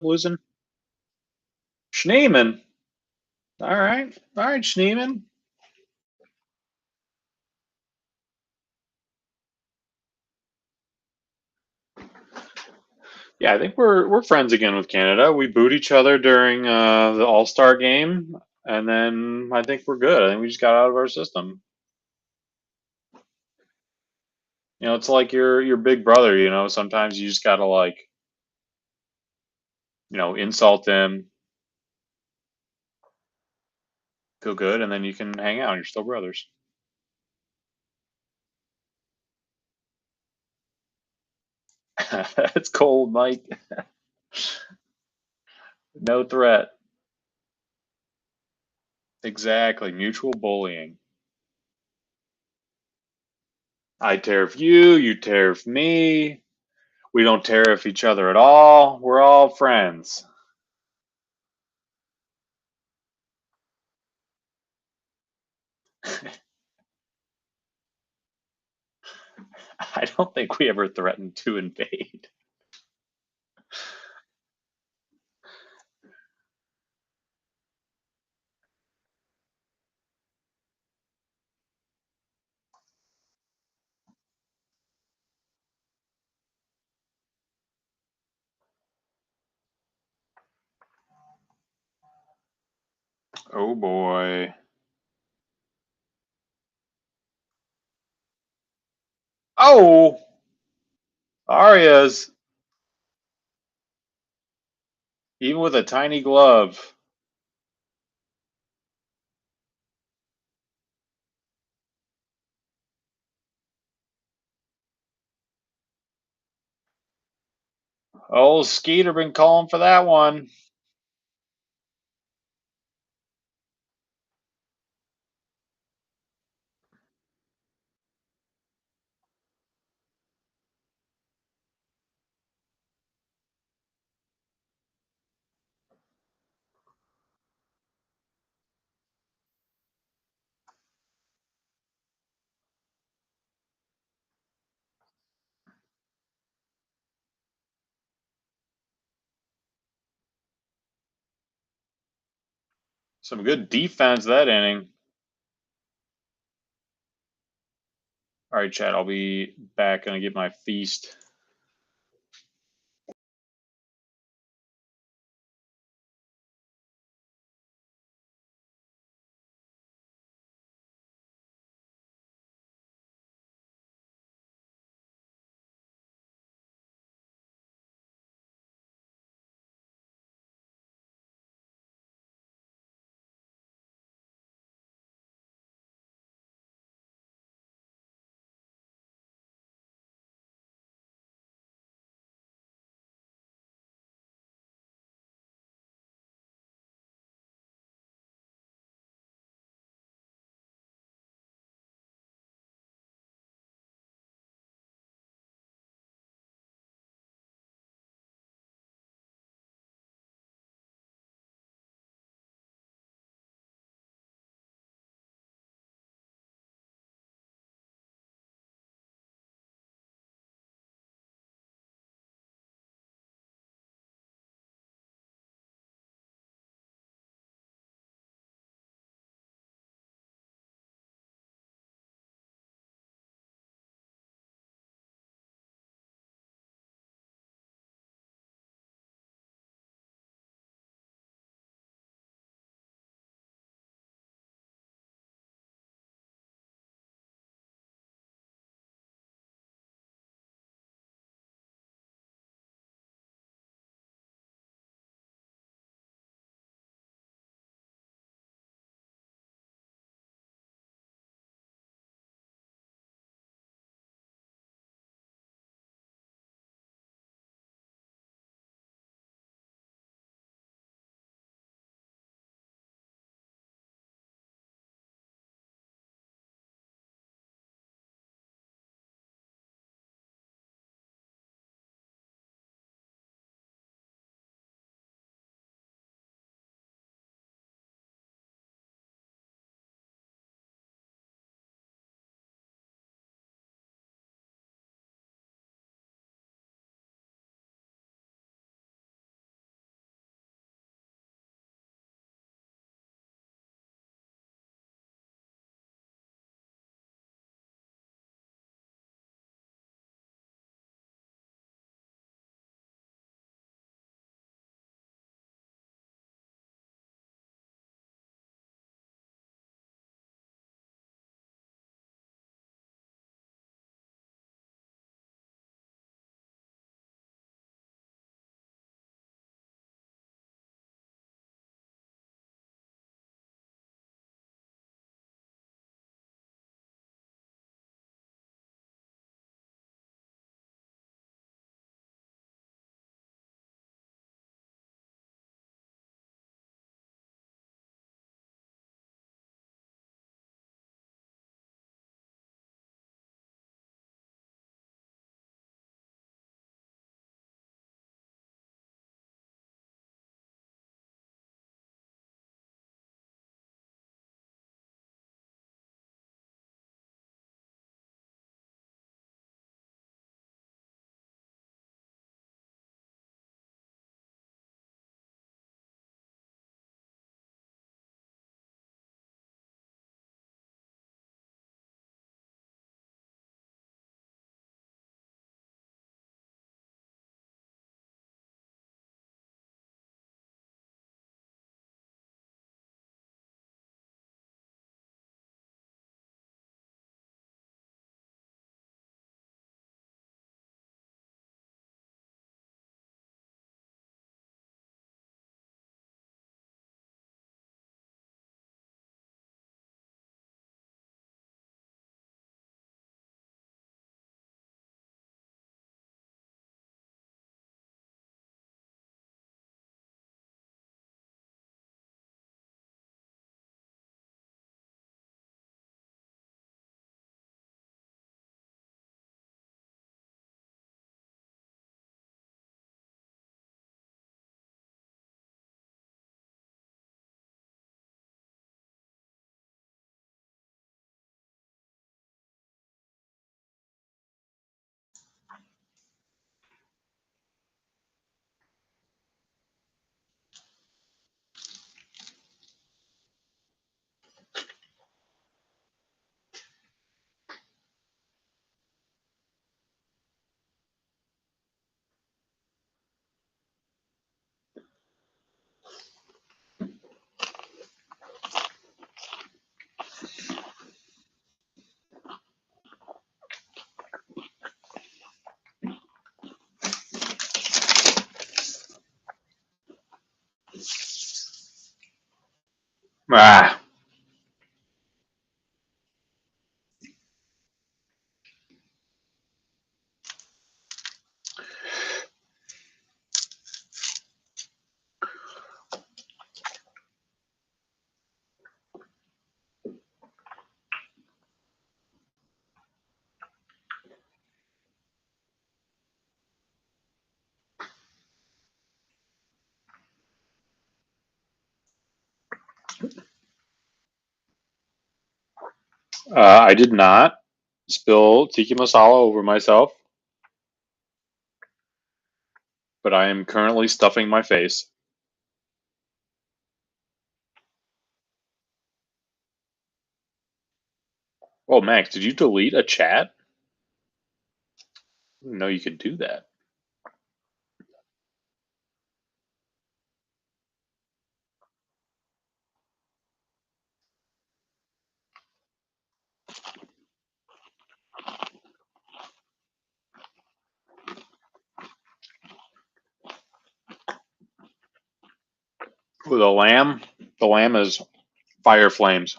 Losing. Schneeman. All right. All right, Schneeman. Yeah, I think we're friends again with Canada. We booed each other during the All-Star game, and then I think we're good. I think we just got out of our system. It's like your big brother, sometimes you just gotta like, insult him, feel good, and then you can hang out. You're still brothers. That's cold, Mike. No threat. Exactly. Mutual bullying. I tariff you, you tariff me. We don't tariff each other at all. We're all friends. I don't think we ever threatened to invade. Oh boy. Oh, Arias, even with a tiny glove. Oh, Skeeter been calling for that one. Some good defense that inning. All right, Chad, I'll be back. Gonna get my feast. Ah, I did not spill tiki masala over myself, but I am currently stuffing my face. Oh, Max, did you delete a chat? I didn't know you could do that. With the lamb is fire flames.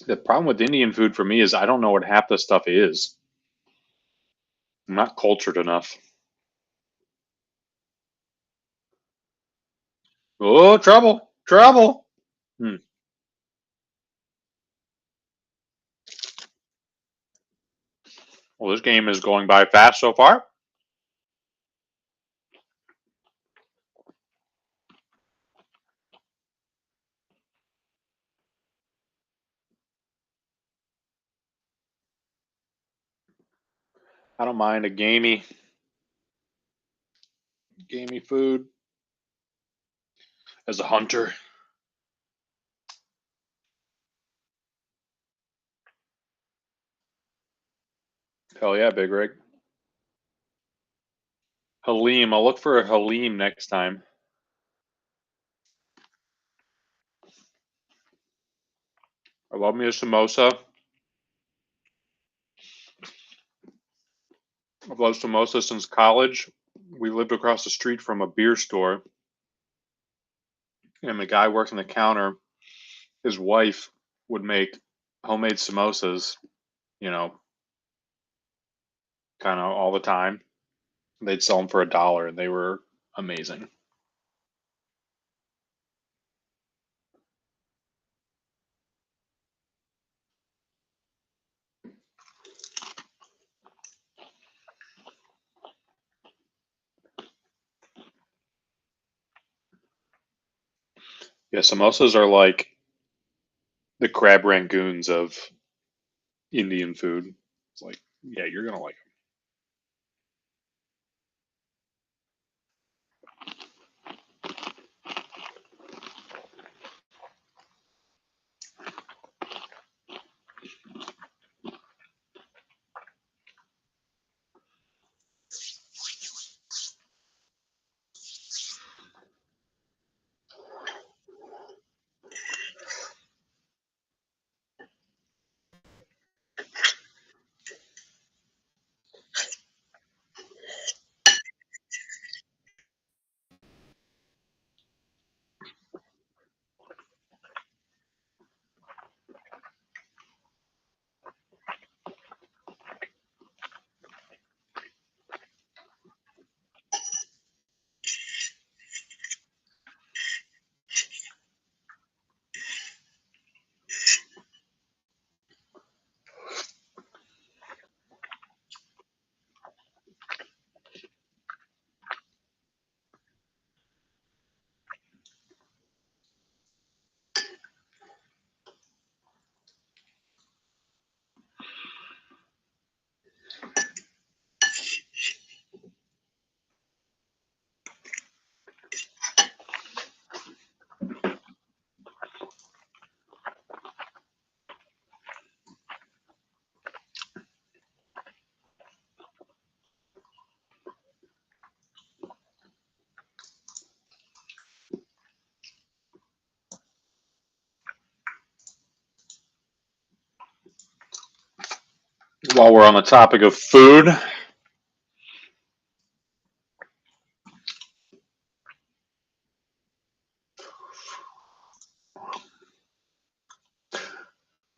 The problem with Indian food for me is I don't know what half the stuff is. I'm not cultured enough. Oh, trouble! Trouble! Hmm. Well, this game is going by fast so far. I don't mind a gamey food as a hunter. Hell yeah, Big Rig. Halim. I'll look for a Halim next time. I love me a samosa. I've loved samosa since college. We lived across the street from a beer store, and the guy working the counter, his wife would make homemade samosas, you know, kind of all the time. They'd sell them for $1, and they were amazing. Yeah, samosas are like the crab rangoons of Indian food. It's like, yeah, you're gonna like them. While we're on the topic of food,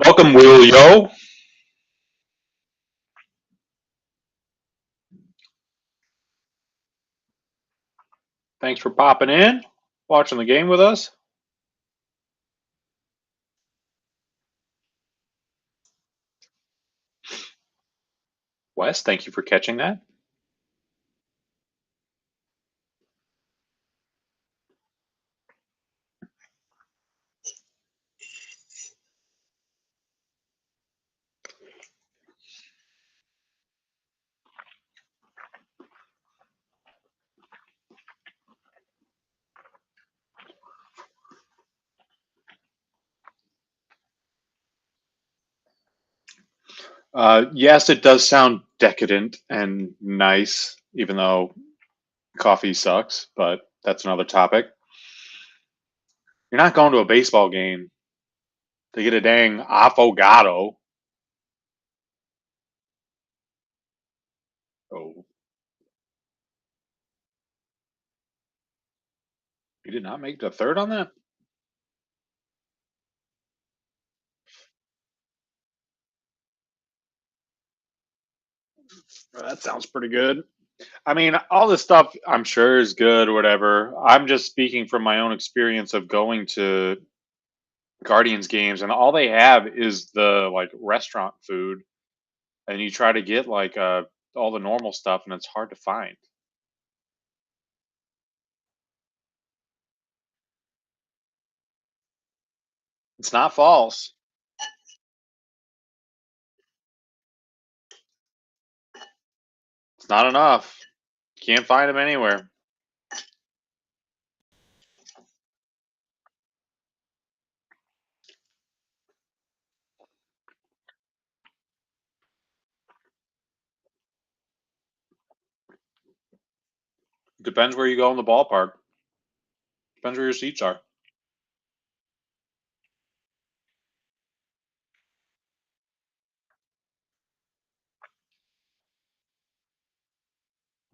welcome, Will Yo. Thanks for popping in, watching the game with us. Wes, thank you for catching that. Yes, it does sound decadent and nice, even though coffee sucks, but that's another topic. You're not going to a baseball game to get a dang affogato. Oh, you did not make the third on that? That sounds pretty good. I mean, all this stuff I'm sure is good or whatever. I'm just speaking from my own experience of going to Guardians games, and all they have is the like restaurant food, and you try to get like all the normal stuff, and it's hard to find. It's not false. It's not enough. Can't find them anywhere. Depends where you go in the ballpark. Depends where your seats are.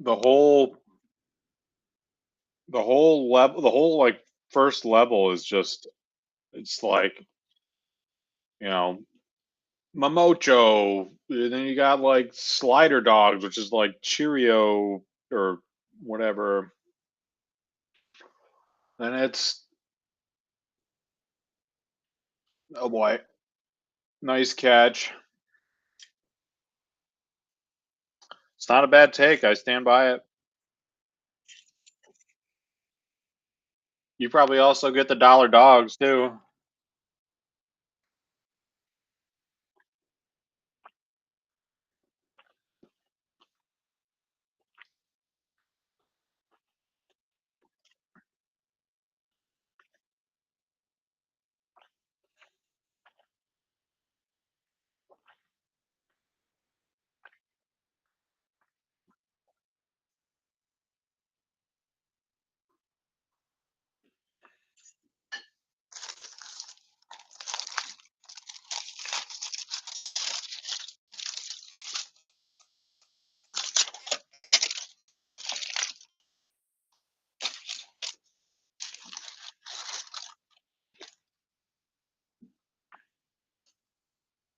The whole, the whole level, the whole like first level is just, it's like, you know, Mamocho. And then you got like Slider Dogs, which is like Cheerio or whatever. Then it's, oh boy, nice catch. It's not a bad take. I stand by it. You probably also get the dollar dogs too.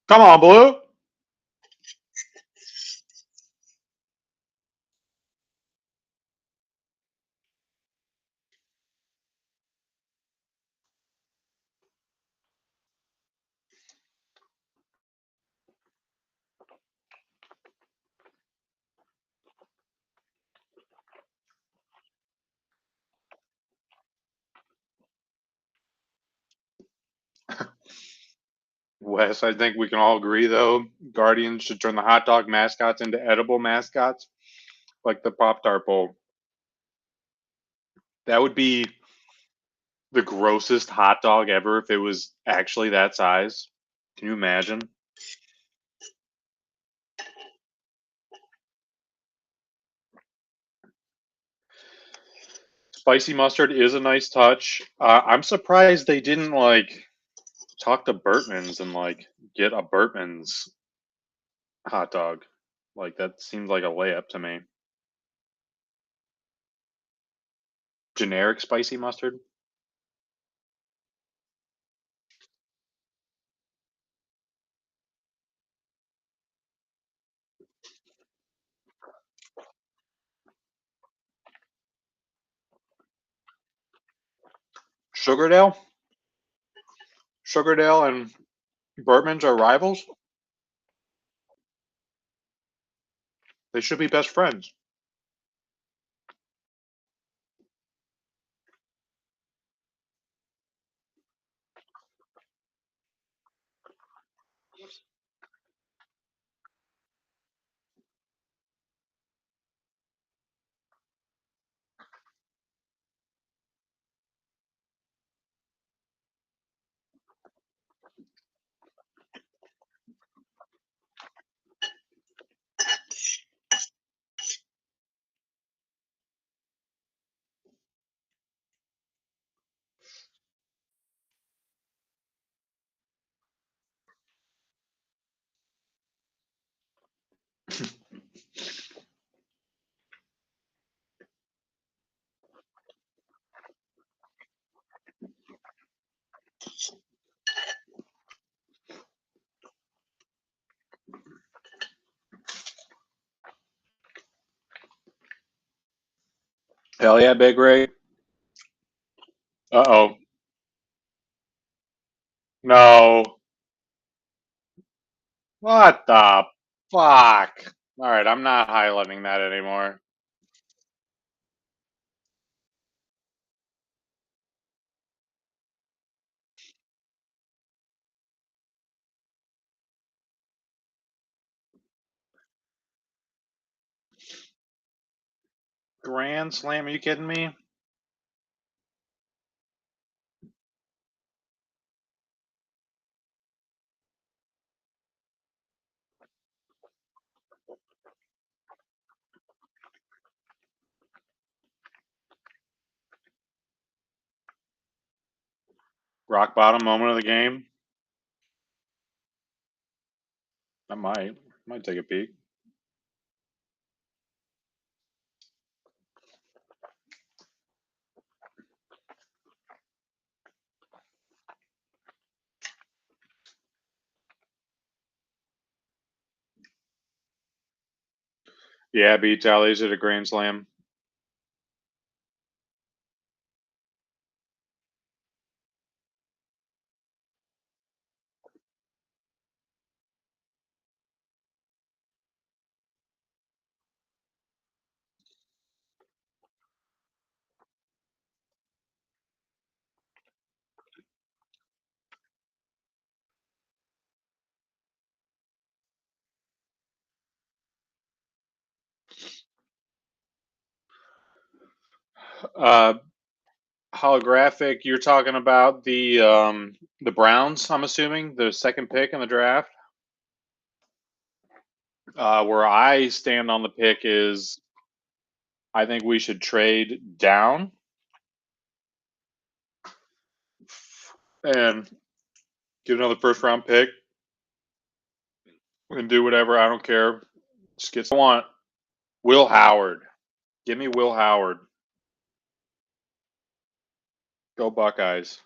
Come on, Blue. Wes, I think we can all agree though. Guardians should turn the hot dog mascots into edible mascots, like the Pop Tart Bowl. That would be the grossest hot dog ever if it was actually that size. Can you imagine? Spicy mustard is a nice touch. I'm surprised they didn't like talk to Bertman's and like get a Bertman's. Hot dog. Like, that seems like a layup to me. Generic spicy mustard? Sugardale? Sugardale and Burtman's are rivals? They should be best friends. Hell yeah, Big Ray. Uh-oh. No. What the fuck? Alright, I'm not highlighting that anymore. Grand Slam, are you kidding me? Rock bottom moment of the game? I might. Might take a peek. Yeah, beat tallies at a Grand Slam. Uh, Holographic, you're talking about the Browns, I'm assuming, the second pick in the draft. Where I stand on the pick is I think we should trade down and get another first round pick and do whatever. I don't care. Just get. I want Will Howard. Give me Will Howard. Go Buckeyes.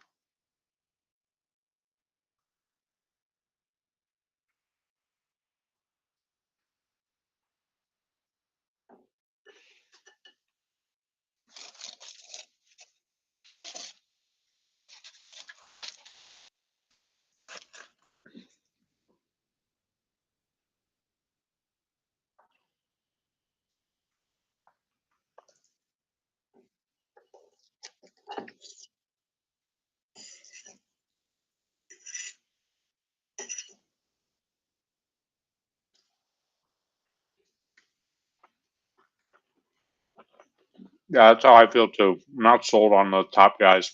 Yeah, that's how I feel too. I'm not sold on the top guys.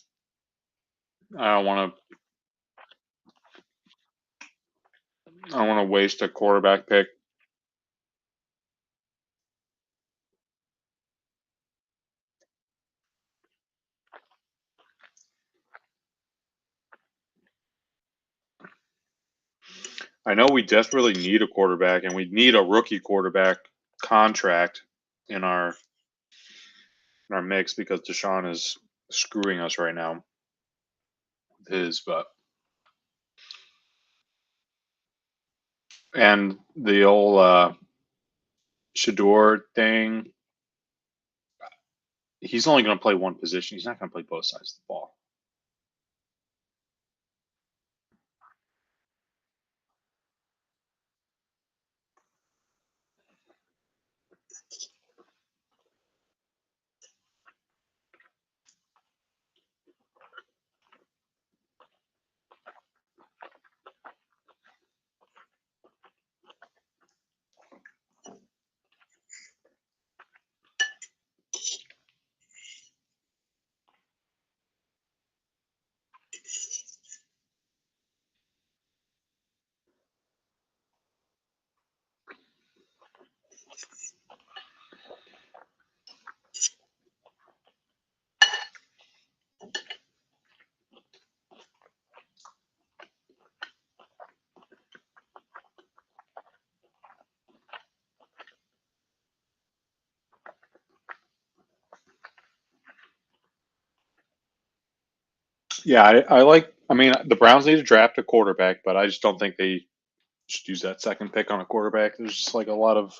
I don't want to. I don't want to waste a quarterback pick. I know we desperately need a quarterback, and we need a rookie quarterback contract in our mix because Deshaun is screwing us right now. But and the old Shador thing, he's only going to play one position. He's not going to play both sides of the ball. Yeah, I like. I mean, the Browns need to draft a quarterback, but I just don't think they should use that second pick on a quarterback. There's just like a lot of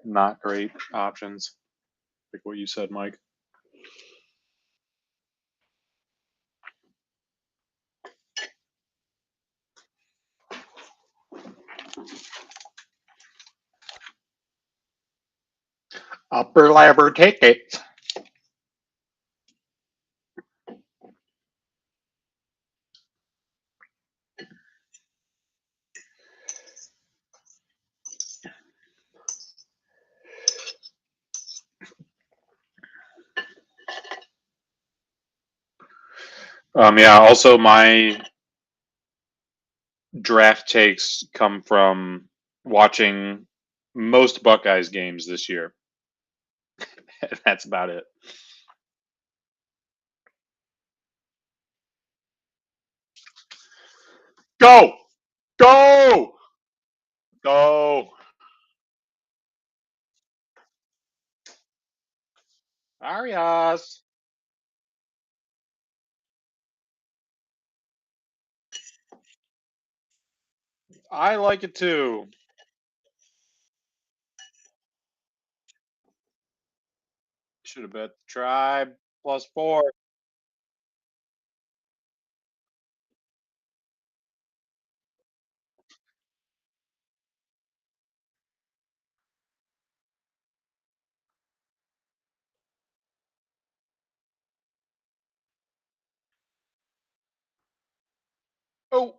not great options, like what you said, Mike. Upper labor ticket. Yeah. Also, my draft takes come from watching most Buckeyes games this year. That's about it. Go, go, go. Arias. I like it too. Should have bet the tribe +4. Oh,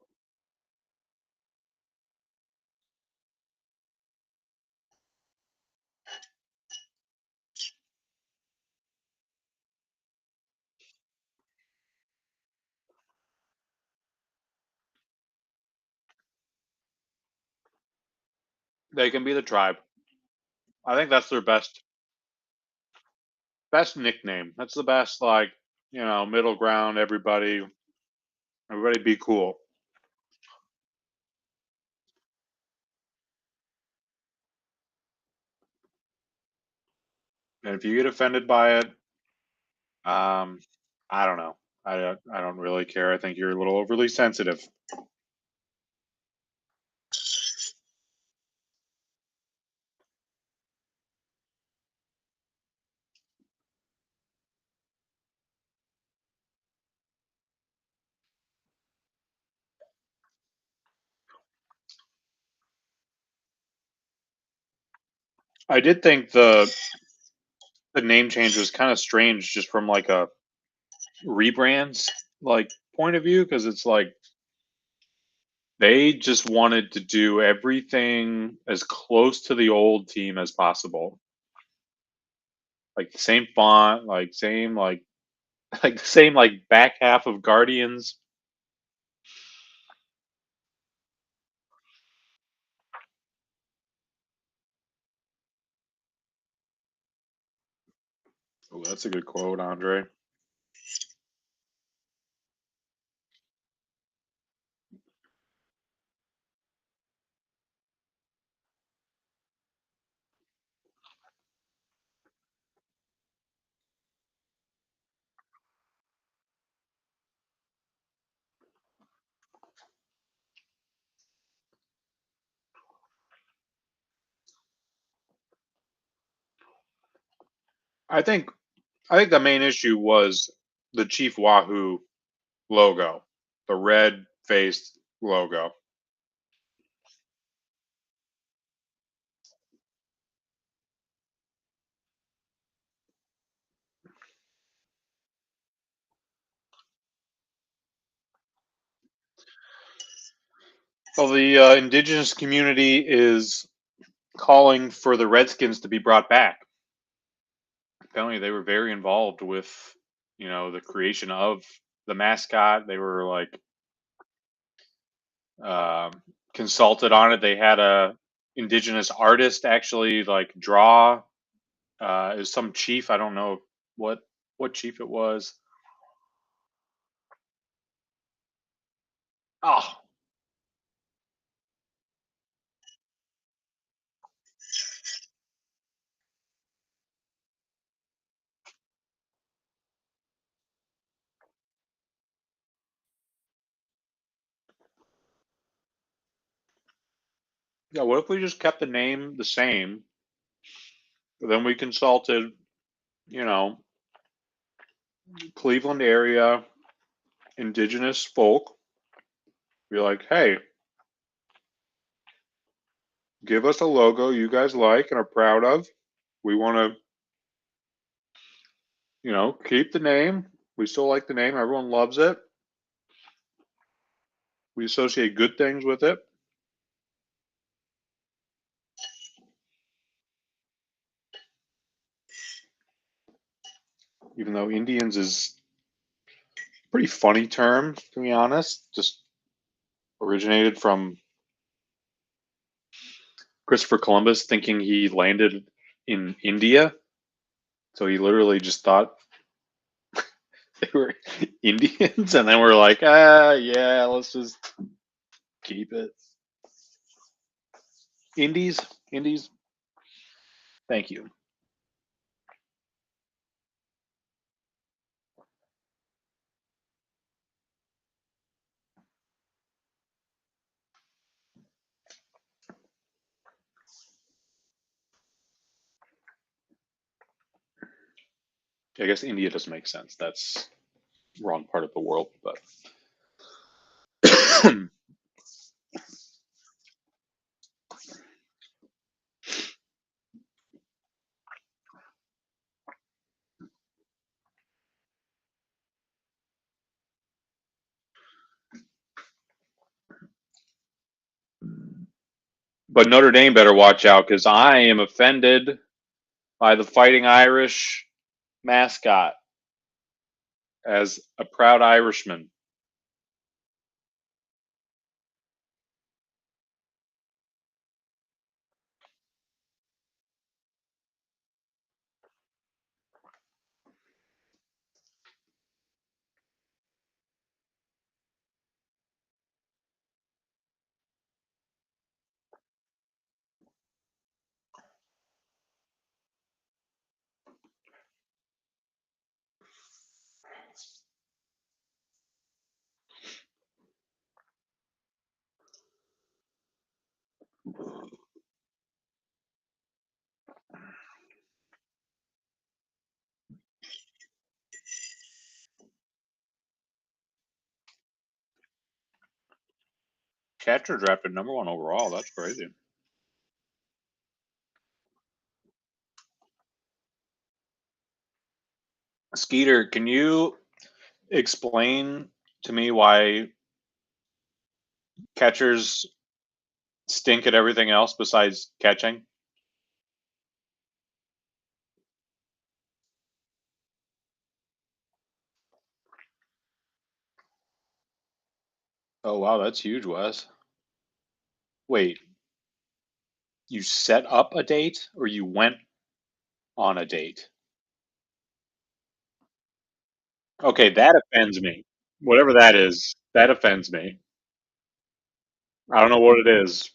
they can be the tribe. I think that's their best nickname. That's the best, like, middle ground. Everybody be cool. And if you get offended by it, um, I don't know. I don't really care. I think you're a little overly sensitive. I did think the name change was kind of strange, just from like a rebrands like point of view, because it's like they just wanted to do everything as close to the old team as possible, like the same font, like same like the same like back half of Guardians. Oh, that's a good quote, Andre. I think I think the main issue was the Chief Wahoo logo, the red faced logo. Well, the indigenous community is calling for the Redskins to be brought back. Apparently, they were very involved with, the creation of the mascot. They were like um, consulted on it. They had a indigenous artist actually like draw. Is some chief? I don't know what what chief it was. Oh, yeah. What if we just kept the name the same? But then we consulted, you know, Cleveland area indigenous folk. Be like, hey, give us a logo you guys like and are proud of. We want to, keep the name. We still like the name. Everyone loves it. We associate good things with it. Even though Indians is a pretty funny term, to be honest. Just originated from Christopher Columbus thinking he landed in India. So he literally just thought they were Indians, and then we're like, yeah, let's just keep it. Indies, Indies. Thank you. I guess India doesn't make sense. That's wrong part of the world, but but Notre Dame better watch out because I am offended by the Fighting Irish mascot as a proud Irishman. Catcher drafted #1 overall. That's crazy. Skeeter, can you explain to me why catchers stink at everything else besides catching? Oh wow, that's huge, Wes. Wait, you set up a date or you went on a date? Okay, that offends me. Whatever that is, that offends me. I don't know what it is.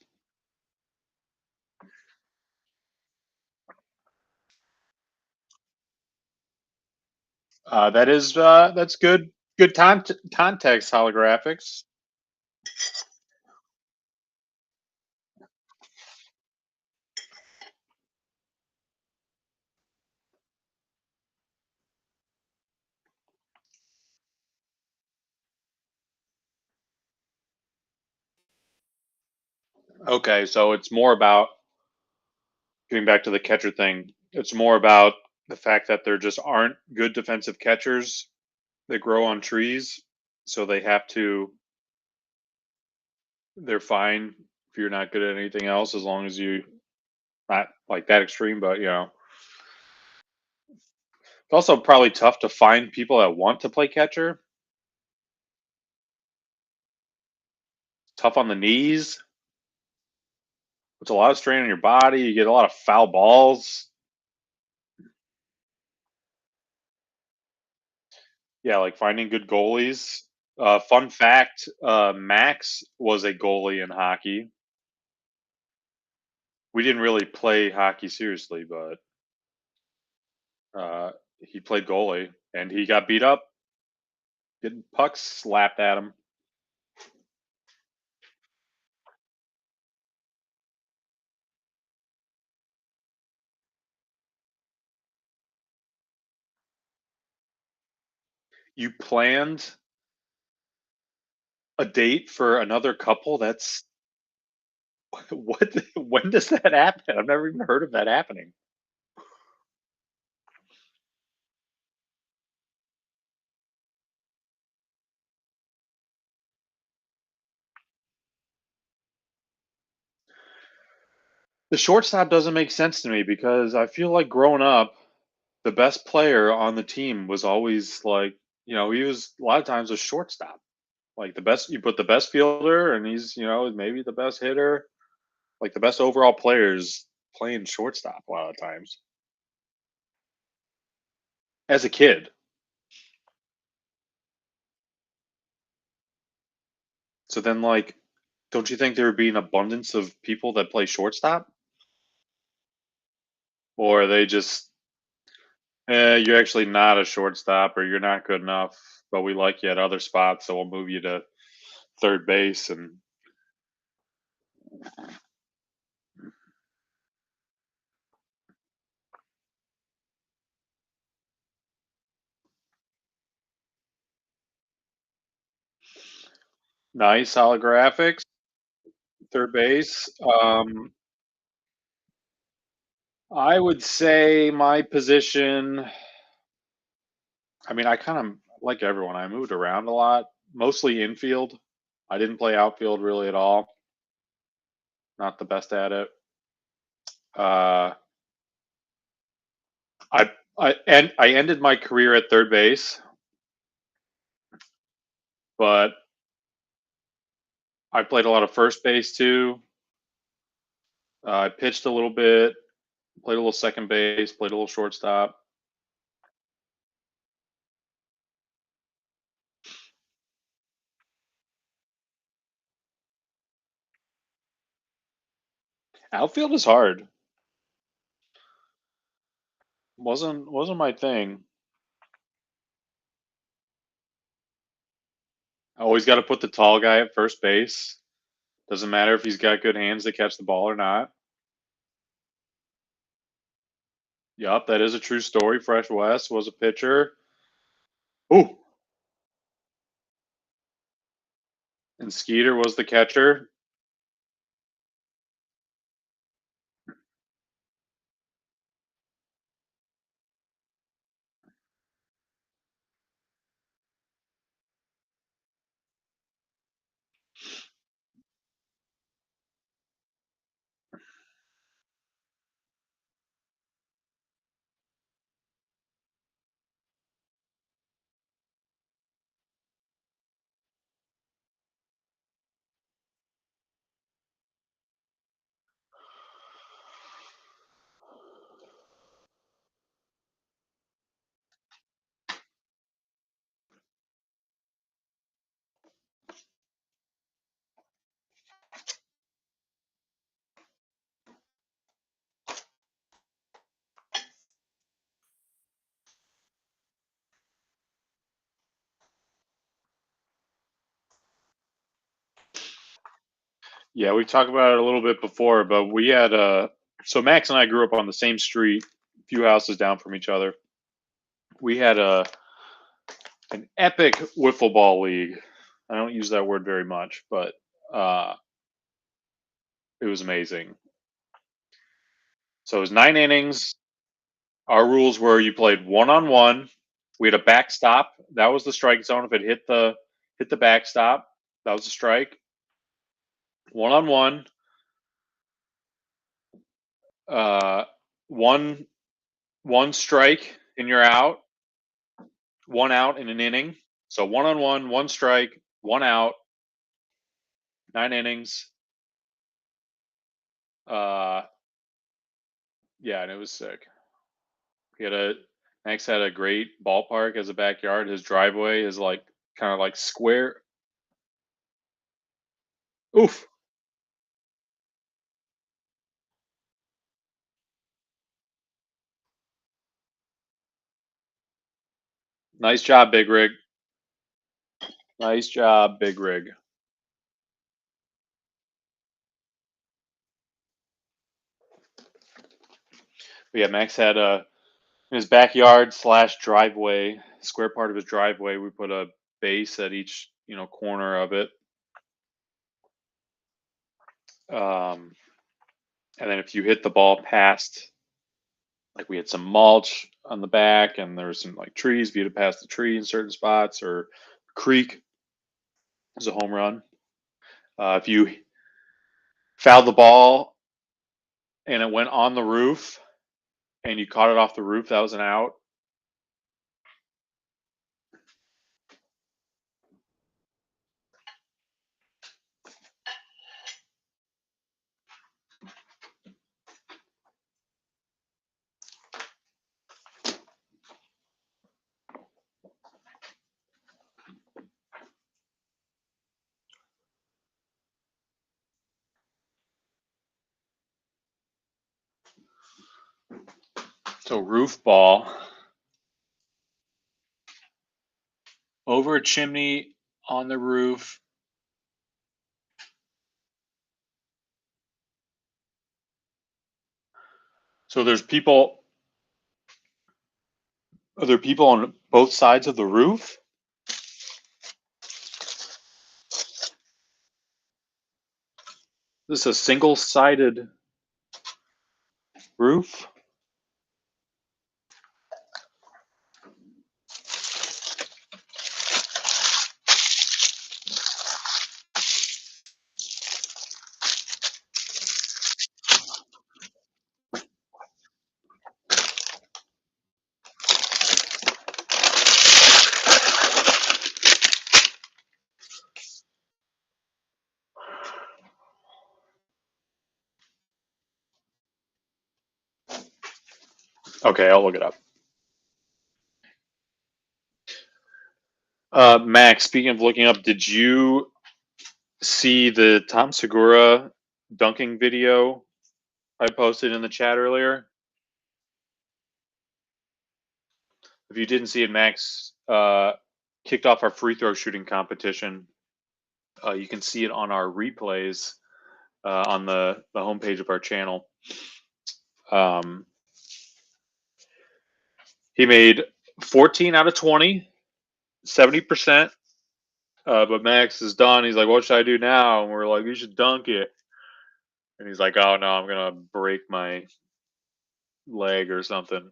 That's good context holographics. Okay, so it's more about getting back to the catcher thing. It's more about the fact that there just aren't good defensive catchers that grow on trees, so they're fine if you're not good at anything else as long as you not like that extreme, but it's also probably tough to find people that want to play catcher. Tough on the knees. It's a lot of strain on your body. You get a lot of foul balls. Yeah, like finding good goalies. Fun fact: Max was a goalie in hockey. We didn't really play hockey seriously, but he played goalie and he got beat up, getting pucks slapped at him. You planned a date for another couple? That's what? When does that happen? I've never even heard of that happening. The shortstop doesn't make sense to me because I feel like growing up, the best player on the team was always like, he was a lot of times a shortstop. Like the best, you put the best fielder, and he's, maybe the best hitter, like the best overall players playing shortstop a lot of times as a kid. So then, like, don't you think there would be an abundance of people that play shortstop, or are they just, you're actually not a shortstop, or you're not good enough, but we like you at other spots, so we'll move you to third base and nice holographics, third base. I would say my position. I mean, I kind of like everyone. I moved around a lot, mostly infield. I didn't play outfield really at all. Not the best at it. Uh, I ended my career at third base, but I played a lot of first base too. I pitched a little bit, played a little second base, played a little shortstop. Outfield is hard. Wasn't my thing. Always got to put the tall guy at first base. Doesn't matter if he's got good hands to catch the ball or not. Yup, that is a true story. Fresh West was a pitcher. Ooh, and Skeeter was the catcher. Yeah, we talked about it a little bit before, but we had so Max and I grew up on the same street, a few houses down from each other. We had an epic wiffle ball league. I don't use that word very much, but uh It was amazing. So it was 9 innings. Our rules were you played 1-on-1. We had a backstop. That was the strike zone. If it hit the backstop, that was a strike. 1-on-1. One one strike and you're out. 1 out in an inning. So 1-on-1, one strike, 1 out, 9 innings. Uh, yeah, and it was sick. He had a Max had a great ballpark as a backyard. His driveway is like kind of like square. Oof. Nice job, Big Rig. Nice job, Big Rig. But yeah, Max had a in his backyard slash driveway, square part of his driveway. We put a base at each corner of it. Um, and then if you hit the ball past, like we had some mulch on the back, and there was some like trees. If you hit it past the tree in certain spots or creek, it was a home run. If you fouled the ball and it went on the roof and you caught it off the roof, that was an out. So roof ball over a chimney on the roof. So there's people. Are there people on both sides of the roof? This is a single-sided roof. Okay, I'll look it up. Max, speaking of looking up, did you see the Tom Segura dunking video I posted in the chat earlier? If you didn't see it, Max kicked off our free throw shooting competition. You can see it on our replays on the homepage of our channel. He made 14 out of 20, 70%. But Max is done. He's like, "What should I do now?" And we're like, "You should dunk it." And he's like, "Oh no, I'm gonna break my leg or something."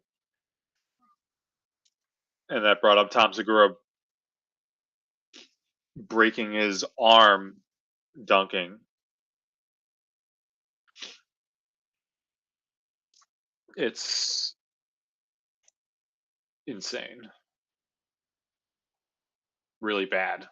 And that brought up Tom Segura breaking his arm dunking. It's insane. Really bad.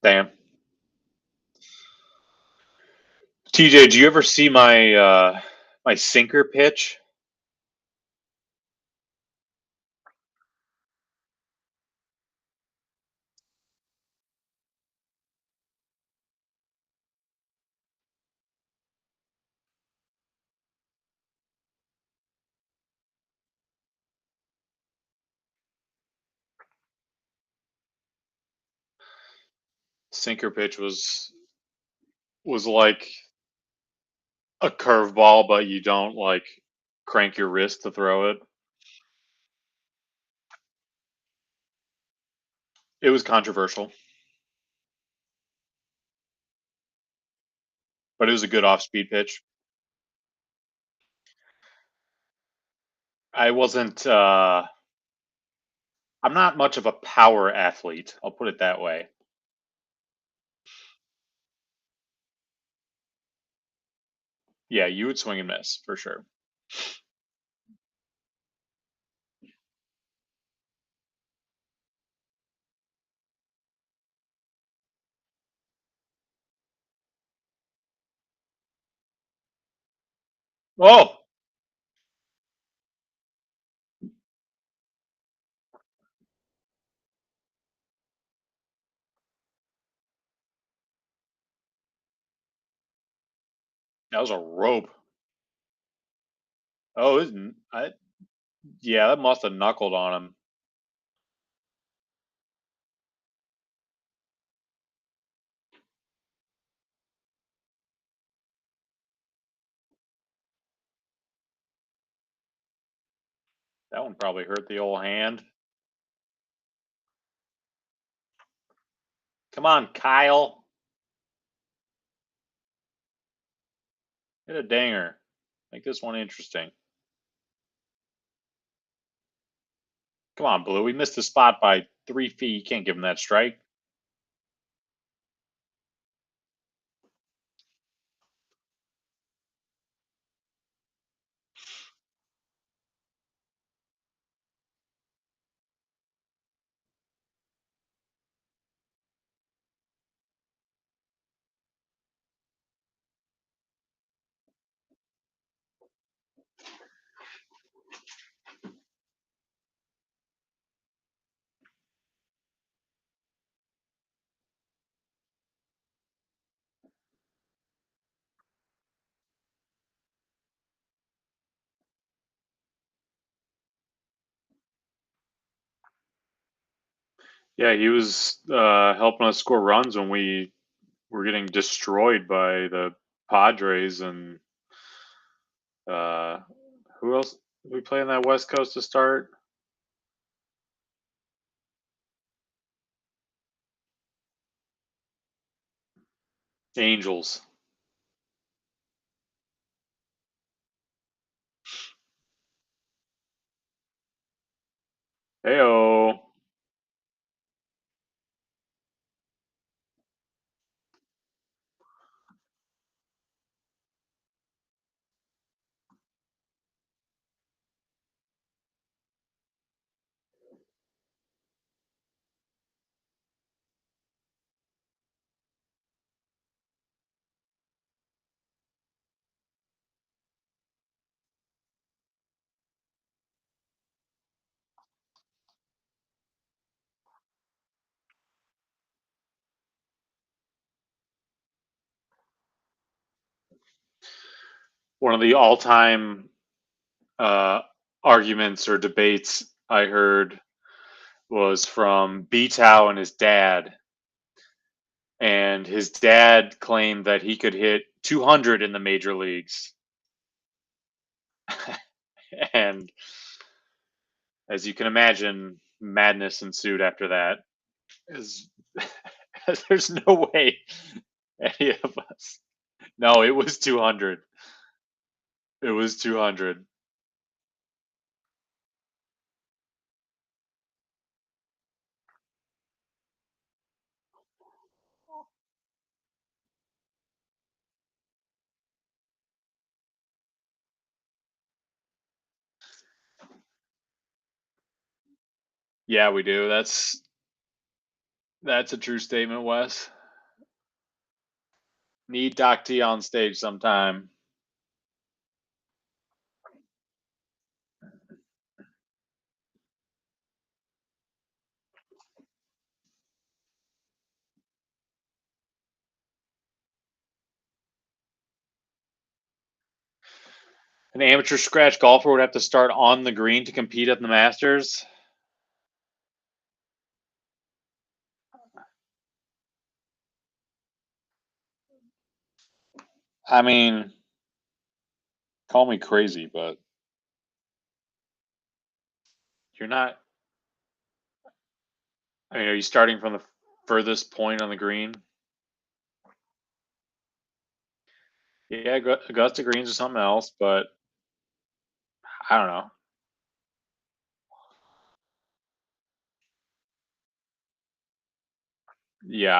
Damn. TJ, do you ever see my sinker pitch? Sinker pitch was like a curveball, but you don't like crank your wrist to throw it. It was controversial, but it was a good off-speed pitch. I wasn't. I'm not much of a power athlete. I'll put it that way. Yeah, you would swing and miss for sure. Oh, that was a rope. Oh, isn't I? Yeah, that must have knuckled on him. That one probably hurt the old hand. Come on, Kyle. Hit a dinger. Make this one interesting. Come on, Blue. We missed the spot by 3 feet. You can't give him that strike. Yeah, he was helping us score runs when we were getting destroyed by the Padres and uh, who else? We play in that West Coast to start. Angels. Heyo. One of the all-time uh, arguments or debates I heard was from B Tao and his dad, and his dad claimed that he could hit 200 in the major leagues. And as you can imagine, madness ensued after that. Is there's no way any of us. No, it was 200. It was 200. Yeah, we do. That's a true statement, Wes. Need Doc T on stage sometime. An amateur scratch golfer would have to start on the green to compete at the Masters. I mean, call me crazy, but you're not. I mean, are you starting from the furthest point on the green? Yeah, Augusta greens or something else, but I don't know. Yeah,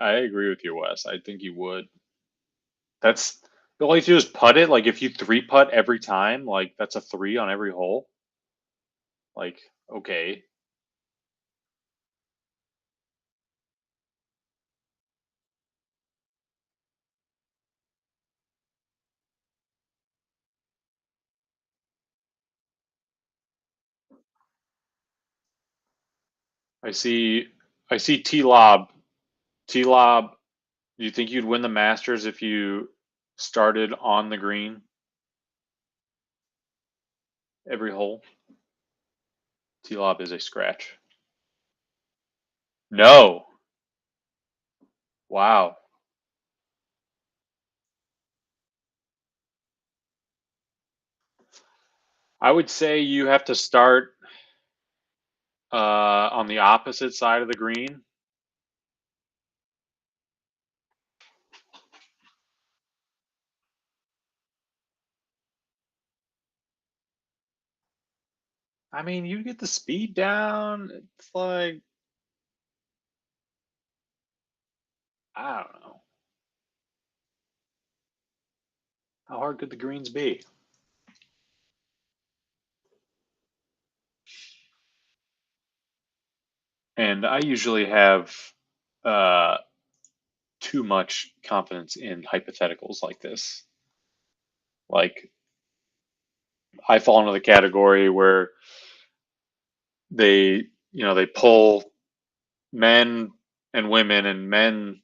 I agree with you, Wes. I think you would. That's all you have to do is putt it. Like if you three putt every time, like that's a three on every hole. Like okay, I see. I see T Lob. T Lob. Do you think you'd win the Masters if you started on the green every hole? T Lob is a scratch. No. Wow. I would say you have to start on the opposite side of the green. I mean, you get the speed down. It's like I don't know. How hard could the greens be? And I usually have uh, too much confidence in hypotheticals like this. Like I fall into the category where they pull men and women, and men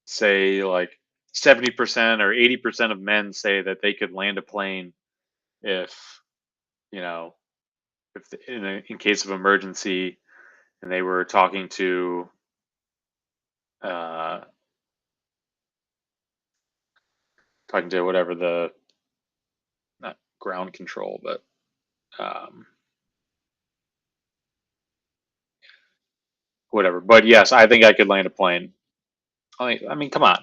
say like 70% or 80% of men say that they could land a plane if you know if in case of emergency, and they were uh, talking to whatever the not ground control, but um, whatever. But yes, I think I could land a plane. I mean, come on,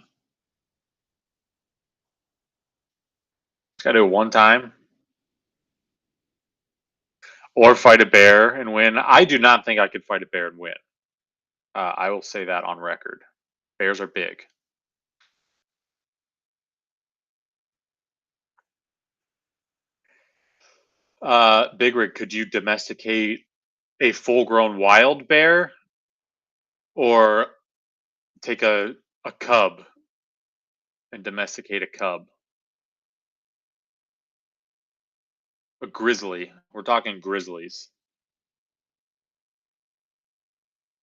just gotta do it one time, or fight a bear and win. I do not think I could fight a bear and win. I will say that on record. Bears are big. Big Rig, could you domesticate a full-grown wild bear, or take a cub and domesticate a cub? A grizzly. We're talking grizzlies.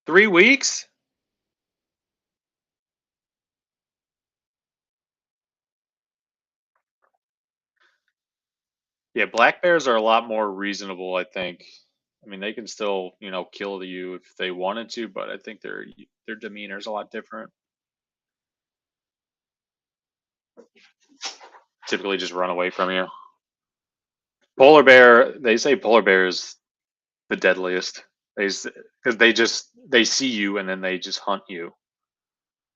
3 weeks? Yeah, black bears are a lot more reasonable, I think. I mean, they can still, kill you if they wanted to, but I think their demeanor is a lot different. Typically, just run away from you. Polar bear. They say polar bear is the deadliest. Because they see you and then they just hunt you.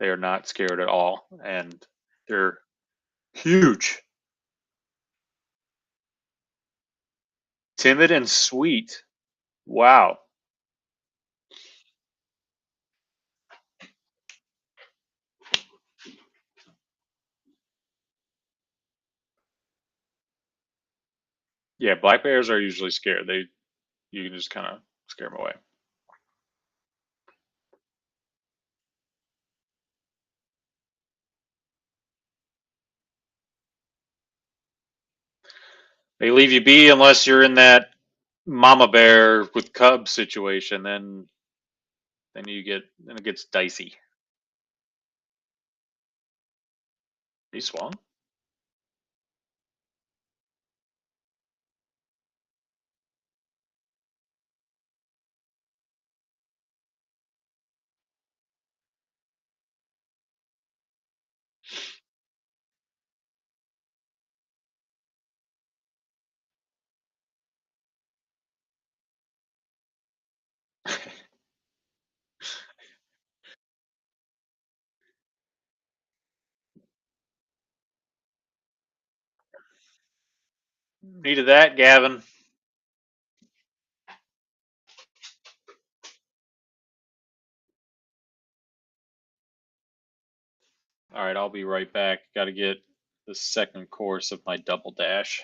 They are not scared at all, and they're huge, timid, and sweet. Wow. Yeah, black bears are usually scared. You can just kind of scare them away. They leave you be unless you're in that mama bear with cub situation. Then it gets dicey. He swung. Needed that, Gavin. All right, I'll be right back. Got to get the second course of my double dash.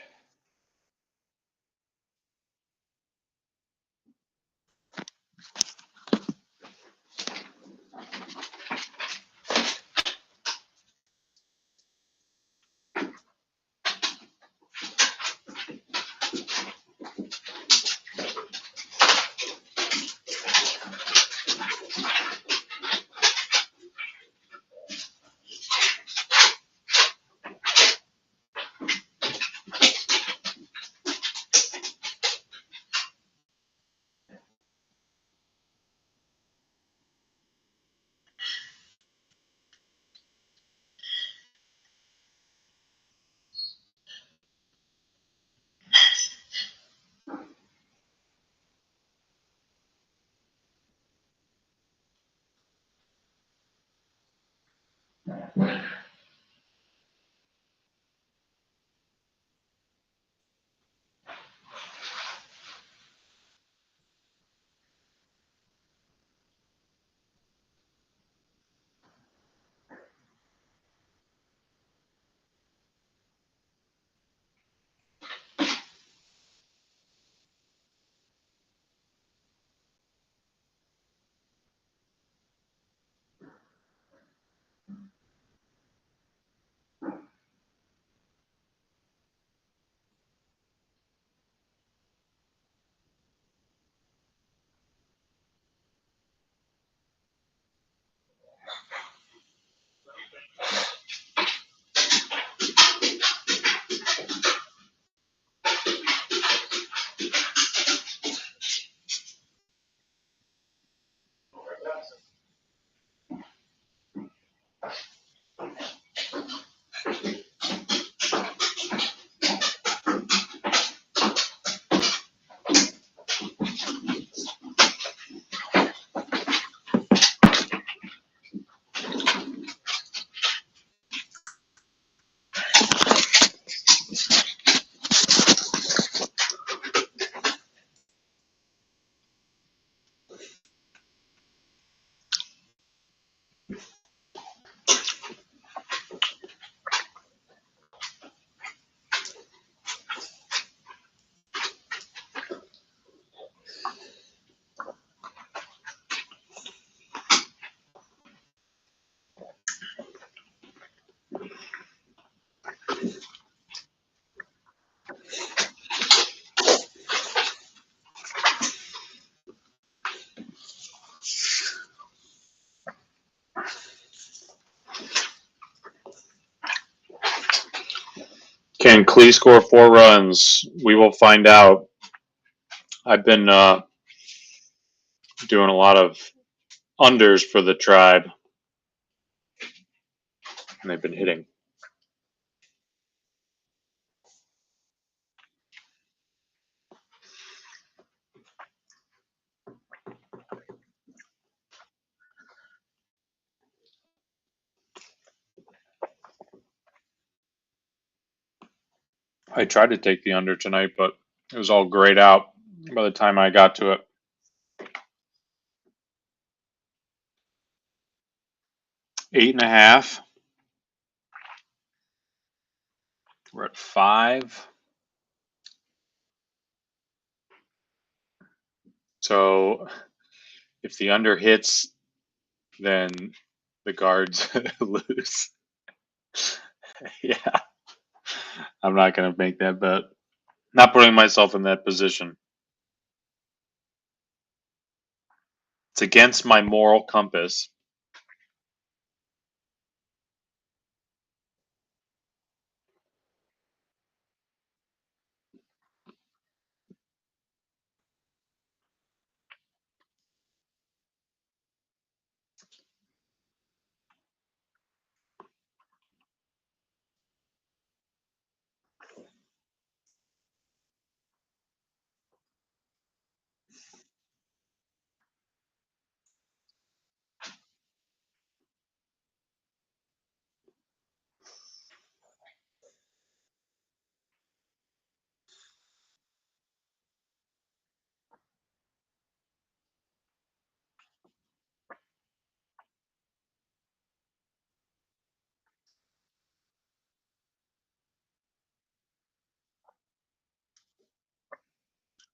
Can Klee score 4 runs? We will find out. I've been doing a lot of unders for the tribe, and they've been hitting. I tried to take the under tonight, but it was all grayed out by the time I got to it. 8.5. We're at 5. So if the under hits, then the guards lose. Yeah, I'm not gonna make that bet. Not putting myself in that position. It's against my moral compass.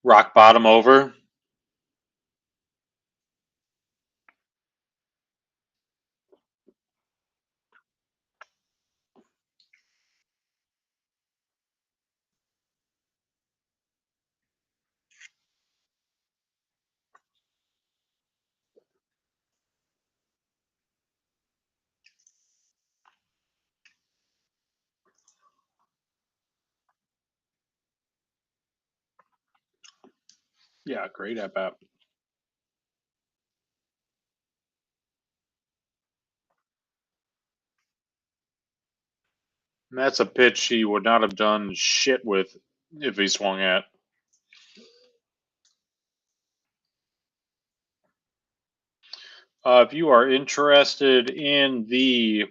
Rock bottom over. Yeah, great at bat. That's a pitch he would not have done shit with if he swung at. If you are interested in the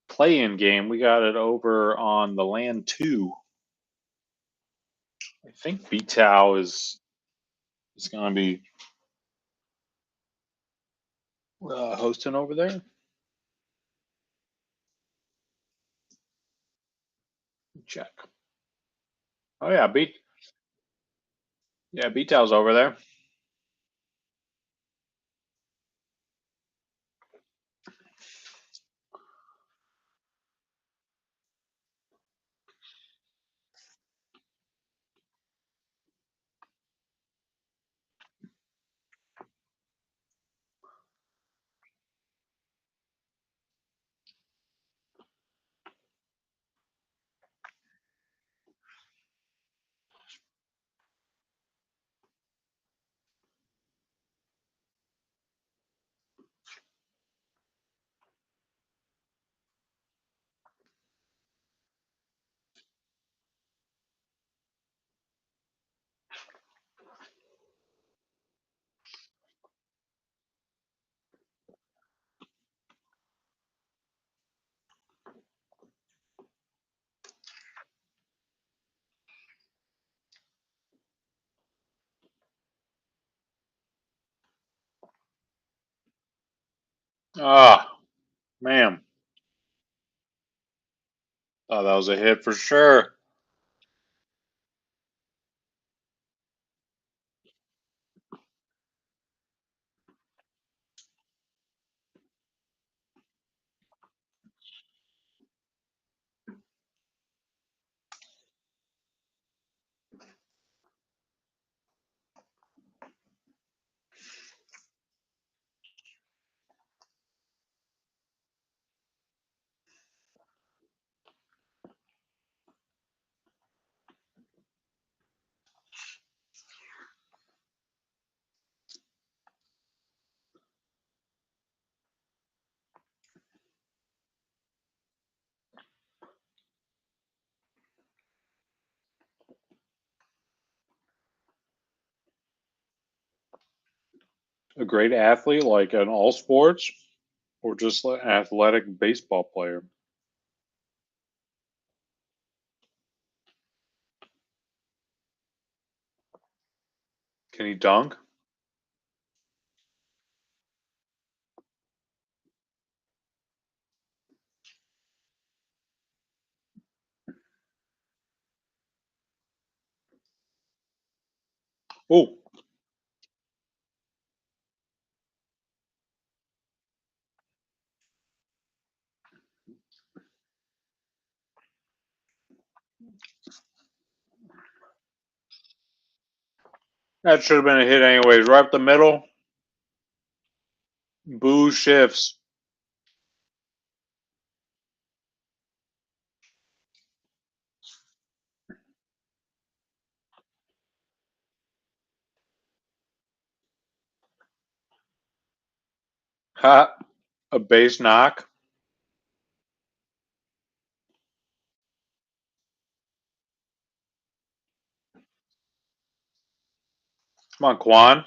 play-in game, we got it over on the land 2. I think BTOW is going to be hosting over there. Check. Oh yeah, BTOW's over there. Ah, man. Oh, that was a hit for sure. A great athlete, like in all sports, or just an athletic baseball player. Can he dunk? Oh, That should have been a hit anyways. Right up the middle. Boo shifts. Ha. A base knock. Come on, Quan.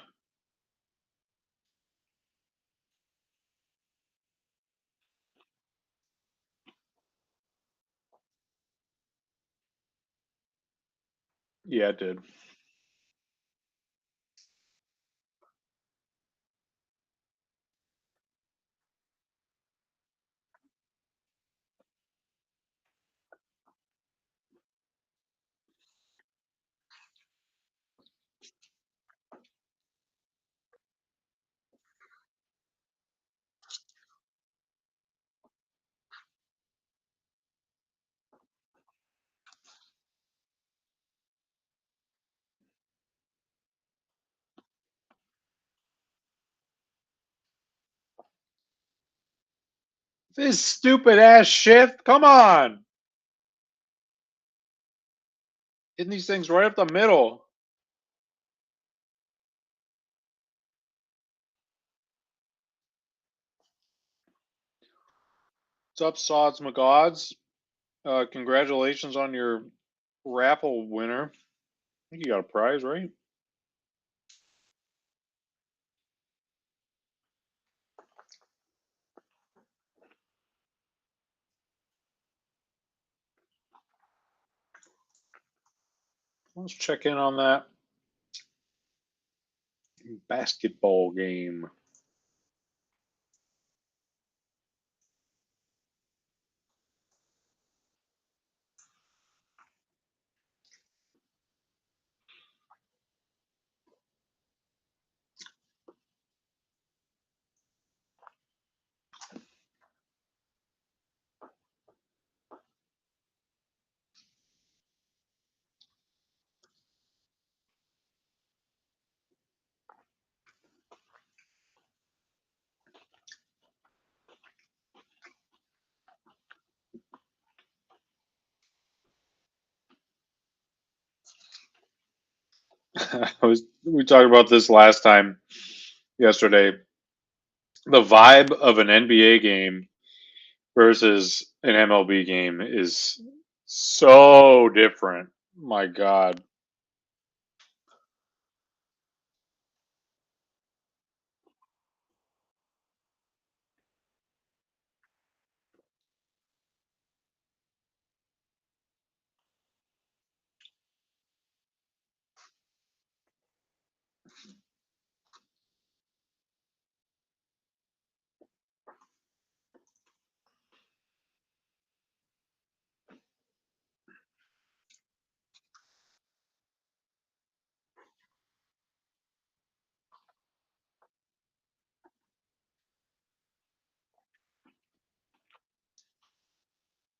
Yeah, it did. This stupid ass shift. Come on. Hitting these things right up the middle. What's up, Sods McGods? Congratulations on your raffle winner. I think you got a prize, right? Let's check in on that basketball game. We talked about this last time yesterday. The vibe of an NBA game versus an MLB game is so different. My God.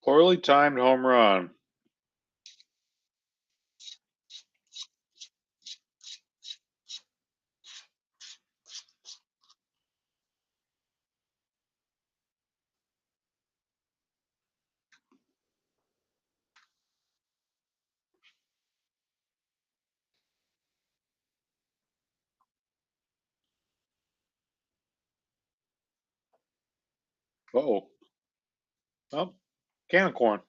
Poorly timed home run. Uh-oh. Oh, can of corn.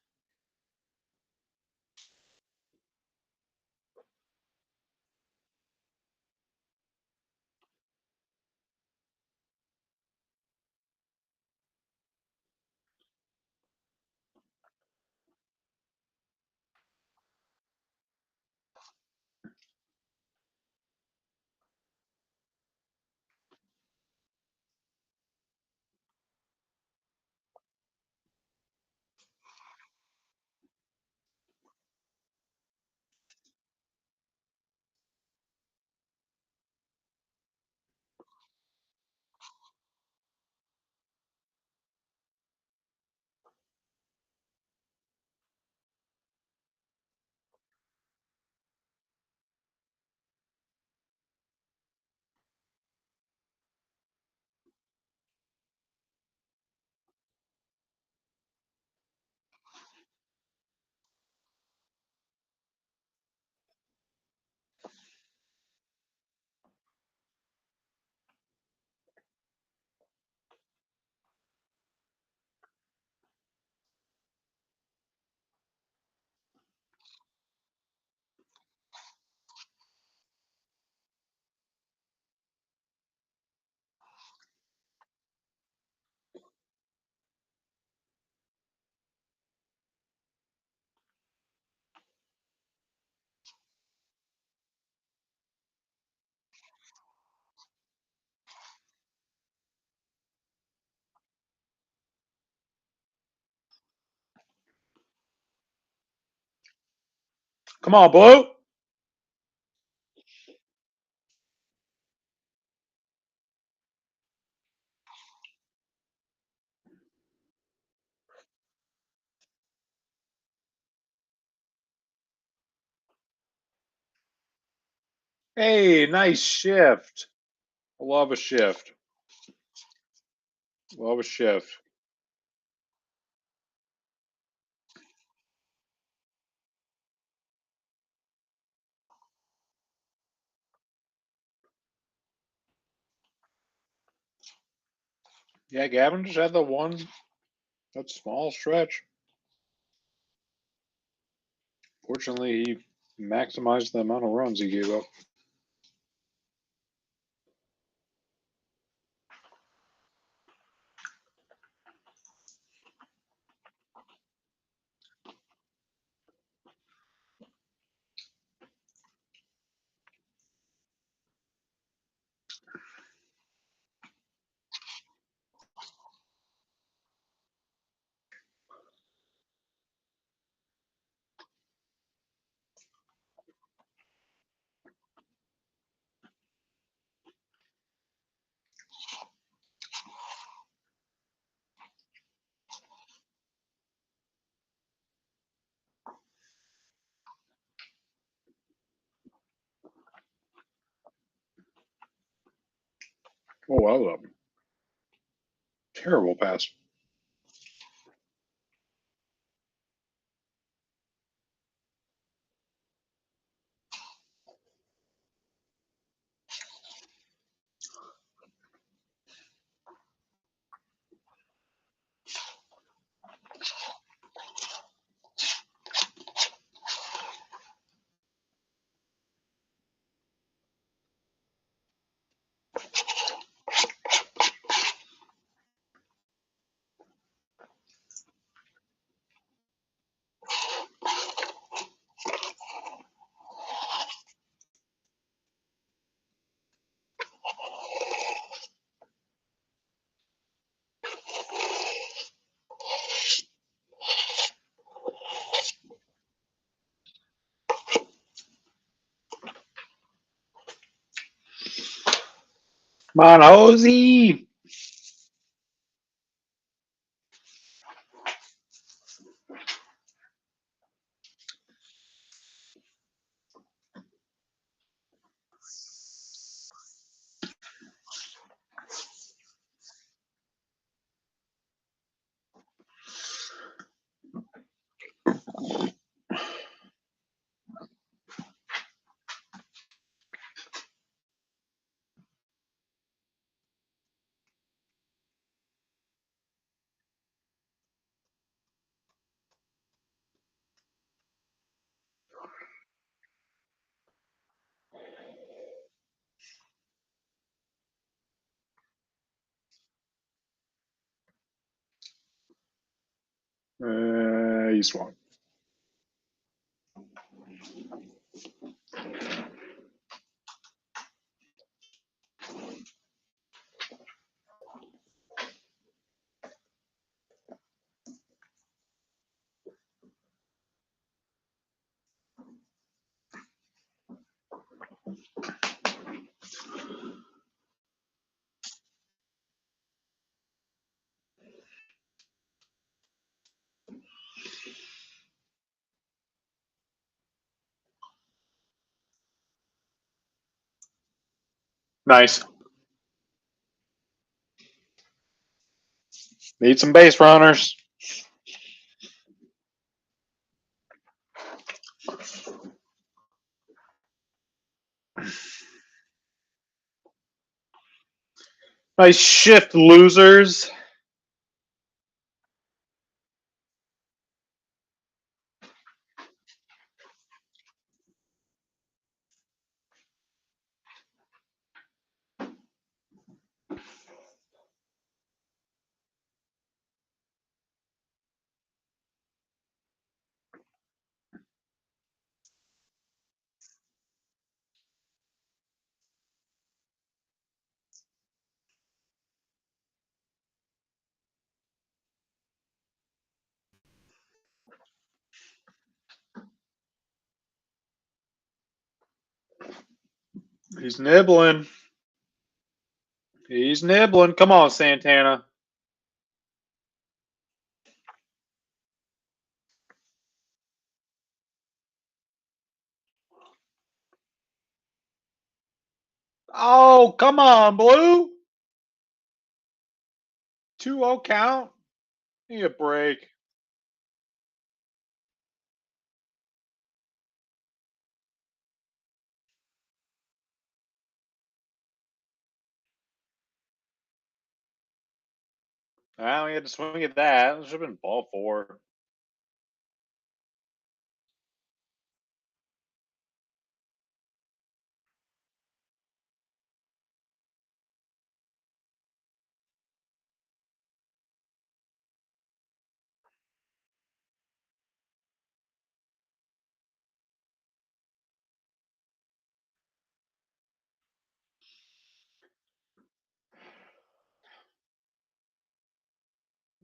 Come on, Blue. Hey, nice shift. Love a shift. Love a shift. Yeah, Gavin just had the one, that small stretch. Fortunately, he maximized the amount of runs he gave up. Oh, I love him. Terrible pass. Come on, Hosey. He swung. Nice. Need some base runners. Nice shift, losers. He's nibbling. He's nibbling. Come on, Santana. Oh, come on, Blue. 2-0 count. Need a break. Well, we had to swing at that. It should have been ball four.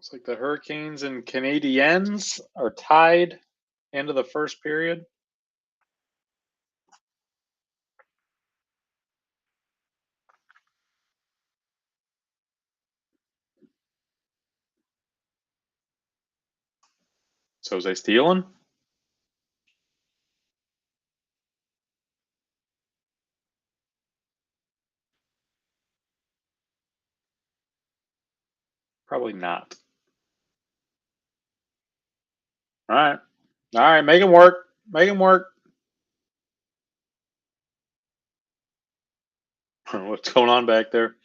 It's like the Hurricanes and Canadiens are tied into the first period. So is they stealing? Probably not. All right. All right. Make him work. Make him work. What's going on back there?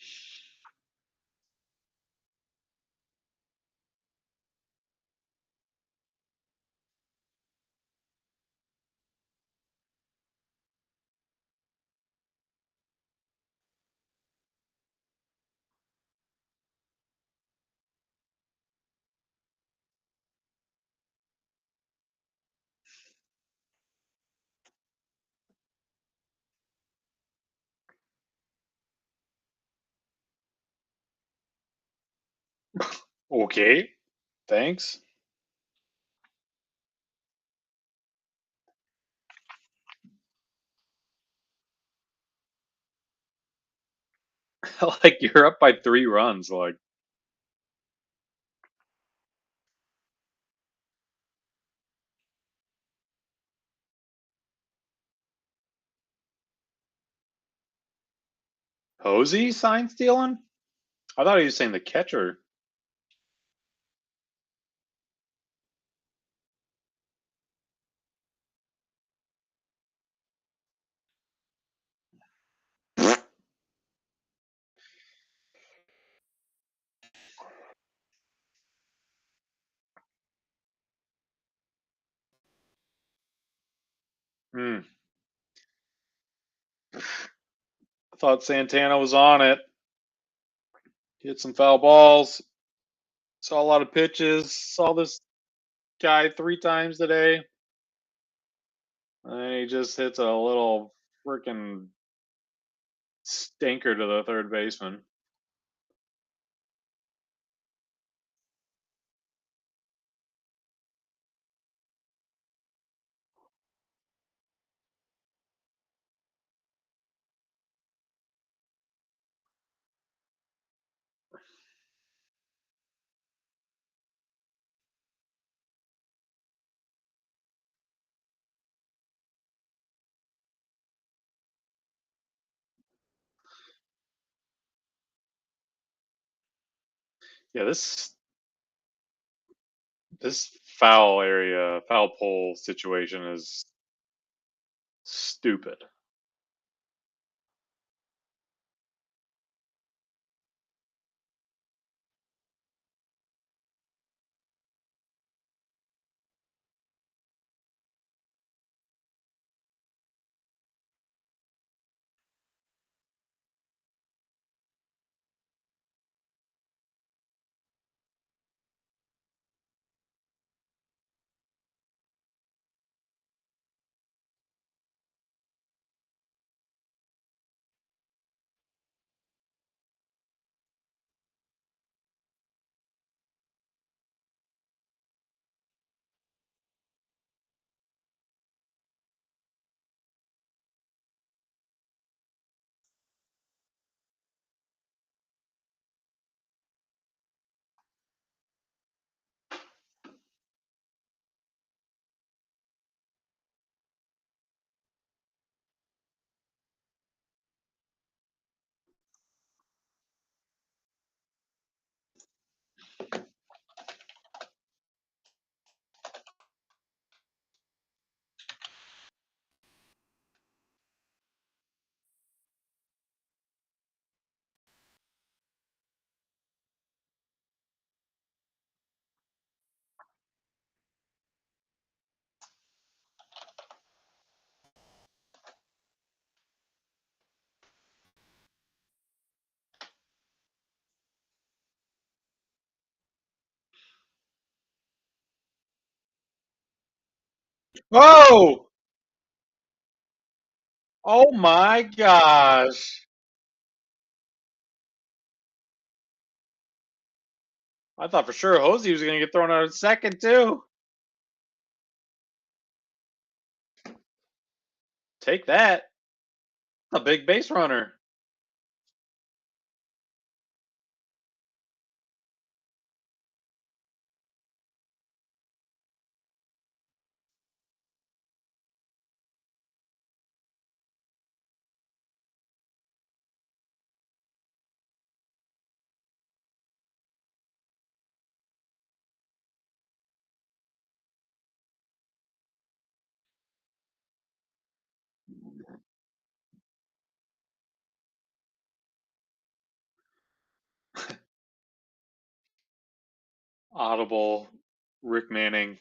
Okay. Thanks. Like you're up by 3 runs. Like Posey sign stealing? I thought he was saying the catcher. Hmm. I thought Santana was on it. Hit some foul balls. Saw a lot of pitches. Saw this guy 3 times today. And he just hits a little freaking stinker to the third baseman. Yeah, this foul area, foul pole situation is stupid. Oh! Oh my gosh. I thought for sure Hosey was gonna get thrown out at second too. Take that. A big base runner. Audible. Rick Manning.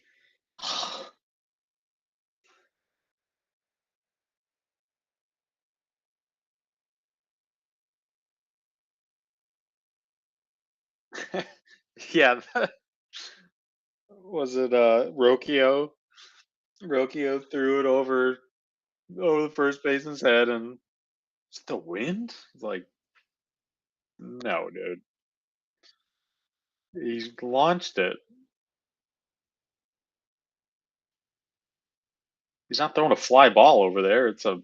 Yeah. Was it Rocchio? Rocchio threw it over the first baseman's head and is it the wind? It's like, no, dude. He launched it. He's not throwing a fly ball over there. It's a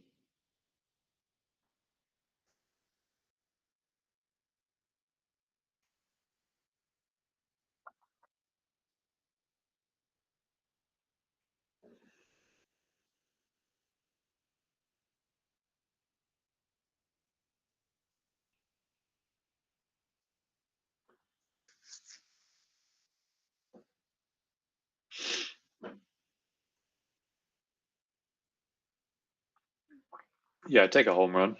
yeah, take a home run.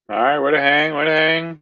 All right, where to hang? Where to hang?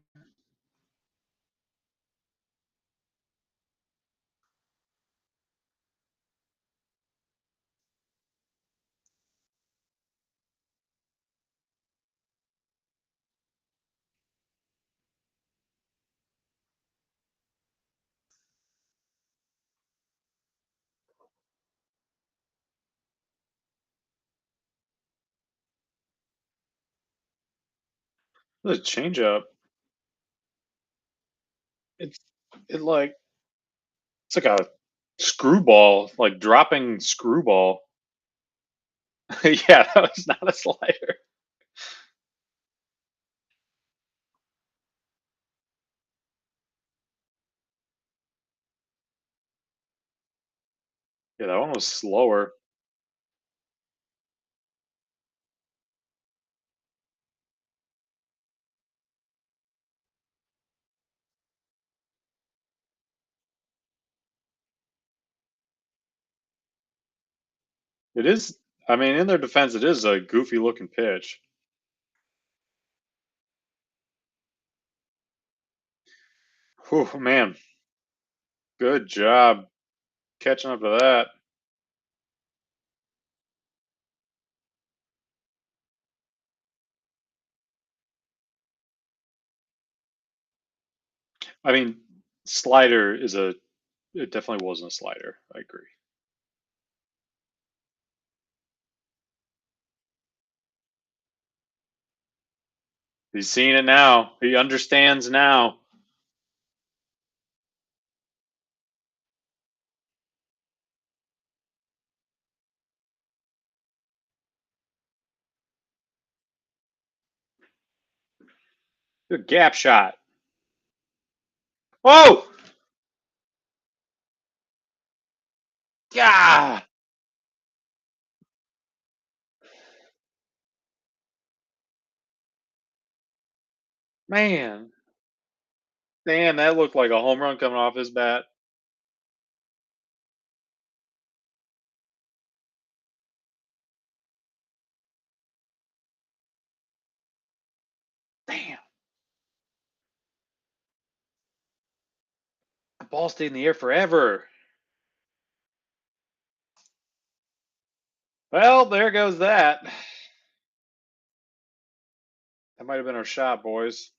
The changeup. It's it like it's like a screwball, like dropping screwball. Yeah, that was not a slider. Yeah, that one was slower. It is. I mean, in their defense, it is a goofy looking pitch. Whew, man, good job catching up to that. I mean, slider is a. It definitely wasn't a slider. I agree. He's seeing it now. He understands now. Good gap shot. Oh, yeah. Man, damn, that looked like a home run coming off his bat. Damn, the ball stayed in the air forever. Well, there goes that. That might have been our shot, boys.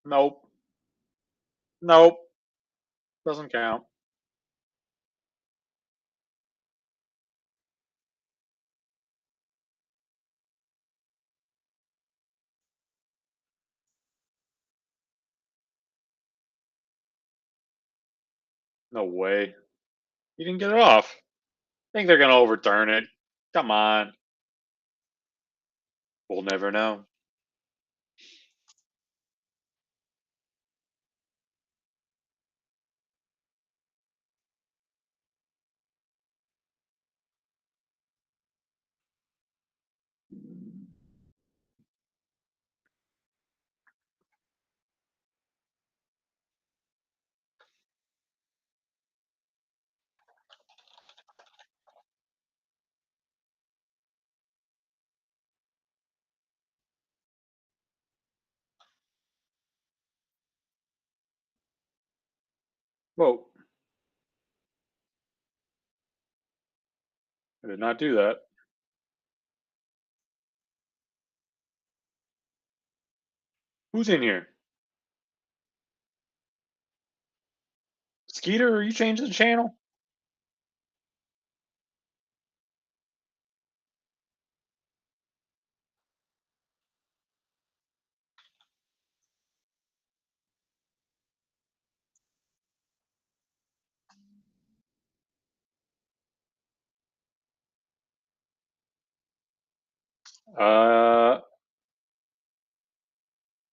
Nope. Nope. Doesn't count. No way. You didn't get it off. Think they're gonna overturn it. Come on. We'll never know. Whoa. I did not do that. Who's in here? Skeeter, are you changing the channel? I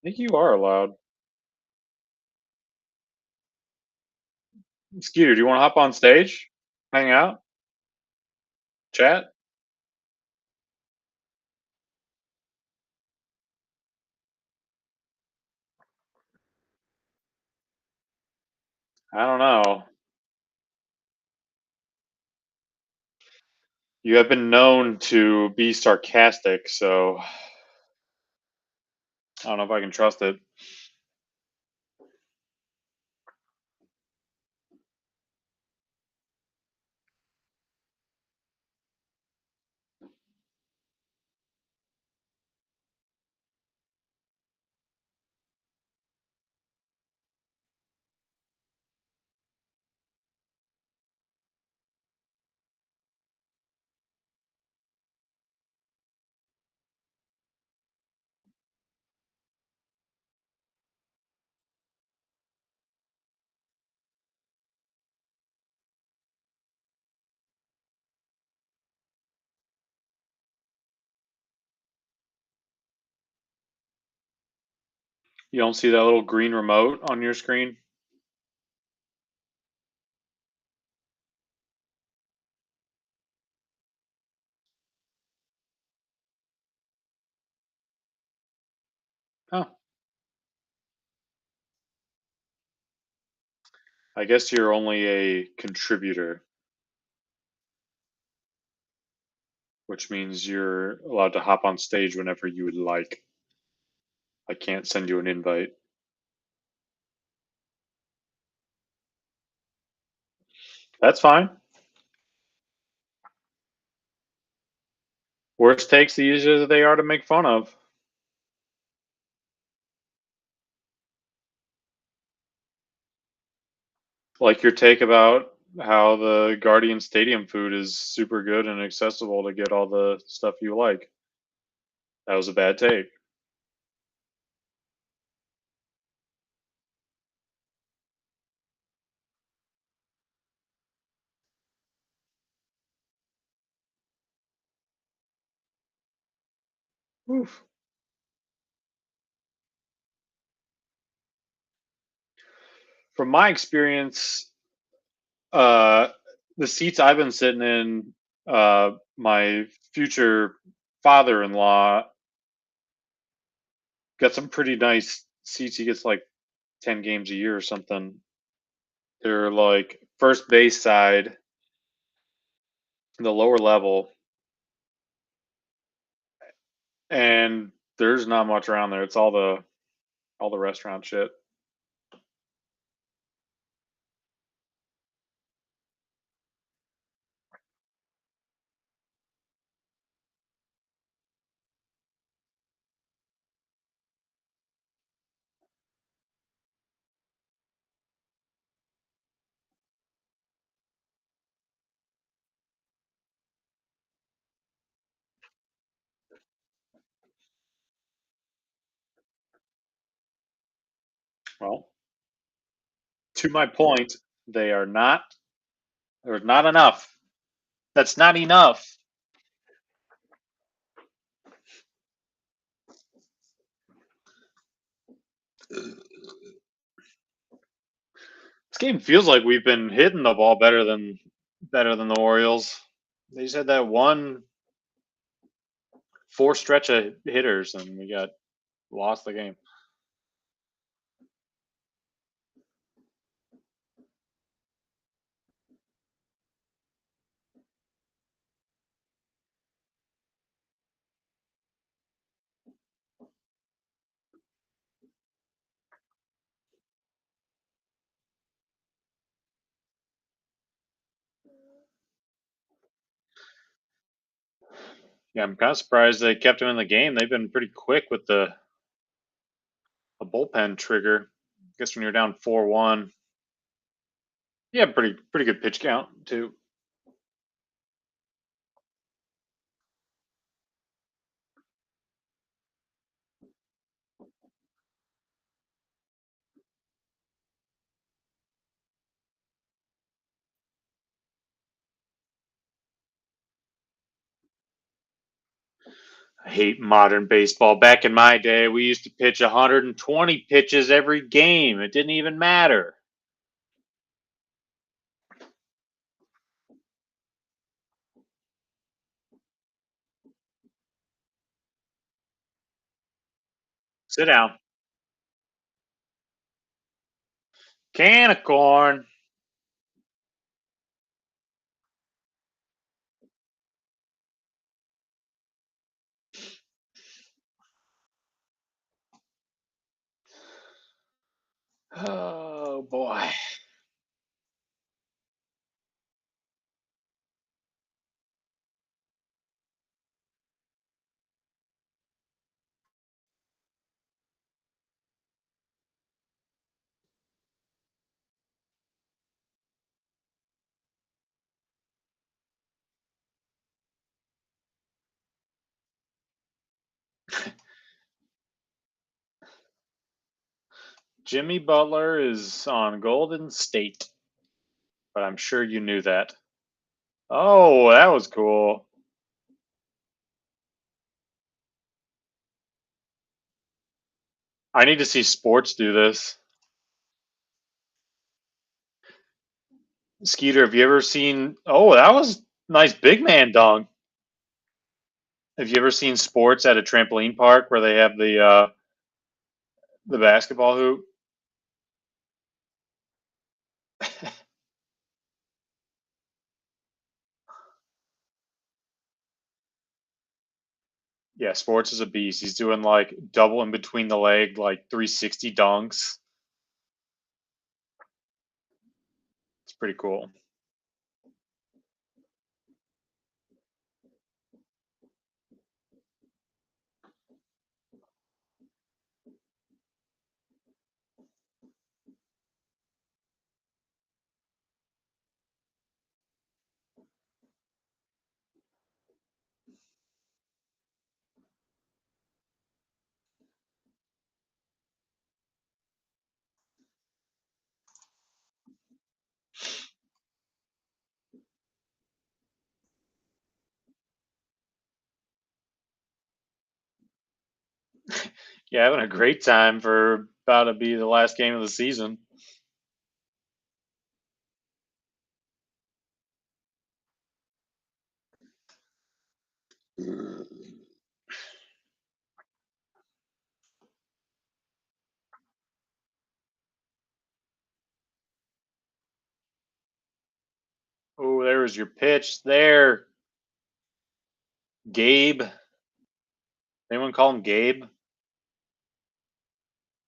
think you are allowed. Skeeter, do you want to hop on stage? Hang out? Chat? I don't know. You have been known to be sarcastic, so I don't know if I can trust it. You don't see that little green remote on your screen? I guess you're only a contributor, which means you're allowed to hop on stage whenever you would like. I can't send you an invite. That's fine. Worst takes, the easier they are to make fun of. Like your take about how the Guardian Stadium food is super good and accessible to get all the stuff you like. That was a bad take. Oof. From my experience, uh, the seats I've been sitting in, my future father-in-law got some pretty nice seats. He gets like 10 games a year or something. They're like first base side, the lower level, and there's not much around there. It's all the restaurant shit. Well, to my point, they are not. There's not enough. That's not enough. This game feels like we've been hitting the ball better than the Orioles. They just had that one four stretch of hitters, and we got lost the game. Yeah, I'm kind of surprised they kept him in the game. They've been pretty quick with the bullpen trigger. I guess when you're down 4-1, yeah, pretty good pitch count too. I hate modern baseball. Back in my day, we used to pitch 120 pitches every game. It didn't even matter. Sit down. Can of corn. Oh boy. Jimmy Butler is on Golden State, but I'm sure you knew that. Oh, that was cool. I need to see sports do this. Skeeter, have you ever seen? Oh, that was nice big man dunk. Have you ever seen sports at a trampoline park where they have the basketball hoop? Yeah, sports is a beast. He's doing like double in between the leg, like 360 dunks. It's pretty cool. Yeah, having a great time for about to be the last game of the season. Oh, there was your pitch there, Gabe. Anyone call him Gabe?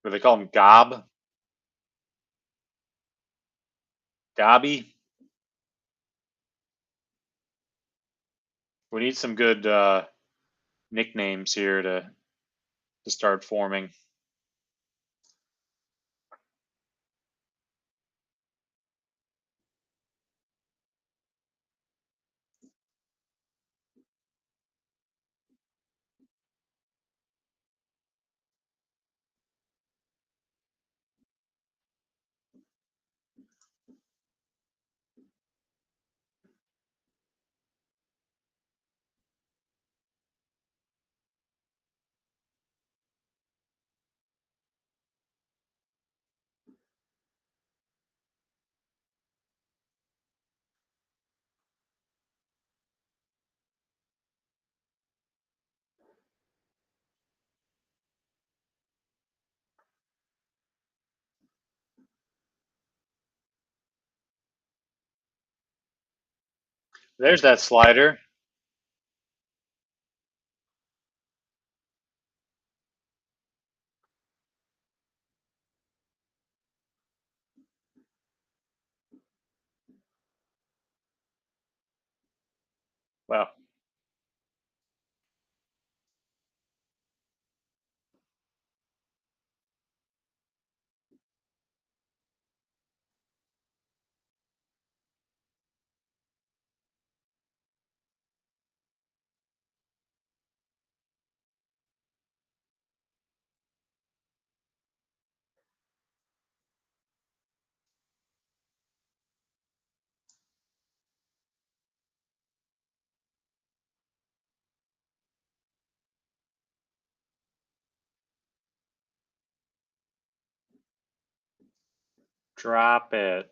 Or they call him Gob? Gobby? We need some good nicknames here to start forming. There's that slider. Well, drop it.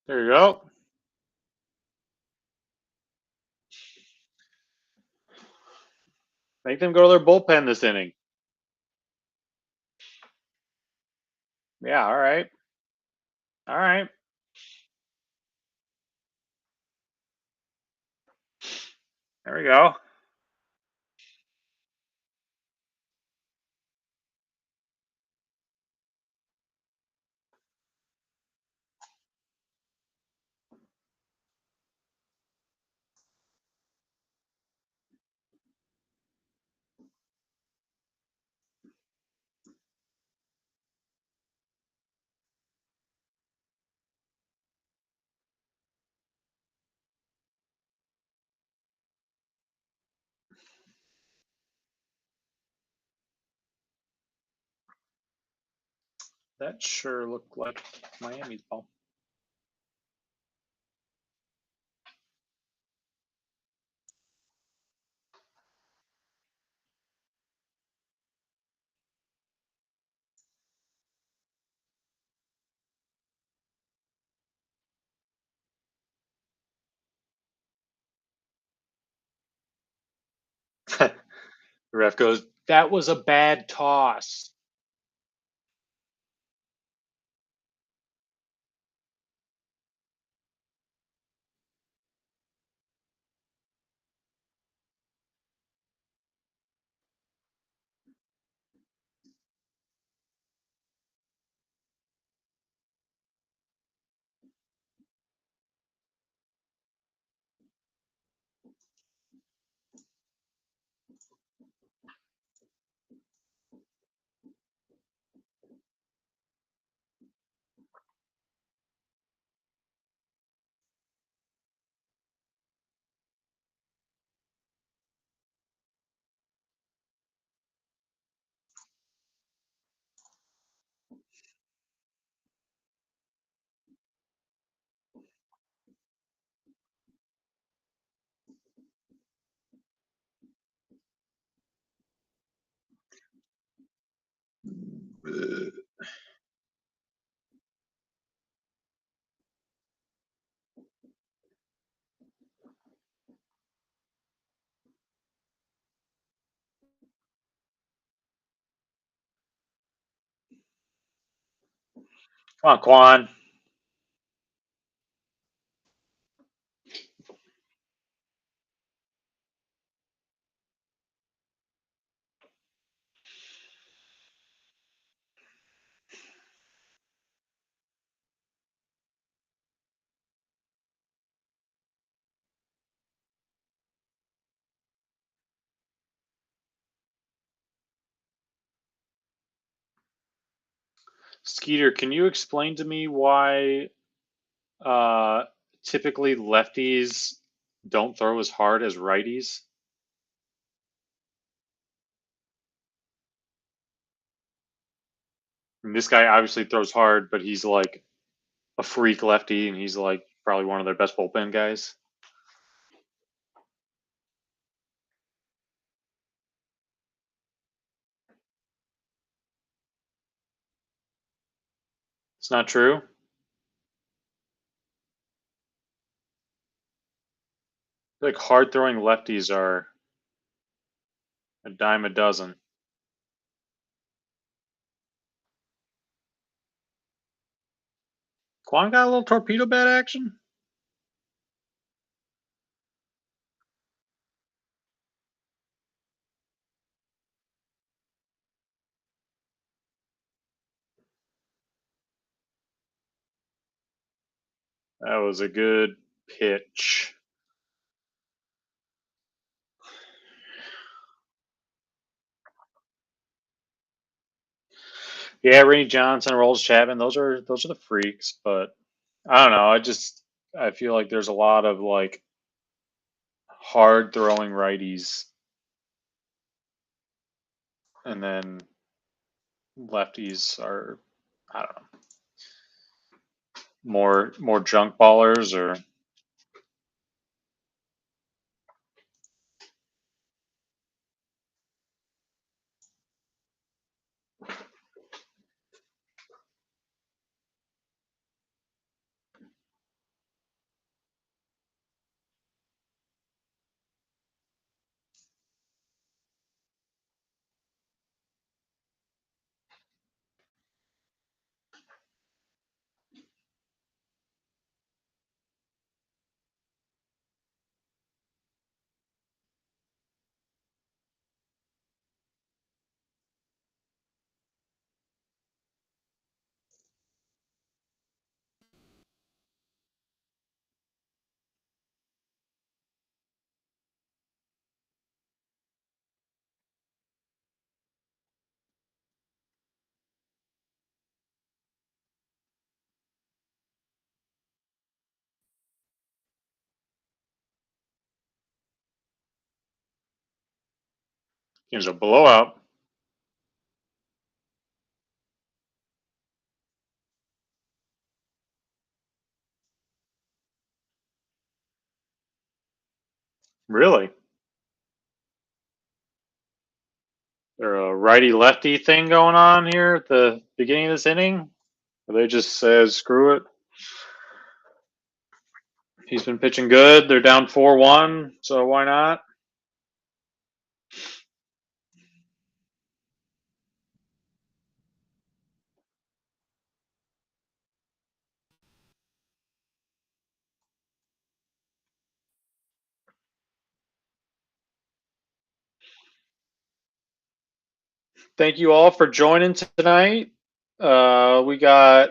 There you go. Make them go to their bullpen this inning. Yeah, all right. All right. There we go. That sure looked like Miami's ball. The ref goes, that was a bad toss. Come on, Quan. Skeeter, can you explain to me why uh, typically lefties don't throw as hard as righties? And this guy obviously throws hard, but he's like a freak lefty, and he's like probably one of their best bullpen guys. It's not true. Like hard throwing lefties are a dime a dozen. Quan got a little torpedo bat action. That was a good pitch. Yeah, Randy Johnson, Rolls Chapman, those are the freaks, but I don't know. I feel like there's a lot of like hard throwing righties, and then lefties are, I don't know, more junk ballers or It was a blowout. Really? There a righty lefty thing going on here at the beginning of this inning? Or they just says screw it. He's been pitching good. They're down 4-1, so why not? Thank you all for joining tonight. We got,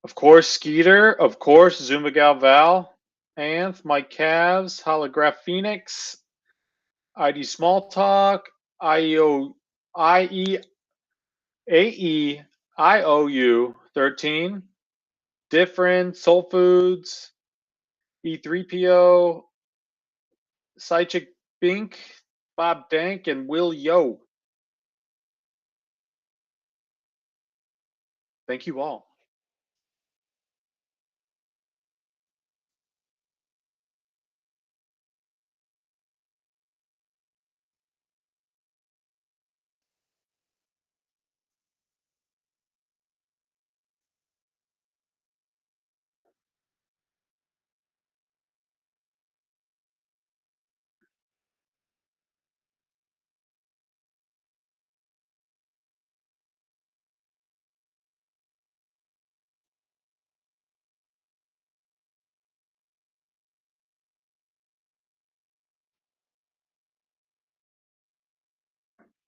of course, Skeeter, of course, Zumba Galval, Anth, Mike Cavs, Holograph Phoenix, ID Small Talk, IEO, AEIOU 13, Different, Soul Foods, E3PO, Psychic Bink, Bob Dank, and Will Yo. Thank you all.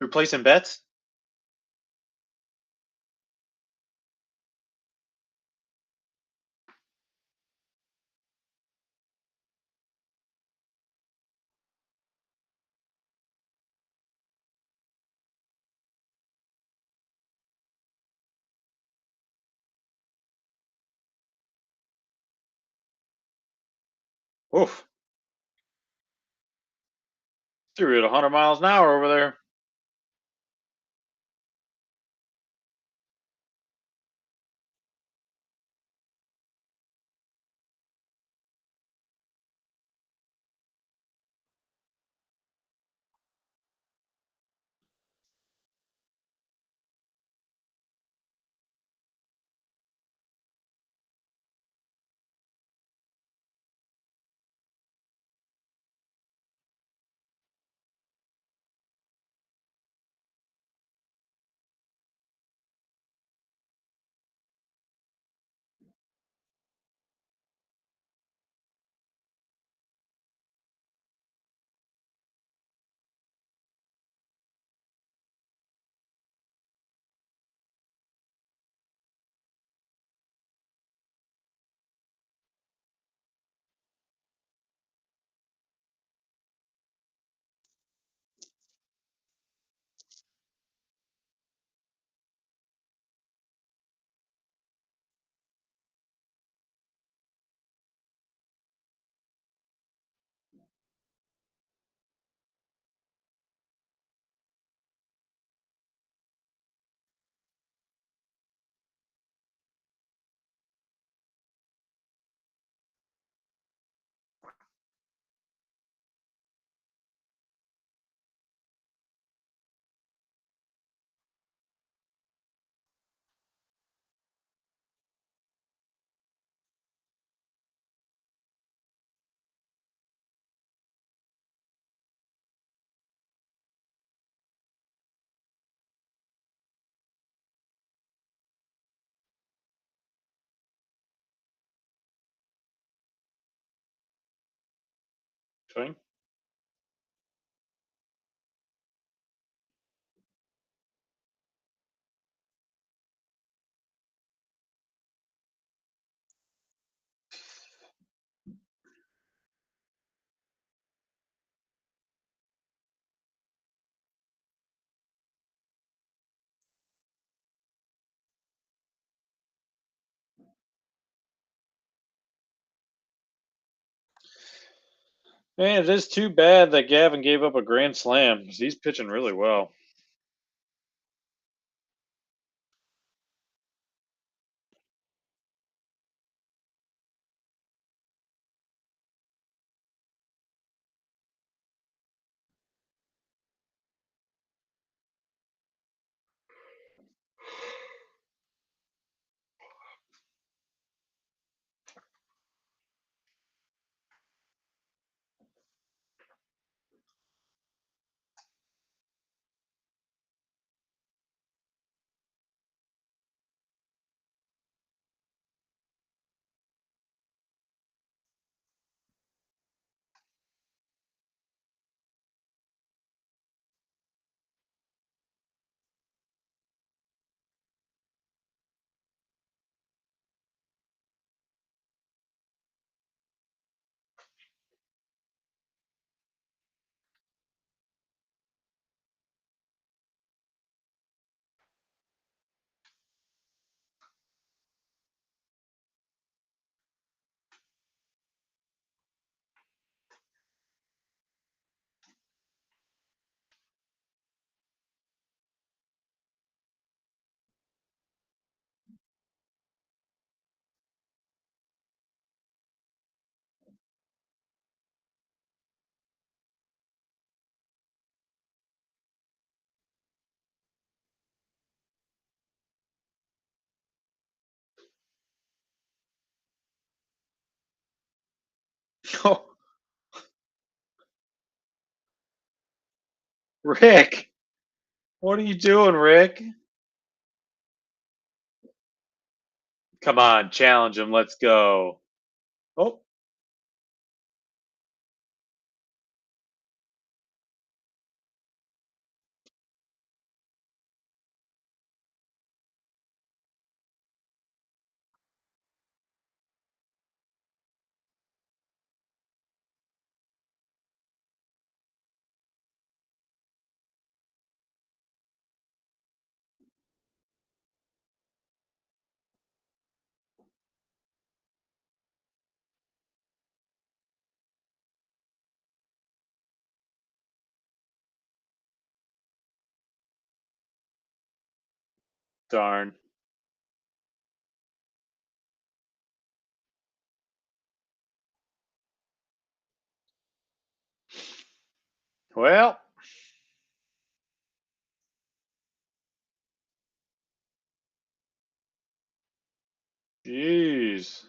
You're placing bets? Oof. Threw it 100 miles an hour over there. Swing. Man, it is too bad that Gavin gave up a grand slam 'cause he's pitching really well. Oh, Rick, what are you doing, Rick? Come on, challenge him. Let's go. Oh, 'darn. Well, jeez.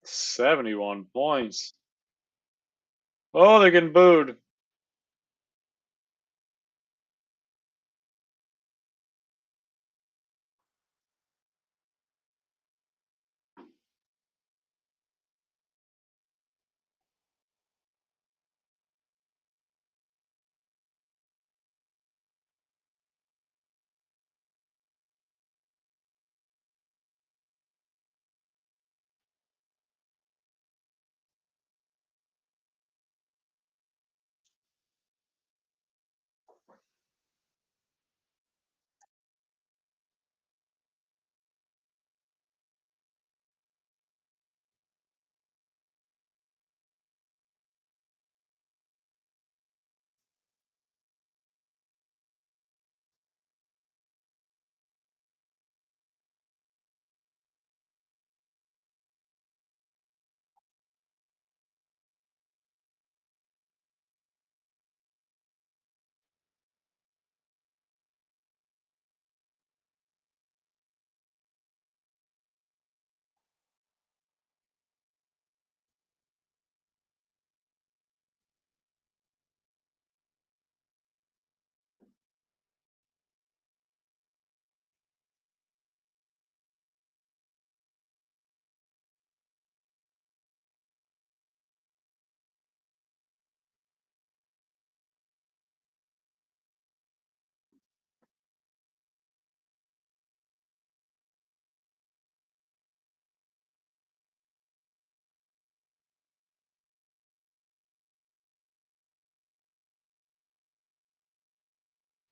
71 points. Oh, they're getting booed.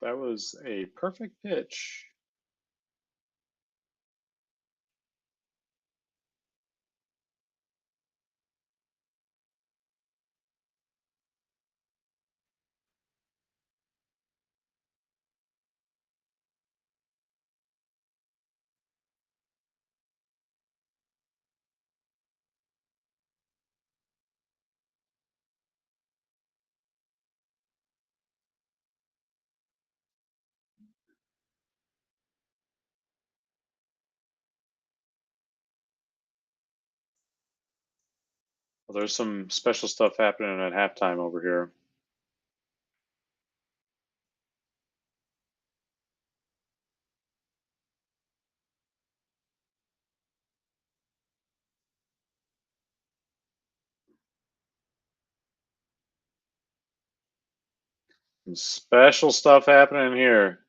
That was a perfect pitch. Well, there's some special stuff happening at halftime over here. Some special stuff happening here.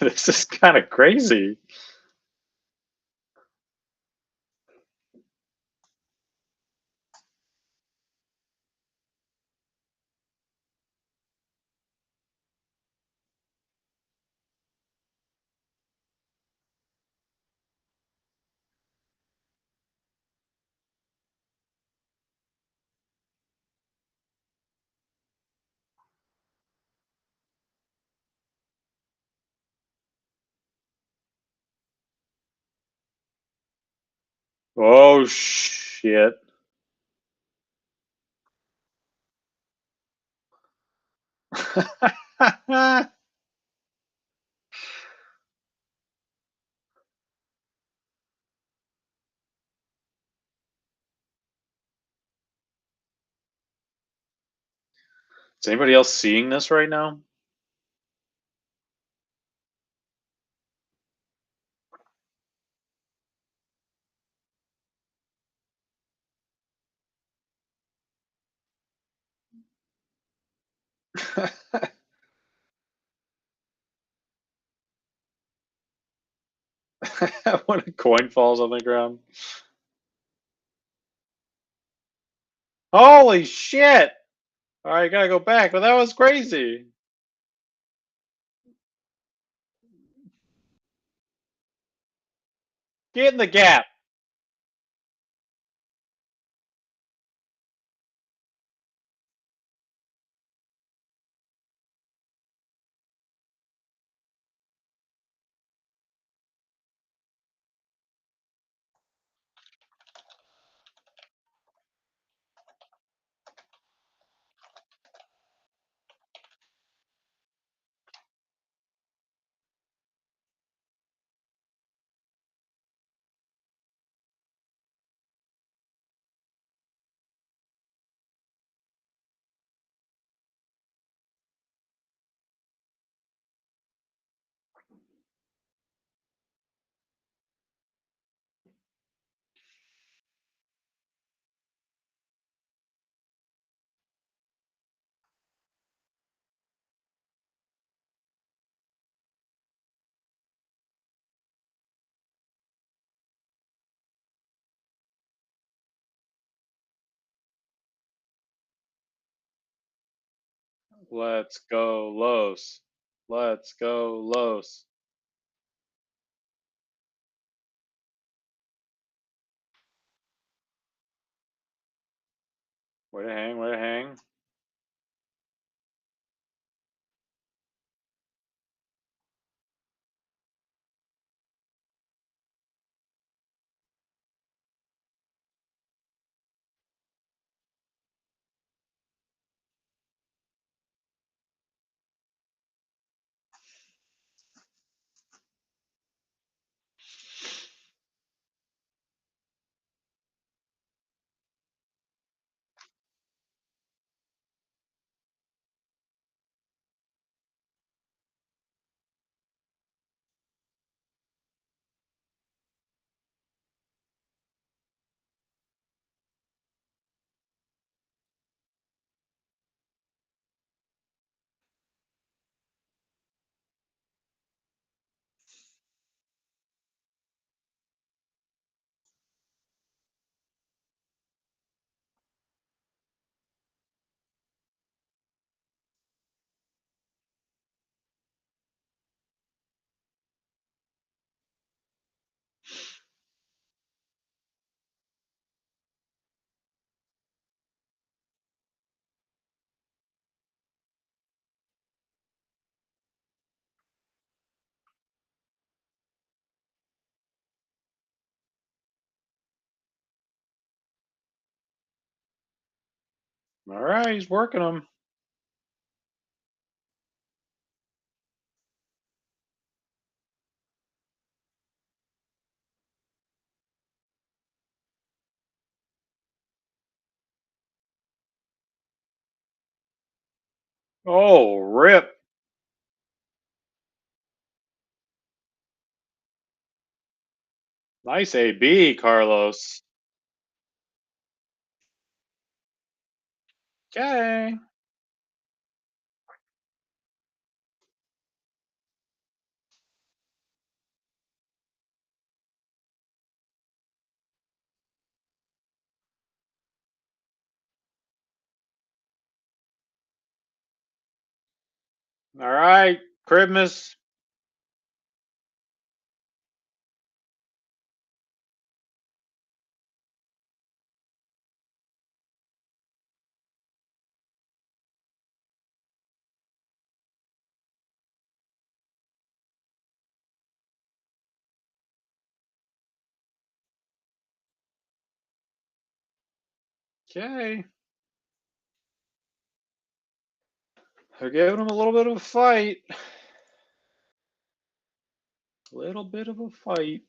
This is kind of crazy. Oh shit. Is anybody else seeing this right now? When a coin falls on the ground. Holy shit! All right, gotta go back, but that was crazy. Get in the gap. Let's go, Los. Let's go, Los. Way to hang, way to hang. All right, he's working them. Oh, rip. Nice AB, Carlos. Okay. All right, Christmas. Okay. They're giving him a little bit of a fight. A little bit of a fight.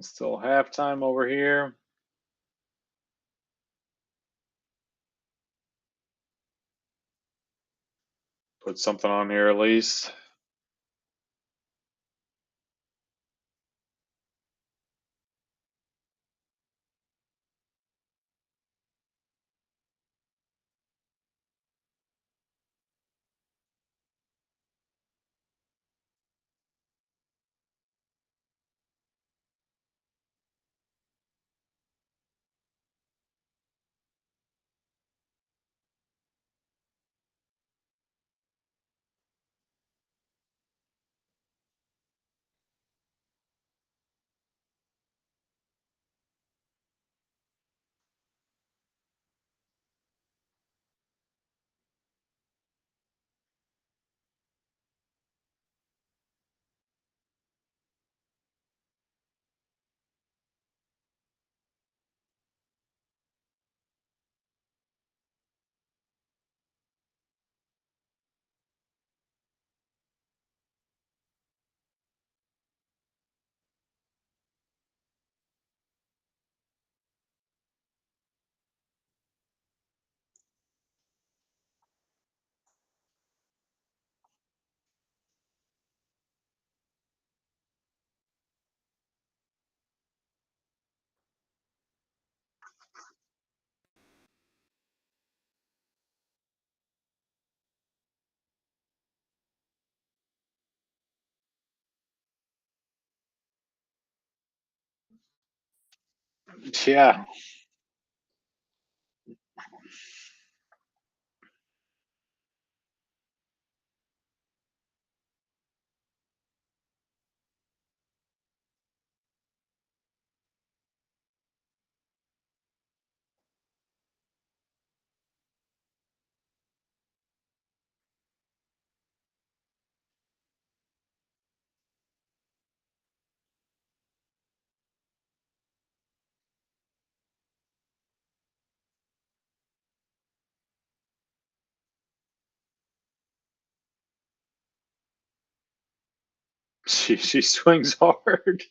Still halftime over here. Put something on here at least. Yeah. She swings hard.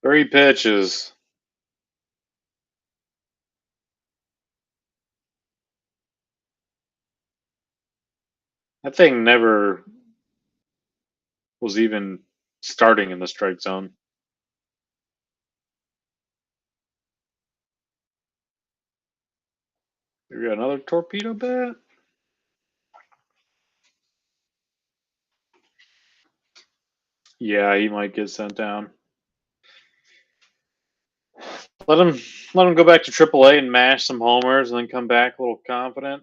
Three pitches. That thing never was even starting in the strike zone. We got another torpedo bat. Yeah, he might get sent down. Let him let him go back to AAA and mash some homers, and then come back a little confident.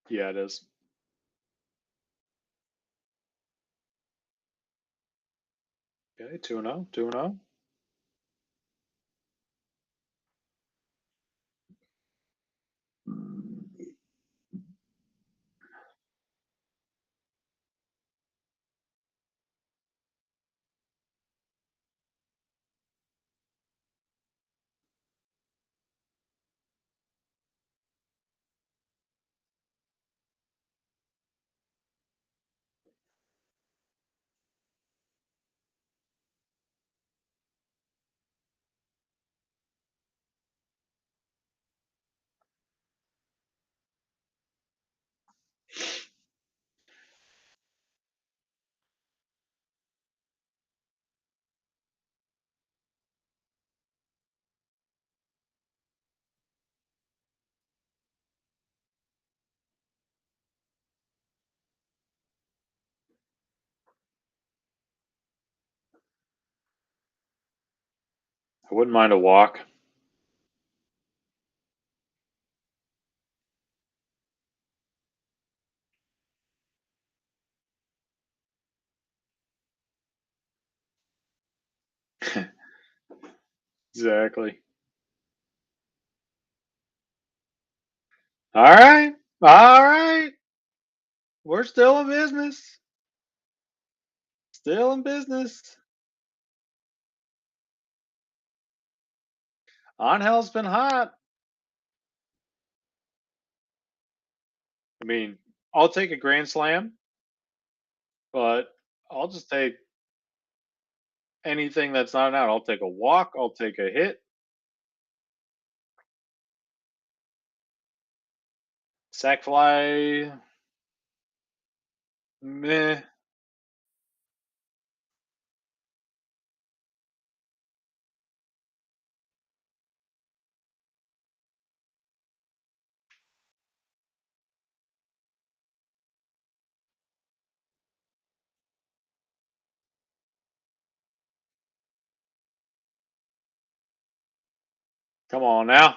Yeah, it is. Okay, 2-0, 2-0. I wouldn't mind a walk. Exactly. All right. All right. We're still in business. Still in business. Angel's been hot. I mean, I'll take a grand slam, but I'll just take anything that's not an out. I'll take a walk. I'll take a hit. Sack fly. Meh. Come on now.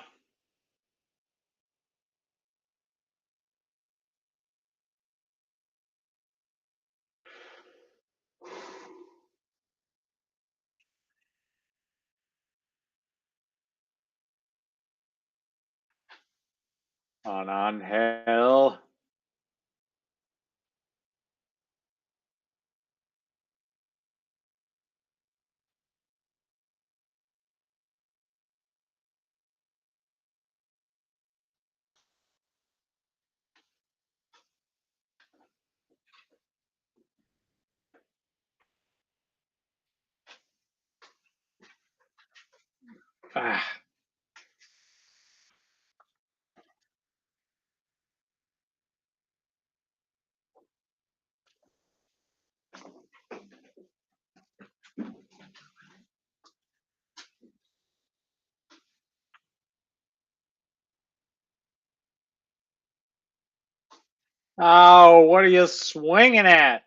On Angel. Ah. Oh, what are you swinging at?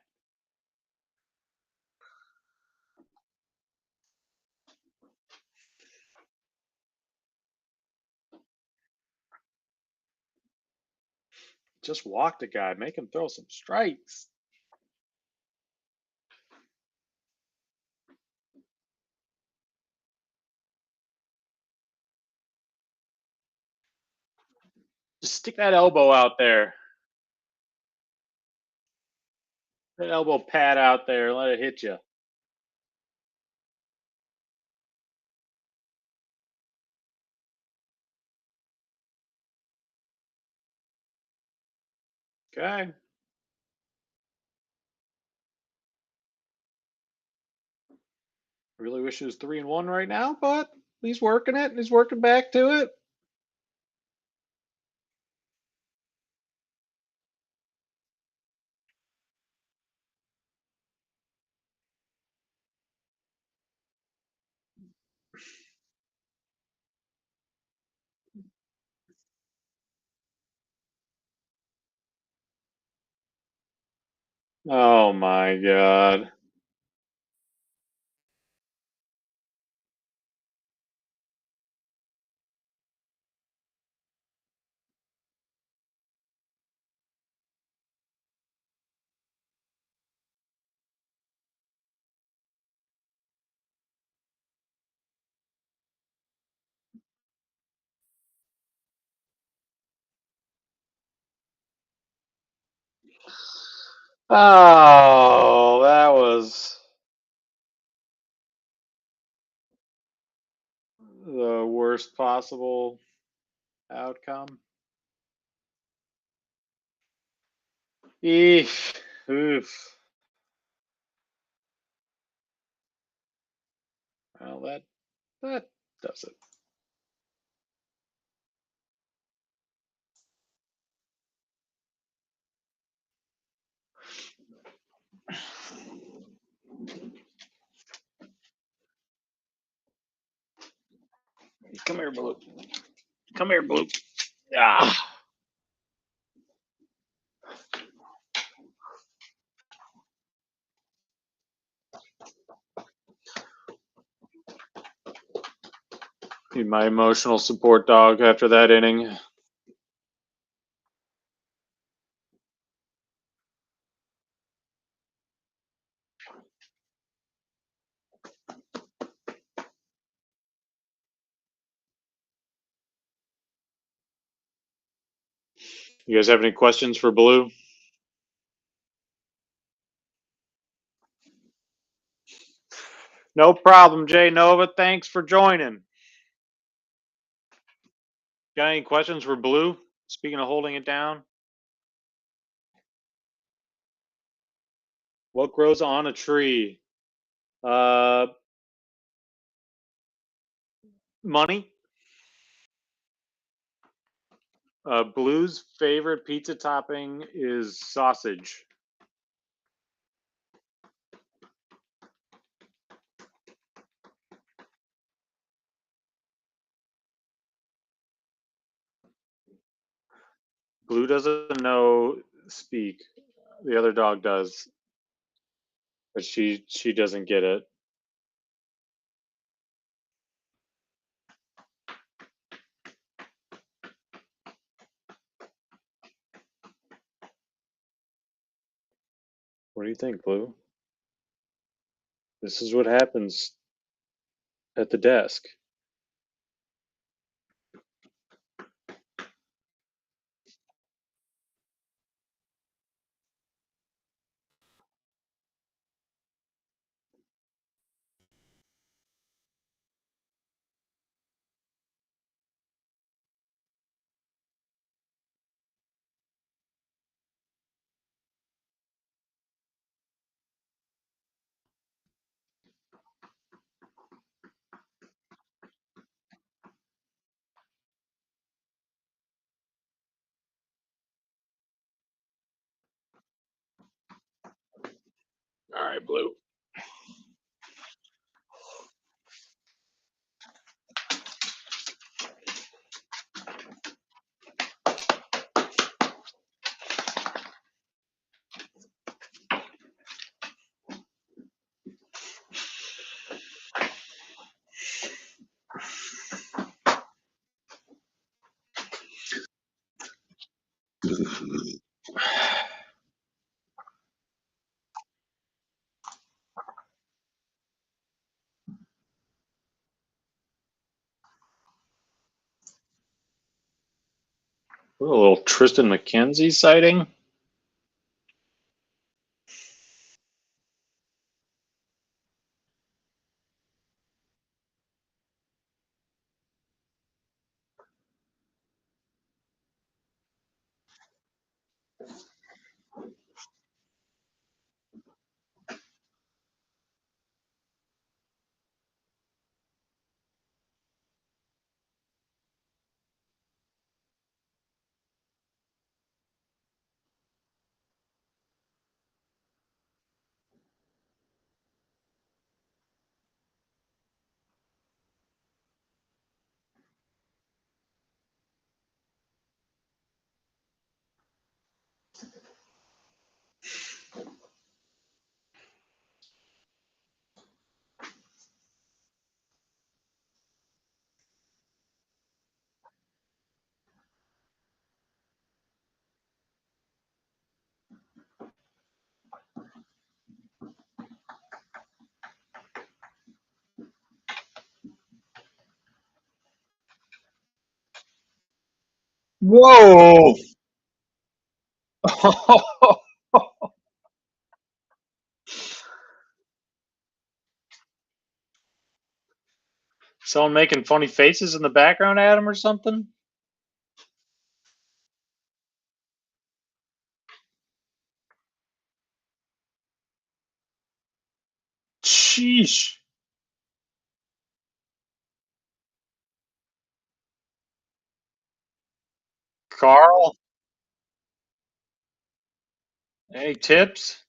Just walk the guy. Make him throw some strikes. Just stick that elbow out there. That elbow pad out there. Let it hit you. Okay. Really wish it was 3-1 right now, but he's working it. He's working back to it. Oh my god. Oh, that was the worst possible outcome. Eesh. Oof. Well, that does it. Come here, Blue. Come here, Blue. Ah. Need my emotional support dog after that inning. You guys have any questions for Blue? No problem, Jay Nova. Thanks for joining. Got any questions for Blue? Speaking of holding it down, what grows on a tree? Uh, Money. Blue's favorite pizza topping is sausage. Blue doesn't know speak. The other dog does, but she doesn't get it. What do you think, Blue? This is what happens at the desk. All right, Blue. A little Tristan McKenzie sighting. Whoa! Someone making funny faces in the background at him or something? Sheesh. Carl, hey, tips?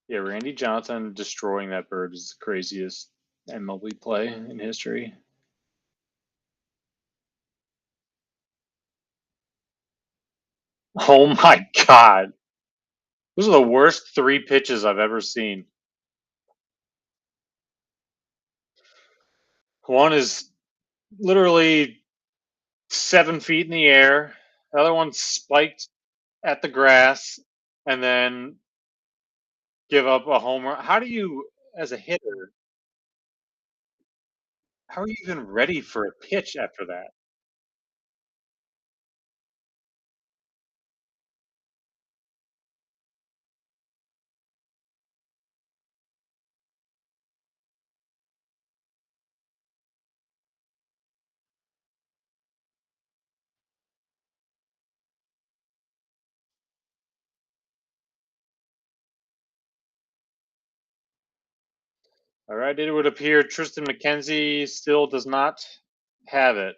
Yeah, Randy Johnson destroying that bird is the craziest MLB play in history. Oh my God. Those are the worst three pitches I've ever seen. One is literally 7 feet in the air, the other one spiked at the grass, and then give up a homer. How do you, as a hitter, how are you even ready for a pitch after that? All right, it would appear Tristan McKenzie still does not have it.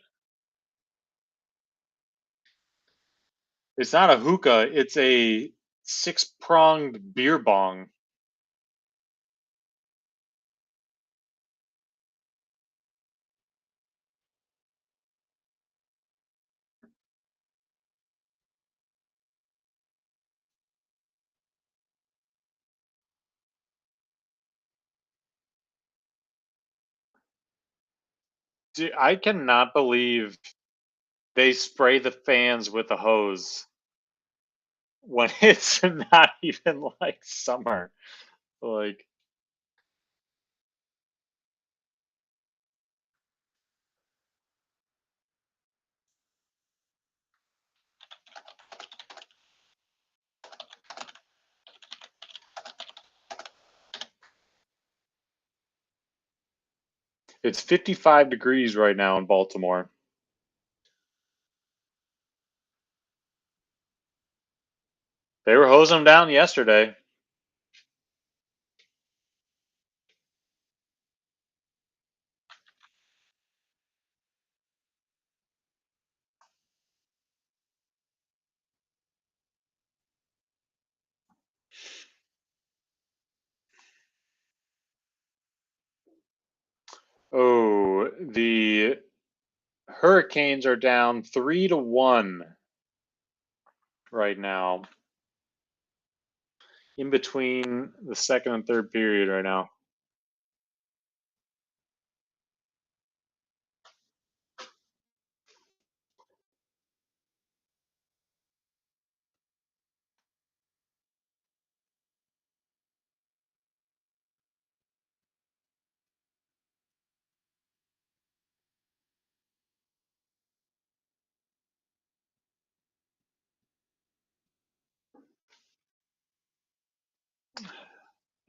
It's not a hookah, it's a six-pronged beer bong. Dude, I cannot believe they spray the fans with a hose when it's not even like summer. Like, it's 55 degrees right now in Baltimore. They were hosing them down yesterday. Oh, the Hurricanes are down 3-1 right now, in between the second and third period right now.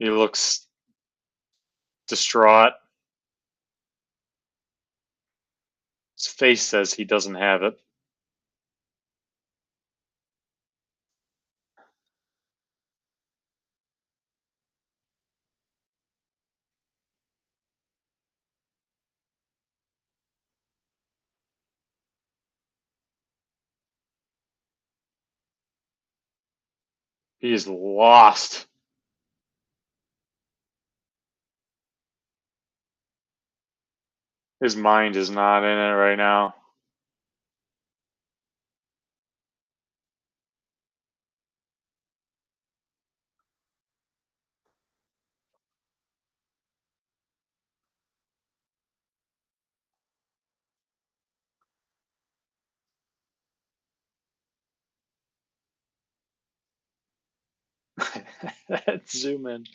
He looks distraught. His face says he doesn't have it. He is lost. His mind is not in it right now. Let's zoom in.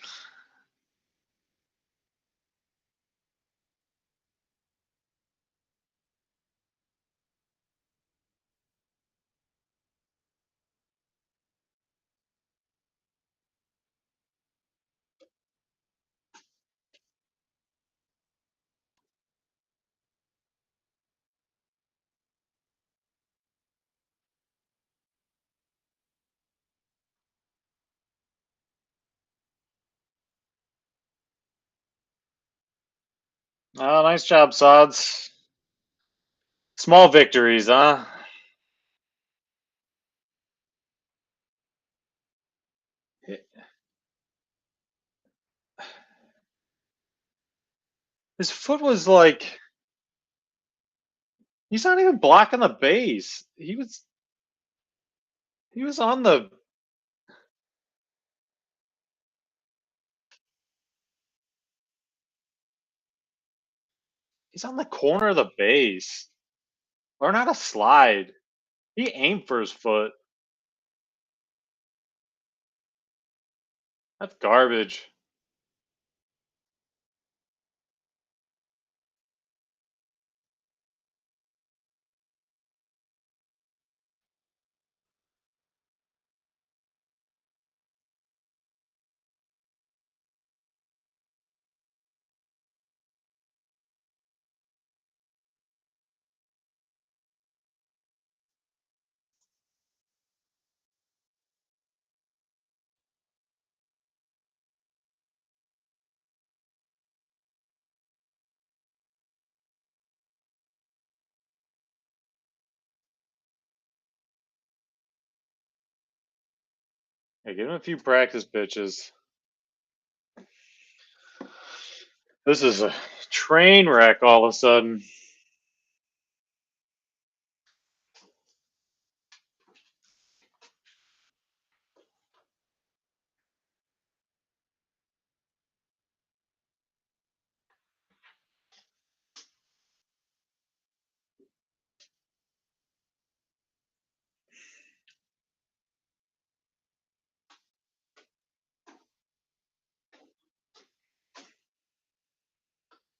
Oh, nice job, Sods. Small victories, huh? His foot was like he's not even blocking the base. He was on the he's on the corner of the base. Learn how to slide. He aimed for his foot. That's garbage. Hey, give him a few practice pitches. This is a train wreck all of a sudden.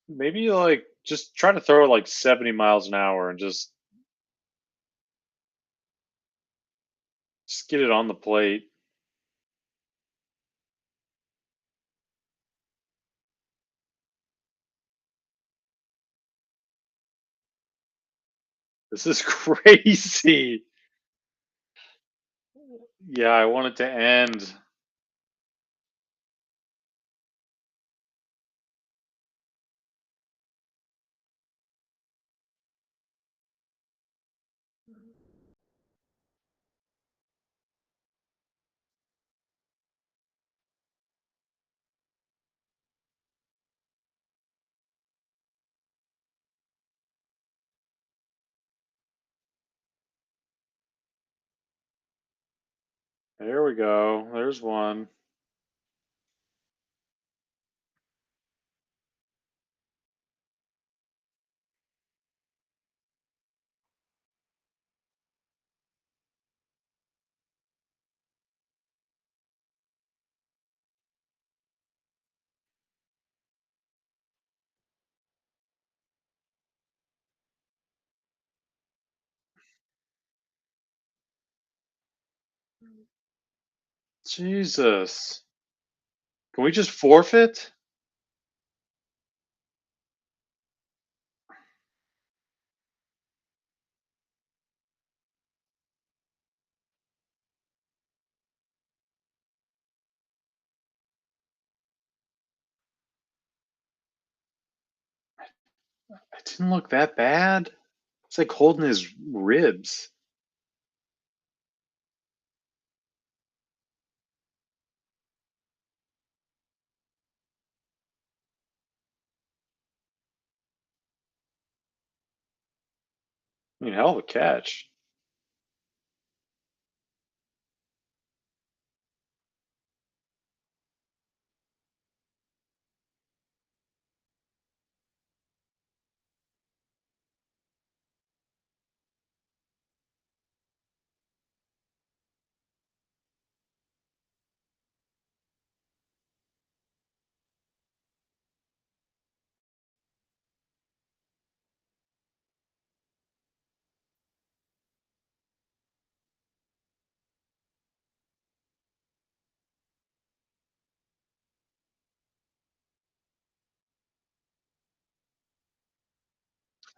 Maybe like just try to throw it like 70 miles an hour and just get it on the plate. This is crazy. Yeah, I want it to end. There we go. There's one. Jesus. Can we just forfeit? It didn't look that bad. It's like holding his ribs. I mean, hell of a catch.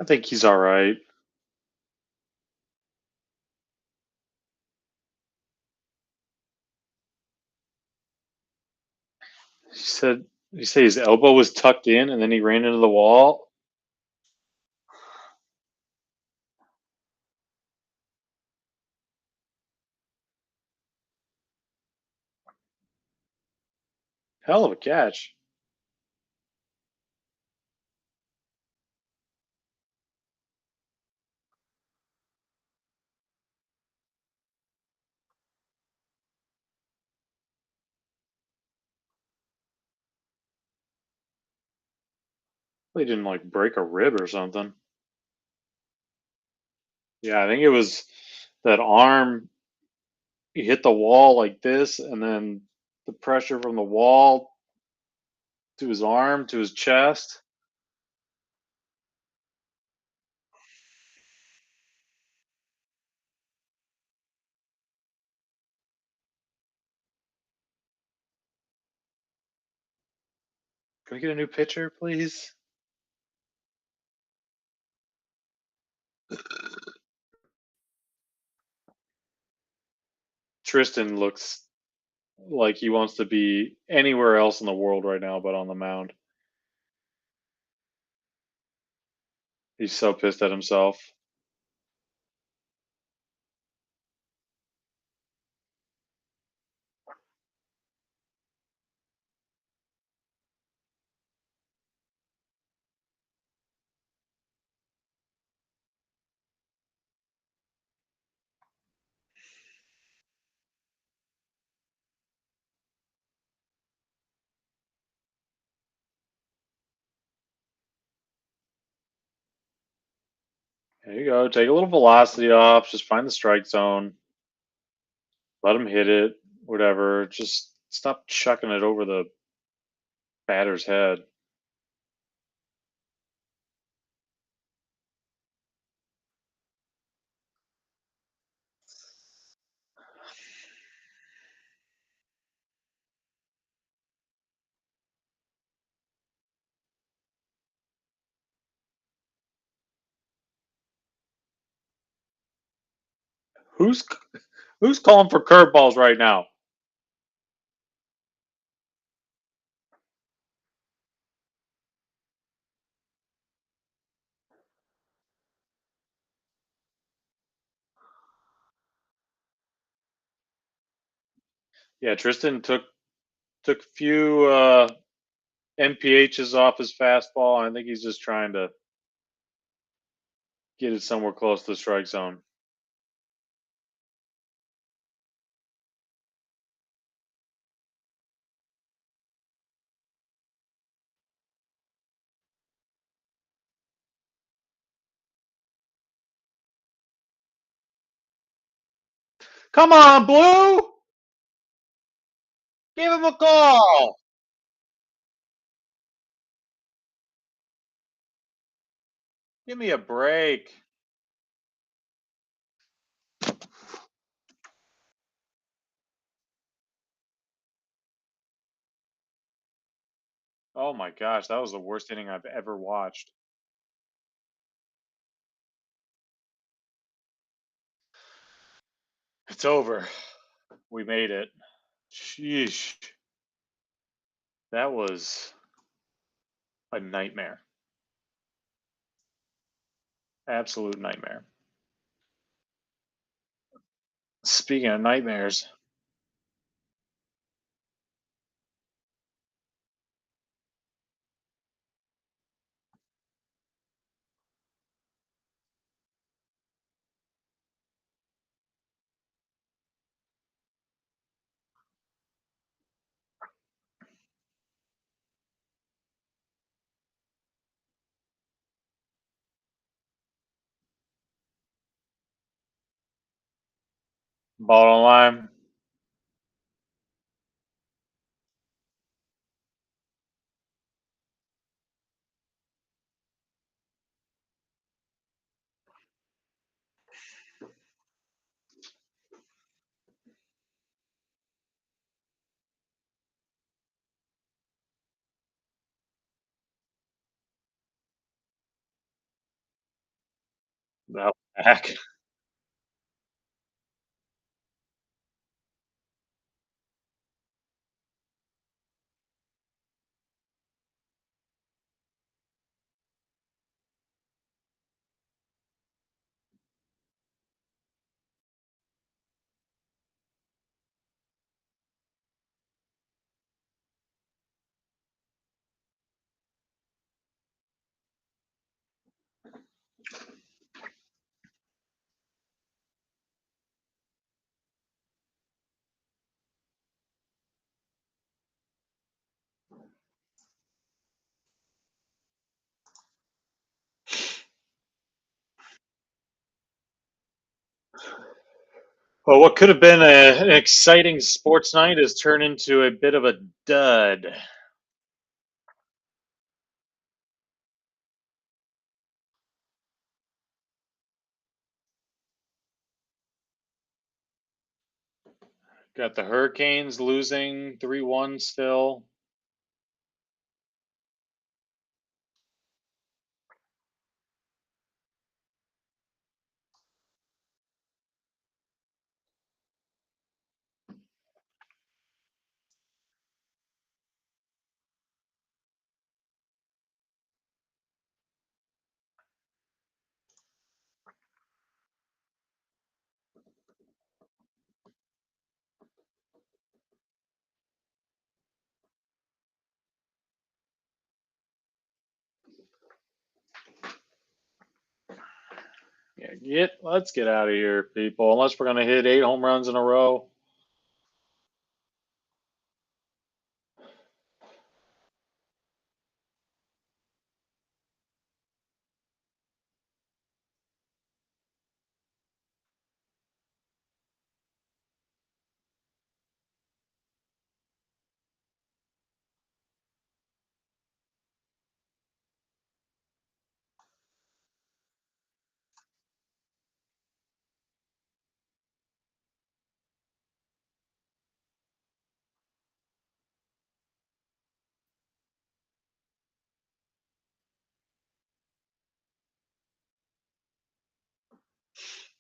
I think he's all right. He said he said his elbow was tucked in and then he ran into the wall. Hell of a catch. They didn't like break a rib or something. Yeah, I think it was that arm. He hit the wall like this, and then the pressure from the wall to his arm to his chest. Can we get a new pitcher, please? Tristan looks like he wants to be anywhere else in the world right now but on the mound. He's so pissed at himself. There you go. Take a little velocity off. Just find the strike zone. Let him hit it. Whatever. Just stop chucking it over the batter's head. Who's who's calling for curveballs right now? Yeah, Tristan took a few MPHs off his fastball, and I think he's just trying to get it somewhere close to the strike zone. Come on, Blue! Give him a call! Give me a break. Oh my gosh, that was the worst inning I've ever watched. It's over. We made it. Sheesh. That was a nightmare. Absolute nightmare. Speaking of nightmares, bottom line, that back. Well, what could have been an exciting sports night has turned into a bit of a dud. Got the Hurricanes losing 3-1 still. Yeah, let's get out of here, people. Unless we're gonna hit 8 home runs in a row.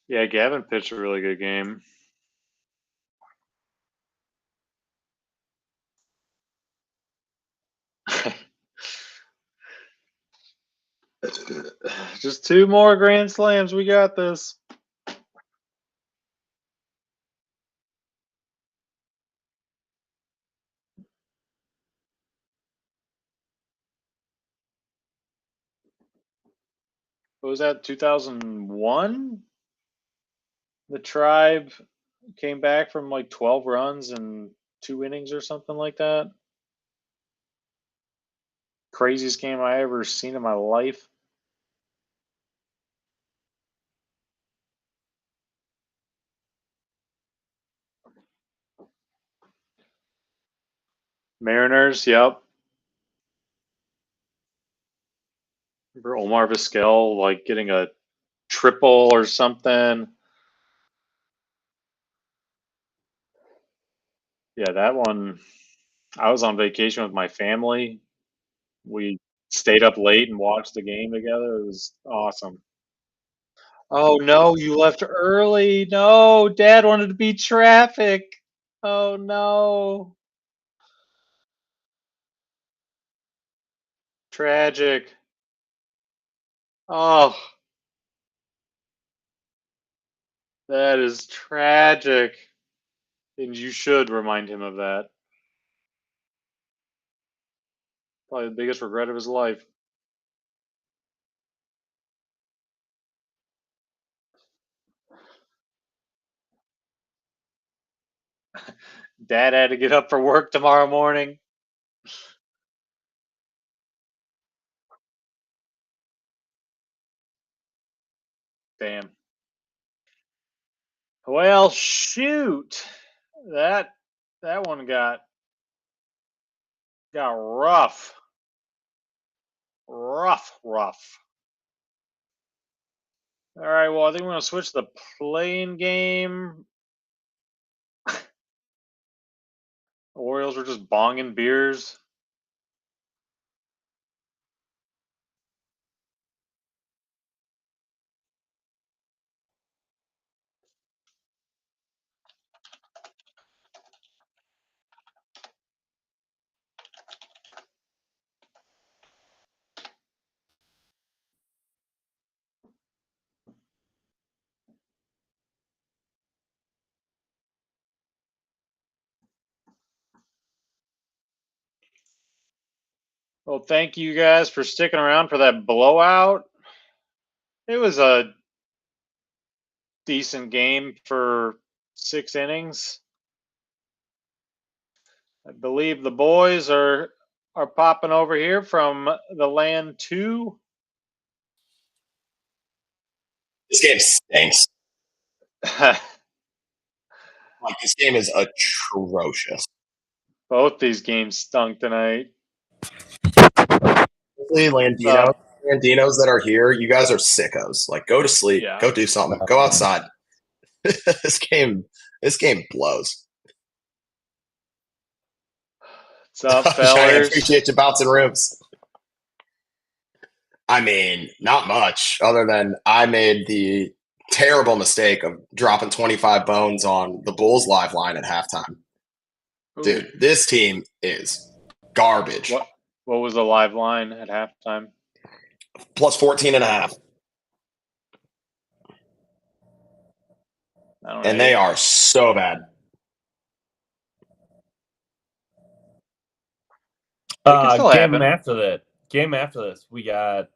Yeah, Gavin pitched a really good game. Just 2 more grand slams. We got this. What was that? 2001. The Tribe came back from like 12 runs in 2 innings or something like that. Craziest game I ever seen in my life. Mariners, yep. Remember Omar Vizquel like getting a triple or something. Yeah, that one. I was on vacation with my family. We stayed up late and watched the game together. It was awesome. Oh no, you left early. No, Dad wanted to beat traffic. Oh no. Tragic. Oh, that is tragic. And you should remind him of that. Probably the biggest regret of his life. Dad had to get up for work tomorrow morning. Damn. Well, shoot. That that one got rough. Rough, rough. All right, well, I think we're going to switch to the playing game. Orioles were just bonging beers. Well, thank you guys for sticking around for that blowout. It was a decent game for 6 innings. I believe the boys are popping over here from the land 2. This game stinks. Like, this game is atrocious. Both these games stunk tonight. Landinos that are here, you guys are sickos. Like, go to sleep. Yeah. Go do something. Go outside. This game blows. What's up, Giant, fellers? appreciate you bouncing rooms. I mean, not much other than I made the terrible mistake of dropping 25 bones on the Bulls live line at halftime. Ooh. Dude, this team is garbage. What was the live line at halftime? Plus 14.5. And they are so bad. Game after this, we got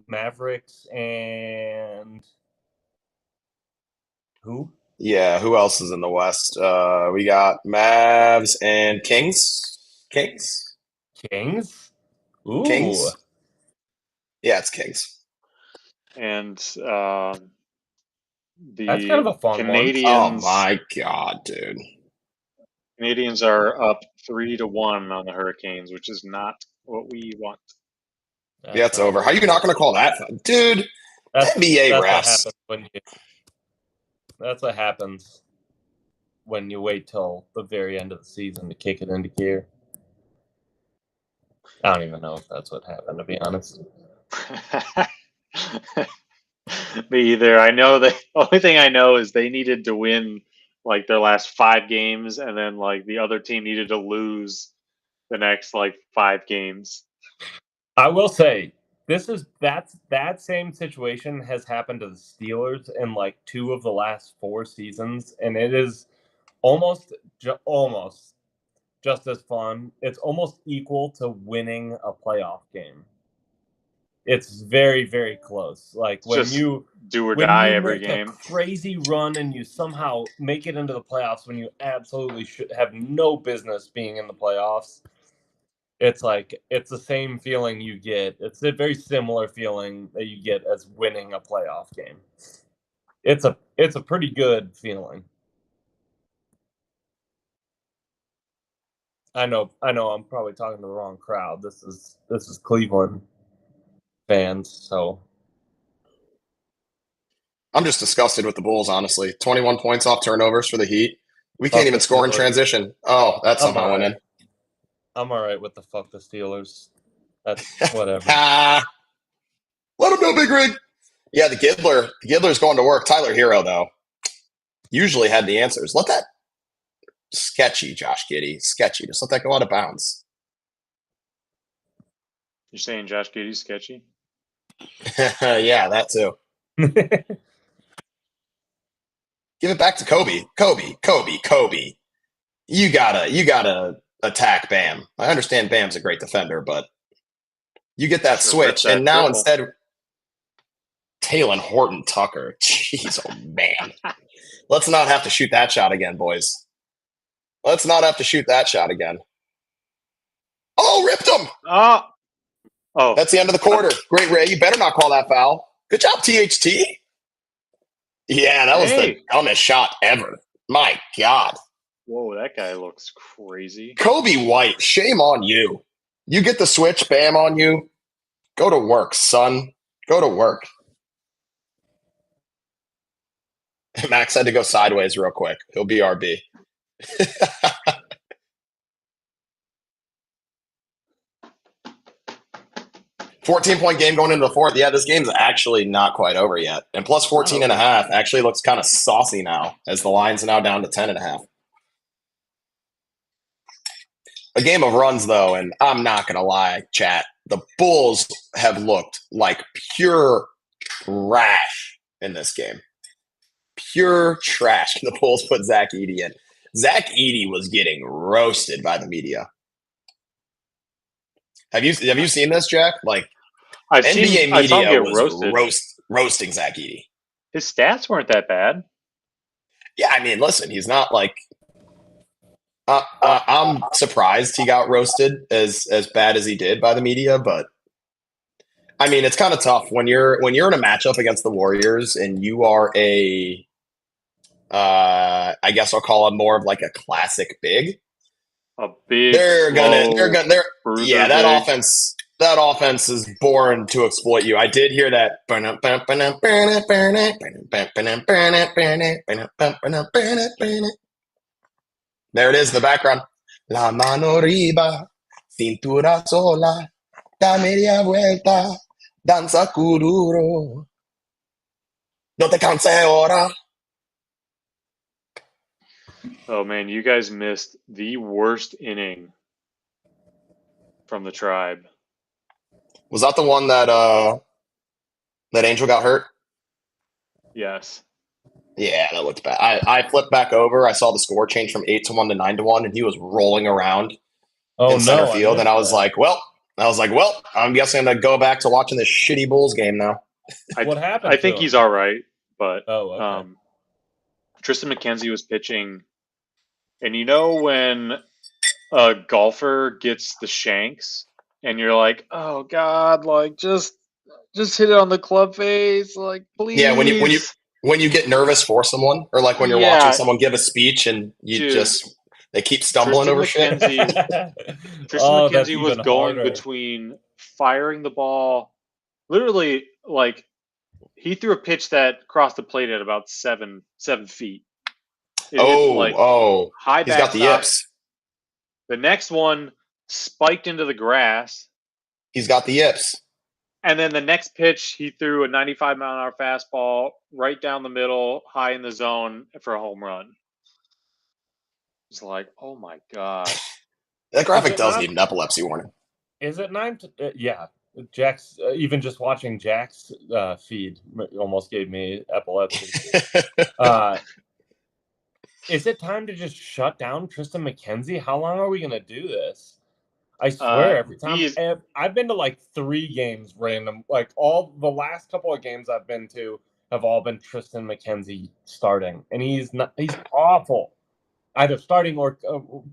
Mavericks and who? Yeah, who else is in the West? We got Mavs and Kings. Ooh. Kings. Yeah, it's Kings. And that's kind of a fun Canadians. One. Oh my god, dude! Canadians are up 3-1 on the Hurricanes, which is not what we want. Yeah, it's over. How are you not going to call that, dude? NBA refs. That's what happens when you wait till the very end of the season to kick it into gear. I don't even know if that's what happened, to be honest. Me either. I know the only thing I know is they needed to win like their last 5 games, and then like the other team needed to lose the next like 5 games. I will say that same situation has happened to the Steelers in like 2 of the last 4 seasons, and it is almost just as fun. It's almost equal to winning a playoff game. It's very, very close. Like when just you do or die every game, a crazy run and you somehow make it into the playoffs when you absolutely should have no business being in the playoffs. It's like it's the same feeling you get. It's a very similar feeling that you get as winning a playoff game. It's a pretty good feeling. I know I'm probably talking to the wrong crowd. This is Cleveland fans, so I'm just disgusted with the Bulls, honestly. 21 points off turnovers for the Heat. We can't even score in transition. Oh, that somehow went in. I'm all right with the fuck the Steelers. That's whatever. Let them know, Big Rig. Yeah, the Giddler's going to work. Tyler Hero, though, usually had the answers. Let that sketchy, Josh Giddey. Sketchy. Just let that go out of bounds. You're saying Josh Giddey's sketchy? Yeah, that too. Give it back to Kobe. Kobe. You gotta attack Bam. I understand Bam's a great defender, but you get that switch, and now instead, Talen Horton Tucker. Jeez, oh man. Let's not have to shoot that shot again, boys. Let's not have to shoot that shot again. Oh, ripped him! Oh. That's the end of the quarter. Great, Ray. You better not call that foul. Good job, THT. Yeah, that was the dumbest shot ever. My God. Whoa, that guy looks crazy. Kobe White, shame on you. You get the switch, Bam on you. Go to work, son. Go to work. Max had to go sideways real quick. He'll be RB. 14-point game going into the fourth. Yeah, this game's actually not quite over yet. And plus 14.5 actually looks kind of saucy now as the line's now down to 10.5. A game of runs, though, and I'm not going to lie, chat. The Bulls have looked like pure trash in this game. Pure trash. The Bulls put Zach Edey in. Zach Edey was getting roasted by the media. Have you seen this, Jack? Like, NBA media was roasting Zach Edey. His stats weren't that bad. Yeah, I mean, listen, he's not like. I'm surprised he got roasted as bad as he did by the media, but I mean, it's kind of tough when you're in a matchup against the Warriors and you are a I guess I'll call him more of like a classic big. A big, They're slow gonna, bruiser yeah, big. that offense is born to exploit you. I did hear that. There it is in the background. La mano arriba, cintura sola, da media vuelta, danza kuduro. No te canses ahora. Oh man, you guys missed the worst inning from the Tribe. Was that the one that that Angel got hurt? Yes. Yeah, that looked bad. I flipped back over. I saw the score change from 8-1 to 9-1, and he was rolling around in center field. And I was like, well, I'm guessing I'm gonna go back to watching this shitty Bulls game now. What happened? I think he's all right, but okay. Tristan McKenzie was pitching, and you know when a golfer gets the shanks, and you're like, oh god, like just hit it on the club face, like please. Yeah, when you get nervous for someone, or like when you're watching someone give a speech and they keep stumbling over shit. Tristan McKenzie was going between firing the ball, literally like he threw a pitch that crossed the plate at about 7 feet. He's got the yips. The next one spiked into the grass. He's got the yips. And then the next pitch, he threw a 95-mile-an-hour fastball right down the middle, high in the zone for a home run. It's like, oh my god. That graphic does need an epilepsy warning. Is it 9? Yeah. Jack's even just watching Jack's feed almost gave me epilepsy. Is it time to just shut down Tristan McKenzie? How long are we going to do this? I swear, every time I've been to like 3 games random, like all the last couple of games I've been to have all been Tristan McKenzie starting, and he's awful, either starting or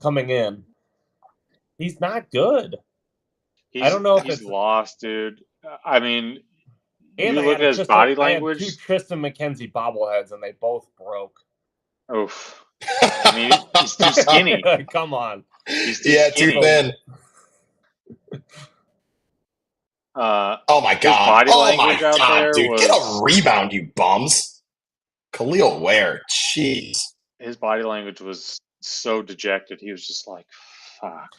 coming in. He's not good. I don't know if he's lost, dude. I mean, and you look at his body language. I had 2 Tristan McKenzie bobbleheads, and they both broke. Oof. I mean, he's too skinny. Come on. He's too skinny. Too thin. Oh my god! Dude, get a rebound, you bums! Khalil Ware, jeez. His body language was so dejected. He was just like, "Fuck,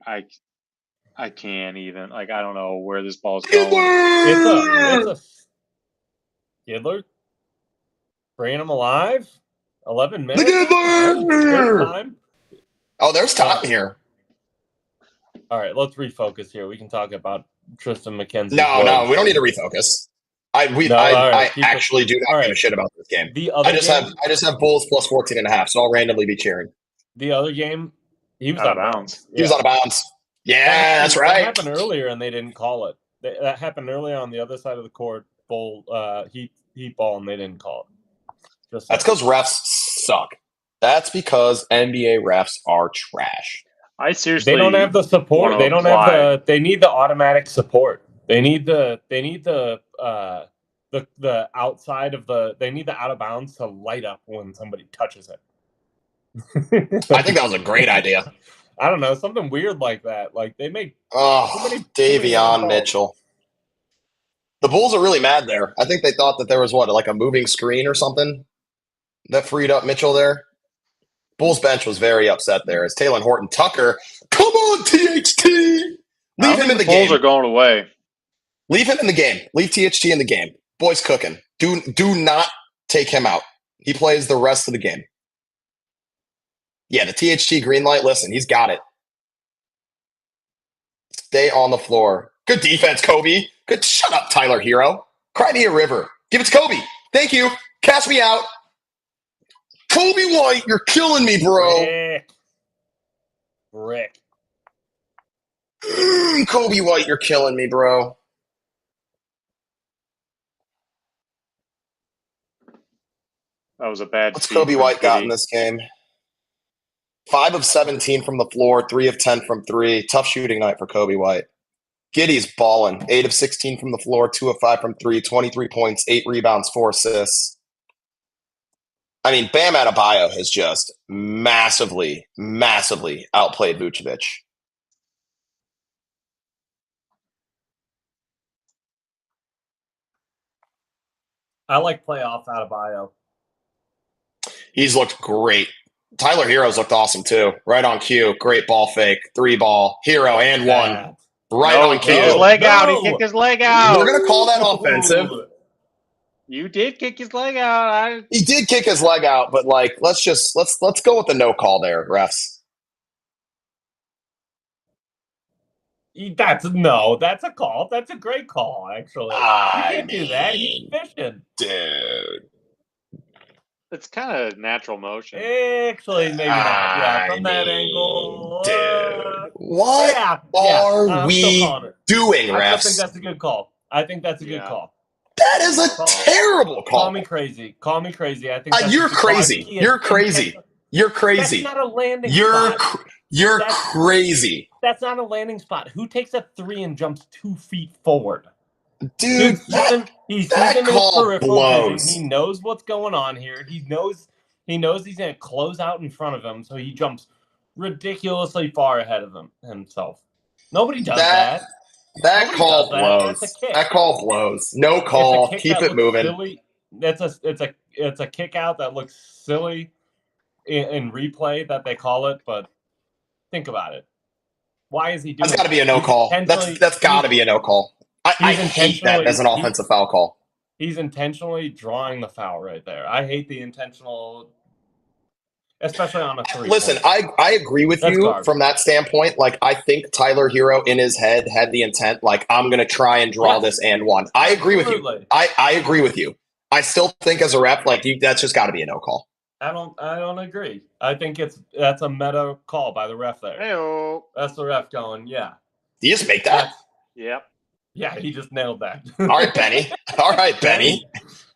I can't even. Like, I don't know where this ball's going." It's a Gidler, bringing him alive. 11 minutes. Time. Oh, there's time here. All right, let's refocus here. We can talk about Tristan McKenzie. No, we don't need to refocus. I actually do not give a shit about this game. I just have Bulls plus 14.5, so I'll randomly be cheering. The other game, he was out of bounds. He was out of bounds. Yeah, that's right. That happened earlier, and they didn't call it. That happened earlier on the other side of the court, heat ball, and they didn't call it. That's because refs suck. That's because NBA refs are trash. I seriously. They don't have the support. They don't have they need the automatic support. They need the outside of they need the out of bounds to light up when somebody touches it. I think that was a great idea. I don't know, something weird like that. Like they make Davion Mitchell. The Bulls are really mad there. I think they thought that there was like a moving screen or something that freed up Mitchell there. Bulls bench was very upset there as Taylor Horton Tucker. Come on, THT! Leave him in the game. Bulls are going away. Leave him in the game. Leave THT in the game. Boy's cooking. Do not take him out. He plays the rest of the game. Yeah, the THT green light. Listen, he's got it. Stay on the floor. Good defense, Kobe. Good. Shut up, Tyler Hero. Cry me a river. Give it to Kobe. Thank you. Cast me out. Kobe White, you're killing me, bro. Rick. Kobe White, you're killing me, bro. That was a bad. What's Kobe White got in this game? 5 of 17 from the floor, 3 of 10 from 3. Tough shooting night for Kobe White. Giddy's balling. 8 of 16 from the floor, 2 of 5 from 3, 23 points, 8 rebounds, 4 assists. I mean, Bam Adebayo has just massively outplayed Vucevic. I like playoff Adebayo. He's looked great. Tyler Hero's looked awesome too. Right on cue. Great ball fake. 3-ball. Hero and one. Right No, on he cue. kicked his leg out. He kicked his leg out. We're going to call that offensive. You did kick his leg out. He did kick his leg out, but like, let's go with the no call there, refs. That's a call. That's a great call, actually. You can't do that. He's fishing. Dude. It's kind of natural motion. Actually, maybe not. Yeah, from that angle. Dude. What are we doing, refs? I think that's a good call. I think that's a good call. That is a terrible call. Call me crazy. I think that's you're crazy. You're crazy. You're crazy. That's not a landing spot. You're crazy. That's not a landing spot. Who takes a 3 and jumps 2 feet forward? Dude, he's that using his call peripheral blows. vision. He knows what's going on here. He knows he's going to close out in front of him, so he jumps ridiculously far ahead of himself. Nobody does that. That call blows. That call blows. No call. Keep it moving. Silly. It's a kick out that looks silly in replay that they call it, but think about it. Why is he doing? That's got to be a no call. That's got to be a no call. I hate that as an offensive foul call. He's intentionally drawing the foul right there. I hate the intentional, especially on a 3. Listen, I agree with you from that standpoint. Like, I think Tyler Hero in his head had the intent, like, I'm going to try and draw this and one. I agree with you. I agree with you. I still think as a ref, like, that's just got to be a no call. I don't agree. I think that's a meta call by the ref there. Hey-o. That's the ref going, yeah. Did you just make that? Yep. Yeah, he just nailed that. All right, Benny.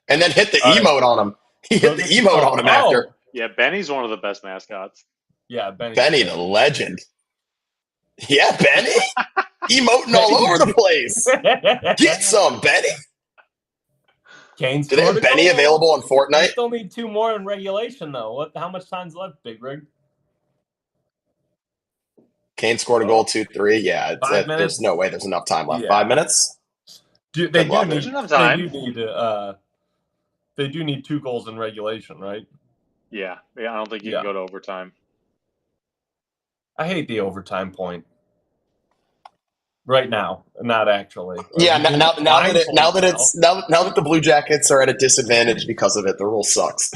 And then hit the emote on him. He hit the emote on him after. Yeah, Benny's one of the best mascots. Yeah, Benny. Benny, the legend. Yeah, Benny. Emoting all over the place. Get some, Benny. Kane Do they have Benny available on Fortnite? We still need 2 more in regulation, though. How much time's left, Big Rig? Kane scored a goal, 2-3. Yeah, there's no way there's enough time left. 5 minutes? There's enough time. They do need 2 goals in regulation, right? Yeah. I don't think you can go to overtime. I hate the overtime point. Right now, not actually. Yeah, now that the Blue Jackets are at a disadvantage because of it, the rule sucks.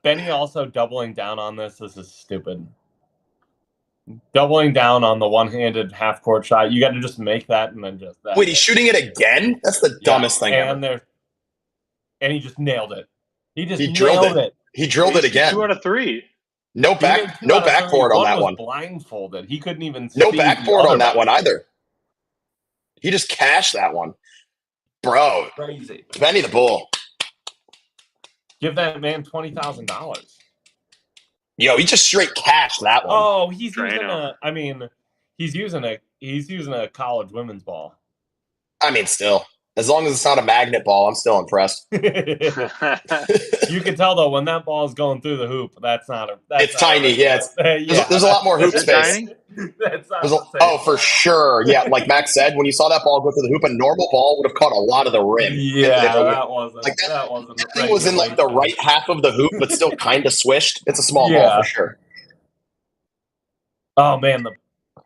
Benny also doubling down on this. This is stupid. Doubling down on the one-handed half-court shot. You got to just make that and then just that. Wait, he's shooting it again? That's the dumbest thing ever. And he just nailed it. He drilled it. He drilled it again. 2 out of 3. No backboard on that one. Blindfolded. He couldn't even see. No backboard on that one either. He just cashed that one. Bro. Crazy. Benny the Bull. Give that man $20,000. Yo, he just straight cashed that one. Oh, he's using a college women's ball. I mean, still. As long as it's not a magnet ball, I'm still impressed. You can tell though when that ball is going through the hoop. It's tiny. There's a lot more hoop space. For sure. Yeah, like Max said, when you saw that ball go through the hoop, a normal ball would have caught a lot of the rim. Yeah, that wasn't. That thing was in like the right half of the hoop, but still kind of swished. It's a small ball for sure. Oh man,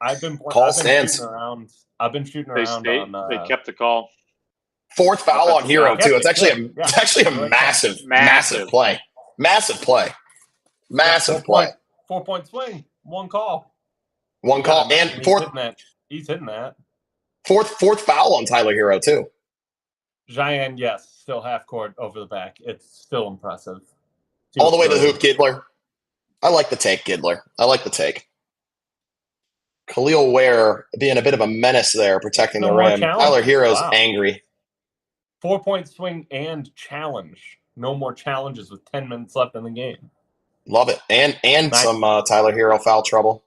I've been shooting around. They kept the call. 4th foul on Hero too. It's actually a massive play. Massive play. 4-point swing. One call. And he's hitting that. Fourth foul on Tyler Hero too. Giant, yes, still half court over the back. It's still impressive. All the way to the hoop, Gidler. I like the take, Gidler. Khalil Ware being a bit of a menace there, protecting the rim. Tyler Hero's angry. 4-point swing and challenge. No more challenges with 10 minutes left in the game. Love it. And some Tyler Hero foul trouble.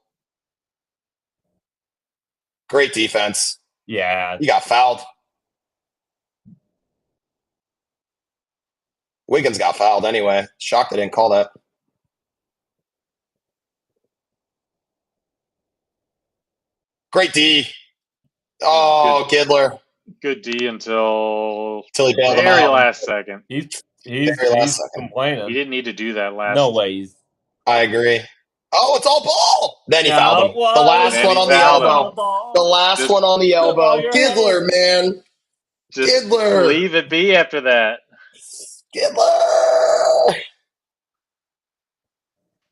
Great defense. Yeah. He got fouled. Wiggins got fouled anyway. Shocked they didn't call that. Great D. Oh, Kidler. Good D until Till he bailed him very out. last second. He's Very last second. complaining. He didn't need to do that last. No way. I agree. Oh, it's all ball. Then he fouled him. The last Then one he on the fouled elbow. The last one on the elbow. Kidler, man. Just Kidler. leave it be after that. Kidler.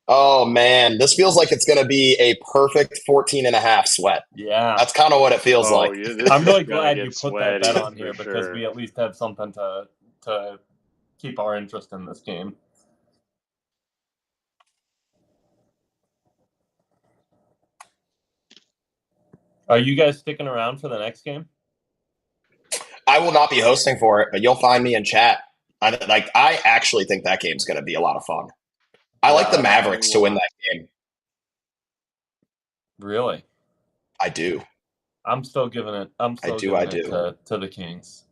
Oh, man. This feels like it's going to be a perfect 14.5 sweat. Yeah. That's kind of what it feels like. Yeah, I'm really glad you put that bet on here for because sure. we at least have something to keep our interest in this game. Are you guys sticking around for the next game? I will not be hosting for it, but you'll find me in chat. I actually think that game's going to be a lot of fun. I like the Mavericks to win that game. Really? I do. I'm still giving it. I do. To the Kings.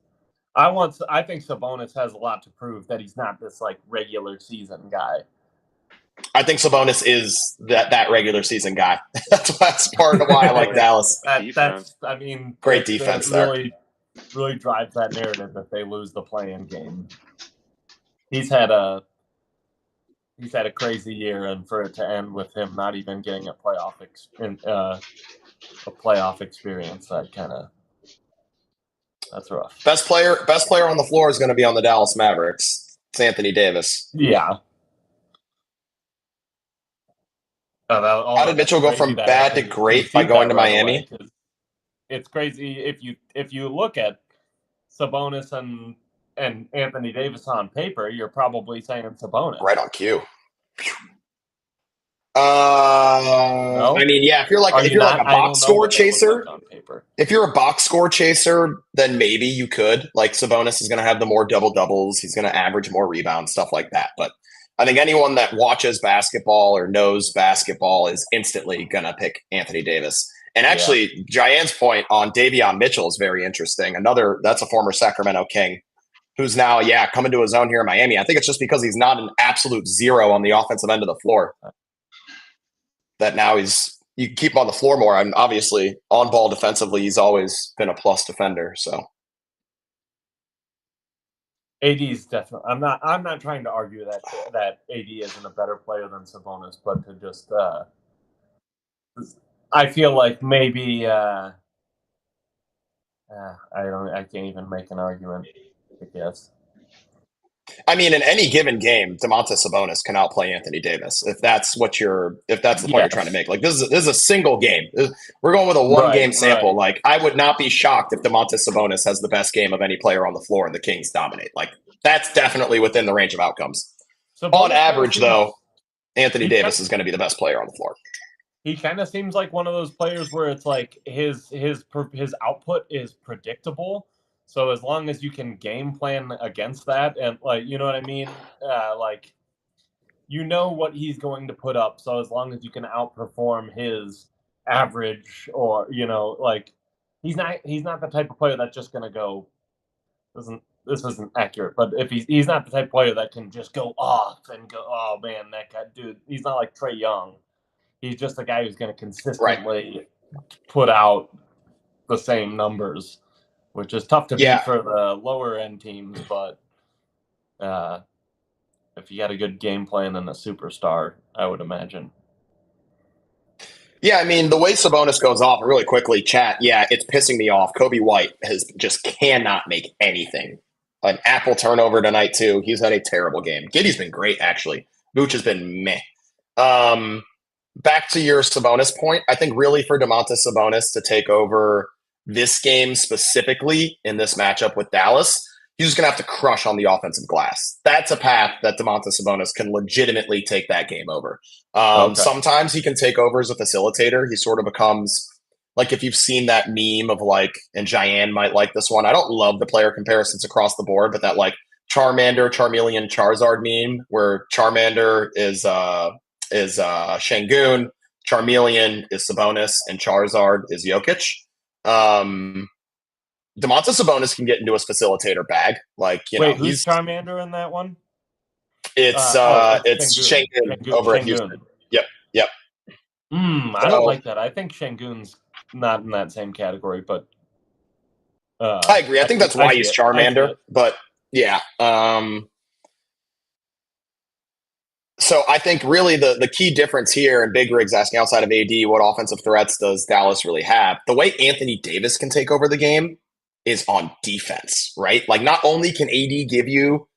I think Sabonis has a lot to prove that he's not this like regular season guy. I think Sabonis is that regular season guy. That's part of why I like Dallas. Great defense there. Really drives that narrative that they lose the play-in game. He's had a crazy year, and for it to end with him not even getting a playoff experience, that's rough. Best player on the floor is going to be on the Dallas Mavericks. It's Anthony Davis. Yeah. How did Mitchell go from bad to great by going to Miami? It's crazy if you look at Sabonis and Anthony Davis on paper, you're probably saying Sabonis. Right on cue. No? I mean, yeah. If you're like a box score chaser, if you're a box score chaser, then maybe you could. Like Sabonis is going to have the more double doubles. He's going to average more rebounds, stuff like that. But I think anyone that watches basketball or knows basketball is instantly going to pick Anthony Davis. And actually, Jayan's point on Davion Mitchell is very interesting. That's a former Sacramento King who's now, coming to his own here in Miami. I think it's just because he's not an absolute zero on the offensive end of the floor. That now you can keep him on the floor more. And obviously, on ball defensively, he's always been a plus defender. So AD's definitely. I'm not trying to argue that AD isn't a better player than Sabonis, but to just I feel like maybe I can't even make an argument. I guess. I mean, in any given game, Domantas Sabonis can outplay Anthony Davis. If that's the point you're trying to make. Like this is a single game. We're going with a one-game sample. Right. Like I would not be shocked if Domantas Sabonis has the best game of any player on the floor and the Kings dominate. Like that's definitely within the range of outcomes. On average, though, Anthony Davis is going to be the best player on the floor. He kind of seems like one of those players where it's like his output is predictable. So as long as you can game plan against that and like, you know what I mean? Like, you know what he's going to put up. So as long as you can outperform his average or, like he's not the type of player that's just going to go, this isn't accurate, but if he's not the type of player that can just go off and go, oh man, that guy, dude, he's not like Trae Young. He's just a guy who's going to consistently put out the same numbers, which is tough to beat for the lower end teams. But if you got a good game plan and a superstar, I would imagine. Yeah, I mean, the way Sabonis goes off really quickly, chat, it's pissing me off. Kobe White just cannot make anything. An Apple turnover tonight, too. He's had a terrible game. Giddey's been great, actually. Vooch has been meh. Back to your Sabonis point, I think really for Domantas Sabonis to take over this game specifically in this matchup with Dallas, he's just going to have to crush on the offensive glass. That's a path that Domantas Sabonis can legitimately take that game over. Sometimes he can take over as a facilitator. He sort of becomes, like if you've seen that meme of like, and Jayan might like this one. I don't love the player comparisons across the board, but that like Charmander, Charmeleon, Charizard meme where Charmander is Şengün, Charmeleon is Sabonis, and Charizard is Jokic. Domantas Sabonis can get into his facilitator bag. Like, who's Charmander in that one? It's Shangun over at Houston. Yep. I don't like that. I think Shangun's not in that same category, but I agree. I think that's why he's Charmander. But yeah. So I think really the key difference here, and Big Rig's asking outside of AD, what offensive threats does Dallas really have? The way Anthony Davis can take over the game is on defense, right? Like not only can AD give you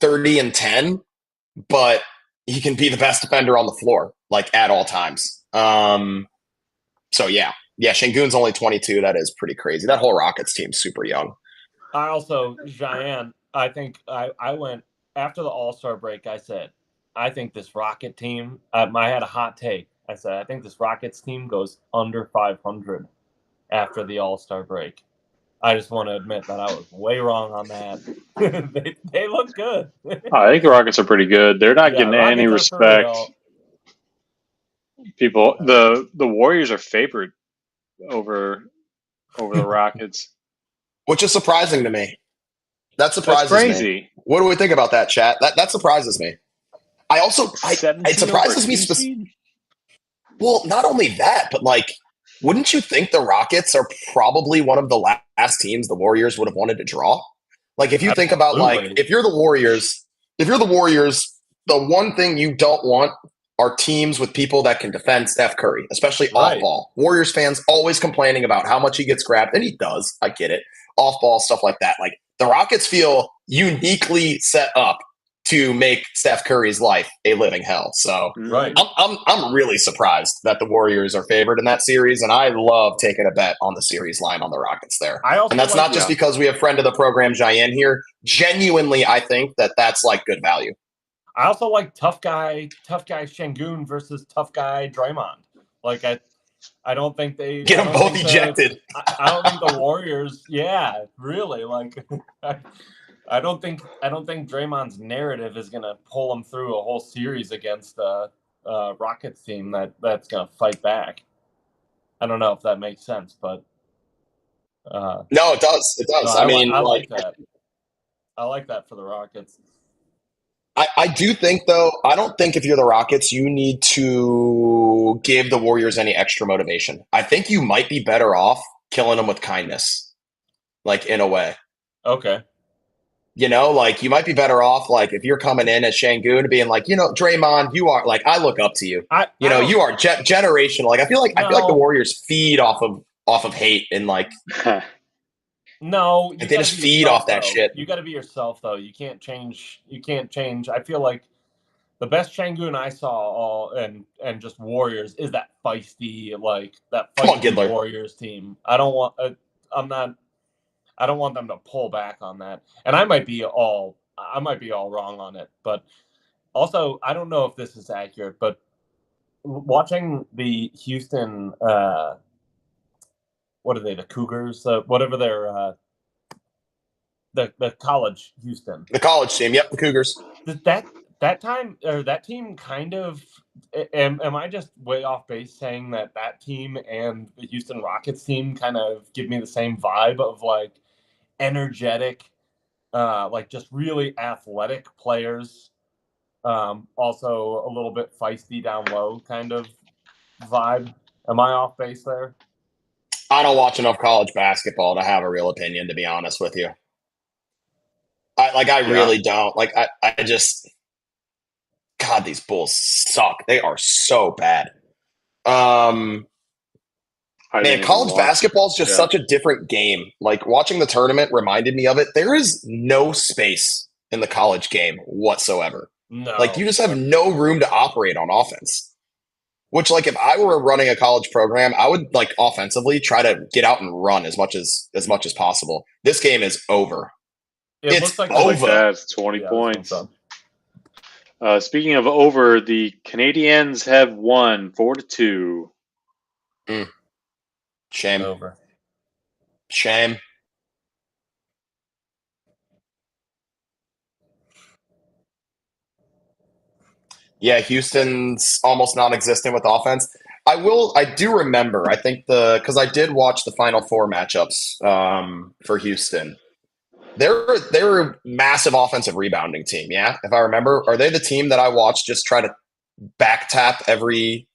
30 and 10, but he can be the best defender on the floor, like at all times. So yeah, Şengün's only 22. That is pretty crazy. That whole Rockets team's super young. I also, Cheyenne, I think I went after the All-Star break. I said, I think this Rocket team, I had a hot take. I said, I think this Rockets team goes under 500 after the All-Star break. I just want to admit that I was way wrong on that. they look good. I think the Rockets are pretty good. They're not getting any respect. People, the Warriors are favored over the Rockets, which is surprising to me. That surprises me. What do we think about that, chat? That surprises me. It surprises me. Well, not only that, but like, wouldn't you think the Rockets are probably one of the last teams the Warriors would have wanted to draw? Like, if you think about like, if you're the Warriors, the one thing you don't want are teams with people that can defend Steph Curry, especially off ball. Warriors fans always complaining about how much he gets grabbed, and he does. I get it. Off ball stuff like that. Like the Rockets feel uniquely set up to make Steph Curry's life a living hell. So I'm really surprised that the Warriors are favored in that series, and I love taking a bet on the series line on the Rockets there. And that's not just because we have friend of the program Cheyenne here. Genuinely, I think that that's like good value. I also like tough guy Şengün versus tough guy Draymond. Like I don't think they get them both ejected. I don't think the Warriors. Yeah, really. Like I don't think Draymond's narrative is gonna pull him through a whole series against a Rockets team that's gonna fight back. I don't know if that makes sense, but no, it does. It does. No, I like that. I like that for the Rockets. I do think, though, I don't think if you're the Rockets, you need to give the Warriors any extra motivation. I think you might be better off killing them with kindness, like in a way. Okay. You know, like you might be better off, like if you're coming in as Şengün being like, you know, Draymond, you are like, I look up to you. You are generational. Like I feel like the Warriors feed off of hate and like. No, they just feed off that shit. You got to be yourself, though. You can't change. I feel like the best Şengün I saw and just Warriors is that feisty Warriors team. I don't want them to pull back on that. And I might be all wrong on it, but also I don't know if this is accurate, but watching the Houston what are they? The Cougars, whatever they're, the college Houston, the college team. Yep, the Cougars. That team kind of. Am I just way off base saying that team and the Houston Rockets team kind of give me the same vibe of like energetic, like just really athletic players, also a little bit feisty down low kind of vibe? Am I off base there? I don't watch enough college basketball to have a real opinion, to be honest with you. I really don't. Like, I just, God, these Bulls suck. They are so bad. Man, college basketball is just such a different game. Like, watching the tournament reminded me of it. There is no space in the college game whatsoever. No. Like, you just have no room to operate on offense. Which, like, if I were running a college program, I would, like, offensively try to get out and run as much as possible. This game is over. It looks like over. That's 20 points. Speaking of over, the Canadiens have won 4-2. Shame. Over. Shame. Yeah, Houston's almost non-existent with offense. I do remember, I think because I did watch the Final Four matchups for Houston. They're a massive offensive rebounding team. Yeah, if I remember, are they the team that I watched just try to back tap every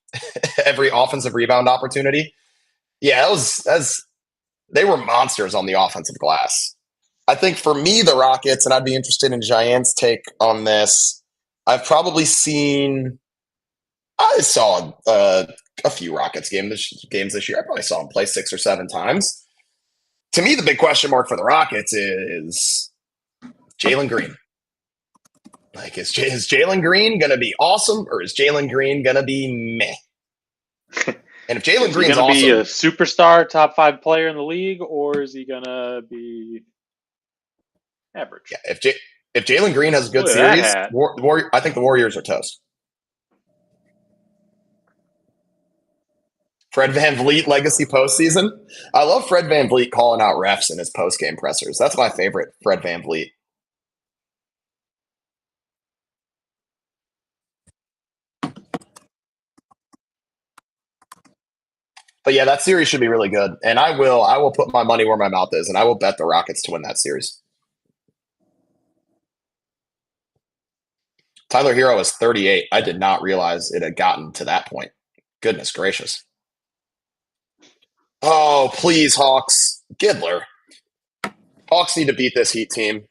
every offensive rebound opportunity? Yeah, they were monsters on the offensive glass. I think for me, the Rockets, and I'd be interested in Giant's take on this. I've probably seen. I saw a few Rockets games this year. I probably saw them play 6 or 7 times. To me, the big question mark for the Rockets is Jalen Green. Like, is Jalen Green going to be awesome, or is Jalen Green going to be meh? And if Jalen Is he Green's going to be a awesome, superstar, top 5 player in the league, or is he going to be average? yeah, if Jalen Green has a good Look at that series, hat. I think the Warriors are toast. Fred VanVleet legacy postseason. I love Fred VanVleet calling out refs in his postgame pressers. That's my favorite, Fred VanVleet. But yeah, that series should be really good. And I will put my money where my mouth is, and I will bet the Rockets to win that series. Tyler Hero is 38. I did not realize it had gotten to that point. Goodness gracious. Oh, please, Hawks. Gidler. Hawks need to beat this Heat team.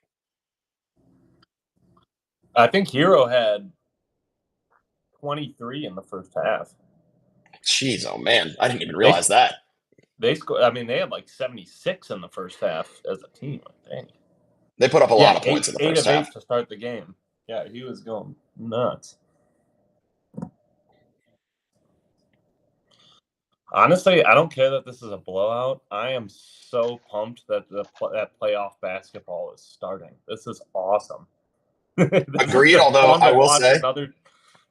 I think Hero had 23 in the first half. Jeez, oh man. I didn't even realize that. They scored. I mean, they had like 76 in the first half as a team. Dang. They put up a lot of points in the first half. 8 of 8 to start the game. Yeah, he was going nuts. Honestly, I don't care that this is a blowout. I am so pumped that that playoff basketball is starting. This is awesome. Agreed, although I will say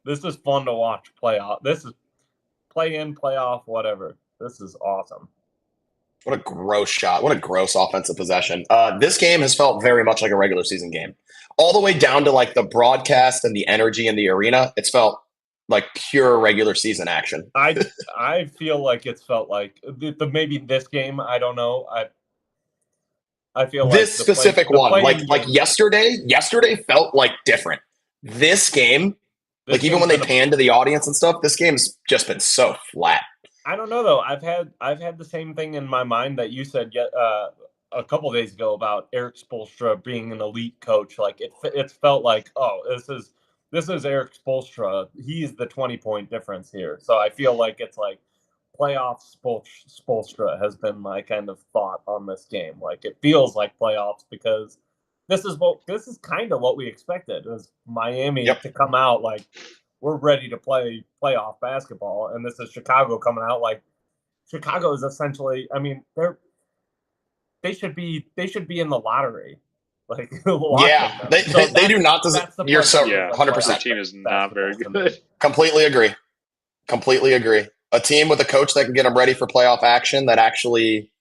this is fun to watch playoff. This is play in, playoff, whatever. This is awesome. what a gross shot. What a gross offensive possession. This game has felt very much like a regular season game. All the way down to like the broadcast and the energy in the arena. It's felt like pure regular season action. I feel like it's felt like maybe this game. I don't know. I feel like this specific one, like yesterday felt like different. This game, like even when they panned to the audience and stuff, this game's just been so flat. I don't know though. I've had the same thing in my mind that you said a couple of days ago about Eric Spoelstra being an elite coach. Like it's felt like, oh, this is Eric Spoelstra. He's the 20-point difference here. So I feel like it's like playoff Spoelstra has been my kind of thought on this game. Like it feels like playoffs because this is kind of what we expected is Miami to come out like we're ready to play playoff basketball, and this is Chicago coming out like Chicago is essentially. I mean, they should be in the lottery. Like yeah, they do not. You're so 100%. Their team is not very good. Completely agree. A team with a coach that can get them ready for playoff action that actually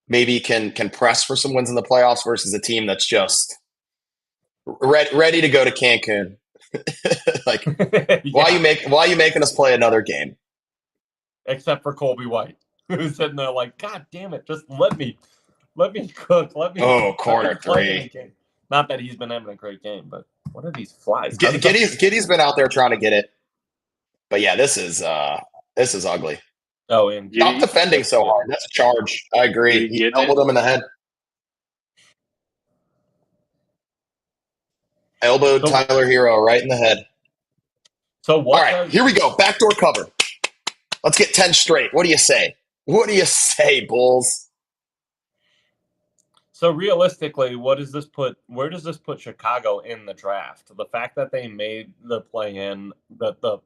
maybe can press for some wins in the playoffs versus a team that's just ready to go to Cancun. Like, why are you making us play another game? Except for Colby White, who's sitting there like, God damn it, just let me cook. Corner three. Not that he's been having a great game, but what are these flies? Giddy's been out there trying to get it, but yeah, this is ugly. Oh, and stop defending so hard. That's a charge. I agree. He elbowed him in the head. Elbowed Tyler Hero right in the head. So all right, here we go. Backdoor cover. Let's get 10 straight. What do you say? Bulls? So realistically, where does this put Chicago in the draft? The fact that they made the play-in, the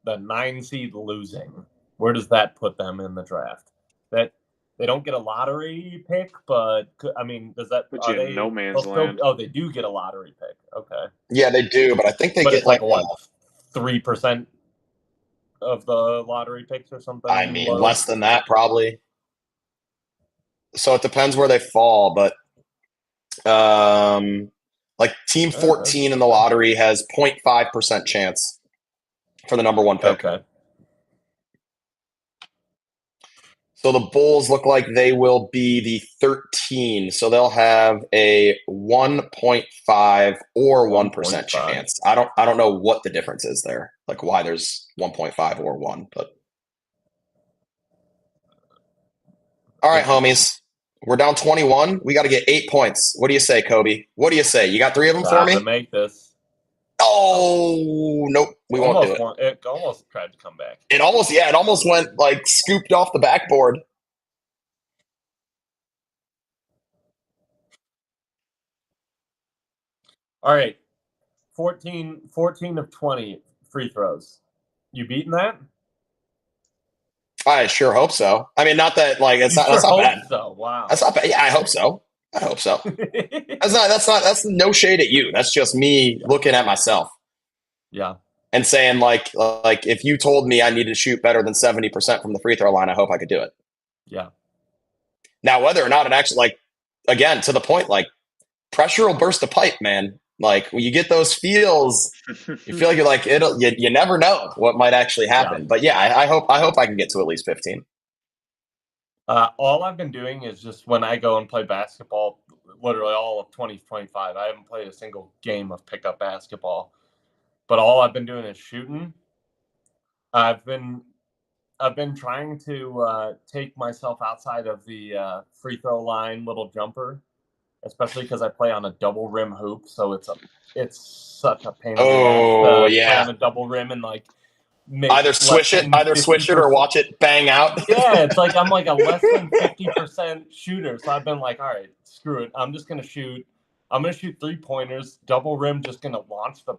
9 seed losing, where does that put them in the draft? That they don't get a lottery pick, but I mean, does that put you in no man's land? Oh, they do get a lottery pick. Okay. Yeah, they do, but I think they get like what 3% of the lottery picks or something. I mean, less than that probably. So it depends where they fall, but like team 14 in the lottery has 0.5% chance for the number 1 pick. Okay. So the Bulls look like they will be the 13. So they'll have a 1.5 or 1% chance. I don't know what the difference is there. Like why there's 1.5 or 1, but all right, homies. We're down 21. We got to get 8 points. What do you say, Kobe? What do you say? You got 3 of them for me? To make this. Oh, nope. We won't do it. It almost tried to come back. It almost went like scooped off the backboard. All right. 14 of 20 free throws. You beating that? I sure hope so. I mean, not that like that's not bad. So. Wow. That's not bad. Yeah, I hope so. That's no shade at you. That's just me looking at myself. Yeah. And saying like if you told me I needed to shoot better than 70% from the free throw line, I hope I could do it. Yeah. Now, whether or not it actually, like, again, to the point, like, pressure will burst a pipe, man. Like, when you get those feels, you feel like you're like, you never know what might actually happen. Yeah. But yeah, I hope I can get to at least 15. All I've been doing is just when I go and play basketball, literally all of 2025, I haven't played a single game of pickup basketball. But all I've been doing is shooting. I've been trying to take myself outside of the free throw line little jumper, especially because I play on a double rim hoop, so it's such a pain in the ass to play on a double rim and like either swish it or watch it bang out. Yeah, it's like I'm like a less than 50% shooter, so I've been like, all right, screw it, I'm just gonna shoot 3-pointers, double rim, just gonna launch the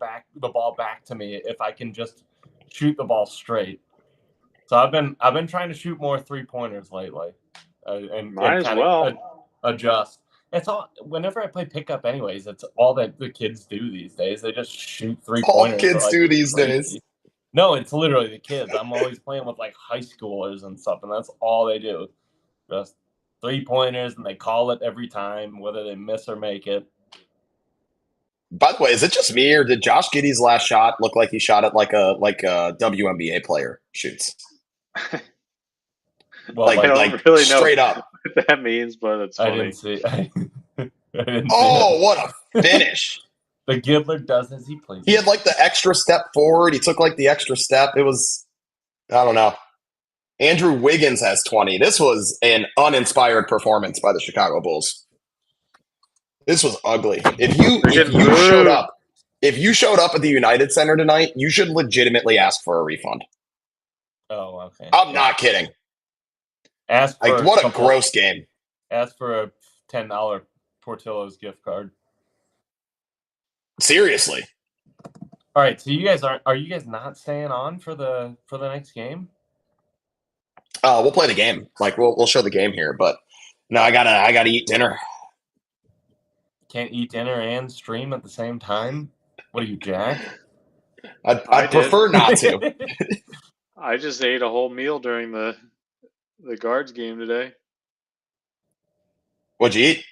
ball back to me if I can just shoot the ball straight. So I've been trying to shoot more 3-pointers lately, and might as well adjust. It's all whenever I play pickup, anyways. It's all that the kids do these days. They just shoot 3-pointers. All kids do these days. No, it's literally the kids. I'm always playing with like high schoolers and stuff, and that's all they do. Just 3-pointers, and they call it every time, whether they miss or make it. By the way, is it just me, or did Josh Giddey's last shot look like he shot it like a WNBA player shoots? Well, I don't really straight know up what that means, but it's funny. I didn't see. I didn't see what a finish! The Giddler does as he pleases. He had like the extra step forward. He took like the extra step. It was, I don't know. Andrew Wiggins has 20. This was an uninspired performance by the Chicago Bulls. This was ugly. If you showed up at the United Center tonight, you should legitimately ask for a refund. Oh, okay. I'm not kidding. Ask for what a gross game. Ask for a $10 Portillo's gift card. Seriously. All right, so you guys are you guys not staying on for the next game? We'll play the game. Like we'll show the game here, but no, I gotta eat dinner. Can't eat dinner and stream at the same time? What are you, Jack? I prefer not to. I just ate a whole meal during the Guards game today. What'd you eat?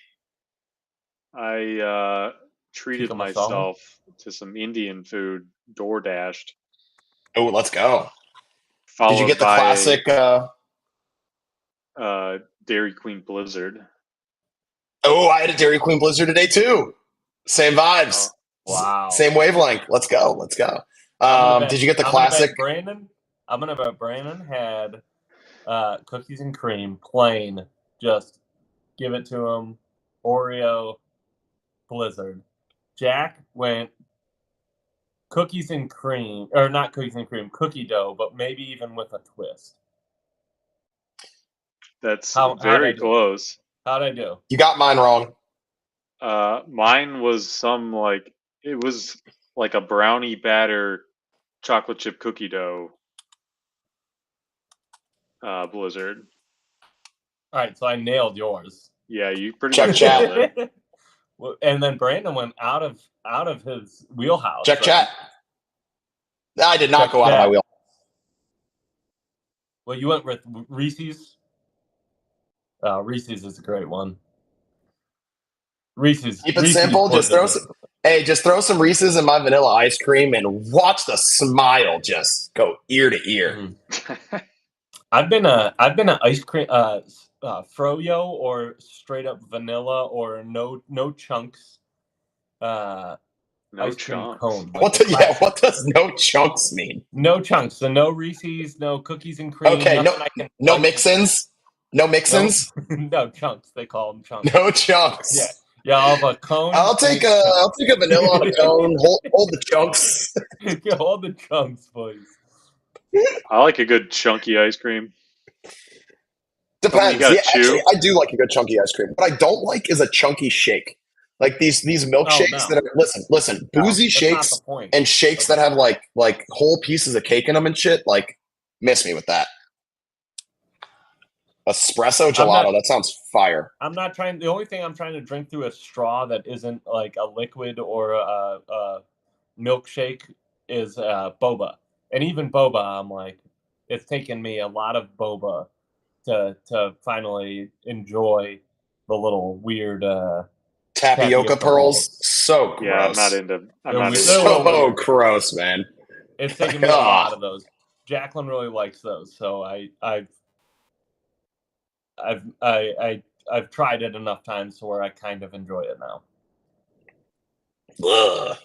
I treated myself to some Indian food, DoorDashed. Oh, let's go. Did you get the classic Dairy Queen Blizzard? Oh, I had a Dairy Queen Blizzard today too. Same vibes. Oh, wow. Same wavelength. Let's go. Did you get the classic? I'm gonna bet Brandon had cookies and cream, plain. Just give it to him. Oreo Blizzard. Jack went cookies and cream, or not cookies and cream, cookie dough, but maybe even with a twist. That's very close. How'd I do? You got mine wrong. Mine was it was like a brownie batter chocolate chip cookie dough Blizzard. All right, so I nailed yours. Yeah, you pretty much nailed it. Well, and then Brandon went out of his wheelhouse. Chat. I did not go out of my wheelhouse. Well, you went with Reese's. Reese's is a great one. Reese's. Keep it simple. Just throw some Reese's in my vanilla ice cream and watch the smile just go ear to ear. Mm-hmm. I've been a ice cream froyo or straight up vanilla or no chunks No ice cream chunks. cone. What does no chunks mean? No chunks. So no Reese's, no cookies and cream. Okay, no bite mix-ins. No mix-ins. No chunks. They call them chunks. No chunks. Yeah. I'll have a cone. I'll take a vanilla on a cone. Hold the chunks. Hold the chunks, boys. I like a good chunky ice cream. Depends. Yeah, actually, I do like a good chunky ice cream. What I don't like is a chunky shake. Like these milkshakes that are listen, boozy shakes and shakes that have like whole pieces of cake in them and shit. Like, miss me with that. Espresso gelato. That sounds fire. I'm not trying. The only thing I'm trying to drink through a straw that isn't like a liquid or a milkshake is boba. And even boba, I'm like, it's taken me a lot of boba to finally enjoy the little weird tapioca pearls. So gross. Yeah, I'm not into. So gross, man. It's taken me a lot of those. Jacqueline really likes those, so I've tried it enough times to where I kind of enjoy it now. Ugh.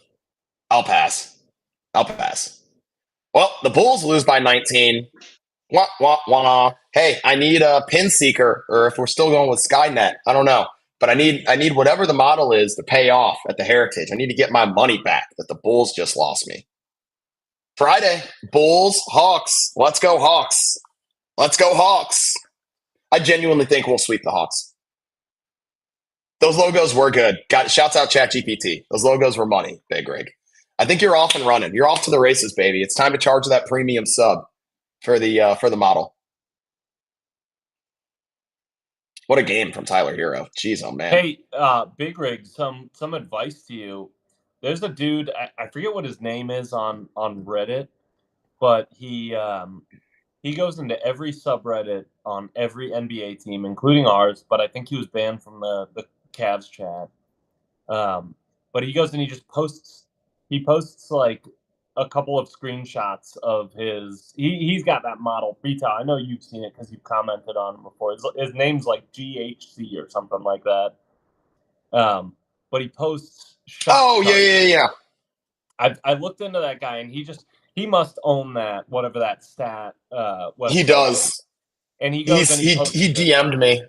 I'll pass. Well, the Bulls lose by 19. Wah, wah, wah. Hey, I need a pin seeker, or if we're still going with Skynet, I don't know. But I need whatever the model is to pay off at the Heritage. I need to get my money back that the Bulls just lost me. Friday, Bulls, Hawks. Let's go, Hawks. Let's go, Hawks. I genuinely think we'll sweep the Hawks. Those logos were good. Shouts out ChatGPT. Those logos were money, Big Rig. I think you're off and running. You're off to the races, baby. It's time to charge that premium sub for the model. What a game from Tyler Hero. Jeez, oh man. Hey, Big Rig, some advice to you. There's a dude, I forget what his name is on Reddit, but he goes into every subreddit on every NBA team, including ours, but I think he was banned from the Cavs chat. But he goes and he posts like a couple of screenshots of he's got that model Retail. I know you've seen it because you've commented on it before. His name's like GHC or something like that. But he posts shots. Yeah. I looked into that guy and he must own that, whatever that stat he does is. And he goes he DM'd me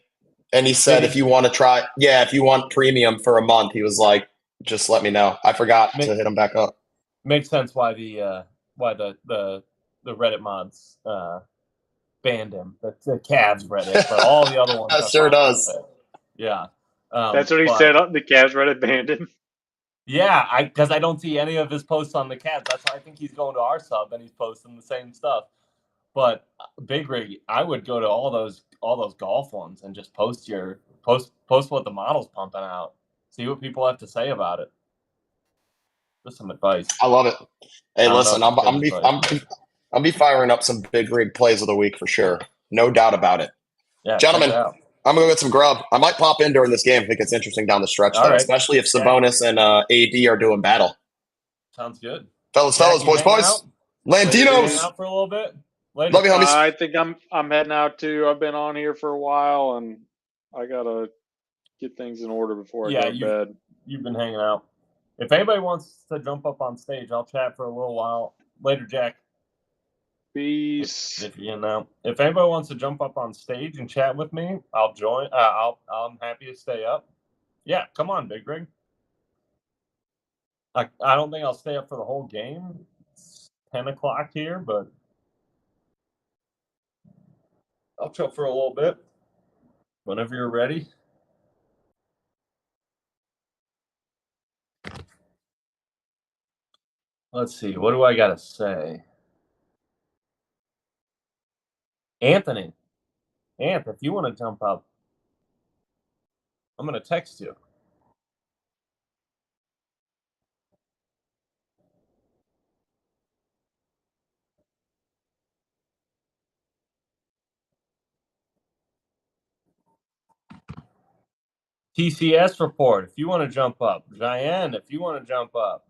and he said if you want to try, if you want premium for a month, he was like, just let me know. I forgot to hit him back up. Makes sense why the Reddit mods banned him. That's the Cavs Reddit, but all the other ones sure does. Yeah. That's what he said. The Cavs Reddit banned him. Yeah, because I don't see any of his posts on the Cavs. That's why I think he's going to our sub and he's posting the same stuff. But Big Rig, I would go to all those golf ones and just post what the model's pumping out. See what people have to say about it. Just some advice. I love it. Hey, listen, I'm be firing up some Big Rig plays of the week for sure. No doubt about it. Yeah, gentlemen, I'm gonna go get some grub. I might pop in during this game if it gets interesting down the stretch, though, especially if Sabonis and AD are doing battle. Sounds good. Fellas, boys. Landinos. Out for a little bit. Later. Love you, homies. I think I'm heading out too. I've been on here for a while, and I gotta get things in order before I go to bed. You've been hanging out. If anybody wants to jump up on stage, I'll chat for a little while. Later, Jack. Peace. If anybody wants to jump up on stage and chat with me, I'll join. I'm happy to stay up. Yeah, come on, Big Rig. I don't think I'll stay up for the whole game. It's 10 o'clock here, but I'll chill for a little bit. Whenever you're ready. Let's see. What do I got to say? Anthony. If you want to jump up, I'm going to text you. TCS report, if you want to jump up. Cheyenne, if you want to jump up.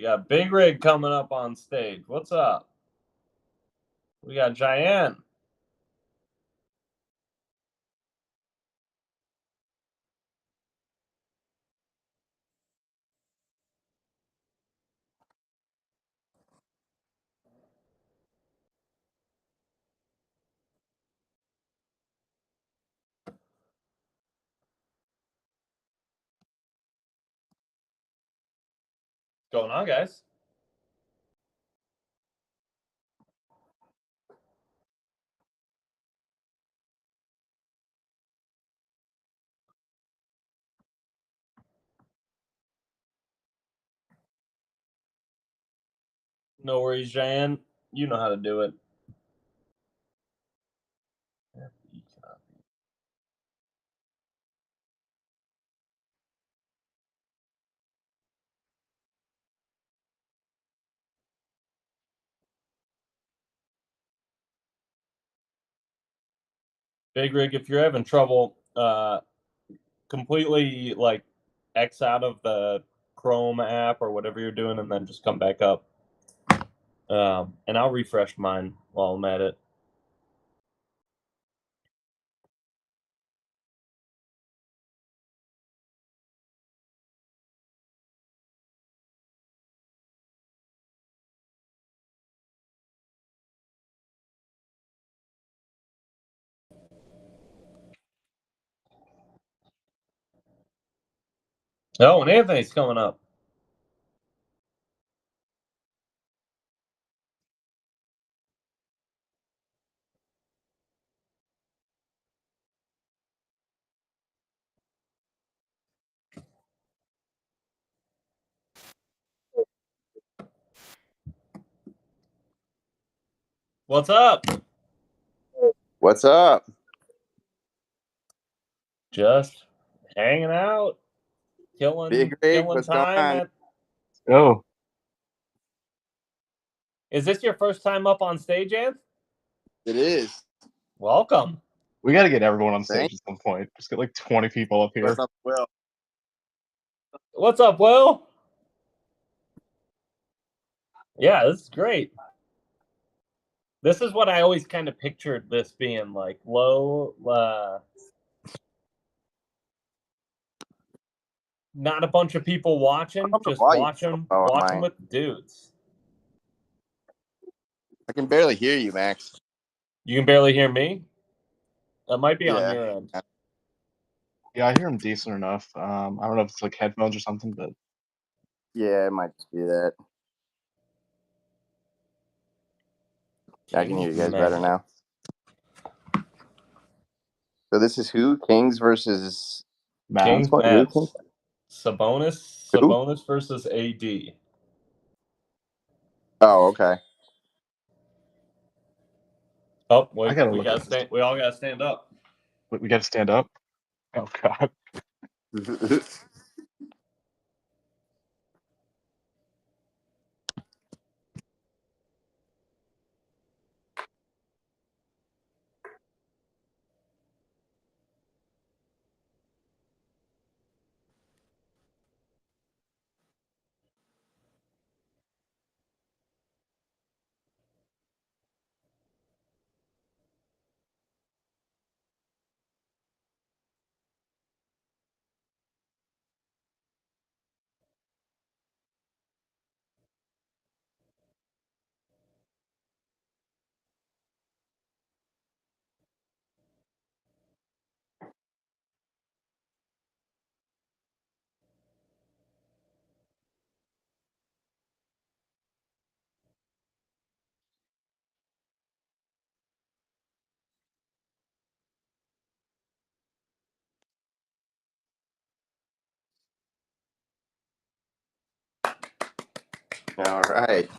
got Big Rig coming up on stage. What's up? We got Cheyenne. What's going on, guys? No worries, Cheyenne. You know how to do it. Big Rig, if you're having trouble, completely like X out of the Chrome app or whatever you're doing, and then just come back up. And I'll refresh mine while I'm at it. Oh, and Anthony's coming up. What's up? What's up? Just hanging out, Big Rig, killing what's going time. on? Oh, Is this your first time up on stage, Anth? It is. Welcome. we got to get everyone on stage Thanks. at some point. Just get like 20 people up here. What's up, Will? What's up, Will? Yeah, this is great. This is what I always kind of pictured this being like low, not a bunch of people watching, just watching mine. with dudes. I can barely hear you, Max. You can barely hear me? That might be on Yeah. your end. Yeah, I hear them decent enough. I don't know if it's like headphones or something, but Yeah, it might just be that. I can hear you guys better now. So this is who? Kings versus Kings, What? Mets. Who? Sabonis versus AD. Oh, okay. Oh, wait, I gotta we look got at to stand. We all got to stand up. we got to stand up. Oh God. All right.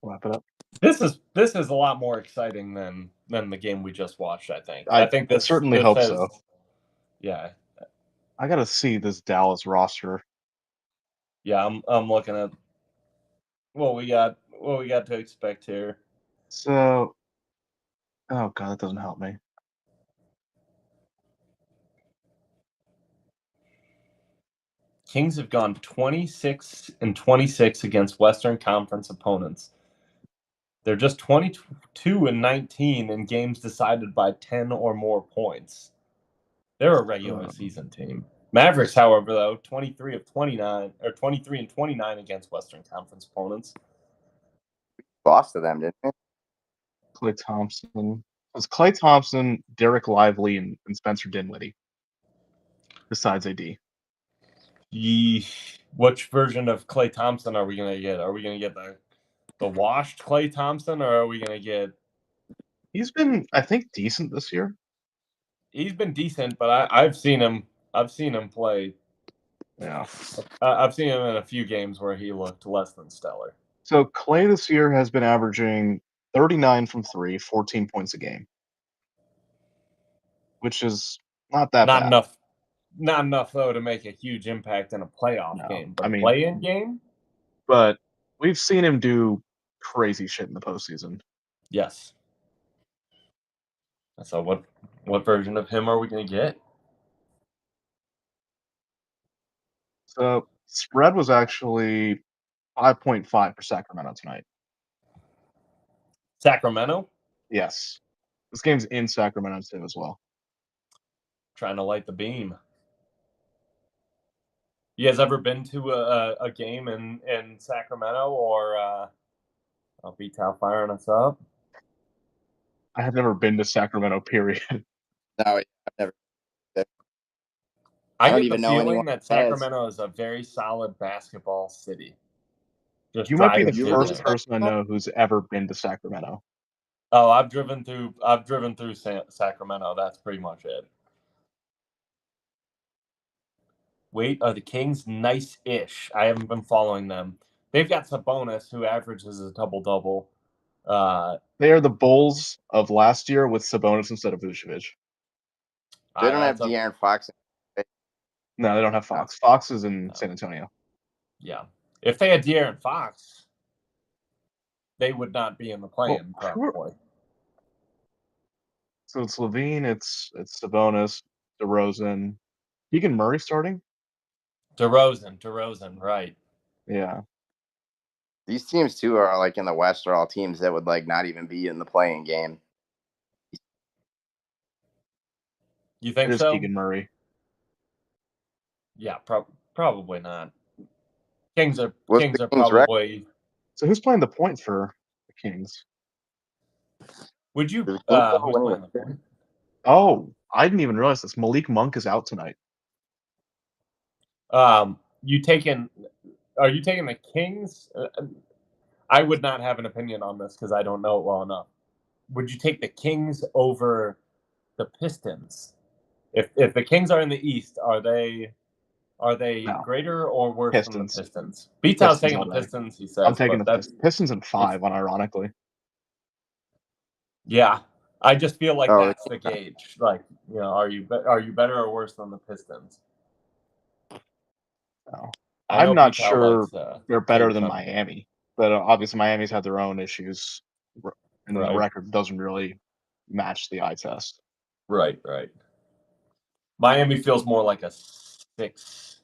Wrap it up. This is a lot more exciting than the game we just watched. I think. I think I this certainly this hope has, so. Yeah, I gotta see this Dallas roster. yeah. I'm looking at what we got to expect here. So, oh God, that doesn't help me. Kings have gone 26-26 against Western Conference opponents. They're just 22-19 in games decided by 10 or more points. They're a regular season team. Mavericks, however, though, 23-29 against Western Conference opponents. Lost to them, didn't we? Klay Thompson. It was Klay Thompson, Derek Lively, and Spencer Dinwiddie. Besides AD. Which version of Klay Thompson are we going to get? Are we going to get the washed Klay Thompson, or are we going to get... He's been, I think, decent this year. He's been decent, but I've seen him play. Yeah. I've seen him in a few games where he looked less than stellar. So Klay this year has been averaging 39 from 3, 14 points a game. Which is not that bad. Not enough, though, to make a huge impact in a playoff game. But play-in game? But we've seen him do crazy shit in the postseason. Yes. So what version of him are we going to get? So spread was actually 5.5 for Sacramento tonight. Sacramento? Yes. This game's in Sacramento too as well. Trying to light the beam. You guys ever been to a game in Sacramento or B-Town firing us up? I have never been to Sacramento, period. No, I've never. I don't get even the know feeling anyone that who has. Sacramento is a very solid basketball city. You might be the driving first there. person I know who's ever been to Sacramento. Oh, I've driven through Sacramento. That's pretty much it. Wait, are the Kings nice-ish? I haven't been following them. They've got Sabonis, who averages a double-double. They are the Bulls of last year with Sabonis instead of Vucevic. They don't have De'Aaron Fox. No, they don't have Fox. Fox is in San Antonio. Yeah. If they had De'Aaron Fox, they would not be in the play-in, probably. So it's Levine, it's Sabonis, DeRozan. Keegan Murray starting? DeRozan, right. Yeah. These teams, too, are like in the West are all teams that would like not even be in the playing game. You think it is so? Keegan Murray. Yeah, probably not. Kings are Kings probably. Record? So who's playing the point for the Kings? Would you? Who's playing the point? Oh, I didn't even realize this. Malik Monk is out tonight. Are you taking the Kings? I would not have an opinion on this because I don't know it well enough. Would you take the Kings over the Pistons? If the Kings are in the East, are they greater or worse than the Pistons? Beatow's taking the Pistons, he says. I'm taking the Pistons. Pistons in 5, unironically. Yeah. I just feel like that's the gauge. Like, are you better or worse than the Pistons? No. I'm not sure they're better than Miami, but obviously Miami's had their own issues, and the record doesn't really match the eye test. Right. Miami feels more like a 6.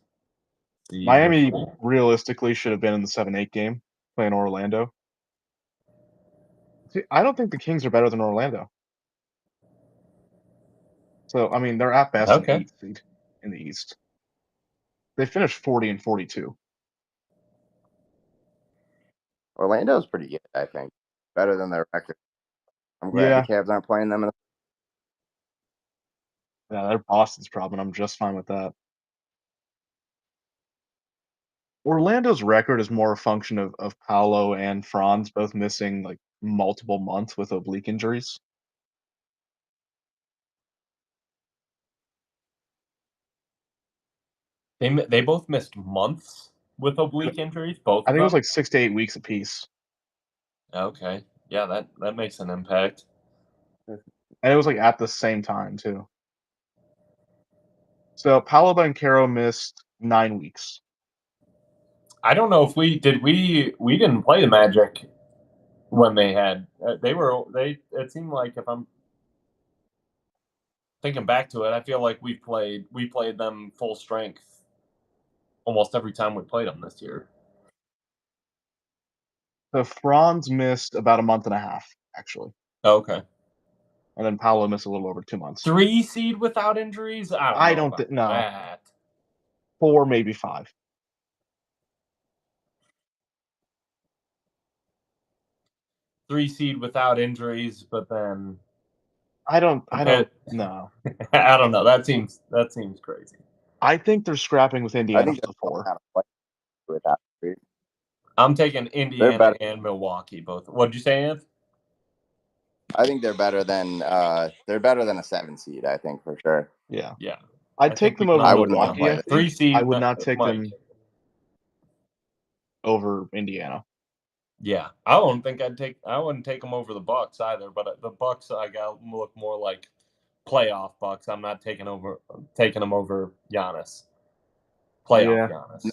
Miami realistically should have been in the 7-8 game playing Orlando. See, I don't think the Kings are better than Orlando. So, I mean, they're at best an 8th seed in the East. They finished 40-42. Orlando's pretty good, I think. Better than their record. I'm glad the Cavs aren't playing them. Yeah, they're Boston's problem. I'm just fine with that. Orlando's record is more a function of Paolo and Franz both missing like multiple months with oblique injuries. They both missed months with oblique injuries. Both. I think it was like 6 to 8 weeks apiece. Okay, yeah, that makes an impact. And it was like at the same time too. So Paolo Banchero missed 9 weeks. I don't know if we didn't play the Magic when they had it seemed like, if I'm thinking back to it, I feel like we played them full strength almost every time we played them this year. The Franz missed about a month and a half, actually. Oh, okay. And then Paolo missed a little over 2 months. 3 seed without injuries? I don't think no. That. 4, maybe 5. Three seed without injuries, but then I don't know. I don't know. That seems crazy. I think they're scrapping with Indiana for the 4. Without injuries. I'm taking Indiana and Milwaukee both. What'd you say, Anth? I think they're better than a 7 seed. I think for sure. Yeah. Yeah. I'd take them over Milwaukee. 3 seed. I would not take them over Indiana. Yeah, I wouldn't take them over the Bucks either. But the Bucks, I got look more like playoff Bucks. I'm not taking them over Giannis. Playoff Giannis.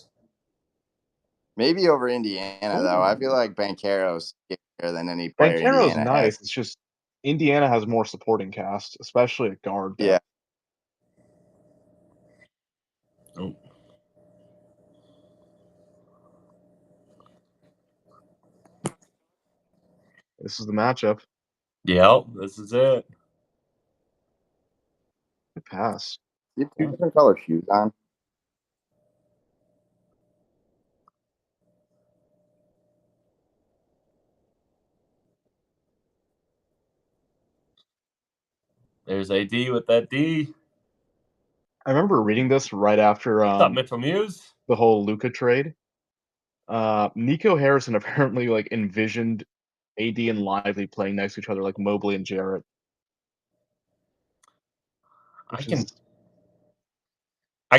Maybe over Indiana though. I feel like Banchero's scarier than any player. Banchero's nice. It's just Indiana has more supporting cast, especially at guard. Yeah. Oh. This is the matchup. Yep, this is it. Good pass. You have 2 different color shoes on. There's AD with that D. I remember reading this right after What's up, Mitchell Muse? The whole Luka trade. Nico Harrison apparently envisioned AD and Lively playing next to each other like Mobley and Jarrett. I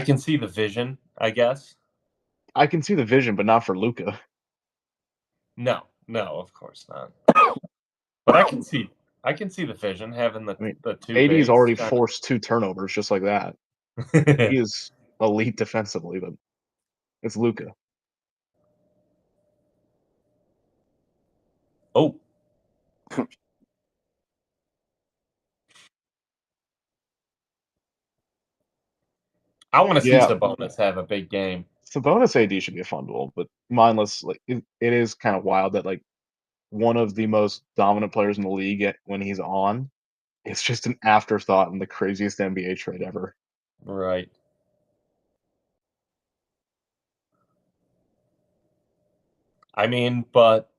can see the vision, I guess. I can see the vision, but not for Luka. No, of course not. But I can see the vision having the 2. AD's already forced 2 turnovers just like that. He is elite defensively, but it's Luka. Oh. I want to see Sabonis have a big game. Sabonis AD should be a fun duel, but mindless. It is kind of wild that one of the most dominant players in the league when he's on, it's just an afterthought in the craziest NBA trade ever. Right. I mean, but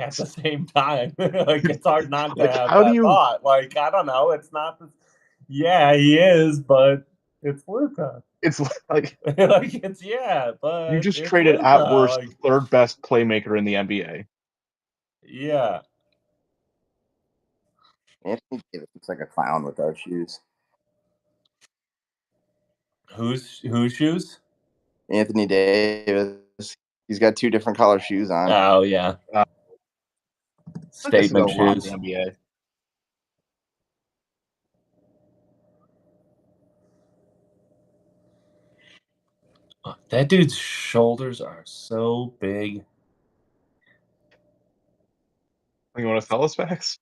at the same time, it's hard not to have that thought. I don't know. It's not. Yeah, he is, but it's Luka. It's but you just traded Luka. at worst the 3rd best playmaker in the NBA. Yeah. Anthony Davis looks like a clown with those shoes. Whose shoes? Anthony Davis. He's got 2 different color shoes on. Oh yeah. Statement shoes. The NBA. That dude's shoulders are so big. You want to tell us facts?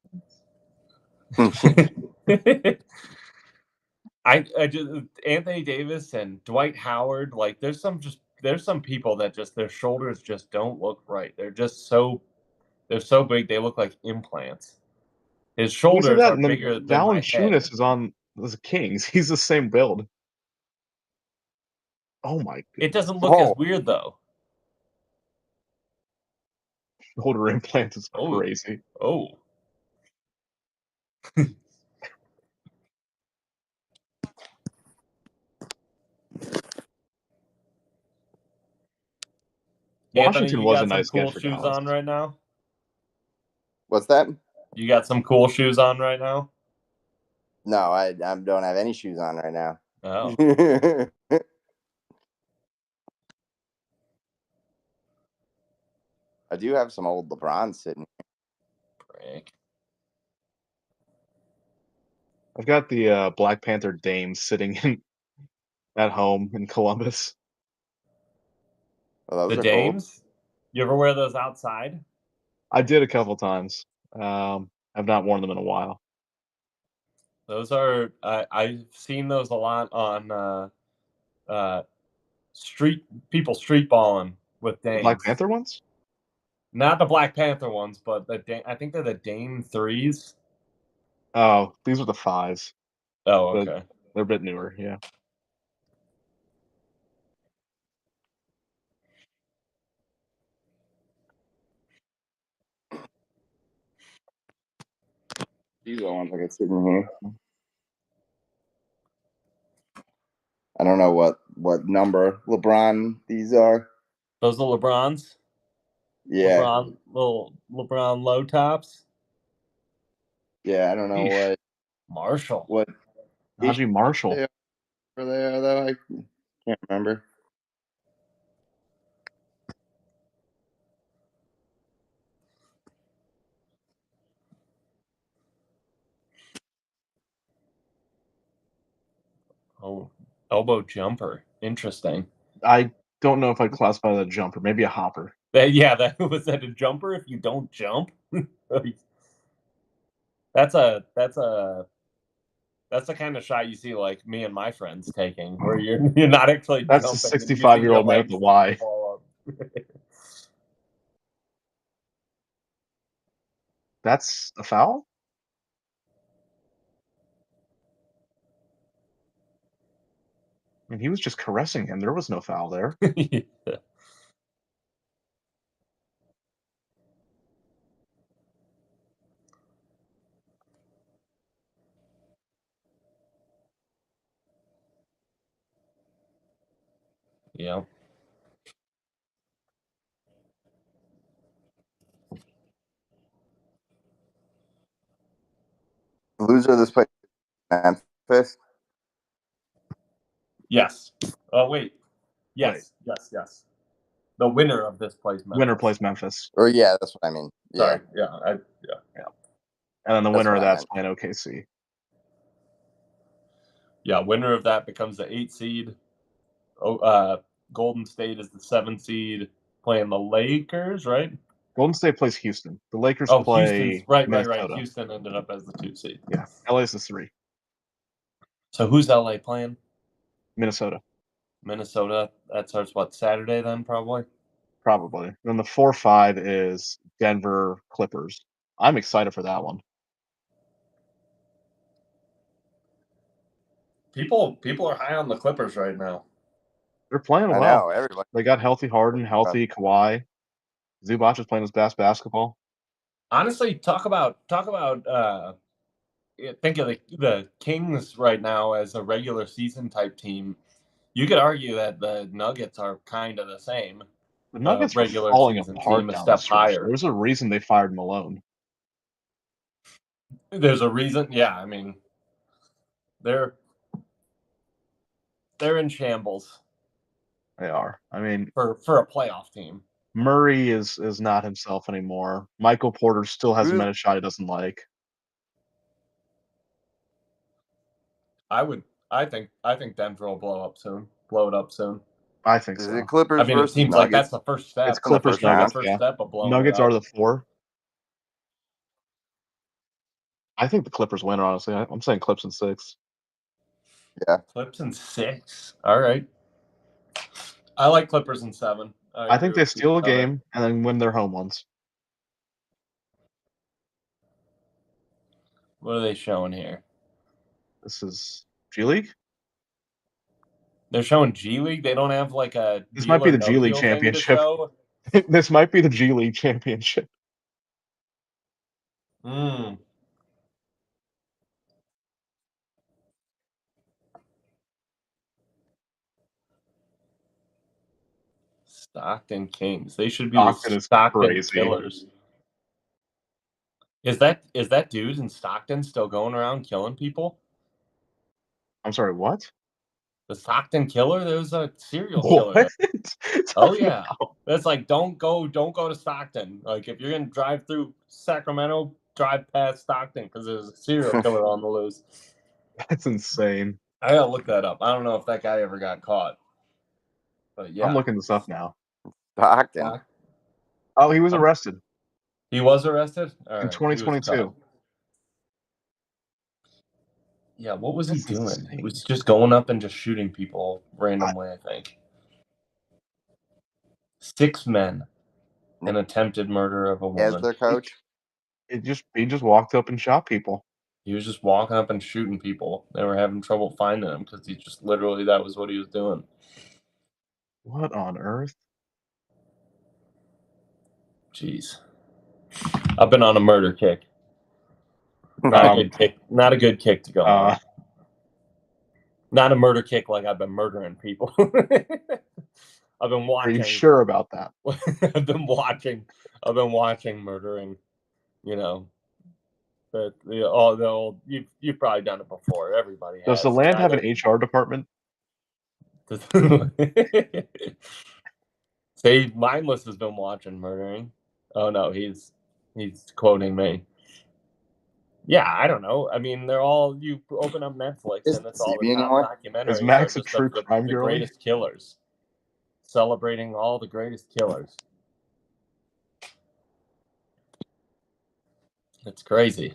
I just Anthony Davis and Dwight Howard, there's some people that just their shoulders just don't look right. They're so big they look like implants. His shoulders are bigger than my head. Valanciunas is on the Kings. He's the same build. Oh my goodness. It doesn't look as weird though. Shoulder implants is crazy. Oh. Washington was a nice cool shoes on right now. What's that? You got some cool shoes on right now? No, I don't have any shoes on right now. Oh. I do have some old LeBron sitting here. Frick. I've got the Black Panther Dames sitting at home in Columbus. Well, the Dames? Cool. You ever wear those outside? I did a couple times. I've not worn them in a while. Those are I've seen those a lot on street balling with The Dames. Black Panther ones? Not the Black Panther ones, but I think they're the Dame 3s. Oh, these are the 5s. Oh, But okay. they're a bit newer, yeah. These are the ones I got sitting here. I don't know what number LeBron these are. Those are LeBrons? Yeah. LeBron low tops? Yeah, I don't know Eesh. Marshall. what Najee Marshall. they are though. I can't remember. Oh, elbow jumper. Interesting. I don't know if I'd classify that a jumper. Maybe a hopper. That was that a jumper if you don't jump? That's the kind of shot you see like me and my friends taking, where you're not actually That's jumping. a 65-year-old man with a Y. That's a foul? I mean, he was just caressing him. There was no foul there. Yeah. Yeah. Loser of this place, Memphis. Yes. Oh wait. Yes. Wait. Yes. The winner of this plays Memphis. Winner plays Memphis. Or yeah, that's what I mean. Yeah. Sorry. Yeah. And then the That's winner of what I that's playing OKC. Yeah. Winner of that becomes the 8 seed. Golden State is the 7 seed playing the Lakers, right? Golden State plays Houston. The Lakers play Houston's right. Minnesota. Houston ended up as the 2 seed. Yeah. LA's the 3. So who's LA playing? Minnesota. Minnesota. That starts Saturday then, probably? Probably. Then the 4-5 is Denver Clippers. I'm excited for that one. People are high on the Clippers right now. They're playing I well. know, everybody. They got healthy Harden, healthy Kawhi. Zubac is playing his best basketball. Honestly, talk about think of the Kings right now as a regular season type team. You could argue that the Nuggets are kind of the same. The Nuggets are regular falling season apart team a down step the stretch. higher. There's a reason they fired Malone. There's a reason. Yeah, I mean, they're in shambles. They are. I mean, for a playoff team. Murray is not himself anymore. Michael Porter still hasn't met a shot he doesn't like. I think Denver will blow it up soon. I think so. Is it Clippers I mean, it versus seems Nuggets? like that's the first step. It's Clippers Nuggets. First Yeah. step of blowing Nuggets it up. are the 4. I think the Clippers win, honestly. I'm saying Clips in 6. Yeah. Clips in 6. All right. I like Clippers in 7. I think they steal a game and then win their home ones. What are they showing here? This is G League? They're showing G League? They don't have like a This might be the G League championship. This might be the G League championship. Stockton Kings. They should be Stockton the is Stockton crazy. Killers. Is that dude in Stockton still going around killing people? I'm sorry, what? The Stockton Killer? There was a serial killer. What? Oh yeah. That's like don't go to Stockton. Like if you're gonna drive through Sacramento, drive past Stockton because there's a serial killer on the loose. That's insane. I gotta look that up. I don't know if that guy ever got caught. But yeah. I'm looking this up now. Stockton. Oh, he was arrested. He was arrested? In 2022. Yeah, what was he That's doing? insane. He was just going up and just shooting people randomly, I think. 6 men. An attempted murder of a As woman. their coach. He just walked up and shot people. He was just walking up and shooting people. They were having trouble finding him because he just literally that was what he was doing. What on earth? Jeez. I've been on a murder kick. Not a good kick. Not a good kick to go on. Not a murder kick like I've been murdering people. I've been watching. Are you sure about that? I've been watching murdering. You know, the old. You've probably done it before. Everybody has. Does the land have an HR department? See, Mindless has been watching murdering. Oh no, he's quoting me. Yeah, I don't know. I mean, they're all you open up Netflix and it's all the top anymore? documentaries Is Max are a just true of crime the girly? greatest killers, celebrating all the greatest killers. It's crazy.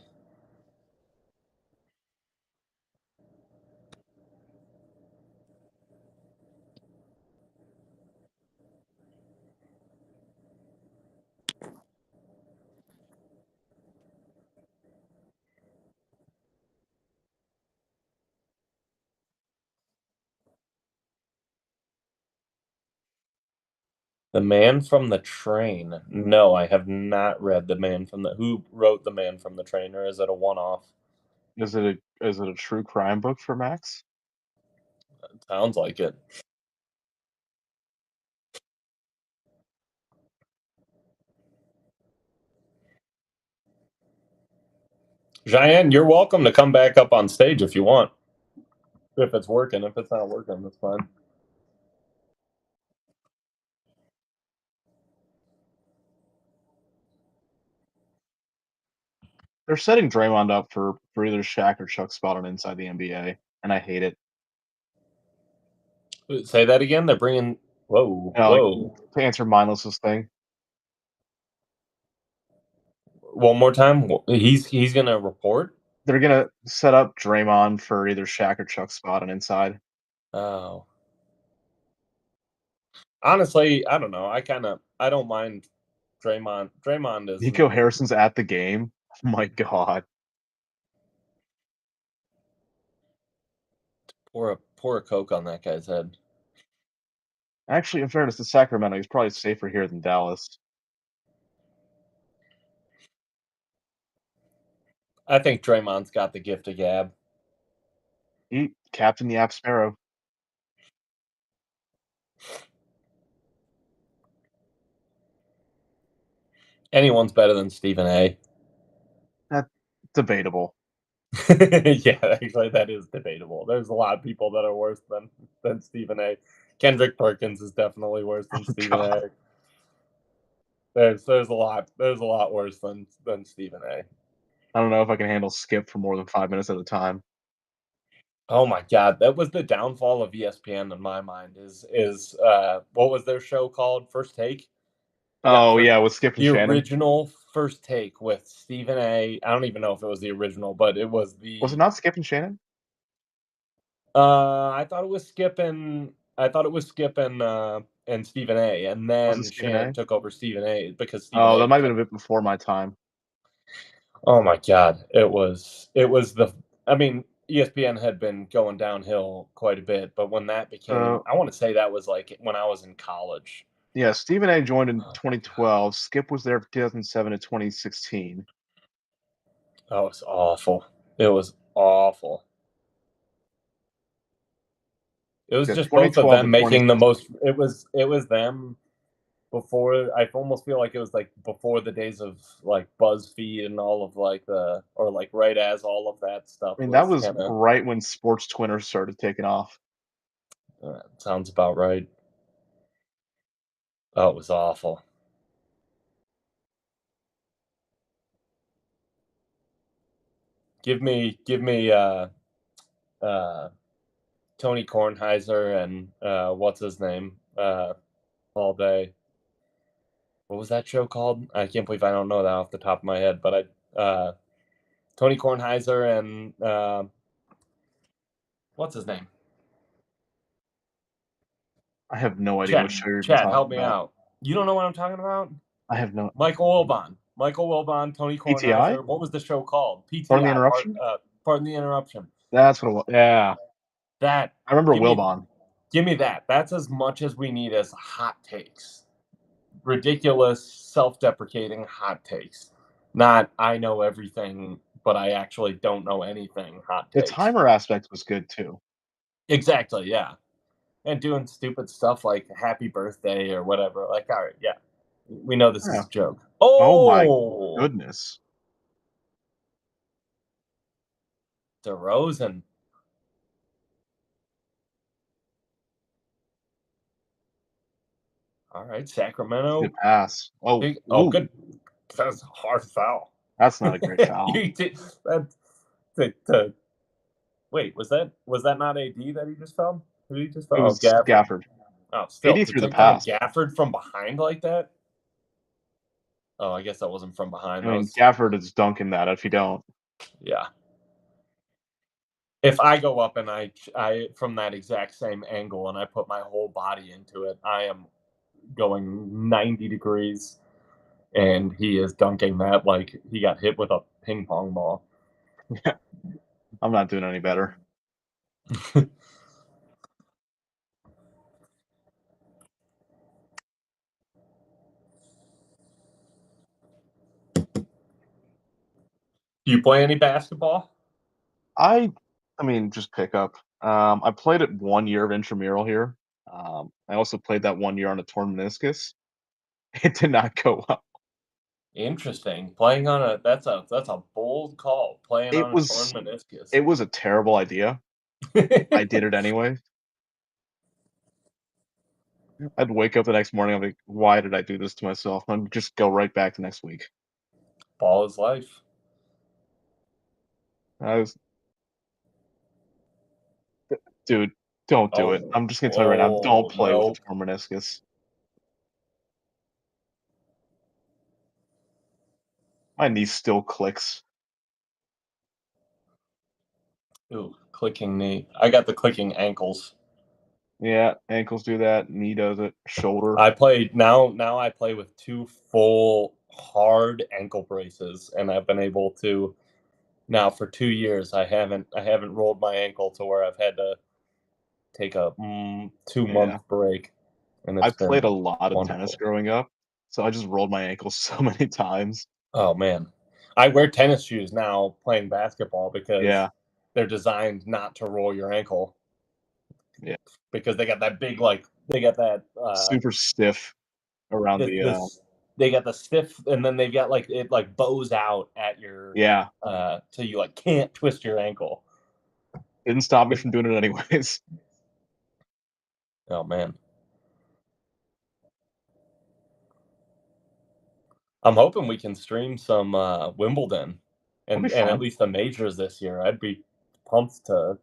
The Man from the Train. No, I have not read The Man from the. Who wrote The Man from the Train, or is it a one-off? Is it a true crime book for Max? It sounds like it. Cheyenne, you're welcome to come back up on stage if you want. If it's working. If it's not working, that's fine. They're setting Draymond up for either Shaq or Chuck spot on inside the NBA, and I hate it. Say that again. They're bringing. Whoa, You know, like, whoa. to answer Mindless's thing, One more time. He's gonna report. they're gonna set up Draymond for either Shaq or Chuck spot on inside. Oh. Honestly, I don't know. I don't mind Draymond. Draymond is Nico Harrison's at the game. Oh my god. pour a Coke on that guy's head. Actually, in fairness to Sacramento, he's probably safer here than Dallas. I think Draymond's got the gift of gab. He captained the App Sparrow. Anyone's better than Stephen A. That's debatable. Yeah, actually, that is debatable. There's a lot of people that are worse than Stephen A. Kendrick Perkins is definitely worse than Stephen A. There's a lot worse than Stephen A. I don't know if I can handle Skip for more than 5 minutes at a time. Oh my God, that was the downfall of ESPN in my mind. Is what was their show called? First Take. Oh yeah, with Skip and the Shannon. original First Take with Stephen A. I don't even know if it was the original, but it was the. Was it not Skip and Shannon? I thought it was Skip and Stephen A. And then Shannon took over Stephen A. because Stephen A. that might have been a bit before my time. Oh my God, it was the. I mean, ESPN had been going downhill quite a bit, but when that became, I want to say that was like when I was in college. Yeah, Stephen A. joined in 2012. Skip was there from 2007 to 2016. Oh, it was awful. It was awful. It was just both of them making the most. It was them before. I almost feel like it was like before the days of like BuzzFeed and all of like or like right as all of that stuff. I mean, that was right when sports Twitter started taking off. Sounds about right. Oh, it was awful. Give me Tony Kornheiser and what's his name all day. What was that show called? I can't believe I don't know that off the top of my head, but Tony Kornheiser and What's his name? I have no idea what show you're even Chad, talking help me about. out. You don't know what I'm talking about? I have no. Michael Wilbon, Tony PTI? Kornheiser. What was the show called? PTI. Pardon the Interruption? Pardon the Interruption. That's what it was. Yeah. That. I remember Wilbon. Give me that. That's as much as we need as hot takes. Ridiculous, self-deprecating hot takes. Not, I know everything, but I actually don't know anything hot The takes. timer aspect was good, too. Exactly, yeah. And doing stupid stuff like happy birthday or whatever. Like, all right, yeah. We know this is a joke. Oh my goodness. DeRozan. All right, Sacramento. Good pass. Oh, good. That's a hard foul. That's not a great foul. Wait, was that not AD that he just fouled? Who did he just foul? It was Gafford. Oh, still. AD threw the pass. Gafford from behind like that? Oh, I guess that wasn't from behind. I mean, Gafford is dunking that if you don't. Yeah. If I go up and I from that exact same angle and I put my whole body into it, I am going 90 degrees, and he is dunking that like he got hit with a ping pong ball. Yeah. I'm not doing any better. Do you play any basketball? I mean, just pick up. I played it 1 year of intramural here. I also played that 1 year on a torn meniscus. It did not go well. Interesting. Playing on that's a bold call. Playing on a torn meniscus. It was a terrible idea. I did it anyway. I'd wake up the next morning. I'm like, why did I do this to myself? I'd just go right back the next week. Ball is life. Dude, don't do it. I'm just gonna tell you right now, don't play with a torn meniscus. My knee still clicks. Ooh, clicking knee. I got the clicking ankles. Yeah, ankles do that. Knee does it. Shoulder. I play now I play with 2 full hard ankle braces, and I've been able to now for 2 years. I haven't rolled my ankle to where I've had to take a 2-month break. And I played a lot of tennis growing up, so I just rolled my ankle so many times. Oh man, I wear tennis shoes now playing basketball because they're designed not to roll your ankle. Yeah, because they got that big they got that super stiff around they got the stiff, and then they've got it bows out at your so you can't twist your ankle. Didn't stop me from doing it anyways. Oh man. I'm hoping we can stream some Wimbledon and at least the majors this year. I'd be pumped to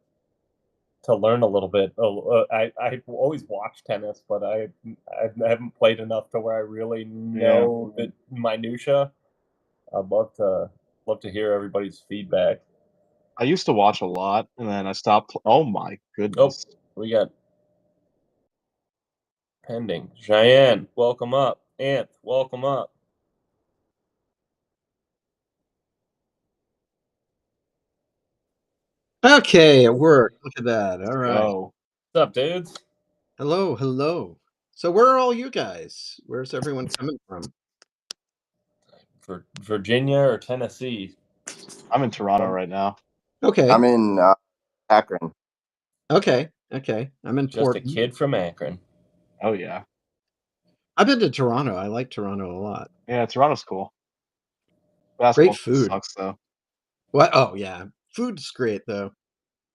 learn a little bit. I've always watched tennis, but I haven't played enough to where I really know the minutia. I'd love to hear everybody's feedback. I used to watch a lot, and then I stopped. Oh my goodness! Oh, we got pending. Cheyenne, welcome up. Anth, welcome up. Okay, it worked. Look at that. All right. Oh. What's up, dudes? Hello. So where are all you guys? Where's everyone coming from? For Virginia or Tennessee? I'm in Toronto right now. Okay. I'm in Akron. Okay. I'm in Portland. Just a kid from Akron. Oh yeah. I've been to Toronto. I like Toronto a lot. Yeah, Toronto's cool. Basketball great food. Sucks though. What? Oh yeah, food's great though.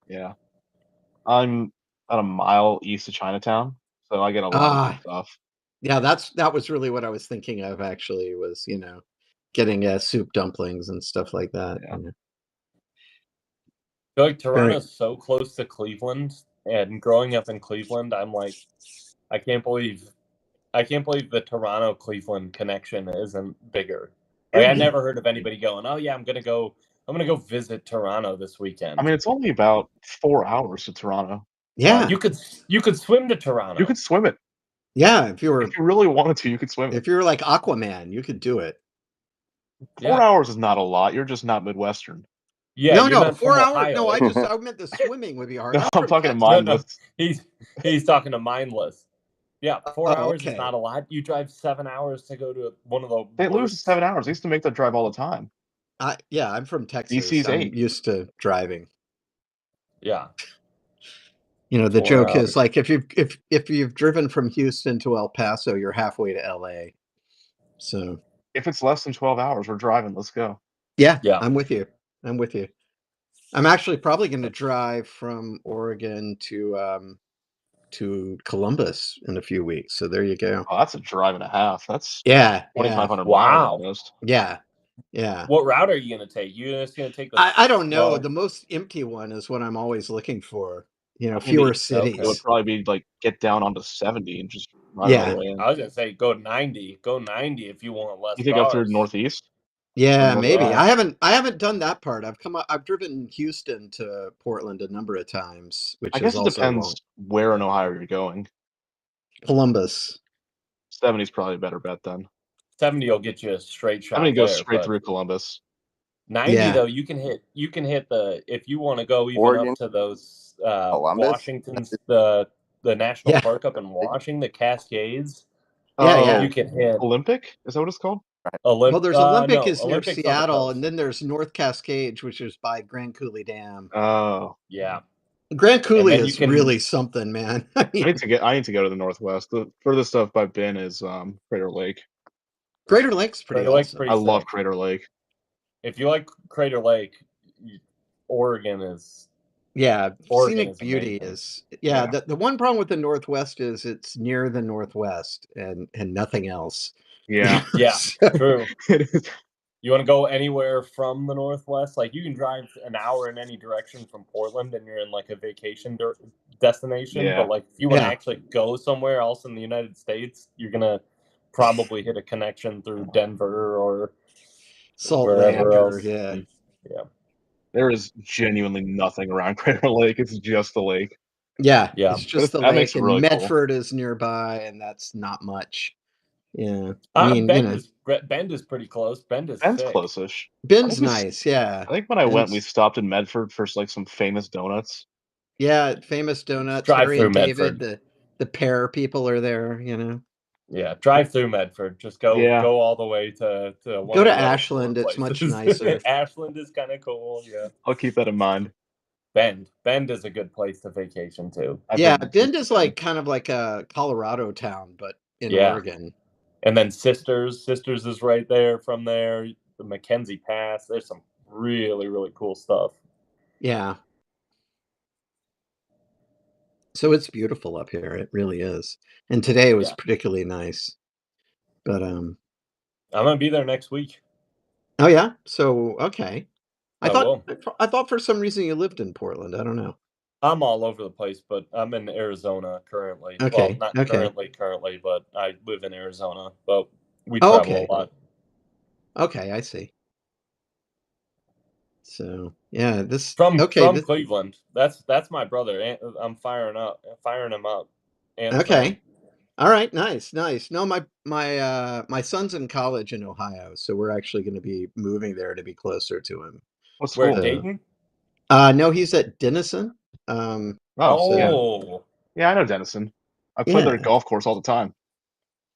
Yeah, I'm about a mile east of Chinatown, so I get a lot of good stuff. Yeah, that was really what I was thinking of. Actually, was getting soup dumplings and stuff like that. Yeah. I feel like Toronto's so close to Cleveland, and growing up in Cleveland, I'm like, I can't believe the Toronto-Cleveland connection isn't bigger. Like, I never heard of anybody going, oh yeah, I'm gonna go I'm gonna go visit Toronto this weekend. I mean, it's only about 4 hours to Toronto. Yeah. You could swim to Toronto. You could swim it. Yeah, if you really wanted to, you could swim it. If you were like Aquaman, you could do it. 4 hours is not a lot. You're just not Midwestern. Yeah, no, 4 hours. No, I meant the swimming would be hard. No, I'm talking to mindless. No, he's talking to mindless. Yeah, 4 hours okay. is not a lot. You drive 7 hours to go to one of the. St. Louis is 7 hours. I used to make that drive all the time. Yeah, I'm from Texas. DC's I'm 8. used to driving. Yeah. You know, the joke is like if you've driven from Houston to El Paso, you're halfway to LA. So if it's less than 12 hours, we're driving. Let's go. Yeah. I'm with you. I'm actually probably going to drive from Oregon to Columbus in a few weeks. So there you go. Oh, that's a drive and a half. That's 2,500 wow. miles almost. Yeah. What route are you going to take? You're just going to take the I don't know. The most empty one is what I'm always looking for. You know, fewer cities. It would probably be like get down onto 70 and just ride all the way in. I was going to say go 90. Go 90 if you want less. You think up through Northeast? Yeah, maybe. I haven't done that part. I've driven Houston to Portland a number of times, which I guess is it depends where in Ohio you're going. Columbus. 70 is probably a better bet then. 70 will get you a straight shot. 70 goes straight through Columbus. 90 though, you can hit the if you want to go even Oregon, up to those Washington's the national park up in Washington, the Cascades. Yeah. You can hit Olympic. Is that what it's called? Well, there's Olympic is near Seattle, and then there's North Cascades, which is by Grand Coulee Dam. Oh, yeah. Grand Coulee is really something, man. I need to go to the Northwest. The furthest stuff I've been is Crater Lake. Crater Lake's pretty awesome. I love Crater Lake. If you like Crater Lake, Oregon is. Yeah, scenic beauty is. Yeah, the one problem with the Northwest is it's near the Northwest and nothing else. Yeah. Yeah, true. You want to go anywhere from the Northwest? Like you can drive an hour in any direction from Portland, and you're in like a vacation destination. Yeah. But like if you want to actually go somewhere else in the United States, you're gonna probably hit a connection through Denver or Salt Lake. Yeah. There is genuinely nothing around Crater Lake. It's just the lake. Yeah. It's just the lake, and really Medford is nearby, and that's not much. Yeah. Bend is pretty close. Bend's close-ish. Bend's nice, yeah. I think when I went, we stopped in Medford for like some famous donuts. Yeah, famous donuts. Drive Harry through and Medford. David, the pear people are there, you know. Yeah, drive through Medford. Just go all the way to one go to Ashland. It's much nicer. Ashland is kind of cool. Yeah, I'll keep that in mind. Bend is a good place to vacation too. Bend is like kind of like a Colorado town, but in Oregon. And then Sisters is right there from there. The Mackenzie Pass. There's some really, really cool stuff. Yeah. So it's beautiful up here. It really is. And today was particularly nice. But I'm gonna be there next week. Oh yeah? So okay. I thought for some reason you lived in Portland. I don't know. I'm all over the place, but I'm in Arizona currently. Okay. Well, not currently, but I live in Arizona. But we travel a lot. Okay, I see. So yeah, from Cleveland. That's my brother. I'm firing him up. Okay. All right, nice. No, my son's in college in Ohio, so we're actually going to be moving there to be closer to him. What's school? Dayton? No, he's at Denison. Yeah, I know Denison. I play their golf course all the time.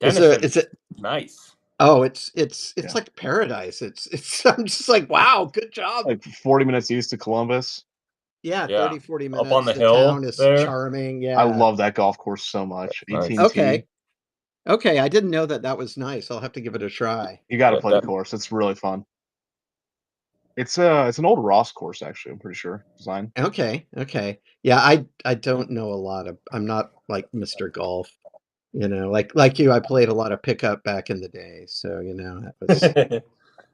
It's nice. Oh, it's like paradise. It's I'm just like, wow, good job. Like 40 minutes east of Columbus. Yeah, 30, 40 minutes. Up on the hill. Town is charming. Yeah. I love that golf course so much. 18 Okay, I didn't know that was nice. I'll have to give it a try. You got to play the course. It's really fun. It's an old Ross course, actually. I'm pretty sure design. Okay. Yeah, I don't know a lot of. I'm not like Mr. Golf. You know, like you, I played a lot of pickup back in the day. So you know, that was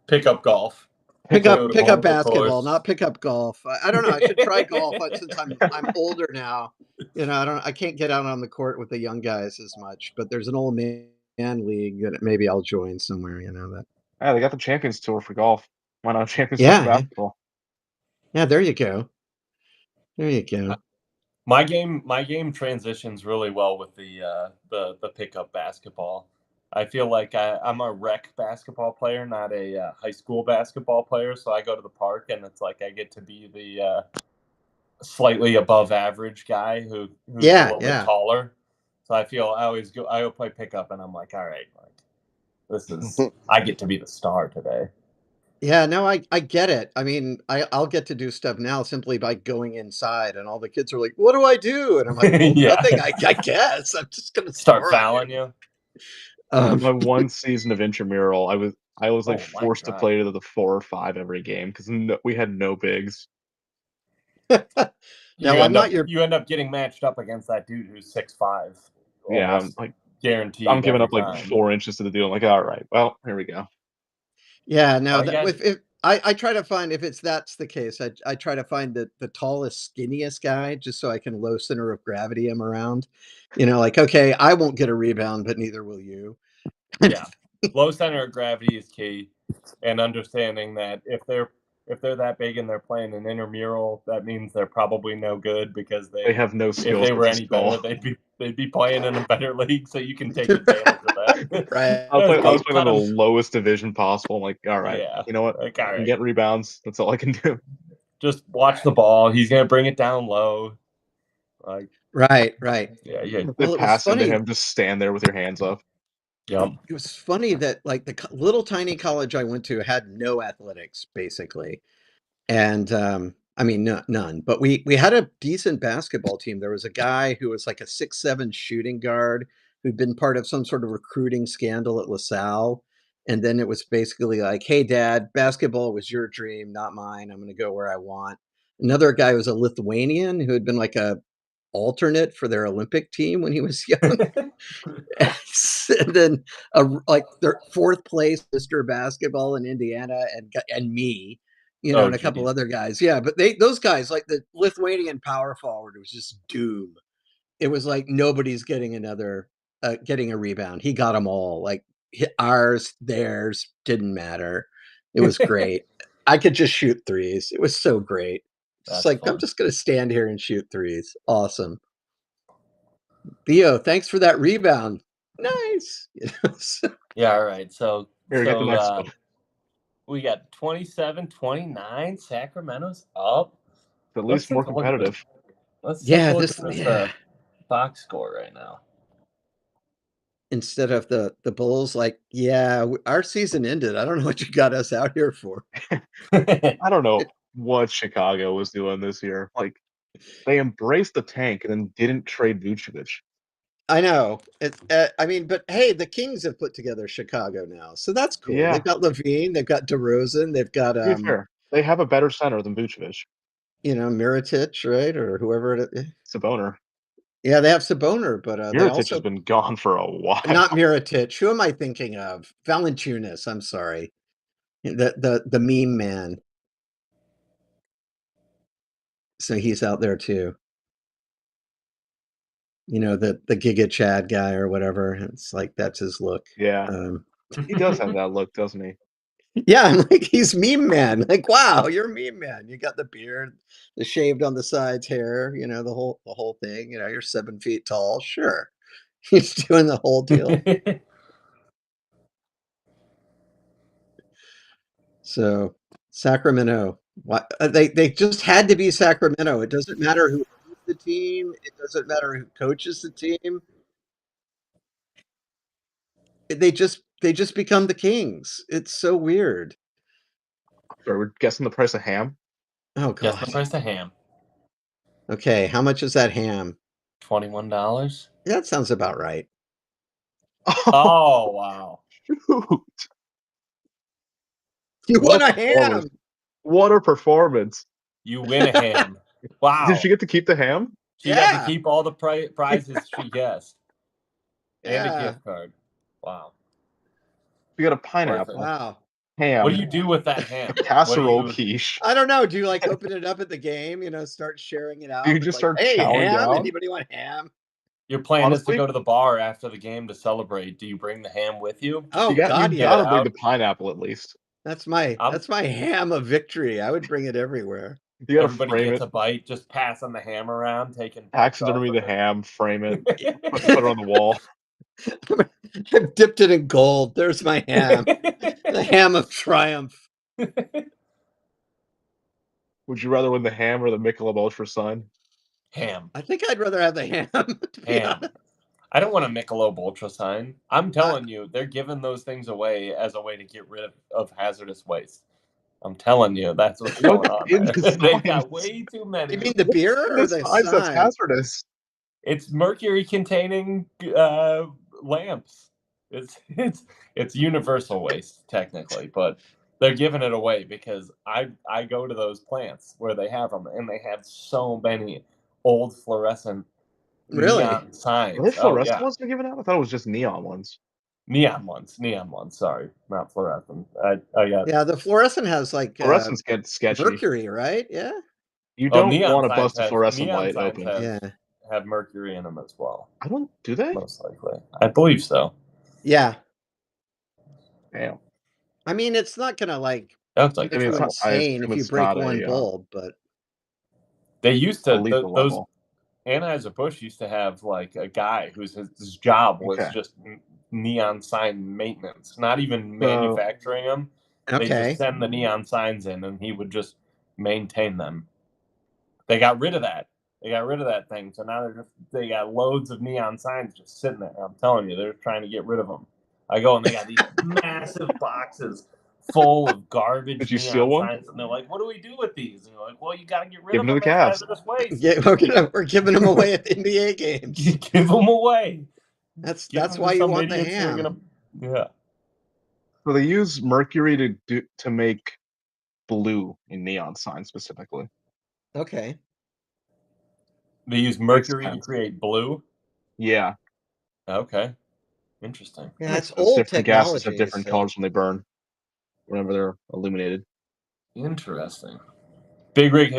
pickup golf. Pickup basketball, not pickup golf. I don't know. I should try golf since I'm older now. You know, I can't get out on the court with the young guys as much. But there's an old man league that maybe I'll join somewhere. You know that. Yeah, they got the Champions Tour for golf. Why not Champions Tour for basketball? Yeah, there you go. There you go. My game transitions really well with the pickup basketball. I feel like I'm a rec basketball player, not a high school basketball player. So I go to the park, and it's like I get to be the slightly above average guy who's a little bit taller. So I always play pickup, and I'm like, all right, like I get to be the star today. Yeah, no, I get it. I mean, I'll get to do stuff now simply by going inside, and all the kids are like, "What do I do?" And I'm like, "Well, Yeah. nothing. I guess I'm just gonna Start score on fouling you. My one season of intramural, I was like Oh my forced to God. play to the 4 or 5 every game because we had no bigs. Now, You I'm not your. end up getting matched up against that dude who's 6'5", Yeah, I'm almost like guaranteed. I'm giving every up like time. 4 inches to the deal. I'm like, all right, well, here we go. Yeah, no, Oh, that yeah. if I try to find if that's the case, I try to find the tallest, skinniest guy just so I can low center of gravity him around. You know, like, okay, I won't get a rebound, but neither will you. Yeah, low center of gravity is key, and understanding that if they're that big and they're playing an intramural, that means they're probably no good because They have no if skills they were versus any better, skull. they'd be playing in a better league. So you can take advantage of that. Right. I was playing in the Cut 'em. lowest division possible. I'm like, all right, Yeah, you know what? like, all I can right, get rebounds. That's all I can do. just watch the ball. He's gonna bring it down low. Like, Right. yeah. They Well, it was pass into funny. him, just stand there with your hands up. Yep. It was funny that like the little tiny college I went to had no athletics basically, and I mean none. But we had a decent basketball team. There was a guy who was like a 6'7" shooting guard who'd been part of some sort of recruiting scandal at LaSalle, and then it was basically like, "Hey, Dad, basketball was your dream, not mine. I'm going to go where I want." Another guy was a Lithuanian who had been like a alternate for their Olympic team when he was young. And then like their fourth place Mr. Basketball in Indiana and me, you know, and a couple other guys. Yeah, but those guys, like the Lithuanian power forward, was just doom. It was like nobody's getting getting a rebound. He got them all. Like ours, theirs didn't matter. It was great. I could just shoot threes. It was so great. It's like fun. I'm just gonna stand here and shoot threes. Awesome. Theo, thanks for that rebound. Nice. Yeah, all right. So Here, get the next one. we got 27-29. Sacramento's up. At least more competitive. Let's take a look at this box score right now. Instead of the Bulls, like, yeah, our season ended. I don't know what you got us out here for. I don't know what Chicago was doing this year. Like, they embraced the tank and then didn't trade Vucevic. I know. I mean, but hey, the Kings have put together Chicago now, so that's cool. Yeah. They've got Levine, they've got DeRozan, they've got To be fair, they have a better center than Vucevic. You know, Mirotic, right, or whoever it is. Saboner. Yeah, they have Saboner, but they Mirotic also has been gone for a while. not Mirotic. Who am I thinking of? Valanciunas. I'm sorry, the meme man. So he's out there too. You know, the Giga Chad guy or whatever. It's like that's his look. Yeah. He does have that look, doesn't he? Yeah, I'm like, he's meme man. Like, wow, you're a meme man. You got the beard, the shaved on the sides hair, you know, the whole thing. You know, you're 7 feet tall. Sure. He's doing the whole deal. So Sacramento. They just had to be Sacramento. It doesn't matter who owns the team. It doesn't matter who coaches the team. They just become the Kings. It's so weird. Sorry, we're guessing the price of ham. Oh Guess god. the price of ham. Okay, how much is that ham? $21. That sounds about right. Oh wow! Shoot! You won a ham. What a performance! You win a ham. Wow! Did she get to keep the ham? She got to keep all the prizes she guessed, and a gift card. Wow! We got a pineapple. Wow. Ham. What do you do with that ham? Casserole quiche. I don't know. Do you like open it up at the game? You know, start sharing it out. Do you just start hey, chowing ham? down? Anybody want ham? Your plan is to go to the bar after the game to celebrate. Do you bring the ham with you? Oh God, you gotta bring the pineapple at least. That's my ham of victory. I would bring it everywhere. Everybody gets a bite, just passing the ham around, taking taxidermy the ham, frame it, put it on the wall. I've dipped it in gold. There's my ham. The ham of triumph. Would you rather win the ham or the Michelob Ultra Sun? Ham. I think I'd rather have the ham. Ham. I don't want a Michelob Ultra Sign. I'm telling you, they're giving those things away as a way to get rid of hazardous waste. I'm telling you, that's what's going on there. They've got way too many. You mean the beer or the sign? That's hazardous. It's mercury-containing lamps. It's universal waste technically, but they're giving it away because I go to those plants where they have them, and they have so many old fluorescent neon signs. Are they fluorescent ones they're giving out? I thought it was just neon ones. Neon ones. Sorry, not fluorescent. I got. Yeah, the fluorescent has like fluorescence gets sketchy. Mercury, right? Yeah. You don't want to bust a fluorescent light open. Have mercury in them as well. I don't. Do they? Most likely, I believe so. Yeah. Damn. I mean, it's not gonna like. That's like it's insane if you break one bulb, but they used to those. Anheuser-Busch used to have like a guy whose his job was just neon sign maintenance, not even manufacturing them. They just send the neon signs in, and he would just maintain them. They got rid of that. They got rid of that thing, so now they got loads of neon signs just sitting there. I'm telling you, they're trying to get rid of them. I go and they got these massive boxes full of garbage. Did you steal one? Signs, and they're like, "What do we do with these?" And you're like, "Well, you got to get rid of them. Give them to the Cavs. Yeah, we're giving them away at the NBA games. Give them away. That's why you want the ham. Yeah. So they use mercury to make blue in neon signs specifically. Okay. They use mercury to create blue? Yeah. Okay. Interesting. Yeah, it's old different gases have different colors when they burn, whenever they're illuminated. Interesting. Big Rig,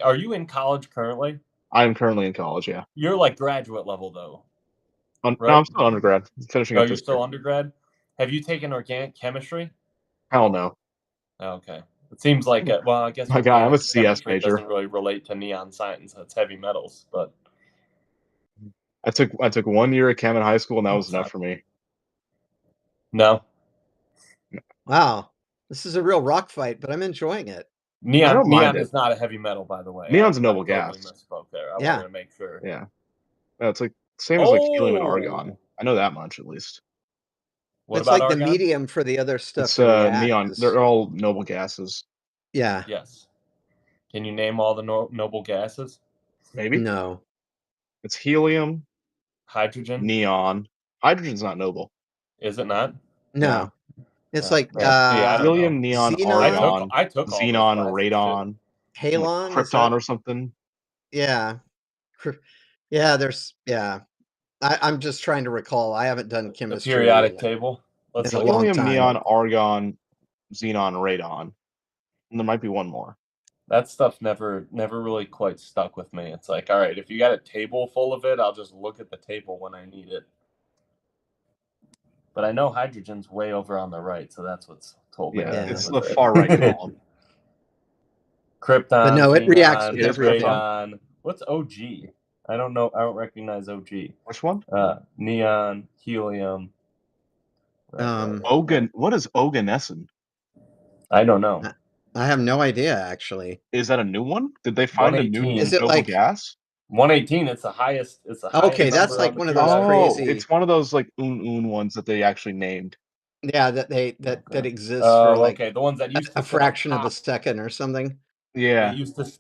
are you in college currently? I am currently in college, yeah. You're like graduate level though. Right? No, I'm still undergrad. Finishing up you're still undergrad? Have you taken organic chemistry? Hell no. Okay. It seems like, I guess. My guy, I'm a CS major. Doesn't really relate to neon signs. That's heavy metals, but. I took 1 year of chem in high school, and that was enough for me. No. Wow, this is a real rock fight, but I'm enjoying it. Neon is not a heavy metal, by the way. Neon's a noble gas. Misspoke there. I wanted to make sure. Yeah. No, it's like same as like helium and argon. I know that much at least. It's like argon? The medium for the other stuff. It's neon. They're all noble gases. Yeah. Yes. Can you name all the noble gases? Maybe. No. It's helium, hydrogen, neon. Hydrogen's not noble. Is it not? No. It's like helium, neon, argon, I took xenon, radon, halon, krypton, or something. Yeah. Yeah. I'm just trying to recall. I haven't done chemistry. The periodic table. It's helium, neon, argon, xenon, radon. And there might be one more. That stuff never really quite stuck with me. It's like, all right, if you got a table full of it, I'll just look at the table when I need it. But I know hydrogen's way over on the right, so that's what's told me. Yeah, it's the far right column. Krypton. But no, it reacts with everything. Radon. What's OG? I don't know. I don't recognize OG. Which one? Neon, helium. What is oganescent? I don't know. I have no idea, actually. Is that a new one? Did they find a new noble gas? 118. It's the highest. Okay, that's like one of those crazy. It's one of those like ones that they actually named. Yeah, that exists for like the ones that used a fraction of a second or something. Yeah,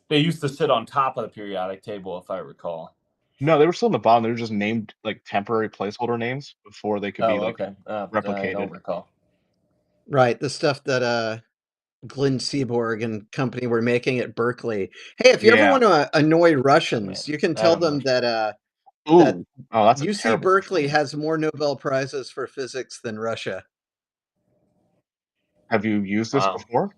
they used to sit on top of the periodic table, if I recall. No, they were still in the bottom. They were just named like temporary placeholder names before they could be replicated. I don't recall. Right, the stuff that Glenn Seaborg and company were making at Berkeley. Hey, if you ever want to annoy Russians, you can tell them that UC Berkeley has more Nobel Prizes for physics than Russia. Have you used this before?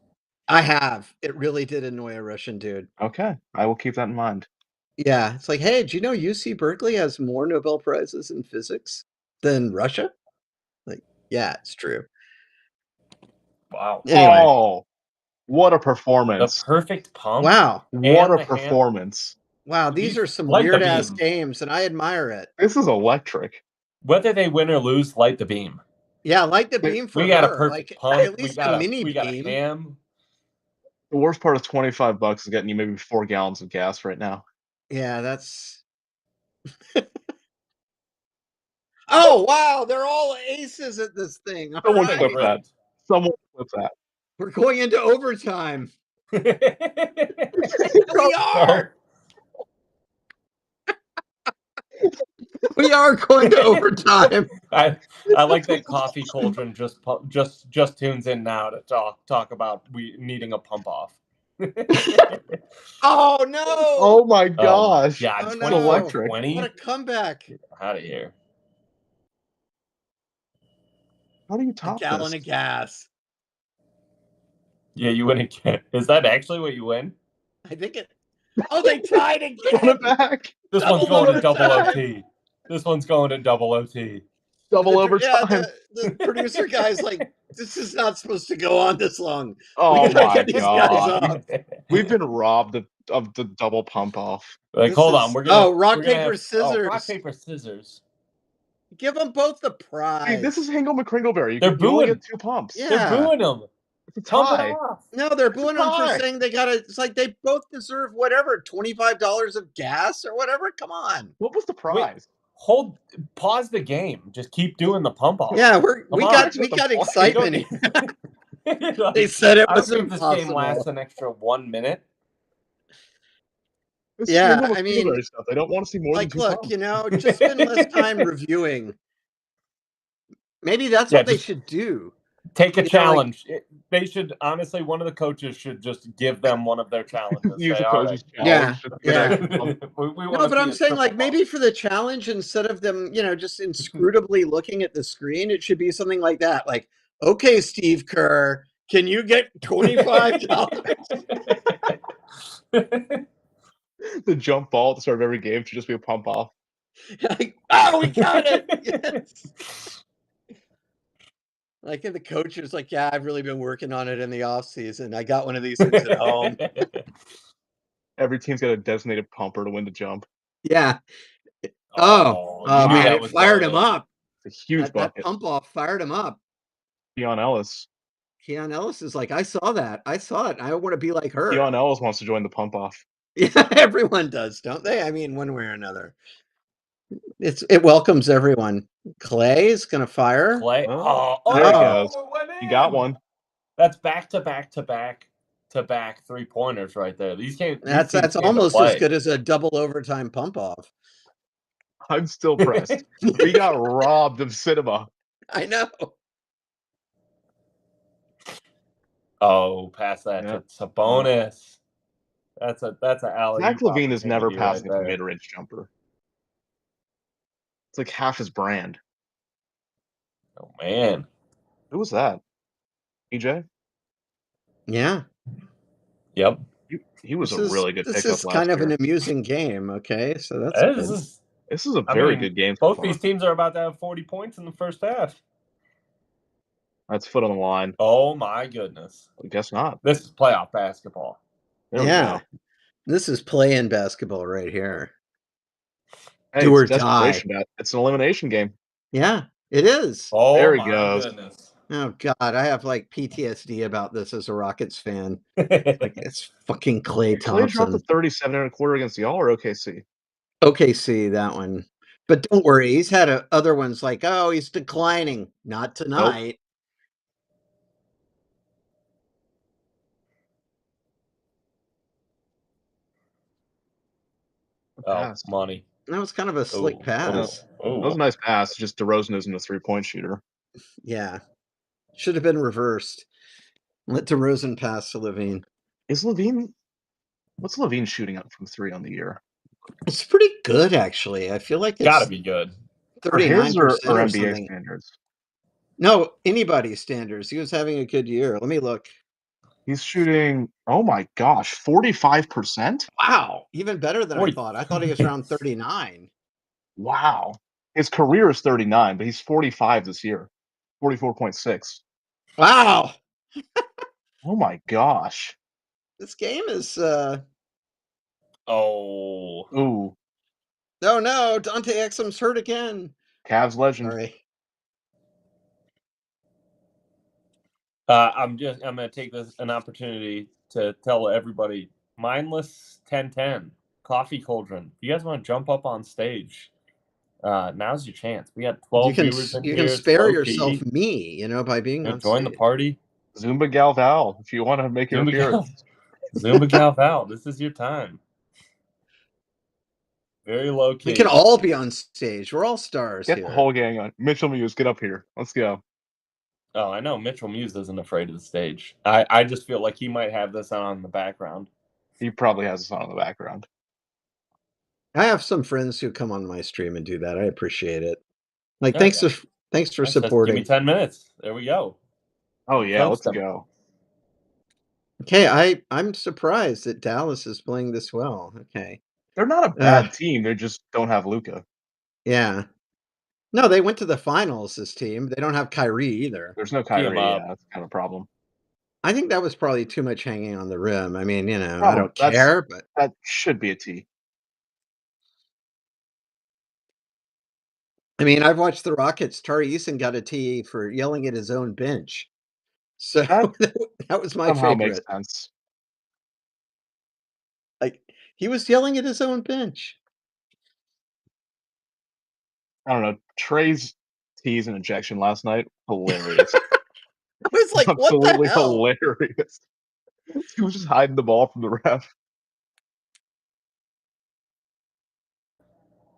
I have. It really did annoy a Russian dude. Okay, I will keep that in mind. Yeah, it's like, hey, do you know UC Berkeley has more Nobel Prizes in physics than Russia? Like, yeah, it's true. Wow. Anyway. Oh, What a The performance. perfect pump. Wow. What And a the hand- performance. Wow, these are some Light the weird-ass beam. games, and I admire it. This is electric. Whether they win or lose, light the beam. Yeah, light the beam for We got a her. perfect Like, pump. at least a mini we got a beam. ham. The worst part of $25 is getting you maybe 4 gallons of gas right now. Yeah, that's. Oh wow, they're all aces at this thing. All Someone right. clip that. Someone clip that. We're going into overtime. We We are. We are going to overtime. I like that Coffee Cauldron just tunes in now to talk about we needing a pump off. Oh no! Oh my gosh. God, Oh, 24 no. Electric. 20? What a comeback! Out of here. How do you A top gallon this? of gas. Yeah, you win again. Is that actually what you win? I think it. Oh, they tied Run again. it back. This Double one's going to double overtime. OT. This one's going to double OT. Double Yeah, overtime. the producer guy's like, this is not supposed to go on this long. Oh We gotta my get these guys god. off. We've been robbed of the double pump off. Like, This hold is- on. We're gonna. oh, rock, we're gonna paper, have- scissors. rock, paper, scissors. Give them both the prize. Hey, this is Hingle McCringleberry. They're You only booing. get 2 pumps. Yeah. They're booing them. It's a Pump it tie. off. No, they're booing them for tie. saying they gotta. It's like they both deserve whatever, $25 of gas or whatever. Come on. What was the prize? Pause the game. Just keep doing the pump off. Yeah, Come we on. got Just the play. excitement. Like, They said it I was don't think this game impossible. lasts an extra 1 minute. This Yeah, is Hingle I mean, McCringleberry stuff. They don't want to see more like, than 2 look, pumps. just spend less time reviewing. Maybe that's Yeah, what they just- should do. Take a You know, challenge. They should honestly. One of the coaches should just give them one of their challenges. Use Say, the "All coach's right, challenge. Yeah, Just get yeah. extra pump. we No, wanna but see I'm a saying, like, triple maybe for the challenge, instead of them, just inscrutably looking at the screen, it should be something like that. Like, okay, Steve Kerr, can you get $25? The jump ball at the start of every game should just be a pump off. Like, oh, we got it. Yes. Like, and the coach is like, yeah, I've really been working on it in the off season. I got one of these things at home. Every team's got a designated pumper to win the jump. Yeah. you Oh knew man, that it was fired going him in. up. It's a huge That bucket. pump off fired him up. Keon Ellis. Keon Ellis is like, I saw that. I saw it. I want to be like her. Keon Ellis wants to join the pump off. Yeah, everyone does, don't they? I mean, one way or another. It welcomes everyone. Clay is gonna fire. Clay. Oh, Oh, there he oh, goes. it went You got in. one. That's back to back 3-pointers right there. These teams That's came to almost as play. good as a double overtime pump off. I'm still pressed. We got robbed of cinema. I know. Oh, pass that Yep. to Sabonis. That's a alley. Zach LaVine is never passing a mid-range jumper. It's like half his brand. Oh man, Who was that? EJ? Yeah. yep. He was This a is- really good This pickup is last kind of year. an amusing game. Okay, so that's This good. is This is a I very mean, good game so both far. these teams are about to have 40 points in the first half. That's foot on the line. Oh my goodness, I guess not. this is playoff basketball. There Yeah. we go. This is play-in basketball right here. Hey, Do or it's desperation bet. It's an elimination game. Yeah, it is. Oh There he my goes. goodness. Oh God, I have like PTSD about this as a Rockets fan. Like, it's fucking Clay Clay dropped Thompson. to 37 and a quarter against y'all or OKC? OKC, that one. But don't worry, he's had other ones like, oh, he's declining. Not tonight. Oh, Pass. money. That was kind of a slick Ooh, pass. ooh, That was a nice pass. Just DeRozan isn't a three-point shooter. Yeah. Should have been reversed. Let DeRozan pass to Levine. Is Levine? What's Levine shooting up from 3 on the year? It's pretty good, actually. I feel like it's gotta be good. For his 39% or or NBA something. standards? No, anybody's standards. He was having a good year. Let me look. He's shooting, oh my gosh, 45%? Wow, even better than 40. I thought. I thought he was around 39. Wow. His career is 39, but he's 45 this year. 44.6. Wow. Oh my gosh. This game is. Oh. Ooh. No, Dante Exum's hurt again. Cavs legend. Sorry. I'm gonna take this an opportunity to tell everybody, mindless 10-10 coffee cauldron. If you guys want to jump up on stage, now's your chance. We got 12 viewers in You here. can spare It's yourself low-key. me, by being on Join stage. the party. Zumba Gal Val, if you want to make your appearance. Zumba Gal Val, this is your time. Very low key. We can all be on stage. We're all stars Get here. the whole gang on. Mitchell Muse, get up here. Let's go. Oh, I know. Mitchell Muse isn't afraid of the stage. I just feel like he might have this on in the background. He probably has this on in the background. I have some friends who come on my stream and do that. I appreciate it. Like, thanks for supporting. Give me 10 minutes. There we go. Oh yeah, let's go. Okay, I'm surprised that Dallas is playing this well. Okay. They're not a bad team. They just don't have Luka. Yeah. No, they went to the finals, this team. They don't have Kyrie either. There's no Kyrie. Yeah, that's kind of a problem. I think that was probably too much hanging on the rim. I mean, I don't care, but that should be a T. I mean, I've watched the Rockets. Tari Eason got a T for yelling at his own bench. So that was my somehow favorite. Makes sense. Like, he was yelling at his own bench. I don't know. Trey's tease and injection last night, hilarious. I was like, absolutely what the hell? Hilarious. He was just hiding the ball from the ref.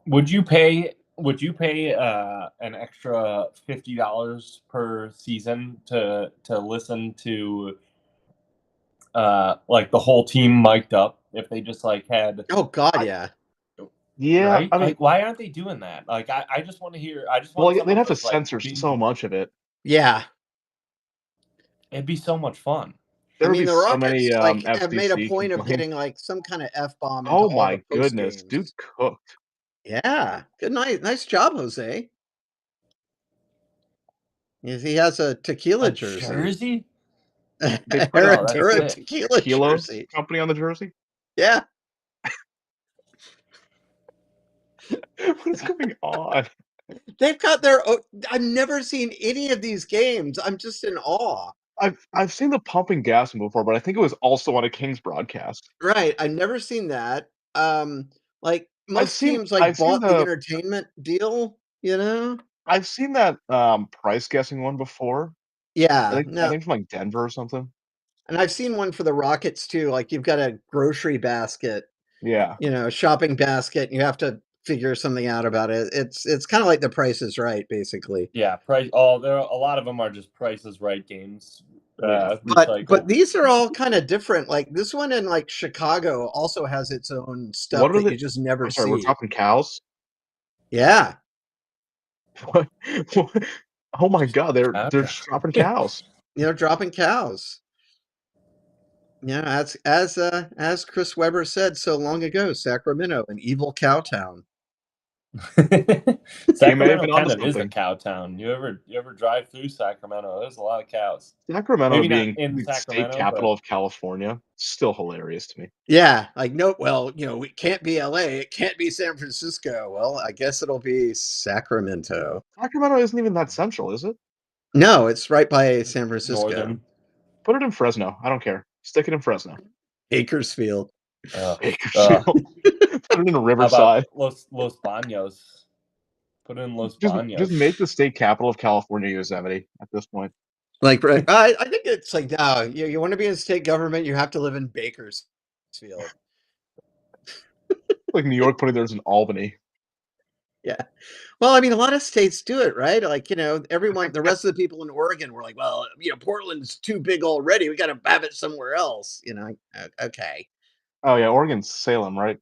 Would you pay an extra $50 per season to listen to like the whole team mic'd up if they just like had? Oh God, yeah. Yeah, right? I mean, like, why aren't they doing that? Like, I just want to hear. I just well, want. they'd have to censor so much of it. Yeah, it'd be so much fun. There would be the so Rockets many have made a point of getting like some kind of F-bomb into all the post games. Dude cooked. Yeah, good night. Nice job, Jose. He has a tequila jersey. They put a tequila jersey company on the jersey. Yeah. What is going on? They've got their. I've never seen any of these games. I'm just in awe. I've seen the pumping gas before, but I think it was also on a Kings broadcast. Right, I've never seen that. Like most teams, like bought the entertainment deal. I've seen that price guessing one before. Yeah, I think from like Denver or something. And I've seen one for the Rockets too. Like you've got a grocery basket. Yeah. A shopping basket. And you have to figure something out about it. It's kind of like The Price is Right, basically. Yeah, there are a lot of them are just Price is Right games. But these are all kind of different. Like this one in like Chicago also has its own stuff that you just never see. We're dropping cows. Yeah. What? Oh my God, they're dropping cows. Dropping cows. Yeah, as Chris Webber said so long ago, Sacramento, an evil cow town. Sacramento kind of is a cow town. You ever drive through Sacramento? There's a lot of cows. Sacramento being the state capital of California, still hilarious to me. Yeah, like it can't be LA, it can't be San Francisco. Well, I guess it'll be Sacramento. Sacramento isn't even that central, is it? No, it's right by San Francisco. Northern. Put it in Fresno. I don't care. Stick it in Fresno. Bakersfield. Bakersfield. Put it in Riverside. Los Baños. Put it in Los Baños. Just make the state capital of California Yosemite at this point. Like, I think it's like, no, you want to be in state government, you have to live in Bakersfield. Like New York putting theirs in Albany. Yeah. Well, I mean, a lot of states do it, right? Like, everyone, the rest of the people in Oregon were like, well, Portland's too big already. We got to have it somewhere else. Okay. Oh yeah, Oregon's Salem, right?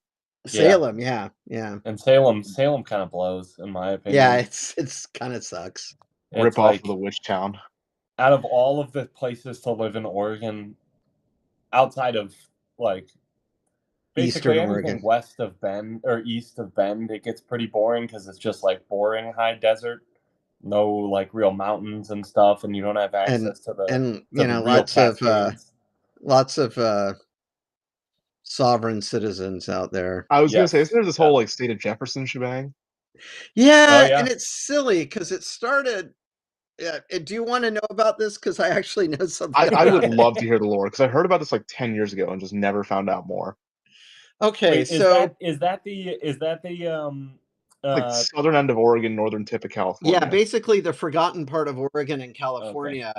Salem, yeah. And Salem kind of blows, in my opinion. Yeah, it's kind of sucks. Rip off of the witch town. Out of all of the places to live in Oregon, outside of like basically anything west of Bend or east of Bend, it gets pretty boring because it's just like boring high desert. No like real mountains and stuff, and you don't have access to the lots of Lots of sovereign citizens out there. I was gonna say, Yes. isn't there this whole like state of Jefferson shebang? Yeah, yeah. and it's silly because it started. Do you want to know about this? Because I actually know something. I would about it. love to hear the lore because I heard about this like 10 years ago and just never found out more. Okay, Wait, so is that the Like southern end of Oregon, northern tip of California. yeah, basically the forgotten part of Oregon and California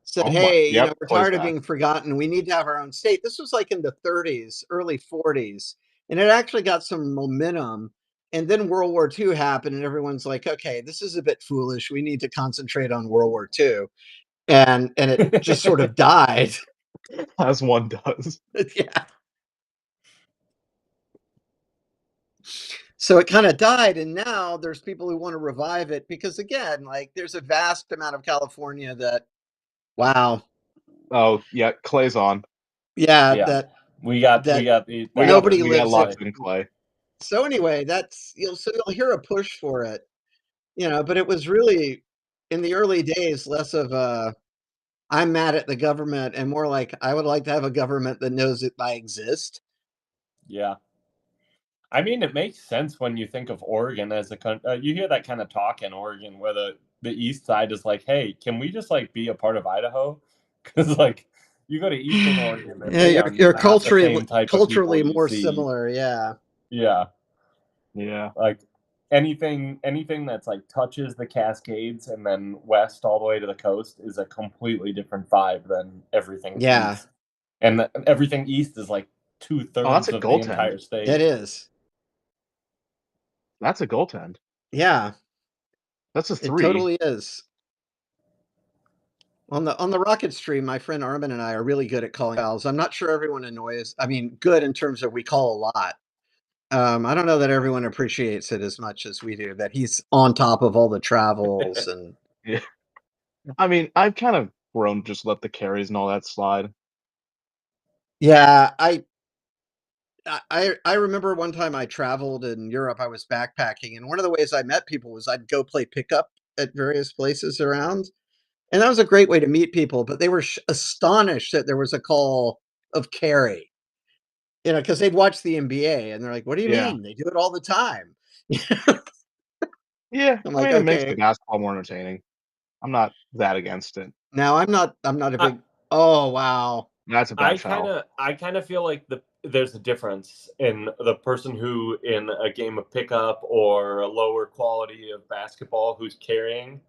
said, Oh my- "Hey, yep, we're Clay's tired of back. being forgotten. We need to have our own state." This was like in the 30s, early 40s, and it actually got some momentum. And then World War II happened, and everyone's like, "Okay, this is a bit foolish. We need to concentrate on World War II." And it just sort of died. As one does. Yeah. So it kind of died, and now there's people who want to revive it because, again, like there's a vast amount of California that, wow, Oh yeah, Clay's on. yeah, Yeah. that we got that the nobody we got lives lots in. in Clay. So anyway, you'll hear a push for it, but it was really in the early days less of I'm mad at the government and more like I would like to have a government that knows that I exist. Yeah. I mean, it makes sense when you think of Oregon as a country. You hear that kind of talk in Oregon where the east side is like, hey, can we just like be a part of Idaho? Because like you go to eastern Oregon and they Yeah, are you're not the same type of people culturally you more see. similar, yeah. Yeah. Yeah. Like anything that's like touches the Cascades and then west all the way to the coast is a completely different vibe than everything Yeah. east. And everything east is like 2/3 that's a of the goaltend. entire state. It is. That's a goaltend. Yeah. That's a 3. It totally is. On the Rocket stream, my friend Armin and I are really good at calling fouls. I'm not sure everyone annoys. I mean, good in terms of we call a lot. I don't know that everyone appreciates it as much as we do. That he's on top of all the travels and Yeah. I mean, I've kind of grown to just let the carries and all that slide. yeah, I remember one time I traveled in Europe. I was backpacking, and one of the ways I met people was I'd go play pickup at various places around. And that was a great way to meet people, but they were astonished that there was a call of carry, because they'd watch the NBA and they're like, "What do you Yeah. mean? They do it all the time." Yeah. I'm I like, mean, it makes the "Okay." basketball more entertaining. I'm not that against it. Now I'm not a big. Oh wow. That's a bad foul. I kind of feel like there's a difference in the person who in a game of pickup or a lower quality of basketball who's carrying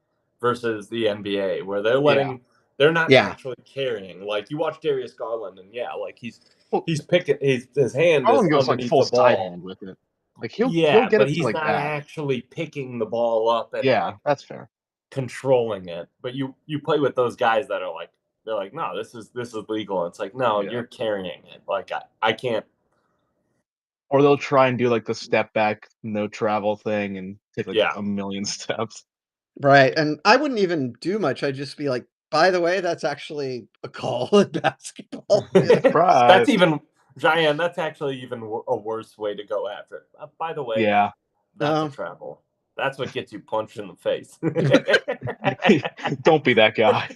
versus the NBA where they're not Yeah. actually carrying. Like you watch Darius Garland and like he's Well, picking his hand is Garland goes like underneath full the side ball. hand with it. Like he'll Yeah, get but it to he's like not that. actually picking the ball up and Yeah, like that's fair. controlling it. But you play with those guys that are like they're like, no, this is legal. It's like, no, Yeah. you're carrying it. Like I can't. Or they'll try and do like the step back, no travel thing and take like Yeah. a million steps. Right. And I wouldn't even do much. I'd just be like, "By the way, that's actually a call in basketball." Surprise. That's even Cheyenne. That's actually even a worse way to go after it. By the way, Yeah. that's Oh. a travel. That's what gets you punched in the face. Don't be that guy.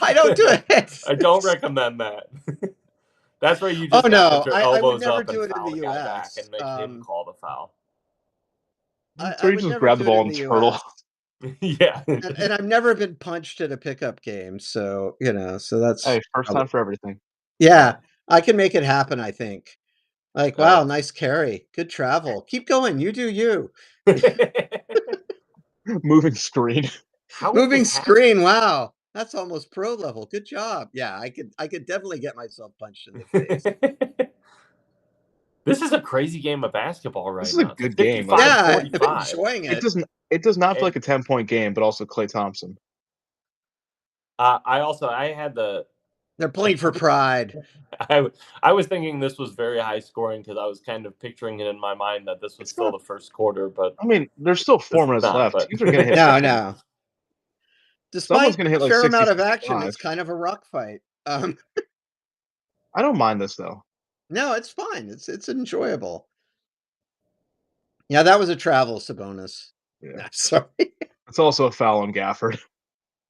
I don't do it. I don't recommend that. That's where you Oh just have to no, put I would elbows never up and do it in foul the the guy back US. and make him call the foul. So I you would just never grab the do it ball in and the turtle. US. Yeah. And I've never been punched at a pickup game, so so that's Hey, first time for everything. Yeah, I can make it happen, I think. Like, wow, Oh. nice carry. Good travel. Keep going. You do you. Moving screen. How is Moving this screen. Wow. That's almost pro level. Good job. Yeah, I could definitely get myself punched in the face. This is a crazy game of basketball right This is a now. It's good game. Like, 55, Yeah, I'm 45. enjoying It it. does not feel like a 10-point game, but also Klay Thompson. I had They're playing for pride. I was thinking this was very high scoring because I was kind of picturing it in my mind that this was still the first quarter, but I mean, there's still 4 minutes left. But... Teams are going to hit. No. Someone's Despite going to hit a like fair 60, amount of action, 65. it's kind of a rock fight. I don't mind this though. No, it's fine. It's enjoyable. Yeah, that was a travel, Sabonis. Yeah. Sorry. It's also a foul on Gafford.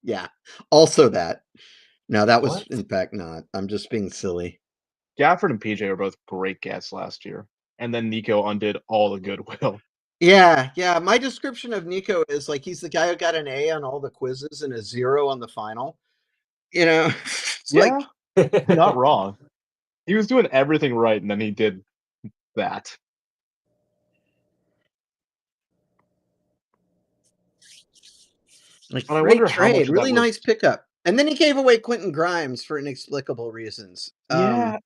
Yeah, also that. No, that was What? in fact not. I'm just being silly. Gafford and PJ were both great guests last year, and then Nico undid all the goodwill. Yeah, yeah. My description of Nico is like he's the guy who got an A on all the quizzes and a 0 on the final. It's Yeah, like not wrong. He was doing everything right, and then he did that. But I great wonder how much trade, of that really was. nice pickup. And then he gave away Quentin Grimes for inexplicable reasons. Yeah,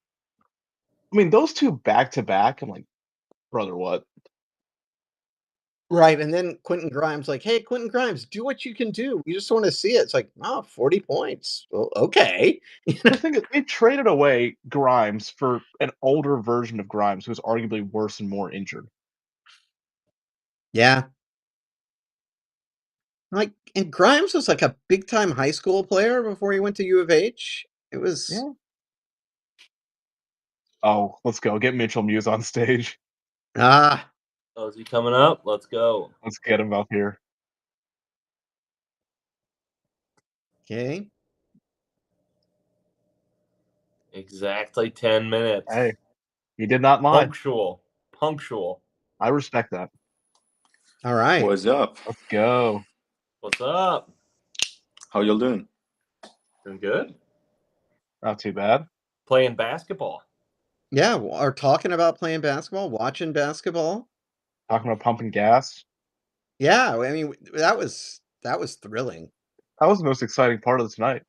I mean those two back to back. I'm like, brother, what? Right, and then Quentin Grimes like, "Hey, Quentin Grimes, do what you can do. We just want to see it." It's like, "Oh, 40 points. Well, okay." The thing is, they traded away Grimes for an older version of Grimes, who's arguably worse and more injured. Yeah. Like, and Grimes was like a big time high school player before he went to U of H. It was Yeah. Oh, let's go. Get Mitchell Muse on stage. ah Oh, is he coming up? Let's go. Let's get him up here. okay. Exactly 10 minutes. Hey, he did not lie. Punctual. I respect that. All right. What's up? Let's go. What's up? How y'all doing? Doing good? Not too bad. Playing basketball. Yeah, or talking about playing basketball, watching basketball. Talking about pumping gas. Yeah, I mean that was thrilling. That was the most exciting part of tonight.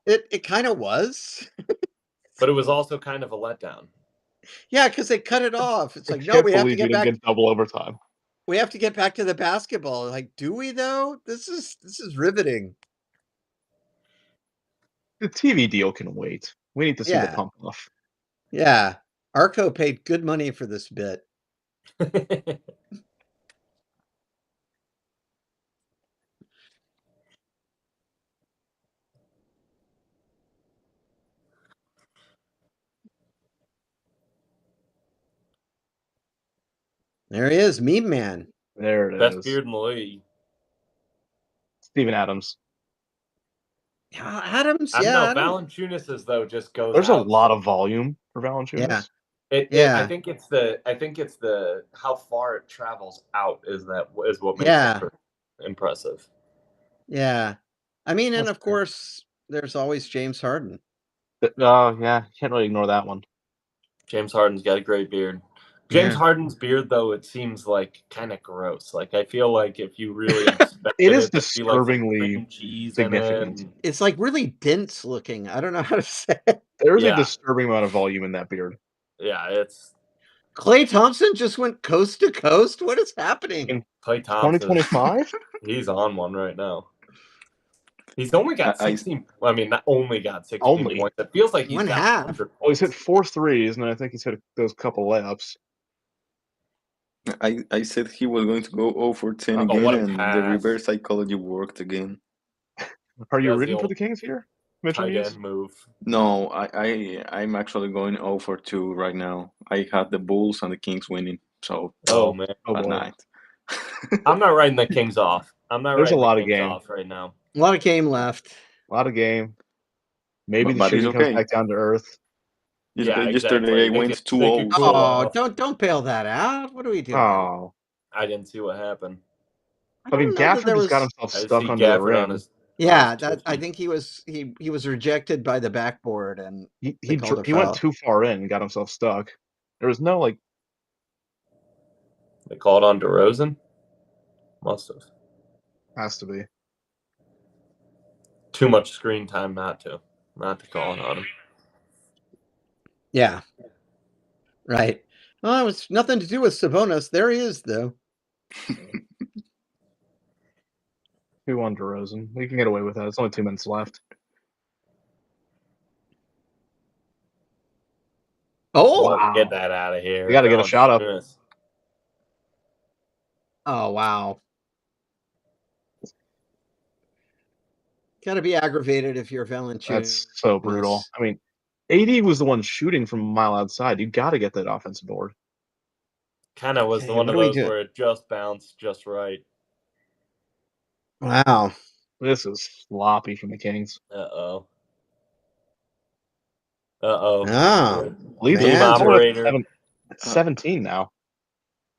It kind of was. But it was also kind of a letdown. Yeah, because they cut it off. It's I like, no, can't we have to believe get we didn't back. get double overtime. We have to get back to the basketball. Like, do we though? This is riveting. The TV deal can wait. We need to see the Yeah. pump off. Yeah. Arco paid good money for this bit. There he is, Meme Man. There it Best is. beard in the league. Steven Adams. Yeah, Adams. I don't Yeah, know. Valanciunas though just goes. There's a out lot so- of volume for Valanciunas. Yeah. I think it's the how far it travels out is what makes Yeah. it impressive. Yeah. I mean, and That's of fair. course, there's always James Harden. Yeah, can't really ignore that one. James Harden's got a great beard. James Yeah. Harden's beard, though, it seems like kind of gross. Like I feel like if you really inspected It is there'd be, like, some disturbingly cream cheese significant. in it. It's like really dense looking. I don't know how to say it. There is a Yeah. disturbing amount of volume in that beard. Yeah, it's Klay Thompson just went coast to coast. What is happening? In Klay Thompson. 2025? He's on one right now. He's only got 16. I mean, not only got 16 Only. points. It feels like he's One got half. 100 Well, he's hit points. 4 threes, and I think he's hit those couple layups. I said he was going to go 0 for 10 Oh, again, what a and the pass. reverse psychology worked again. Are you That's rooting the for the old Kings here, Mitchell tight Muse? end move. No, I'm actually going 0 for 2 right now. I had the Bulls and the Kings winning, so Oh, man. Oh bad boy. night. I'm not writing the Kings off. There's a lot of Kings game. off right now. A lot of game left. A lot of game. Maybe the But it's shooting comes okay. back down to earth. Yeah, Yesterday I exactly. went They could 2-0. cool Oh, off. don't bail that out. What are we doing? Oh. I didn't see what happened. I mean, don't know that Gafford there just got was- himself I stuck see under the Gafford rim. on his. Yeah, on his that I Twitchy. think he was rejected by the backboard, and He they called a went foul. too far in and got himself stuck. There was no, like, They called on DeRozan? Must have. has to be. Too much screen time not to call it on him. Yeah. Right. Well, it was nothing to do with Sabonis. There he is, though. 2-1 DeRozan. We can get away with that. It's only 2 minutes left. Oh, Wow. Get that out of here. We gotta get a shot up. Valanciunas. oh wow. Got to be aggravated if you're Valanciunas. That's so brutal. I mean, AD was the one shooting from a mile outside. You got to get that offensive board. Kind of was Okay, one what of do we those do? where it just bounced just right. Wow. This is sloppy from the Kings. Uh-oh. Oh, Lead Beam fans are operator. It's 17 now.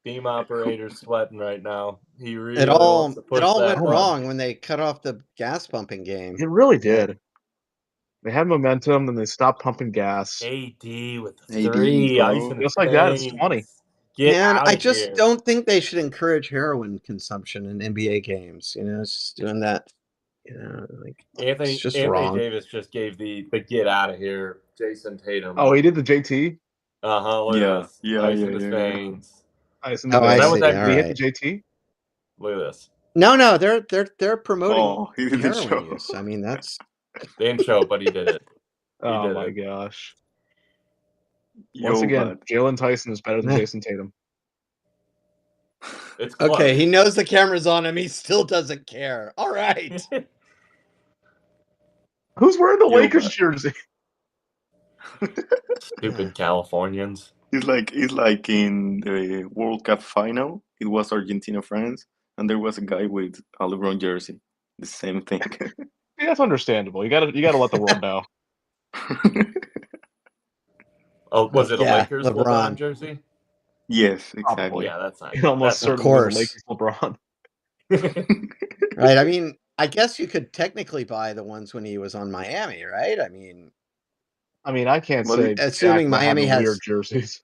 Beam operator sweating right now. He really it wants to all push that went button. wrong when they cut off the gas pumping game. It really did. They had momentum, then they stopped pumping gas. AD with the AD, three, bro. ice in his Just like that, it's 20. veins. Get Man, out I of just here. don't think they should encourage heroin consumption in NBA games. You know, it's just doing that. You know, like it's just Anthony wrong. Davis just gave the get out of here. Jason Tatum. Oh, he did the JT? Look at this. Ice in his veins. Ice in Oh, the I veins. see. see. Did All Did he hit right. the JT? Look at this. No, they're promoting Oh, he didn't heroin show. use. I mean, that's They didn't show, but he did it. Oh my gosh. Yo, Once again, but Jalen Tyson is better than Meh. Jason Tatum. It's close. okay. He knows the camera's on him. He still doesn't care. All right. Who's wearing the Yo, Lakers but- jersey? Stupid Californians. It's like in the World Cup final. It was Argentina France, and there was a guy with a LeBron jersey. The same thing. Yeah, that's understandable. You gotta let the world know. Oh, was it a Yeah, Lakers LeBron LeBron. jersey? Yes, Probably. exactly. Yeah, that's not. It almost that's certainly was course. a Lakers LeBron. Right. I mean, I guess you could technically buy the ones when he was on Miami, right? I mean, I can't Well, say assuming Jack by Miami having has weird jerseys.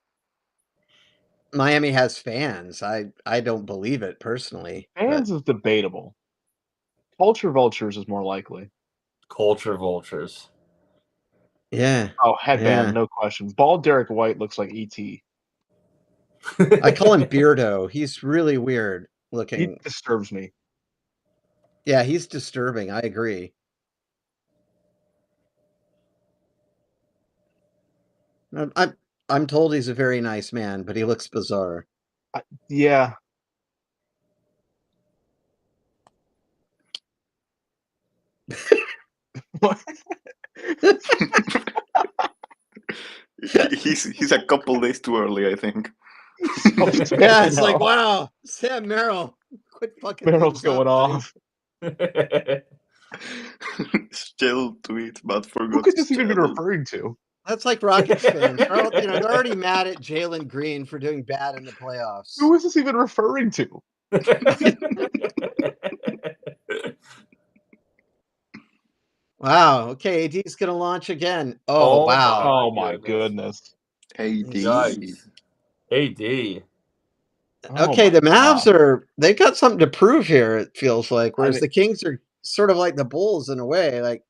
Miami has fans. I don't believe it personally. Fans is debatable. Culture vultures is more likely. Culture vultures. Yeah. Oh, headband, Yeah. no question. Bald Derek White looks like E.T. I call him Beardo. He's really weird He looking. disturbs me. Yeah, he's disturbing. I agree. I'm told he's a very nice man, but he looks bizarre. Yeah. What? He's a couple days too early, I think. Yeah, it's like, wow, Sam Merrill, quit fucking. Merrill's things going up, off. Still tweet, but forgot. Who could this to even be schedule. referring to? That's like Rockets fans. They're already mad at Jalen Green for doing bad in the playoffs. Who is this even referring to? Wow. Okay, AD's gonna launch again. Oh wow. Oh my goodness. AD. Yikes. AD. Okay, the Mavs they've got something to prove here, it feels like. Whereas the Kings are sort of like the Bulls in a way. Like,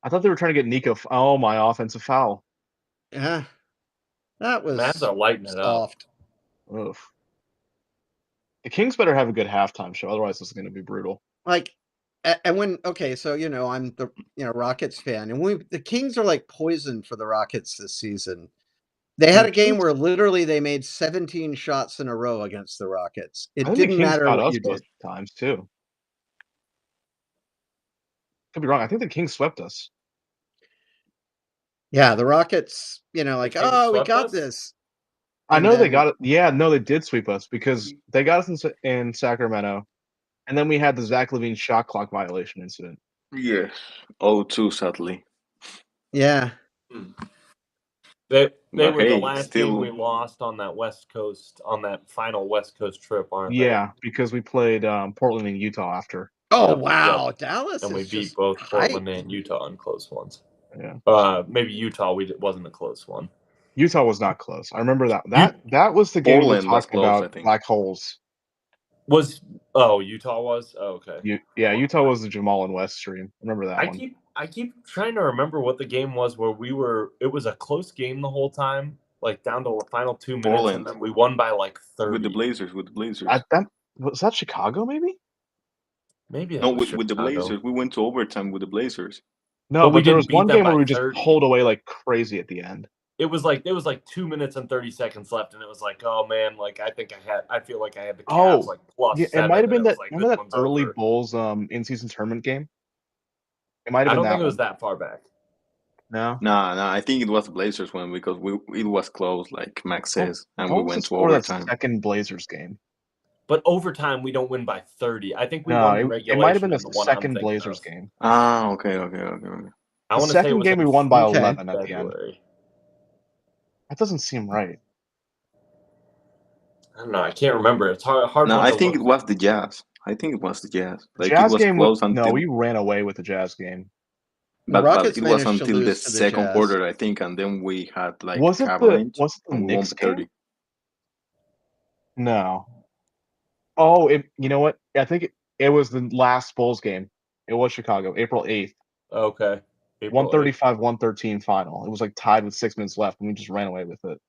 I thought they were trying to get Nico. Oh, my offensive foul. yeah, that was Mavs are lighting it soft. Oof. The Kings better have a good halftime show, otherwise this is going to be brutal. Like, and when so I'm the Rockets fan, and the Kings are like poison for the Rockets this season. They had a game where literally they made 17 shots in a row against the Rockets. It didn't matter what you did. Times too. Could be wrong. I think the Kings swept us. Yeah, the Rockets, like, oh, we got us? this. I know they got it. Yeah, no, they did sweep us because they got us in Sacramento, and then we had the Zach LaVine shot clock violation incident. Yes. 0-2, sadly. Yeah. They were the last team we lost on that final West Coast trip, aren't they? Yeah, because we played Portland and Utah after. Oh wow, Dallas, and we is beat just both hyped. Portland and Utah in close ones. Yeah. Maybe Utah wasn't a close one. Utah was not close. I remember that. That was the game Portland we talked close, about black holes. Utah was? Oh, okay. Utah was the Jamal and West stream. Remember that one. I keep trying to remember what the game was where it was a close game the whole time, like down to the final 2 minutes, Portland. and then we won by like 30. With the Blazers. Was that Chicago, maybe? Maybe that No, was with the Blazers. We went to overtime with the Blazers. No, but there was one game where we 30. just pulled away like crazy at the end. It was like 2 minutes and 30 seconds left, and it was like, oh man, like I feel like I had the Cavs like plus 7. It might have been that. Like, remember that early Bulls in-season tournament game? It might have been that. I don't think it was that far back. No. Nah. I think it was the Blazers one because it was close, like Max says, and we went to overtime. That second Blazers game. But overtime, we don't win by 30. I think we No, won in it regulation. might have been the the one I'm second thinking Blazers of. game. Ah, okay. I The want to say it second was game we in won by Okay. 11 at the end. February. That doesn't seem right. I don't know. I can't remember. It's hard No, one I to think look it was the Jazz. I think it was the Jazz. The Like, it Jazz was game close no, until, we ran away with the Jazz game. The but Rockets it was managed to until the lose to the second Jazz. quarter, I think, and then we had like Was it the Avalanche, and we won Knicks by 30. game? No. Oh, you know what? I think it was the last Bulls game. It was Chicago, April 8th. Okay. April 135, 113 final. It was like tied with 6 minutes left, and we just ran away with it.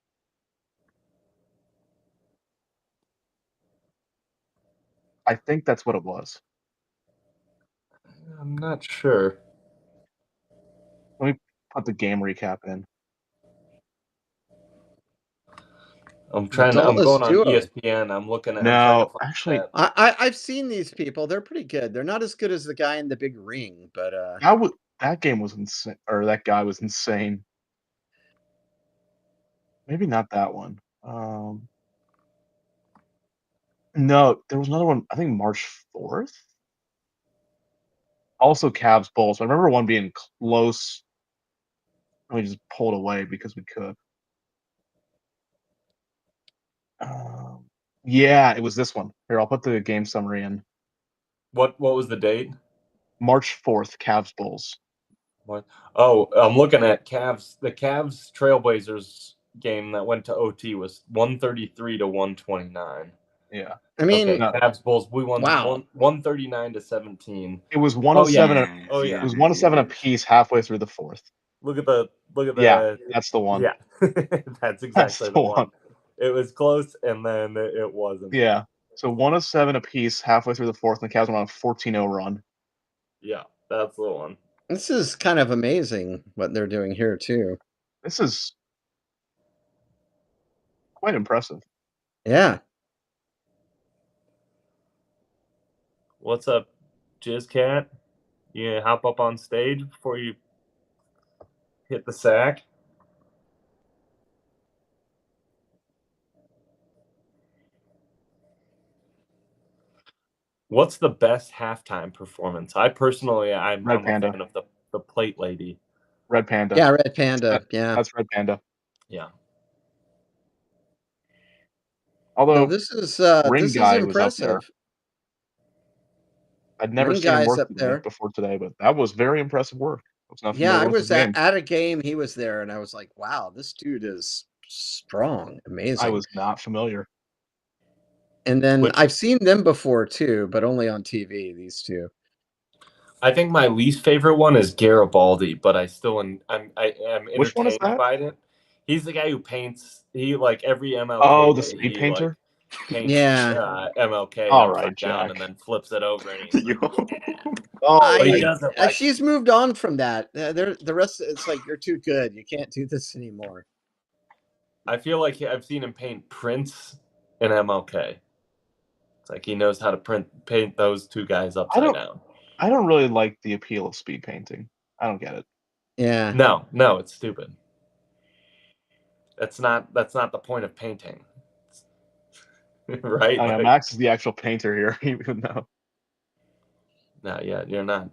I think that's what it was. I'm not sure. Let me put the game recap in. I'm going on ESPN. I'm looking at. No, actually, I've seen these people. They're pretty good. They're not as good as the guy in the big ring, but that game was insane, or that guy was insane. Maybe not that one. No, there was another one. I think March 4th. Also, Cavs Bulls. I remember one being close. We just pulled away because we could. Yeah, it was this one. Here, I'll put the game summary in. What was the date? March 4th, Cavs Bulls. What? Oh, I'm looking at Cavs. The Cavs Trailblazers game that went to OT was 133 to 129. Yeah. I mean, Cavs Bulls. We won 139 to 17. It was 107. It was 107 apiece halfway through the fourth. Look at the. Yeah, that's the one. Yeah, that's exactly the one. It was close, and then it wasn't. Yeah. So 107 apiece halfway through the fourth, and the Cavs went on a 14-0 run. Yeah, that's the one. This is kind of amazing what they're doing here too. This is quite impressive. Yeah. What's up, Jizzcat? You gonna hop up on stage before you hit the sack? What's the best halftime performance? I'm a fan of the plate lady. Red Panda. Yeah, Red Panda. That's Red Panda. Yeah. Although this is impressive. Was up there. I'd never seen him work before today, but that was very impressive work. I was at a game. He was there, and I was like, "Wow, this dude is strong, amazing." I was not familiar. And then I've seen them before too, but only on TV. These two. I think my least favorite one is Garibaldi, but I am entertained by it. He's the guy who paints. He like every MLK. Oh, the speed painter. Paints, MLK. All right, Jack. Down and then flips it over. And he's he doesn't. She's moved on from that. The rest. It's like you're too good. You can't do this anymore. I feel like I've seen him paint Prince and MLK. It's like he knows how to paint those two guys upside down. I don't really like the appeal of speed painting. I don't get it. Yeah. No, it's stupid. That's not the point of painting. Right? Max is the actual painter here, even though. No, yeah, you're not.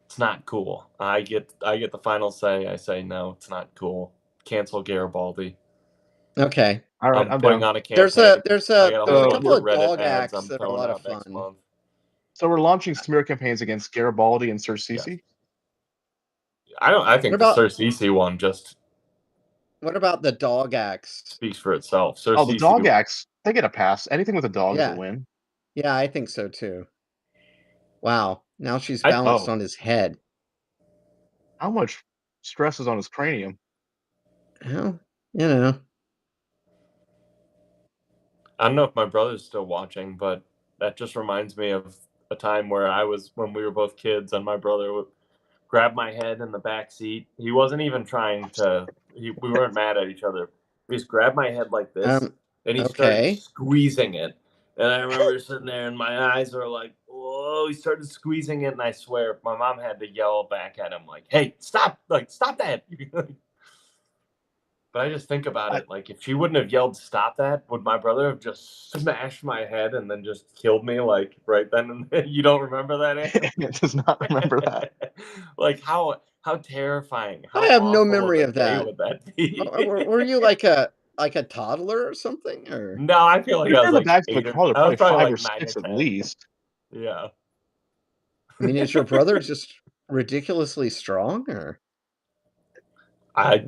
It's not cool. I get the final say. I say no, it's not cool. Cancel Garibaldi. Okay. All right, I'm putting on a campaign. There's a couple of dog acts that are a lot of fun. So we're launching smear campaigns against Garibaldi and Sir Cece. I think the Sir Cece one just. What about the dog acts? Speaks for itself. The dog acts, they get a pass. Anything with a dog is a win. Yeah, I think so too. Wow. Now she's balanced on his head. How much stress is on his cranium? Well, you know. I don't know if my brother's still watching, but that just reminds me of a time where when we were both kids, and my brother would grab my head in the back seat. He wasn't even trying to. We weren't mad at each other. He just grabbed my head like this, and he started squeezing it. And I remember sitting there, and my eyes were like, "Whoa!" He started squeezing it, and I swear, my mom had to yell back at him, like, "Hey, stop! Like, stop that!" But I just think about it, like, if she wouldn't have yelled "Stop that," would my brother have just smashed my head and then just killed me, like, right then and there? You don't remember that, Andy? It does not remember that. Like, how terrifying, I how have no awful memory of a of day that. would that be? Were you like a toddler or something? Or No, I feel like You're I was, in the like, back of a 8 or car. They're I was probably probably, 5 or like, 9 or 6 at 10. least. Yeah. I mean, is your brother just ridiculously strong, or I I'm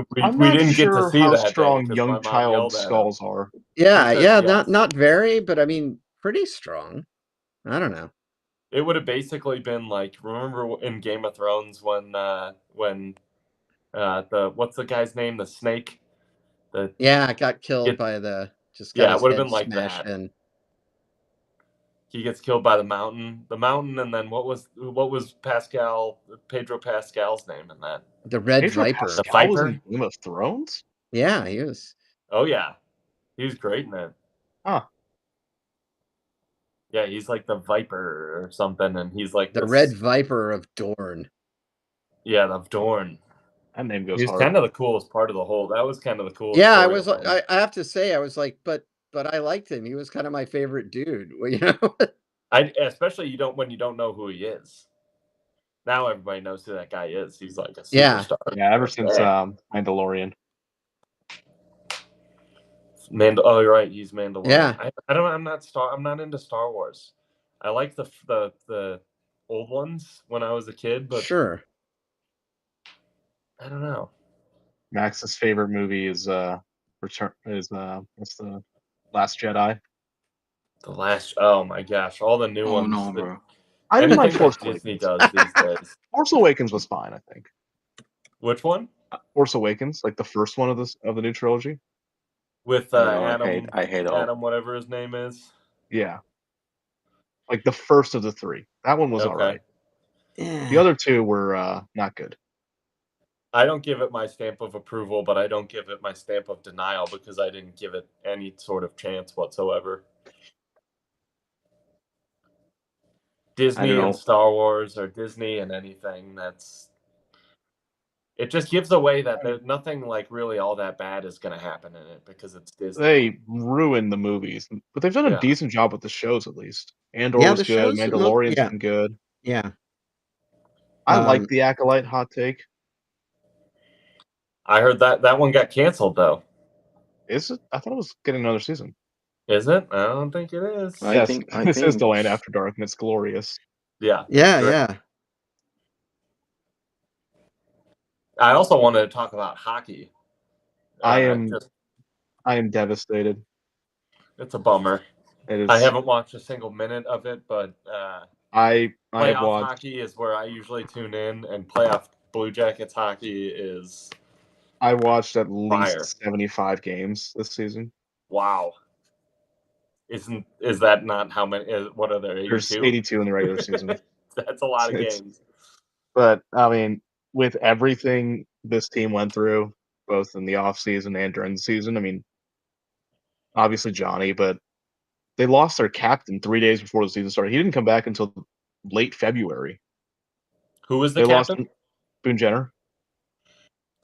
we not didn't get to sure see how that day strong because my young mom child yelled at him. skulls are. Yeah, He says yeah, yes. not very, but I mean, pretty strong. I don't know. It would have basically been like, remember in Game of Thrones when the what's the guy's name? The snake? Yeah, got killed It, by got yeah, it his would have head been like smashed that. in. He gets killed by the mountain, and then what was Pedro Pascal's name in that? The Red Pedro Viper. The Pascal was Viper? in Game of Thrones? Yeah, he was. Oh yeah, he was great in it. Huh. Yeah, he's like the Viper or something, and he's like The this. Red Viper of Dorne. Yeah, of Dorne. That name goes He was hard. kind of the coolest part of the whole. That was kind of the coolest. Yeah, I story was. of him. I have to say, I was like, but I liked him. He was kind of my favorite dude. Well, you know. Especially when you don't know who he is. Now everybody knows who that guy is. He's like a Yeah. superstar. Yeah, ever since Mandalorian. Oh, you're right. He's Mandalorian. Yeah. I don't. I'm not into Star Wars. I like the old ones when I was a kid, but Sure. I don't know. Max's favorite movie is what's the Last Jedi? Oh my gosh, all the new Oh ones. no, bro. I didn't like Anything Force that Disney Awakens. does these days. Force Awakens was fine, I think. Which one? Force Awakens, like the first one of the new trilogy. With Adam, I hate all. Adam, whatever his name is. Yeah. Like the first of the 3. That one was Okay. alright. Yeah. The other 2 were not good. I don't give it my stamp of approval, but I don't give it my stamp of denial because I didn't give it any sort of chance whatsoever. Disney and Star Wars, or Disney and anything it just gives away that there's nothing like really all that bad is going to happen in it because it's Disney. They ruined the movies, but they've done a decent job with the shows at least. Andor was the good. shows, Mandalorian's yeah. been good. Yeah. I like the Acolyte hot take. I heard that one got canceled though. Is it? I thought it was getting another season. Is it? I don't think it is. I think this is The Land After Dark, and it's glorious. Yeah. Yeah, yeah. I also wanted to talk about hockey. I am devastated. It's a bummer. It is. I haven't watched a single minute of it, but I playoff watched hockey is where I usually tune in, and playoff Blue Jackets hockey is. I watched at least 75 games this season. Wow. Is that not how many? What are there? 82? There's 82 in the regular season. That's a lot of games. But I mean, with everything this team went through, both in the off season and during the season, I mean, obviously Johnny, but they lost their captain 3 days before the season started. He didn't come back until late February. Who was the captain? Boone Jenner.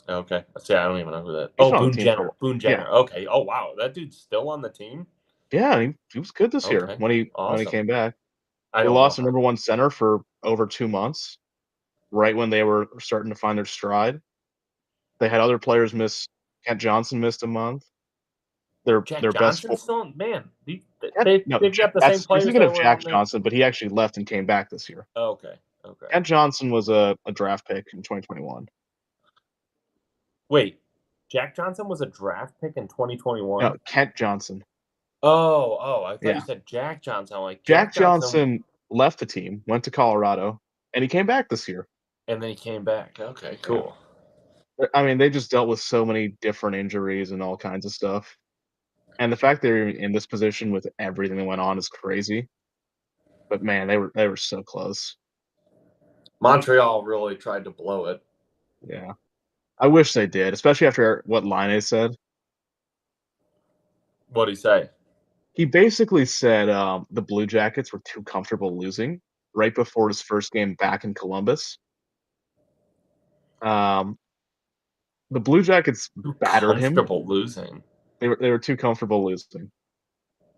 Okay. See, I don't even know who that. He's Boone Jenner. Boone Jenner. Yeah. Okay. Oh wow, that dude's still on the team. Yeah, he was good this year when he came back. They lost their number 1 center for over 2 months, right when they were starting to find their stride. They had other players miss. Kent Johnson missed a month. Their best man. They've got the same players. You're thinking of Jack Johnson, but he actually left and came back this year. Okay. Kent Johnson was a draft pick in 2021. Wait, Jack Johnson was a draft pick in 2021? No, Kent Johnson. Oh, I thought you said Jack Johnson. I'm like, Jack Johnson left the team, went to Colorado, and he came back this year. And then he came back. Okay, cool. I mean, they just dealt with so many different injuries and all kinds of stuff. And the fact they're in this position with everything that went on is crazy. But man, they were so close. Montreal really tried to blow it. Yeah. I wish they did, especially after what Laine said. What'd he say? He basically said the Blue Jackets were too comfortable losing right before his first game back in Columbus. the Blue Jackets battered him. Comfortable losing. They were too comfortable losing.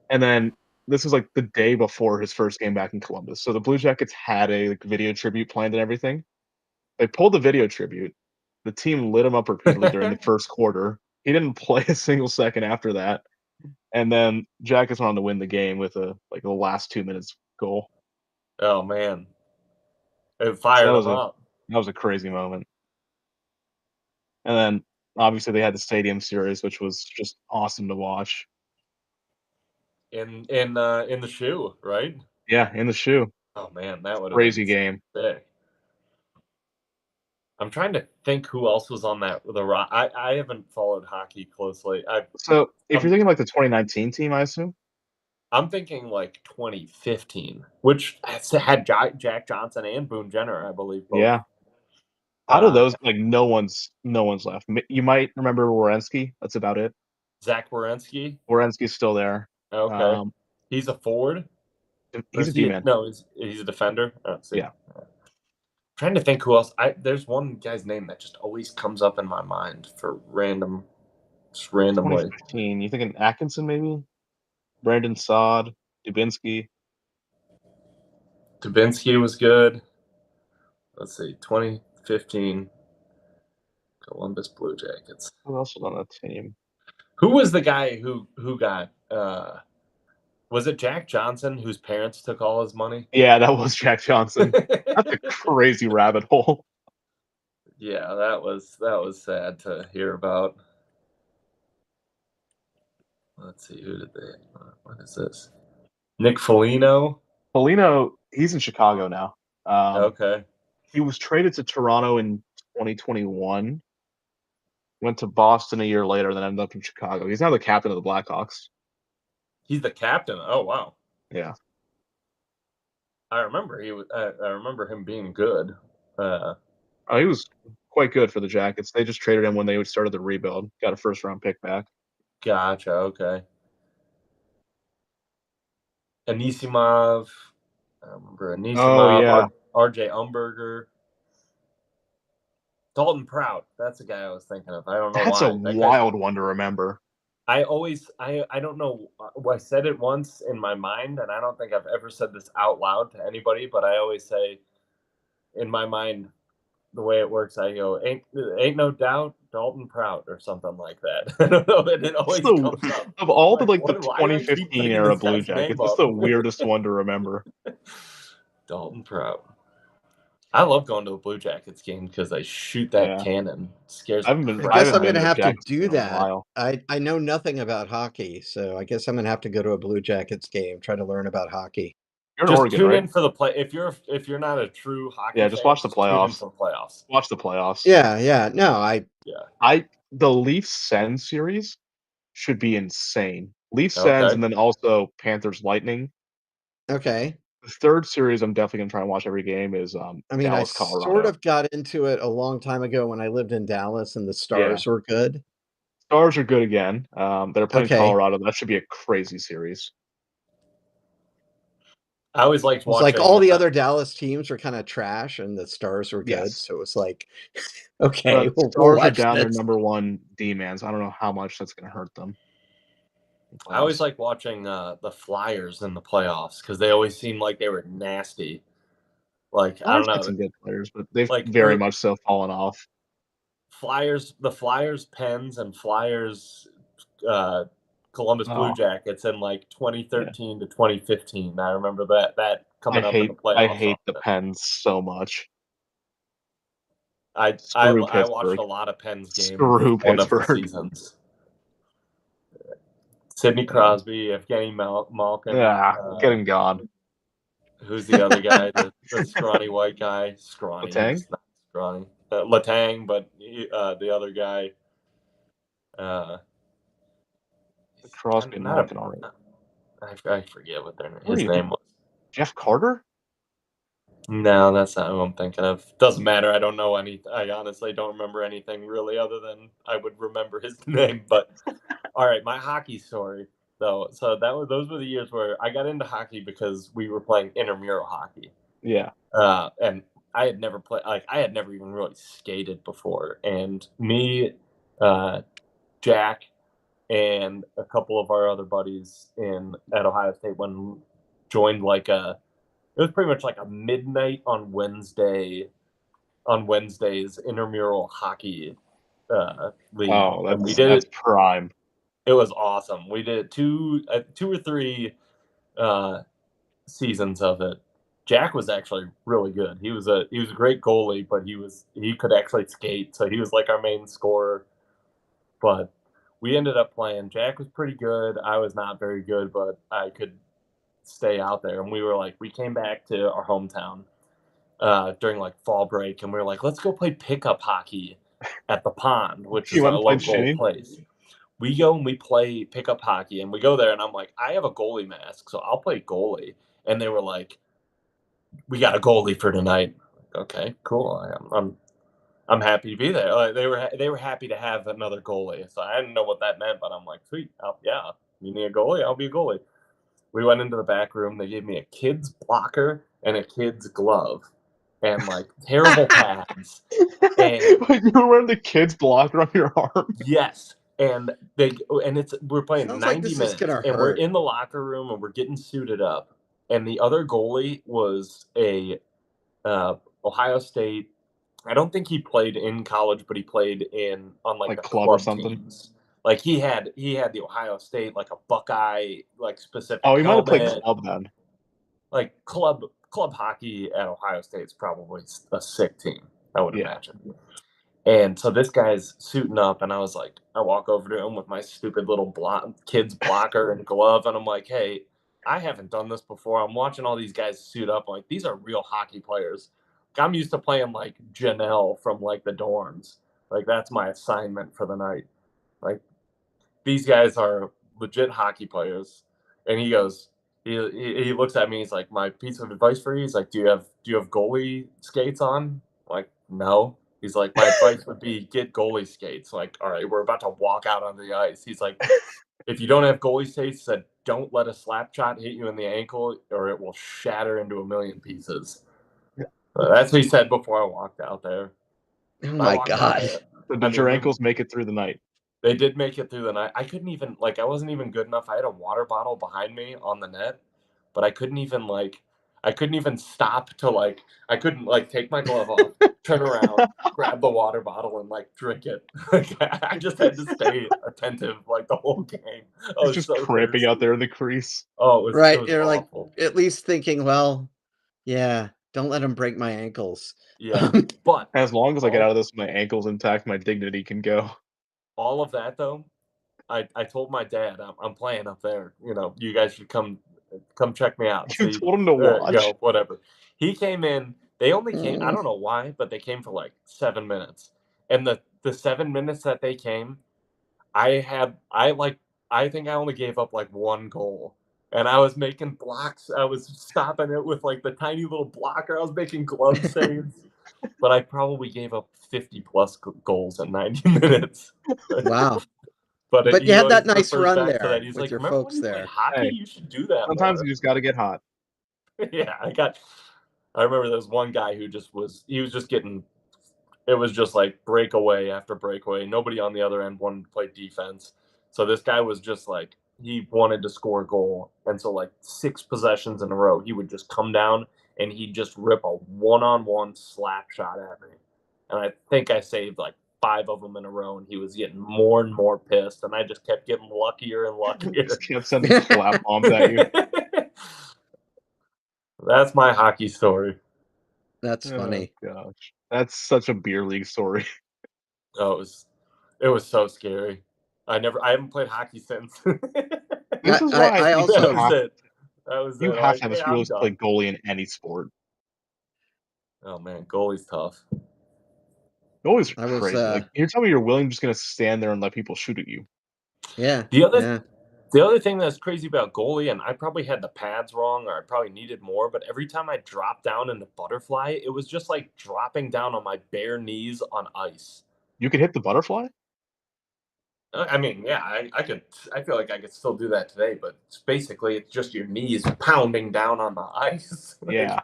And then this was like the day before his first game back in Columbus. So the Blue Jackets had a video tribute planned and everything. They pulled the video tribute. The team lit him up repeatedly during the first quarter. He didn't play a single second after that. And then Jackets went on to win the game with the last 2 minutes goal. Oh man, it fired him up. That was a crazy moment. And then obviously they had the Stadium Series, which was just awesome to watch. In the shoe, right? Yeah, in the shoe. Oh man, that would have crazy been game. sick. I'm trying to think who else was on that. I haven't followed hockey closely. So if you're thinking like the 2019 team, I assume. I'm thinking like 2015, which had Jack Johnson and Boone Jenner, I believe. Both. Yeah. Out of those, like no one's left. You might remember Werenski. That's about it. Zach Werenski. Werenski's still there. Okay. He's a forward. He's a D-man. No, he's a defender. Oh, yeah. I'm trying to think who else. There's one guy's name that just always comes up in my mind for randomly. 2015. You thinking Atkinson maybe? Brandon Saad, Dubinsky. Dubinsky was good. Let's see, 2015 Columbus Blue Jackets. Who else was on that team? Who was the guy who got? Was it Jack Johnson whose parents took all his money? Yeah, that was Jack Johnson. That's a crazy rabbit hole. Yeah, that was sad to hear about. Let's see, who did they? What is this? Nick Foligno. Foligno, he's in Chicago now. Okay. He was traded to Toronto in 2021. Went to Boston a year later, then ended up in Chicago. He's now the captain of the Blackhawks. He's the captain. Oh wow. Yeah. I remember I remember him being good. He was quite good for the Jackets. They just traded him when they started the rebuild. Got a first-round pick back. Gotcha. Okay. Anisimov. I remember Anisimov. Oh, yeah. R.J. Umberger. Dalton Prout. That's the guy I was thinking of. I don't know why. That's a wild one to remember. I don't know. I said it once in my mind, and I don't think I've ever said this out loud to anybody, but I always say in my mind, the way it works, I go, ain't no doubt Dalton Prout or something like that. I don't know. And it always comes up. Of all the 2015 era Blue Jackets, it's the weirdest one to remember. Dalton Prout. I love going to a Blue Jackets game because they shoot that cannon. It scares me. I guess I'm going to have to do that. I know nothing about hockey, so I guess I'm going to have to go to a Blue Jackets game, try to learn about hockey. You're just Oregon, tune right? in for the play. If you're not a true hockey fan, just watch the playoffs. Tune in for playoffs. Watch the playoffs. Yeah. No, the Leafs Sens series should be insane. Leafs Sens and then also Panthers Lightning. Okay. The third series I'm definitely going to try and watch every game is Dallas, I Colorado. sort of got into it a long time ago when I lived in Dallas and the Stars were good. Stars are good again. They're playing Colorado. That should be a crazy series. I always liked watching. It's like all the other Dallas teams were kind of trash and the Stars were good. Yes. So it was like, okay. But Stars are down their number one D-mans. I don't know how much that's going to hurt them. I always like watching the Flyers in the playoffs because they always seem like they were nasty. Like I don't know, some good players, but they've very much so fallen off. The Flyers, Pens, and Flyers, Columbus Blue Jackets in like 2013 to 2015. I remember that coming up in the playoffs. I hate the Pens so much. I watched a lot of Pens games. Screw one of the Pittsburgh. seasons. Sidney Crosby, Evgeny Malkin. Get him gone. Who's the other guy? the scrawny white guy. Scrawny. Letang? Not scrawny. Letang, but the other guy. Crosby and Malkin already. I forget what his name was. Jeff Carter? No, that's not who I'm thinking of. Doesn't matter. I don't know any. I honestly don't remember anything really other than I would remember his name. But all right, my hockey story though. So those were the years where I got into hockey because we were playing intramural hockey. Yeah. And I had never played, like, I had never even really skated before. And me, Jack, and a couple of our other buddies at Ohio State joined it was pretty much like a midnight on Wednesdays intramural hockey league. Oh, And we that's did prime. it was awesome. We did two or three seasons of it. Jack was actually really good. He was a great goalie, but he could actually skate, so he was like our main scorer. But we ended up playing. Jack was pretty good. I was not very good, but I could stay out there. And we came back to our hometown during like fall break, and we were like, let's go play pickup hockey at the pond, which You is went a and played local shitty? place. We go and we play pickup hockey, and we go there, and I'm like, I have a goalie mask, so I'll play goalie. And they were like, we got a goalie for tonight. Okay, cool. I'm happy to be there. Like, they were happy to have another goalie. So I didn't know what that meant, but I'm like, sweet, yeah, you need a goalie, I'll be a goalie. We went into the back room. They gave me a kid's blocker and a kid's glove, and like terrible pads. And Like, you were wearing the kid's blocker on your arm. yes, and we're playing Sounds like 90 this is minutes, gonna and we're hurt. in the locker room and we're getting suited up. And the other goalie was a Ohio State. I don't think he played in college, but he played on like the club or club something. teams. Like he had the Ohio State, like a Buckeye, like specific Oh, he might have played helmet. club then. Like club hockey at Ohio State is probably a sick team, I would imagine. And so this guy's suiting up, and I was like, I walk over to him with my stupid little kid's blocker and glove, and I'm like, hey, I haven't done this before. I'm watching all these guys suit up. I'm like, these are real hockey players. Like, I'm used to playing like Janelle from like the dorms. Like that's my assignment for the night. Like these guys are legit hockey players. And he goes, he looks at me. He's like, my piece of advice for you. He's like, do you have goalie skates on? I'm like, no. He's like, my advice would be get goalie skates. Like, all right, we're about to walk out on the ice. He's like, if you don't have goalie skates, he said, don't let a slap shot hit you in the ankle or it will shatter into a million pieces. That's what he said before I walked out there. Oh my God. So did your ankles make it through the night? They did make it through the night. I couldn't even, I wasn't even good enough. I had a water bottle behind me on the net, but I couldn't even stop to I couldn't take my glove off, turn around, grab the water bottle and drink it. I just had to stay attentive the whole game. I was just so cramping out thirsty. there in the crease. Oh, it was right. It was You're awful. at least thinking, well, yeah, don't let him break my ankles. Yeah, but as long as I get out of this, my ankles intact, my dignity can go. All of that though, I told my dad I'm playing up there. You guys should come check me out. You told him to watch? Whatever. He came in. They only came. I don't know why, but they came for 7 minutes. And the 7 minutes that they came, I think I only gave up one goal. And I was making blocks. I was stopping it with the tiny little blocker. I was making glove saves. But I probably gave up 50 plus goals in 90 minutes. Wow. But you had that nice run there He's with like, your remember folks when you there. played hockey? Hey, You should do that. Sometimes more. you just got to get hot. Yeah, I remember there was one guy who it was just breakaway after breakaway. Nobody on the other end wanted to play defense. So this guy was just he wanted to score a goal. And so 6 possessions in a row, he would just come down and he'd just rip a one-on-one slap shot at me. And I think I saved 5 of them in a row, and he was getting more and more pissed, and I just kept getting luckier and luckier. Just kept sending slap bombs at you. That's my hockey story. That's funny. Oh, gosh. That's such a beer league story. Oh, it was so scary. I haven't played hockey since. This is why I also that was you it. have to have a skill to play goalie in any sport. Oh man, goalie's tough. Goalies are crazy. You're telling me you're willing just going to stand there and let people shoot at you? Yeah. The other thing that's crazy about goalie, and I probably had the pads wrong, or I probably needed more, but every time I dropped down in the butterfly, it was just dropping down on my bare knees on ice. You could hit the butterfly? I mean, yeah, I could. I feel like I could still do that today, but it's just your knees pounding down on the ice. Yeah.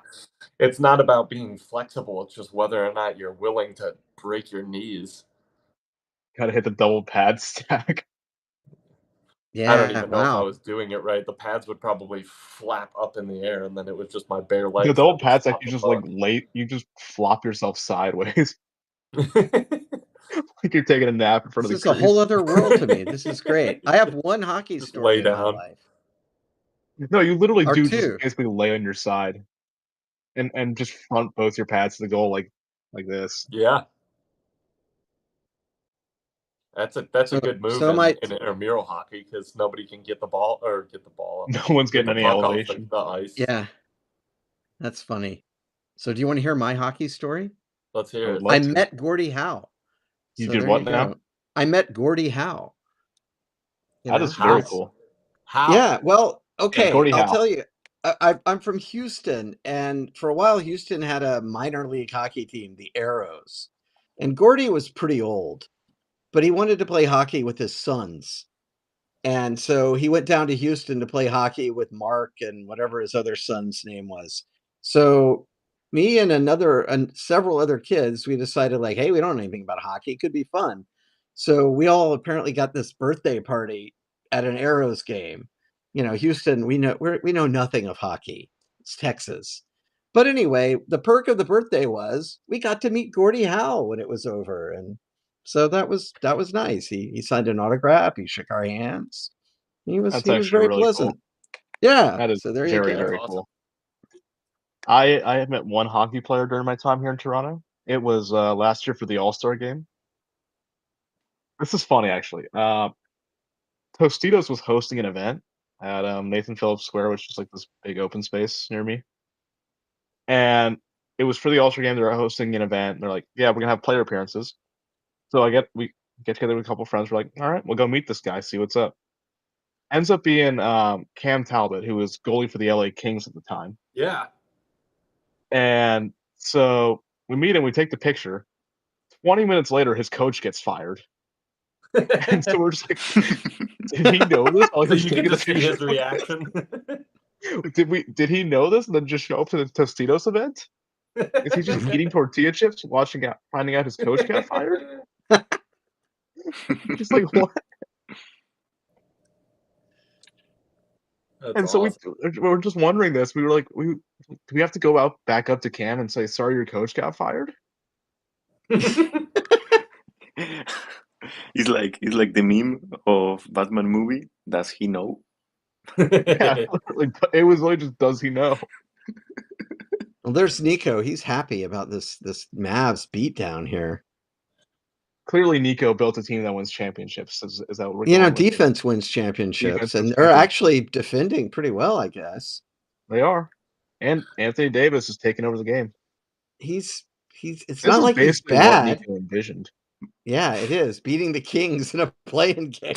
It's not about being flexible. It's just whether or not you're willing to break your knees. Gotta hit the double pad stack. Yeah, I don't even know if I wow. was doing it right. The pads would probably flap up in the air, and then it was just my bare legs. The double that would pad stack, stop you the just puck. you just flop yourself sideways. Like you're taking a nap in front This of is the a whole crease. other world to me. This is great. I have one hockey Just story lay in my down. life. No, you literally Or do just two. basically lay on your side and just front both your pads to the goal like this. Yeah, that's a good move So my in intramural hockey because nobody can get the ball No one's get getting the any puck off elevation. the ice. yeah, that's funny. So do you want to hear my hockey story? Let's I hear would it. love I to. met Gordie Howe. You So did there what you now? go. I met Gordie Howe. You That know, is very How? cool. How? yeah. Well, Yeah, okay. Gordie I'll Howe. tell you. I'm from Houston, and for a while, Houston had a minor league hockey team, the Arrows, and Gordie was pretty old, but he wanted to play hockey with his sons. And so he went down to Houston to play hockey with Mark and whatever his other son's name was. So me and several other kids, we decided like, hey, we don't know anything about hockey. It could be fun. So we all apparently got this birthday party at an Arrows game. You know, Houston, we know nothing of hockey. It's Texas. But anyway, the perk of the birthday was we got to meet Gordie Howe when it was over. And so that was nice. He signed an autograph. He shook our hands. That's He was actually very really pleasant. cool. Yeah. That is So there you very, go. That's very awesome. cool. I have met one hockey player during my time here in Toronto. It was last year for the All-Star game. This is funny actually. Tostitos was hosting an event at Nathan Phillips Square, which is like this big open space near me. And it was for the All-Star game. They were hosting an event. And they're like, yeah, we're gonna have player appearances. So we get together with a couple friends. We're like, all right, we'll go meet this guy, see what's up. Ends up being Cam Talbot, who was goalie for the LA Kings at the time. Yeah. And so we meet him, we take the picture. 20 minutes later, his coach gets fired. And so we're just like, did he know this? So you get to see his reaction. Did he know this and then just show up to the Tostitos event? Is he just eating tortilla chips, finding out his coach got fired? Just like what? That's And so awesome. we were just wondering this. We were like, do we have to go back up to Cam and say, sorry, your coach got fired? It's like the meme of Batman movie. Does he know? Yeah, it was like just, does he know? Well, there's Nico. He's happy about this Mavs beatdown here. Clearly, Nico built a team that wins championships. Is that what we're You know, going with? defense wins championships, Defense and wins they're championships. actually defending pretty well, I guess. They are. And Anthony Davis is taking over the game. It's This not is like he's basically what bad. Nico envisioned. Yeah, it is. Beating the Kings in a playing game.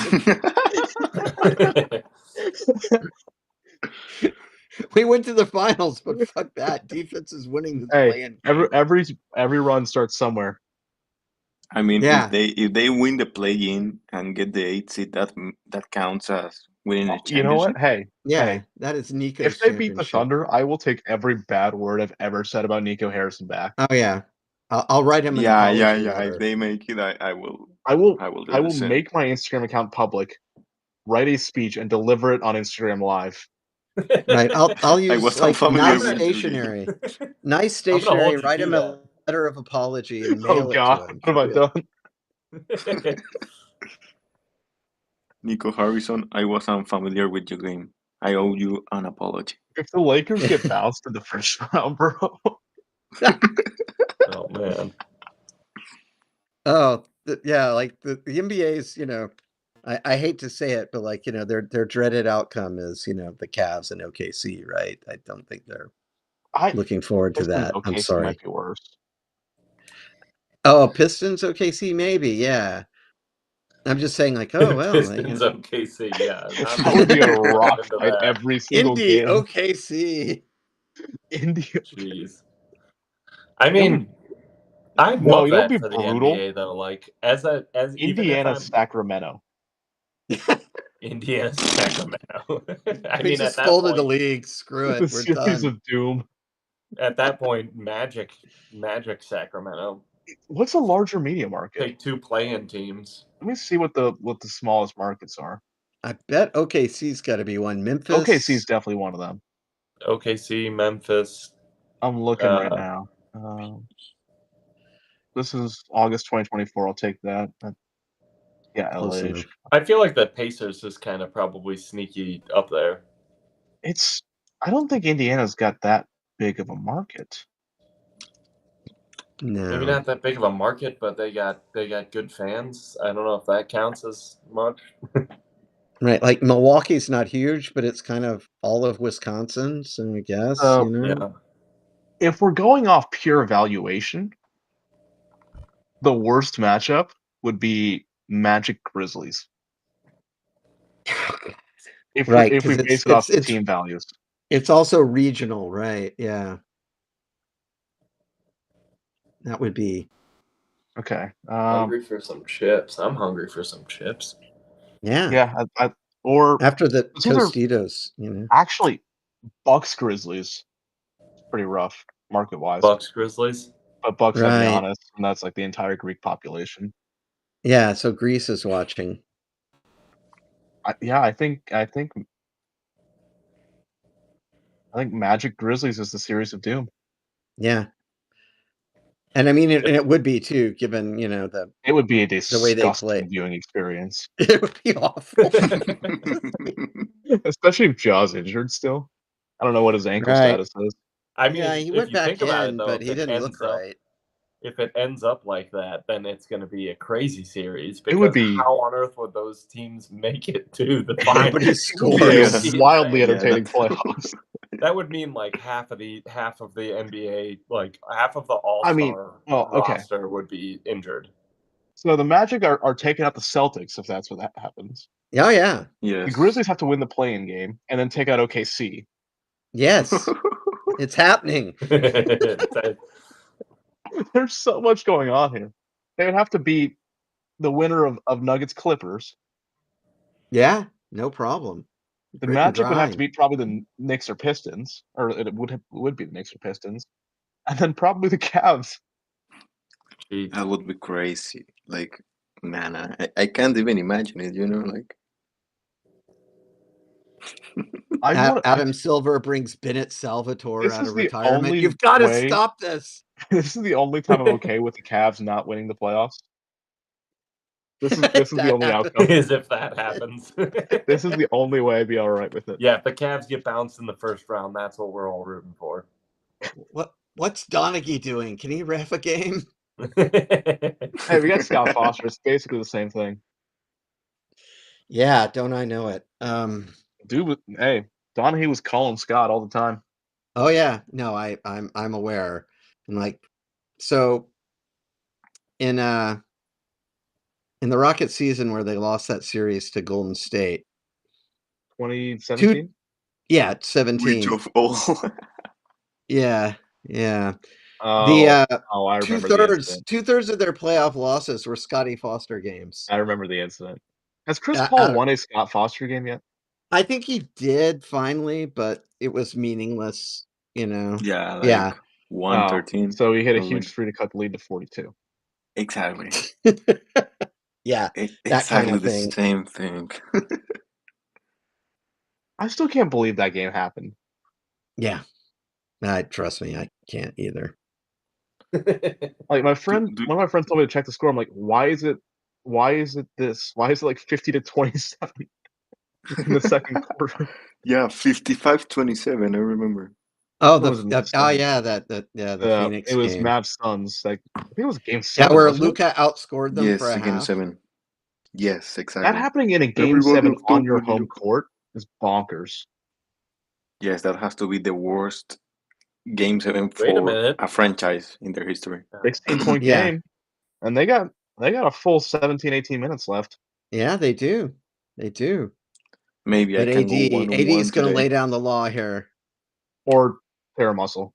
We went to the finals, but fuck that. Defense is winning this playing game. Every run starts somewhere. I mean, Yeah. if they win the play-in and get the 8th seed, that counts as winning a championship. You know what? Hey, that is Nico's if they beat the championship. Thunder, I will take every bad word I've ever said about Nico Harrison back. Oh yeah, I'll write him an apology letter. If they make it, I will make my Instagram account public, write a speech, and deliver it on Instagram Live. Right, I'll use like nice stationery. Nice stationery. Write him a letter of apology and mail it to him. What have I done? Nico Harrison, I was unfamiliar with your game. I owe you an apology. If the Lakers get bounced in the first round, bro. Oh man. Oh yeah, like the NBA's, you know, I hate to say it, but like, you know, their dreaded outcome is, you know, the Cavs and OKC, right? I don't think they're looking forward to that. OKC I'm sorry. might be worse. Oh, Pistons OKC, maybe, yeah. I'm just saying, like, oh well, Pistons OKC, yeah. That would be a rock fight every single Indy game. OKC. Indy. Jeez. I mean, I love that for the brutal? NBA though. Like as Indiana, Sacramento. Indiana, Sacramento. I We mean, just at that folded the point, league. Screw The it. We're series done. of doom. at that point, Magic, Sacramento. What's a larger media market? Take 2 play-in teams. Let me see what the smallest markets are. I bet OKC's got to be one. Memphis. OKC is definitely one of them. OKC, Memphis. I'm looking right now. This is August 2024. I'll take that. Yeah, Close LA. enough. I feel like the Pacers is kind of probably sneaky up there. I don't think Indiana's got that big of a market. No. Maybe not that big of a market, but they got good fans. I don't know if that counts as much. Right, like Milwaukee's not huge, but it's kind of all of Wisconsin, so I guess, Yeah. If we're going off pure evaluation, the worst matchup would be Magic Grizzlies. If Right, we 'cause base it off team values. It's also regional, right? Yeah. That would be Okay. Hungry for some chips. I'm hungry for some chips. Yeah. Yeah, or after the it's either- Tostitos, Actually, Bucks Grizzlies. It's pretty rough market wise. Bucks Grizzlies. But Bucks have Right. Giannis, and that's like the entire Greek population. Yeah, so Greece is watching. I think Magic Grizzlies is the series of doom. Yeah. And I mean, it would be too, given It would be a the way they play. disgusting viewing experience, It would be awful. especially if Jaw's injured still. I don't know what his ankle Right. status is. I mean, Yeah, he if went you back think about in, it, though, but if he it didn't look ends up- right. If it ends up like that, then it's going to be a crazy series. Because It would be- how on earth would those teams make it to the Nobody finals? scores. It would be a Insane. wildly Yeah, entertaining that's- playoffs. That would mean like half of the NBA, like half of the All-Star okay. roster would be injured. So the Magic are taking out the Celtics if that's what happens. Oh, yeah. Yes. The Grizzlies have to win the play-in game and then take out OKC. Yes. It's happening. There's so much going on here. They would have to beat the winner of Nuggets Clippers. Yeah, no problem. The Grit and Magic would have to grind. beat probably the Knicks or Pistons, or it would be the Knicks or Pistons, and then probably the Cavs. That would be crazy. Like, man, I can't even imagine it, like. Adam Silver brings Bennett Salvatore This out is of the retirement. only You've got to way- stop this. This is the only time I'm okay with the Cavs not winning the playoffs. This is the That only happens. outcome. Is if that happens. This is the only way I'd be all right with it. Yeah, if the Cavs get bounced in the first round, that's what we're all rooting for. What's Donaghy doing? Can he ref a game? Hey, we got Scott Foster. It's basically the same thing. Yeah, don't I know it? Hey, Donahue was calling Scott all the time. Oh yeah, no, I'm aware. And like, so in the Rocket season where they lost that series to Golden State, 2017. yeah, 17. Which of all? Yeah. Oh, I remember two-thirds of their playoff losses were Scotty Foster games. I remember the incident. Has Chris Out Paul of- won a Scott Foster game yet? I think he did finally, but it was meaningless, Yeah, like Yeah. 113. So he hit a Or huge like- three to cut the lead to 42. Exactly. Yeah, Exactly kind of the thing. same thing. I still can't believe that game happened. yeah. Trust me, I can't either. Like my friend, Do- one of my friends told me to check the score. I'm like, why is it this? Why is it like 50-27 in the second quarter? Yeah, 55-27, I remember. Oh, It was insane. the Phoenix It was game. Mavs Suns. Like I think it was game Yeah, 7. where wasn't it? Luka outscored them Yes, for a game half. 7. Yes, exactly. That happening in a game Everybody 7 was on your talking home court is bonkers. Yes, that has to be the worst game 7 Wait a for minute. a franchise in their history. 16-point Yeah. game, and they got a full 17-18 minutes left. Yeah, they do. Maybe But I can go one AD is going to lay down the law here, Or tear a muscle.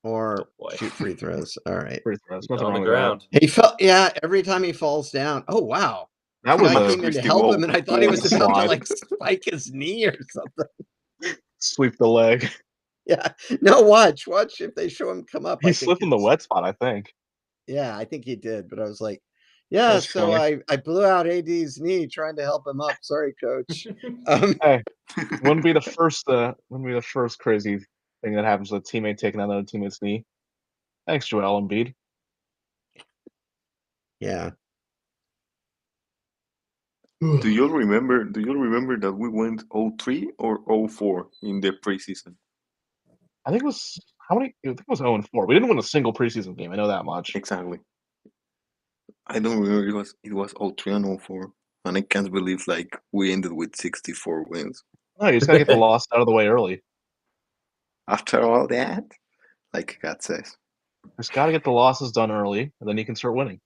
or Oh, boy. shoot free throws. All right. Free throws. Nothing On wrong the with that. ground. He fell. Yeah, every time he falls down. Oh wow, That The was guy a came in to Christy help Wall. him, and I thought he was about to slide. like spike his knee or something. Sweep the leg. Yeah. No, watch if they show him come up. He I think slipped in the wet spot, I think. Yeah, I think he did. But I was like, That yeah. was So funny. I blew out AD's knee trying to help him up. Sorry, coach. Hey, wouldn't be the first crazy thing that happens with a teammate taking out another teammate's knee. Thanks, Joel Embiid. Yeah. Do you remember that we went 0-3 or 0-4 in the preseason? I think it was how many? I think it was 0-4. We didn't win a single preseason game. I know that much. Exactly. I don't remember. It was 0-3 and 0-4, and I can't believe like we ended with 64 wins. No, you just gotta get the loss out of the way early. After all that, like God says. Just gotta get the losses done early, and then you can start winning.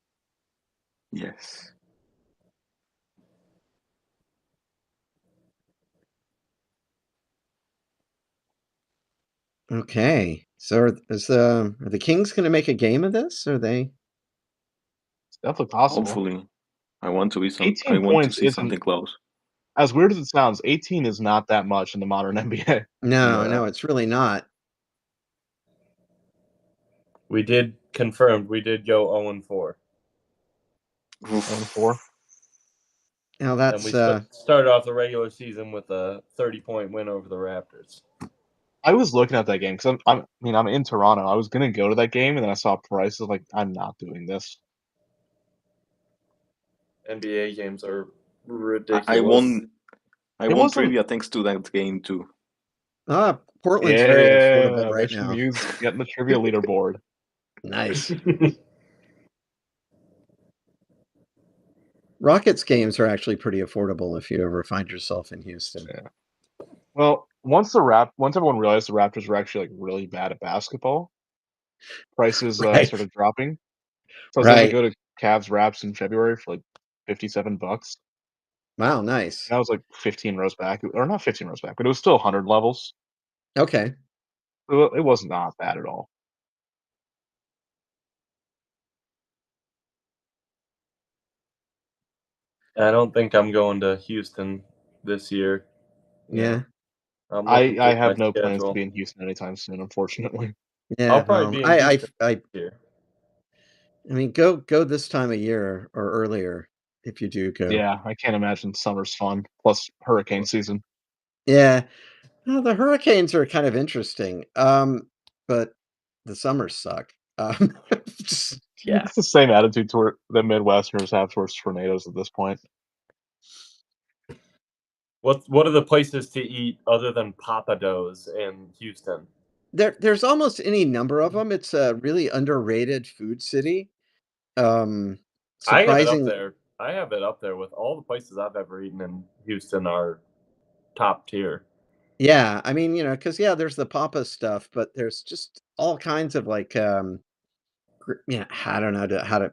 Yes. Okay. So are the Kings going to make a game of this? Or are they? It's definitely possible. Hopefully, I want to 18 points see isn't something close. as weird as it sounds. 18 is not that much in the modern NBA. No, it's really not. We did confirmed. We did go 0-4. 0-4. Now And that's we started off the regular season with a 30-point win over the Raptors. I was looking at that game because I'm in Toronto. I was gonna go to that game, and then I saw prices. Like, I'm not doing this. NBA games are ridiculous. I won wasn't- trivia thanks to that game too. Portland's very affordable right Mission now. Muse getting the trivia leaderboard. Nice. Rockets games are actually pretty affordable if you ever find yourself in Houston. Yeah. Well, once everyone realized the Raptors were actually like really bad at basketball, prices Right. started dropping. So I was able to go to Cavs Raps in February for like $57. Wow, nice. That was like 15 rows back, or not 15 rows back, but it was still 100 levels. Okay. It was not bad at all. I don't think I'm going to Houston this year. Yeah. I have no plans to be in Houston anytime soon, unfortunately. Yeah. I'll probably be in Houston I here. I mean, go this time of year or earlier if you do go. Yeah, I can't imagine summer's fun. Plus hurricane season. Yeah. Well, the hurricanes are kind of interesting. But the summers suck. Yeah. It's the same attitude toward the Midwesterners have towards tornadoes at this point. What are the places to eat other than Papa Do's in Houston? There's almost any number of them. It's a really underrated food city. Surprising. I have it up there with all the places I've ever eaten in Houston are top tier. Yeah, I mean, because there's the Papa stuff, but there's just all kinds of like, I don't know how to.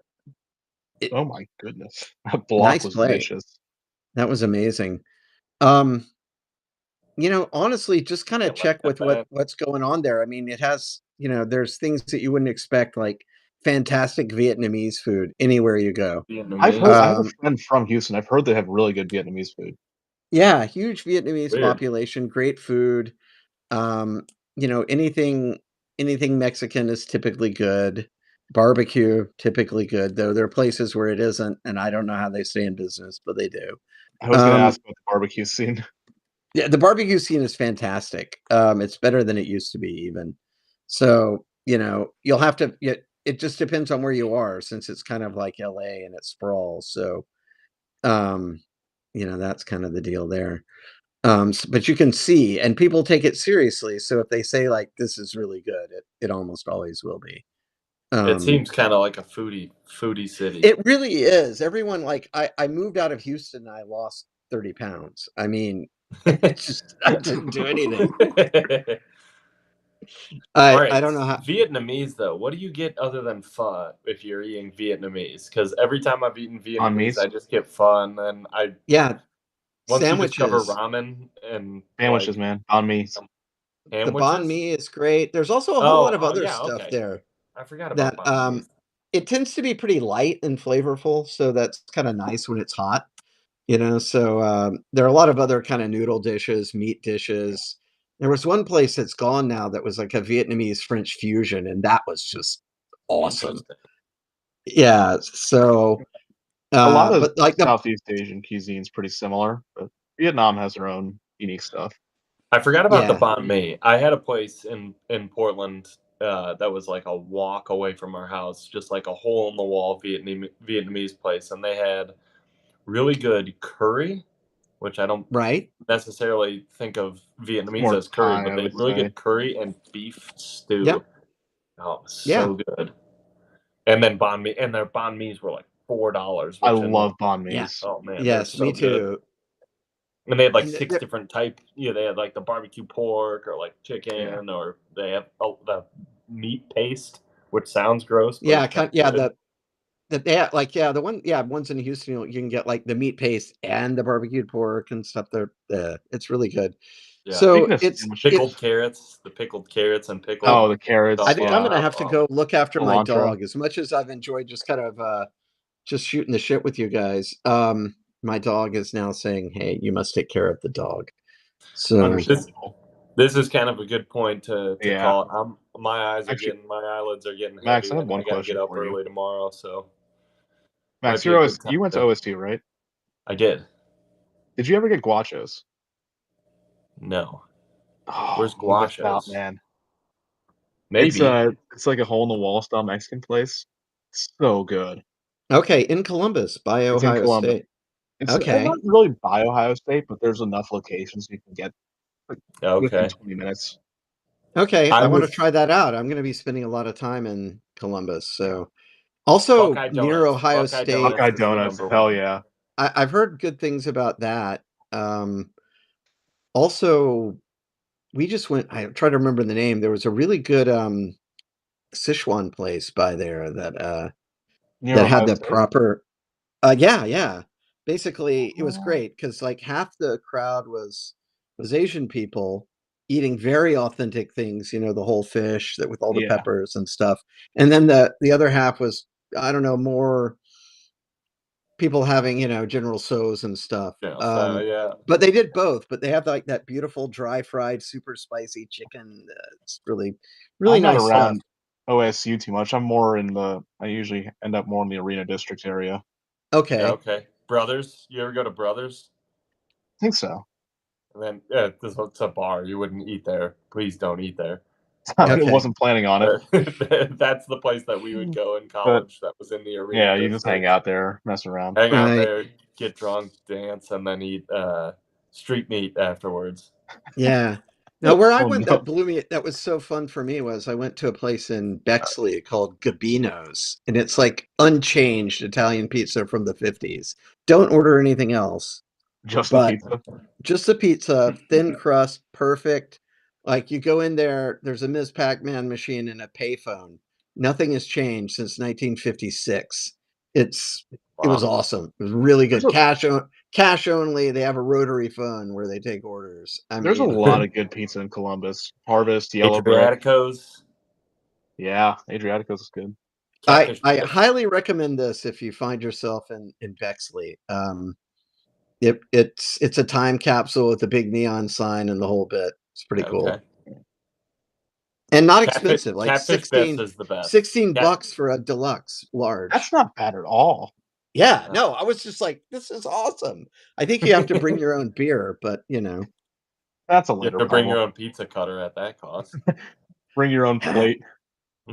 Oh my goodness, that block Nice was play. vicious. That was amazing. Honestly, just kind of check with what's going on there. I mean, it has, there's things that you wouldn't expect, like fantastic Vietnamese food anywhere you go. I've heard. I have a friend from Houston. I've heard they have really good Vietnamese food. Yeah, huge Vietnamese population, great food. Anything Mexican is typically good. Barbecue, typically good, though there are places where it isn't, and I don't know how they stay in business, but they do. I was going to ask about the barbecue scene. Yeah, the barbecue scene is fantastic. It's better than it used to be, even. So, you'll have to. It just depends on where you are, since it's kind of like LA and it sprawls. So, that's kind of the deal there. But you can see, and people take it seriously. So if they say like this is really good, it almost always will be. It seems kind of like a foodie city. It really is. Everyone I moved out of Houston and I lost 30 pounds. I mean, I didn't do anything. I don't know how. Vietnamese though. What do you get other than pho if you're eating Vietnamese? Because every time I've eaten Vietnamese, I just get pho, and once sandwiches. you discover ramen and sandwiches, man, banh mi. The banh mi is great. There's also a whole lot of other stuff there. I forgot about that. It tends to be pretty light and flavorful, so that's kind of nice when it's hot. So there are a lot of other kind of noodle dishes, meat dishes. There was one place that's gone now that was like a Vietnamese French fusion, and that was just awesome. Yeah. So, A lot of but like Southeast Asian cuisine is pretty similar, but Vietnam has their own unique stuff. I forgot about the Yeah. banh mi. I had a place in Portland that was like a walk away from our house, just like a hole in the wall Vietnamese place, and they had really good curry, which I don't right. necessarily think of Vietnamese More as curry, Thai, but I they would had really say. good curry and beef stew. Yep. Oh, it was so good. And then banh mi, and their banh mi's were like $4. I love banh Yeah. mi's. Oh man, Yes, so me good. too. And they had like And 6 different types. They had like the barbecue pork or like chicken, or they have the meat paste, which sounds gross. But yeah, it's kinda yeah. good. Ones in Houston, you can get like the meat paste and the barbecued pork and stuff. It's really good. Yeah. So Speaking of it's sandwiches, Pickled carrots, the pickled carrots and pickled. oh, the carrots. I think I'm Yeah, gonna have to go look after my cilantro. dog. As much as I've enjoyed just kind of just shooting the shit with you guys, my dog is now saying, "Hey, you must take care of the dog." So Understandable. This is kind of a good point to Yeah. call it. My Actually, eyelids are getting Max, heavy, I have and one I gotta question get up for you. early tomorrow. So Max, might be a good you went to time OSU, right? I did. Did you ever get guachos? No. Oh, Where's you missed out, guachos? man. Maybe. It's like a hole in the wall style Mexican place. So good. okay, in Columbus, by It's in Ohio Columbus. State. It's Okay. not really by Ohio State, but there's enough locations you can get within Okay. 20 minutes. Okay, I I want to was try that out. I'm going to be spending a lot of time in Columbus, so also Buckeye near Donuts. Ohio Buckeye State. Donuts Buckeye is the Donuts, number hell one. yeah. I've heard good things about that. Also, we just went. I try to remember the name. There was a really good Sichuan place by there that Near that had Ohio the State? proper. Yeah. Basically, it was great because like half the crowd was Asian people eating very authentic things. The whole fish that with all the Yeah. peppers and stuff, and then the other half was I don't know more people having General Tso's and stuff. Yeah. So yeah. But they did both. But they have like that beautiful dry fried, super spicy chicken. It's really, really I'm not nice stuff. around OSU too much. I usually end up more in the Arena District area. Okay. Yeah, okay. Brothers. You ever go to Brothers? I think so. And then it's a bar. You wouldn't eat there. Please don't eat there. I Okay. wasn't planning on it. That's the place that we would go in But college. That was in the Arena yeah, you just hang District. out there, mess around. Hang out Right. there, get drunk, dance, and then eat street meat afterwards. Yeah. Now, where I Oh, went no. that blew me, that was so fun for me was I went to a place in Bexley called Gabino's, and it's like unchanged Italian pizza from the 50s. Don't order anything else, Just the but pizza. just the pizza, thin crust, perfect. Like you go in there, there's a Ms. Pac-Man machine and a payphone. Nothing has changed since 1956. It was awesome. It was really good. Cash only. They have a rotary phone where they take orders. There's a lot of good pizza in Columbus. Harvest, Yellow Brick. Adriatico's. Yeah, Adriatico's is good. I highly recommend this if you find yourself in Bexley. It's a time capsule with a big neon sign and the whole bit. It's pretty cool. And not expensive, like Catfish Best is the best. $16 for a deluxe large. That's not bad at all. Yeah, no, I was just like, this is awesome. I think you have to bring your own beer, but That's a You later have to bring problem. your own pizza cutter at that cost. Bring your own plate.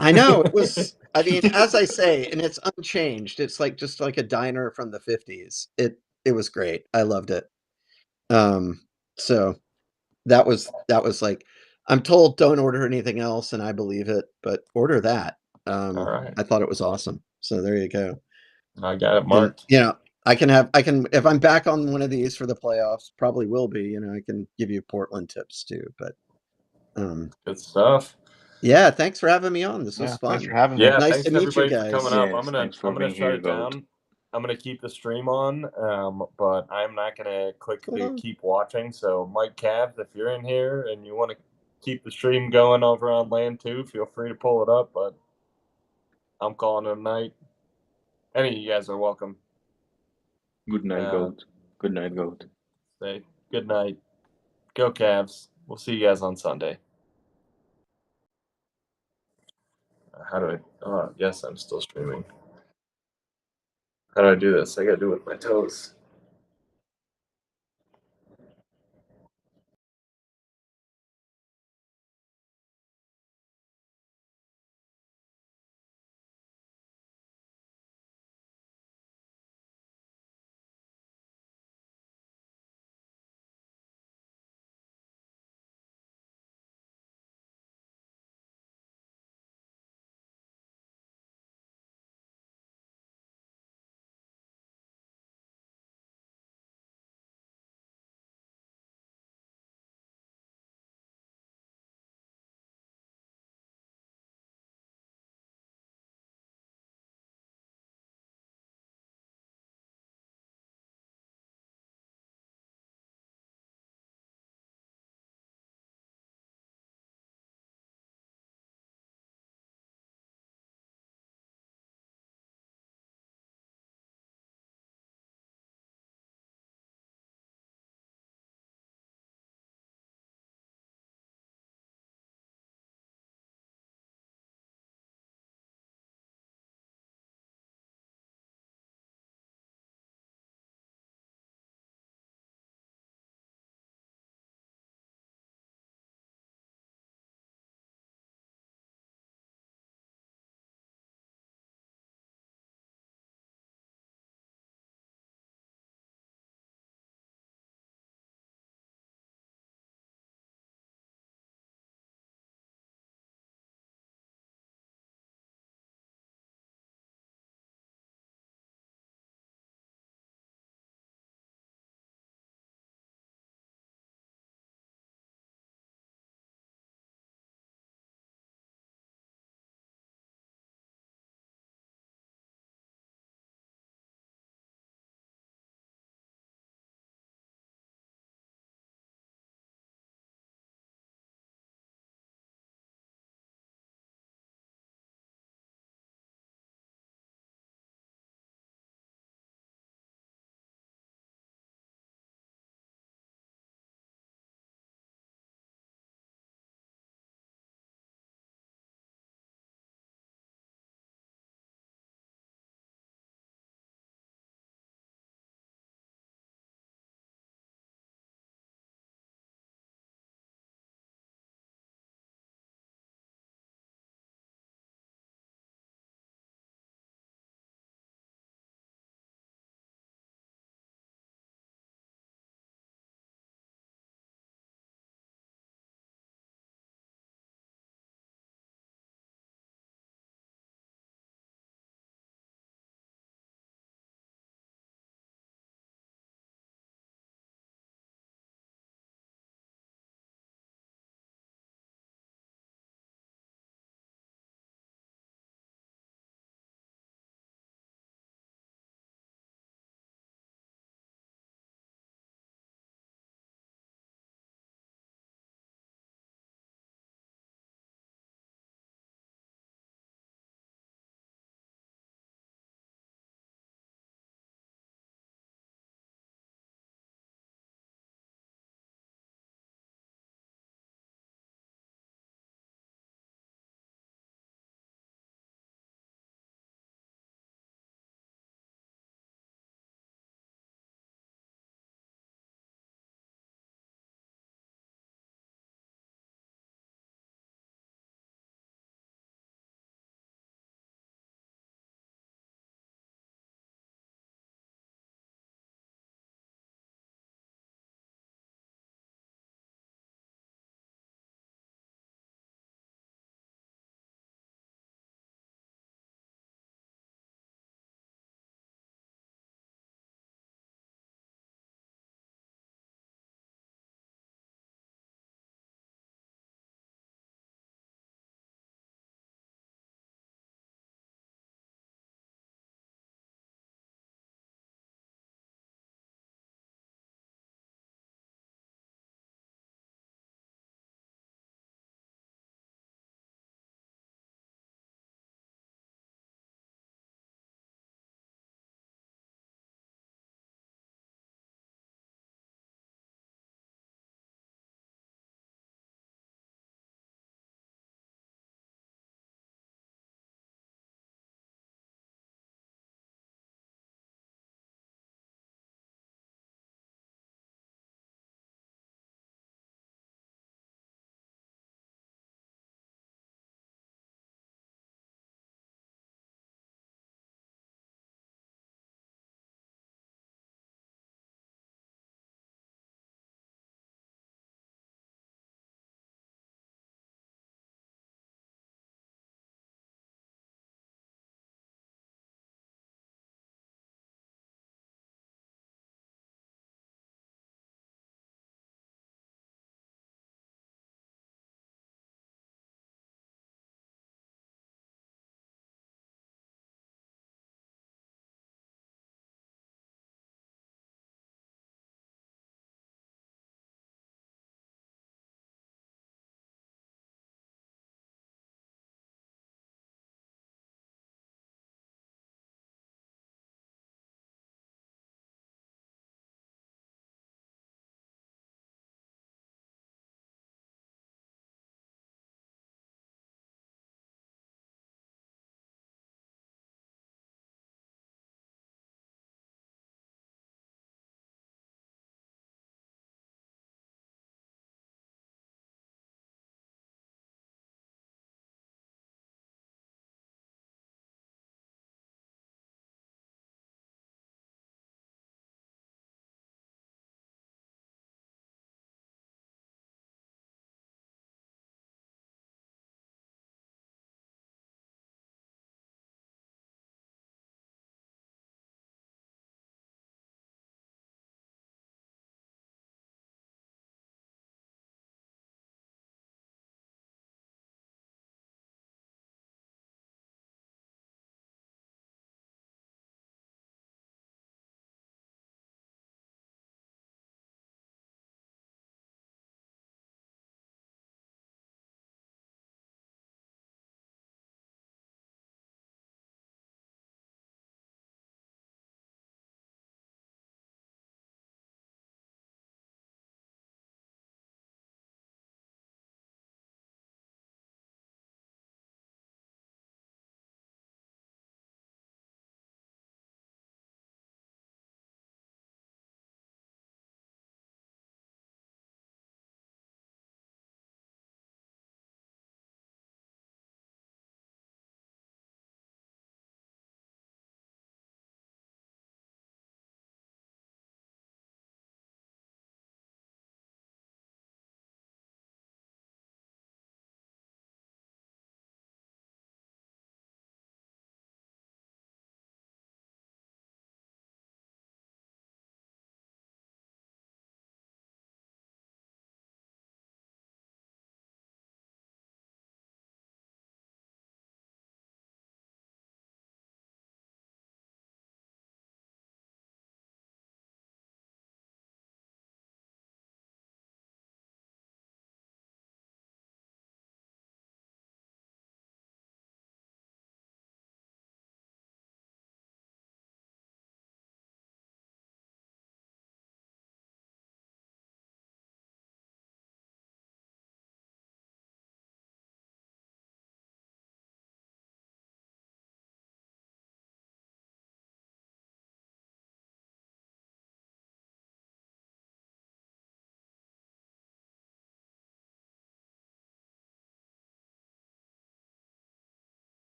I know it was. I mean, as I say, and it's unchanged. It's like just like a diner from the 50s. It was great. I loved it. So that was like, I'm told don't order anything else, and I believe it, but order that. All right. I thought it was awesome. So there you go. I got it marked. And, I can if I'm back on one of these for the playoffs, probably will be. I can give you Portland tips too. But good stuff. Yeah, thanks for having me on. This was fun. Thanks for having me. Yeah, nice thanks to meet you everybody guys. for coming up. I'm gonna shut it Goat. down. I'm gonna keep the stream on, but I'm not gonna click the keep watching. So Mike Cav, if you're in here and you want to keep the stream going over on LAN 2, feel free to pull it up. But I'm calling it a night. Any of you guys are welcome. Good night, Goat. Good night, Goat. Say good night. Go Cavs. We'll see you guys on Sunday. How do I? Yes, I'm still streaming. How do I do this? I gotta do it with my toes.